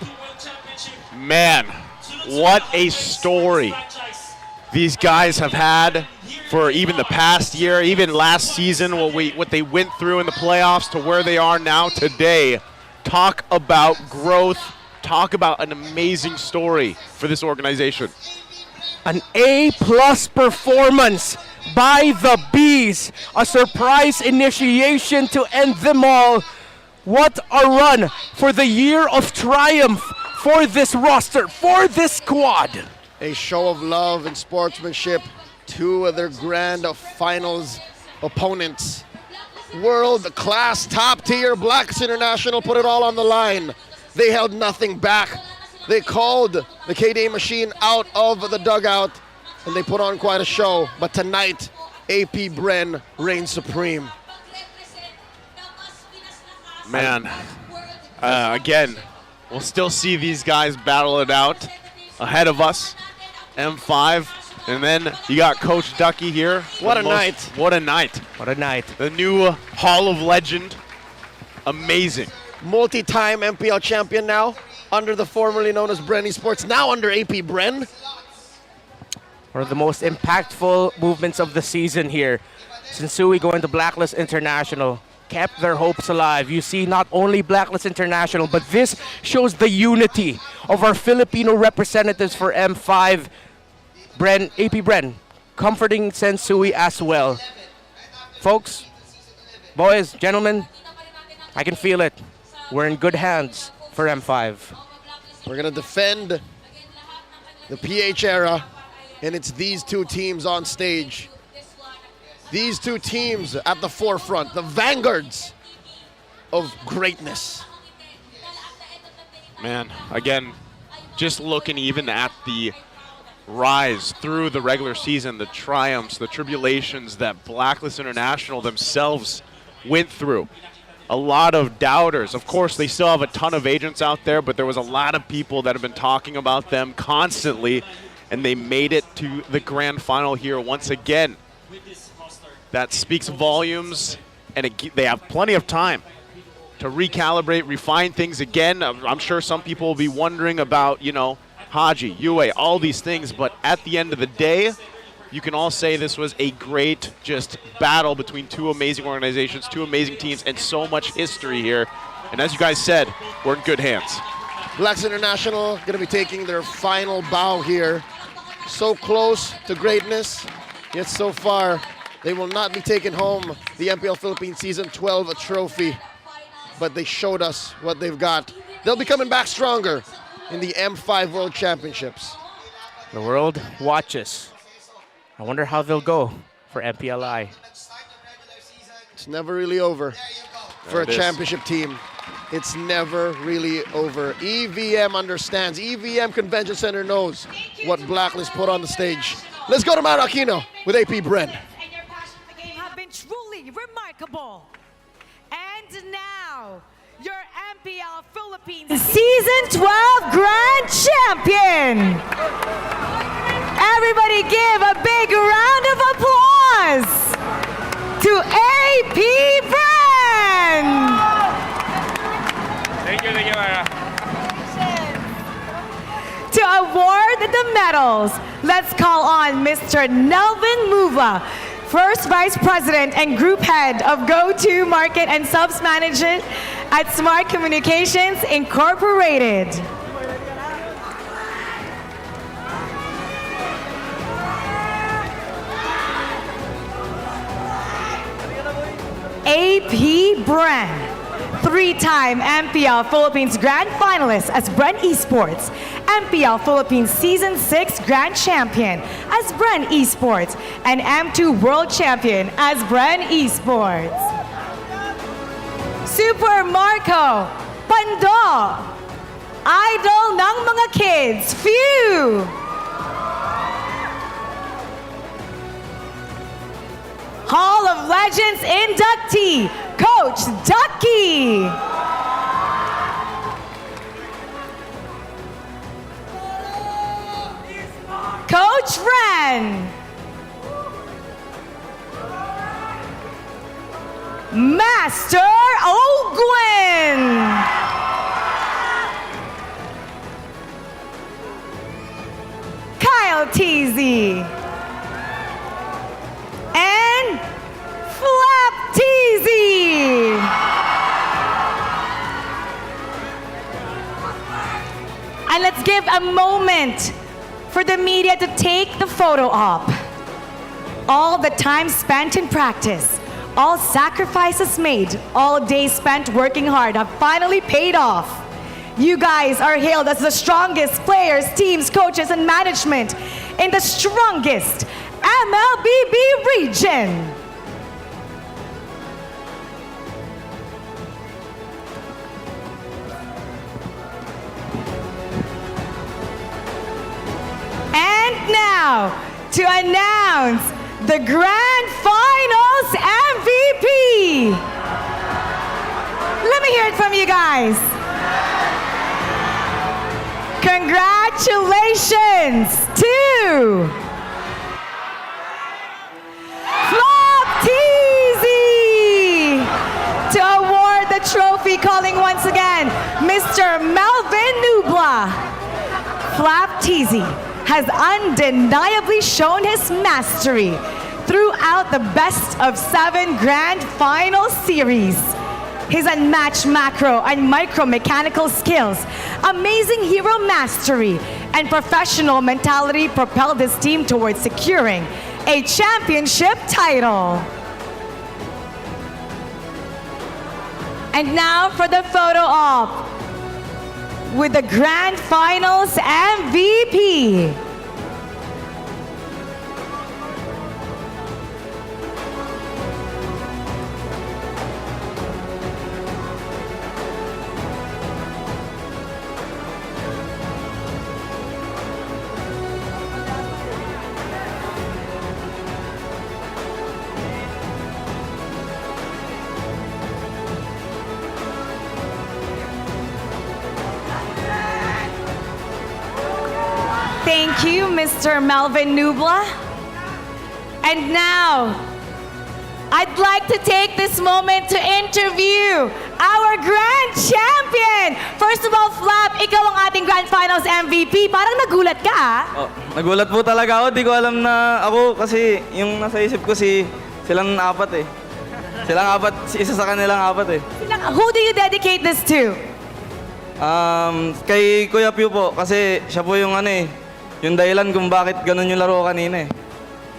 Man, what a story these guys have had for even the past year, even last season, what they went through in the playoffs to where they are now today. Talk about growth. Talk about an amazing story for this organization. An A-plus performance by the Bees. A surprise initiation to end them all. What a run for the year of triumph for this roster, for this squad. A show of love and sportsmanship to their grand finals opponents. World-class, top-tier Blacks International put it all on the line. They held nothing back. They called the KDA machine out of the dugout, and they put on quite a show. But tonight, AP Bren reigns supreme. Man, again, we'll still see these guys battle it out ahead of us. M5, and then you got Coach Ducky here. What a night. What a night. What a night. The new Hall of Legend. Amazing. Multi-time MPL champion now, under the formerly known as Bren Esports, now under AP Bren. One of the most impactful movements of the season here. Sensui going to Blacklist International. Kept their hopes alive. You see not only Blacklist International, but this shows the unity of our Filipino representatives for M5. AP Bren, comforting Sensui as well. Folks, boys, gentlemen, I can feel it. We're in good hands for M5. We're going to defend the PH era, and it's these two teams on stage. These two teams at the forefront, the vanguards of greatness. Man, again, just looking even at the rise through the regular season, the triumphs, the tribulations that Blacklist International themselves went through. A lot of doubters. Of course, they still have a ton of agents out there, but there was a lot of people that have been talking about them constantly, and they made it to the grand final here once again. That speaks volumes, and they have plenty of time to recalibrate, refine things again. I'm sure some people will be wondering about, Haji, Yue, all these things, but at the end of the day, you can all say this was a great just battle between two amazing organizations, two amazing teams, and so much history here. And as you guys said, we're in good hands. Blacks International going to be taking their final bow here. So close to greatness, yet so far they will not be taking home the MPL Philippines Season 12 trophy, but they showed us what they've got. They'll be coming back stronger in the M5 World Championships. The world watches. I wonder how they'll go for MPLI. It's never really over for a championship team. It's never really over. EVM understands. EVM Convention Center knows what Blacklist put on the stage. Let's go to Mount Aquino with AP Bren. Have been truly remarkable. And now, your MPL Philippines Season 12 Grand Champion. Everybody give a big round of applause to AP Bren. Thank you, Mara. To award the medals, let's call on Mr. Nelvin Muva, First Vice President and Group Head of Go-To Market and Subs Management at Smart Communications Incorporated. AP Bren, three-time MPL Philippines Grand Finalist as Bren Esports, MPL Philippines Season 6 Grand Champion as Bren Esports, and M2 World Champion as Bren Esports. Super Marco Pando, idol ng mga kids, phew! Hall of Legends inductee, Coach Ducky. Bren. Master Ogwin. Kyle Teasy. And Flap Teasy. And let's give a moment for the media to take the photo op. All the time spent in practice, all sacrifices made, all days spent working hard have finally paid off. You guys are hailed as the strongest players, teams, coaches, and management in the strongest MLBB region. And now, to announce the Grand Finals MVP. Let me hear it from you guys. Congratulations to Flop Teasy to award the trophy, calling once again Mr. Melvin Nubla. Flap Teasy has undeniably shown his mastery throughout the best of 7 Grand Final series. His unmatched macro and micro mechanical skills, amazing hero mastery, and professional mentality propelled his team towards securing a championship title. And now for the photo op with the Grand Finals MVP. Thank you, Mr. Melvin Nubla. And now, I'd like to take this moment to interview our Grand Champion. First of all, Flap, ikaw ang ating Grand Finals MVP. Parang nagulat ka, ah. Oh, nagulat po talaga ako. Di ko alam na ako kasi yung nasa isip ko silang 4 eh. Silang 4, isa sa kanilang 4 eh. Who do you dedicate this to? Kay Kuya Pew po kasi siya po yung yung dahilan kung bakit ganun yung laro kanina eh.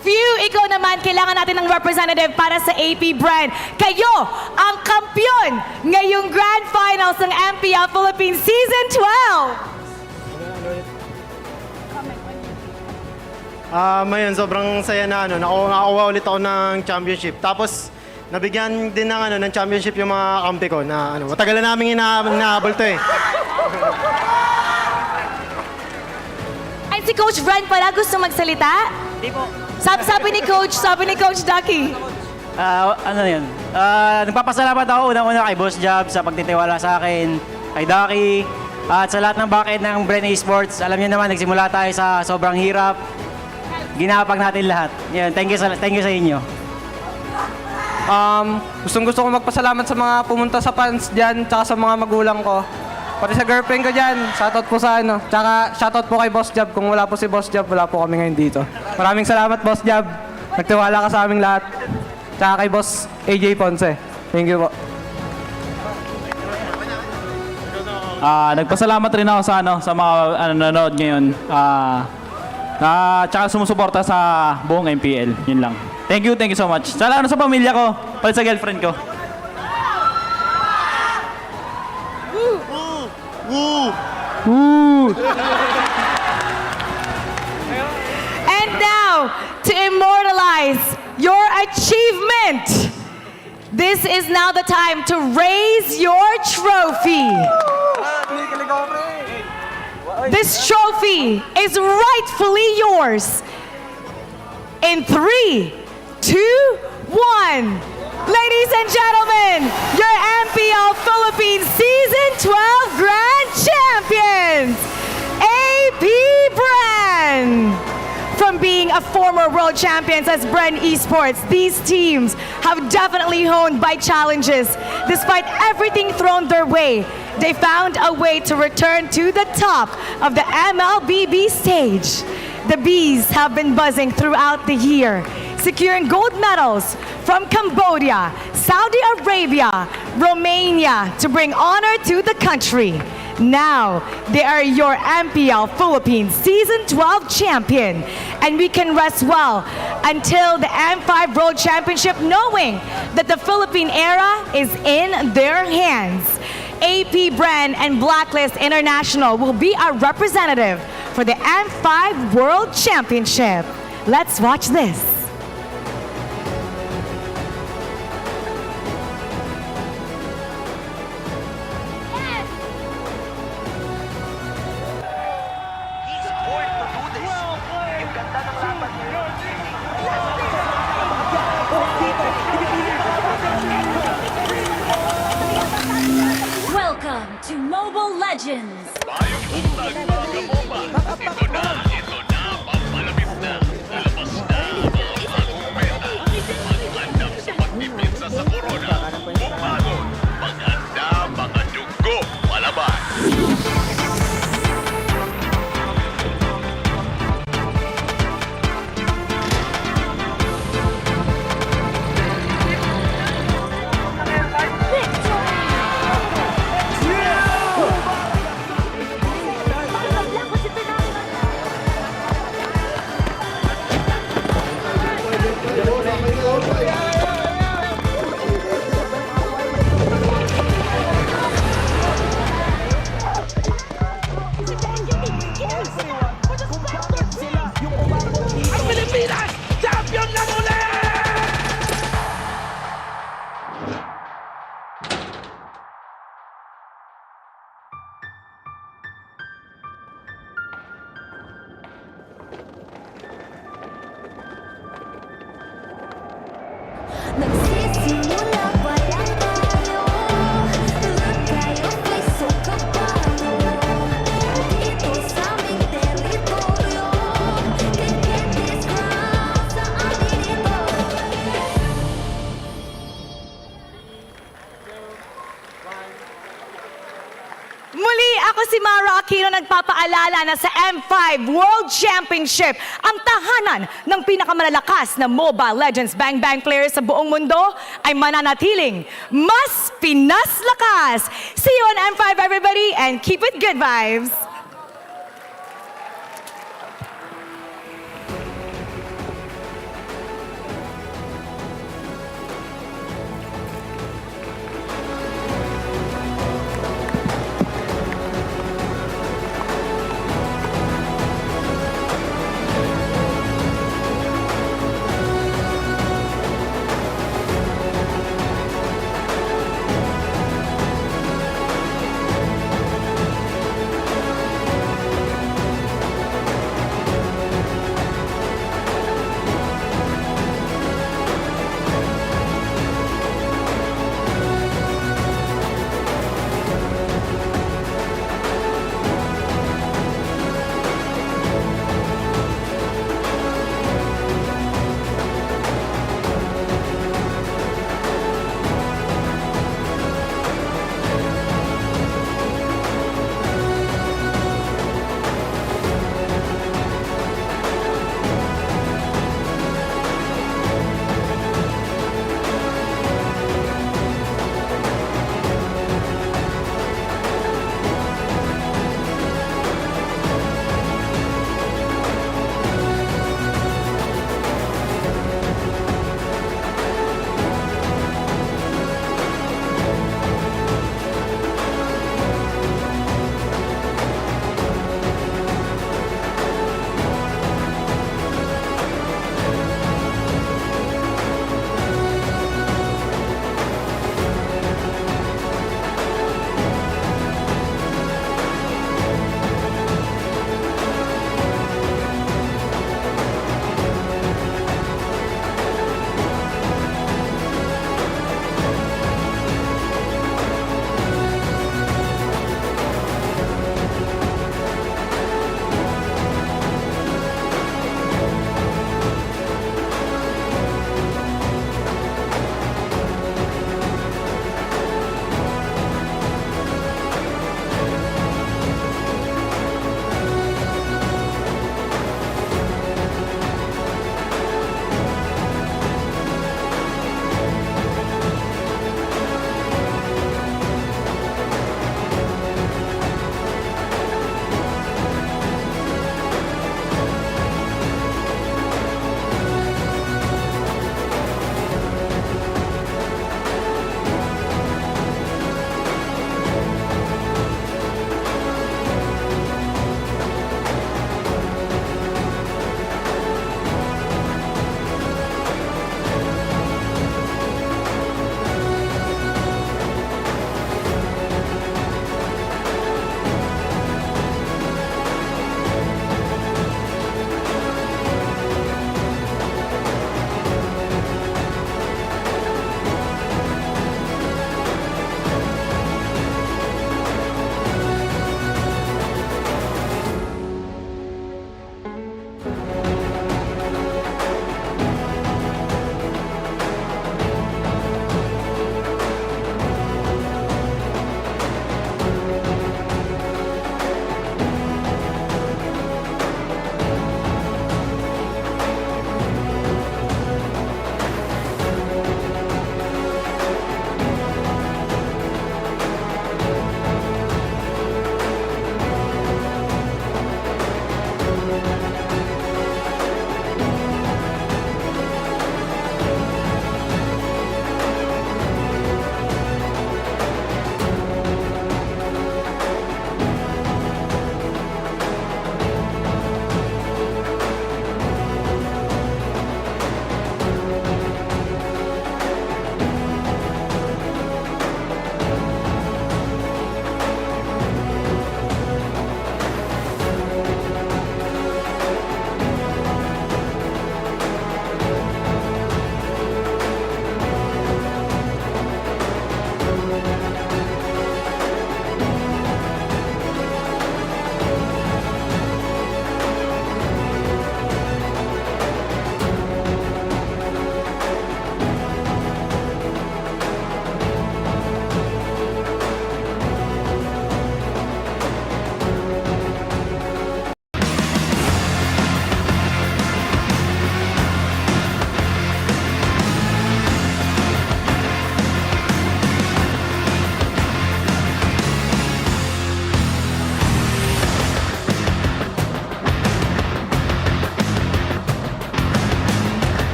Few, ikaw naman, kailangan natin ng representative para sa APBR. Kayo ang kampyon ngayong Grand Finals ng MPL Philippines Season 12. Ngayon, sobrang saya na nakakuha ulit ako ng championship. Tapos, nabigyan din ng championship yung mga kampi ko na matagal na namin inahabol to eh. Ay, si Coach Bren pala gusto magsalita? Hindi po. Sabi ni Coach Ducky. Nagpapasalamat ako unang-una kay Boss Job sa pagtitiwala sa akin, kay Ducky, at sa lahat ng backend ng Bren Esports. Alam niyo naman, nagsimula tayo sa sobrang hirap. Ginapag natin lahat. Yan, thank you sa inyo. Gusto ko magpasalamat sa mga pumunta sa fans dyan, tsaka sa mga magulang ko. Pati sa girlfriend ko dyan, shoutout po sa Tsaka shoutout po kay Boss Job. Kung wala po si Boss Job, wala po kami ngayon dito. Maraming salamat, Boss Job. Nagtiwala ka sa aming lahat. Tsaka kay Boss AJ Ponce. Thank you po. Nagpasalamat rin ako sa mga nanonood ngayon. Tsaka sumusuporta sa buong MPL. Yun lang. Thank you so much. Tsaka sa pamilya ko, pati sa girlfriend ko. And now, to immortalize your achievement, this is now the time to raise your trophy. This trophy is rightfully yours. In 3, 2, 1. Ladies and gentlemen, your MPL Philippines Season 12 Grand Champions, APBR. From being a former world champions as Bren Esports, these teams have definitely honed by challenges. Despite everything thrown their way, they found a way to return to the top of the MLBB stage. The Bees have been buzzing throughout the year, securing gold medals from Cambodia, Saudi Arabia, Romania to bring honor to the country. Now, they are your MPL Philippines Season 12 champion, and we can rest well until the M5 World Championship, knowing that the Philippine era is in their hands. APBR and Blacklist International will be our representative for the M5 World Championship. Let's watch this. Welcome to Mobile Legends. Si Mara Aquino nagpapaalala na sa M5 World Championship, ang tahanan ng pinakamalalakas na Mobile Legends Bang Bang players sa buong mundo ay mananatiling mas pinaslakas. See you on M5 everybody, and keep it good vibes.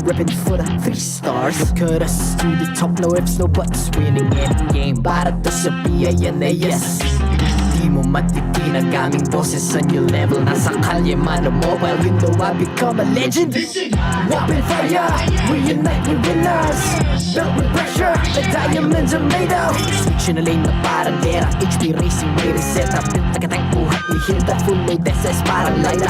Ripping for the 3 stars. Look at us to the top, no ifs, no buts. Winning any game, para to sa PINAS. Di mo matitinag aming boses sa new level. Nasa kalye man o mobile, you know I become a legend. Weapon fire, we unite, we winners. Built with pressure, the diamonds are made of. Switch na lane na parang Dera, HP Racing, may reset up. Tagatang buhat ni Hilda, full load SS parang Laila.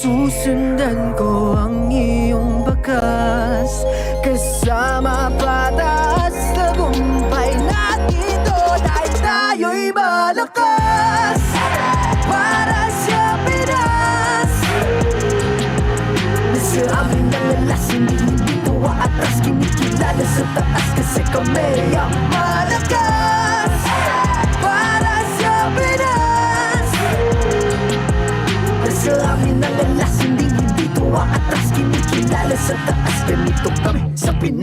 Susundan ko ang iyong bakas, kasama patas, tagumpay natin to dahil tayo'y malakas. Para sa Pinas, nasa amin ang alas, hindi tuwa atras, kinikilala sa taas kasi kami ang malakas. Para sa Pinas, nasa amin ang alas, hindi tuwa atras, kinikilala sa taas, ganito kami sa Pinas.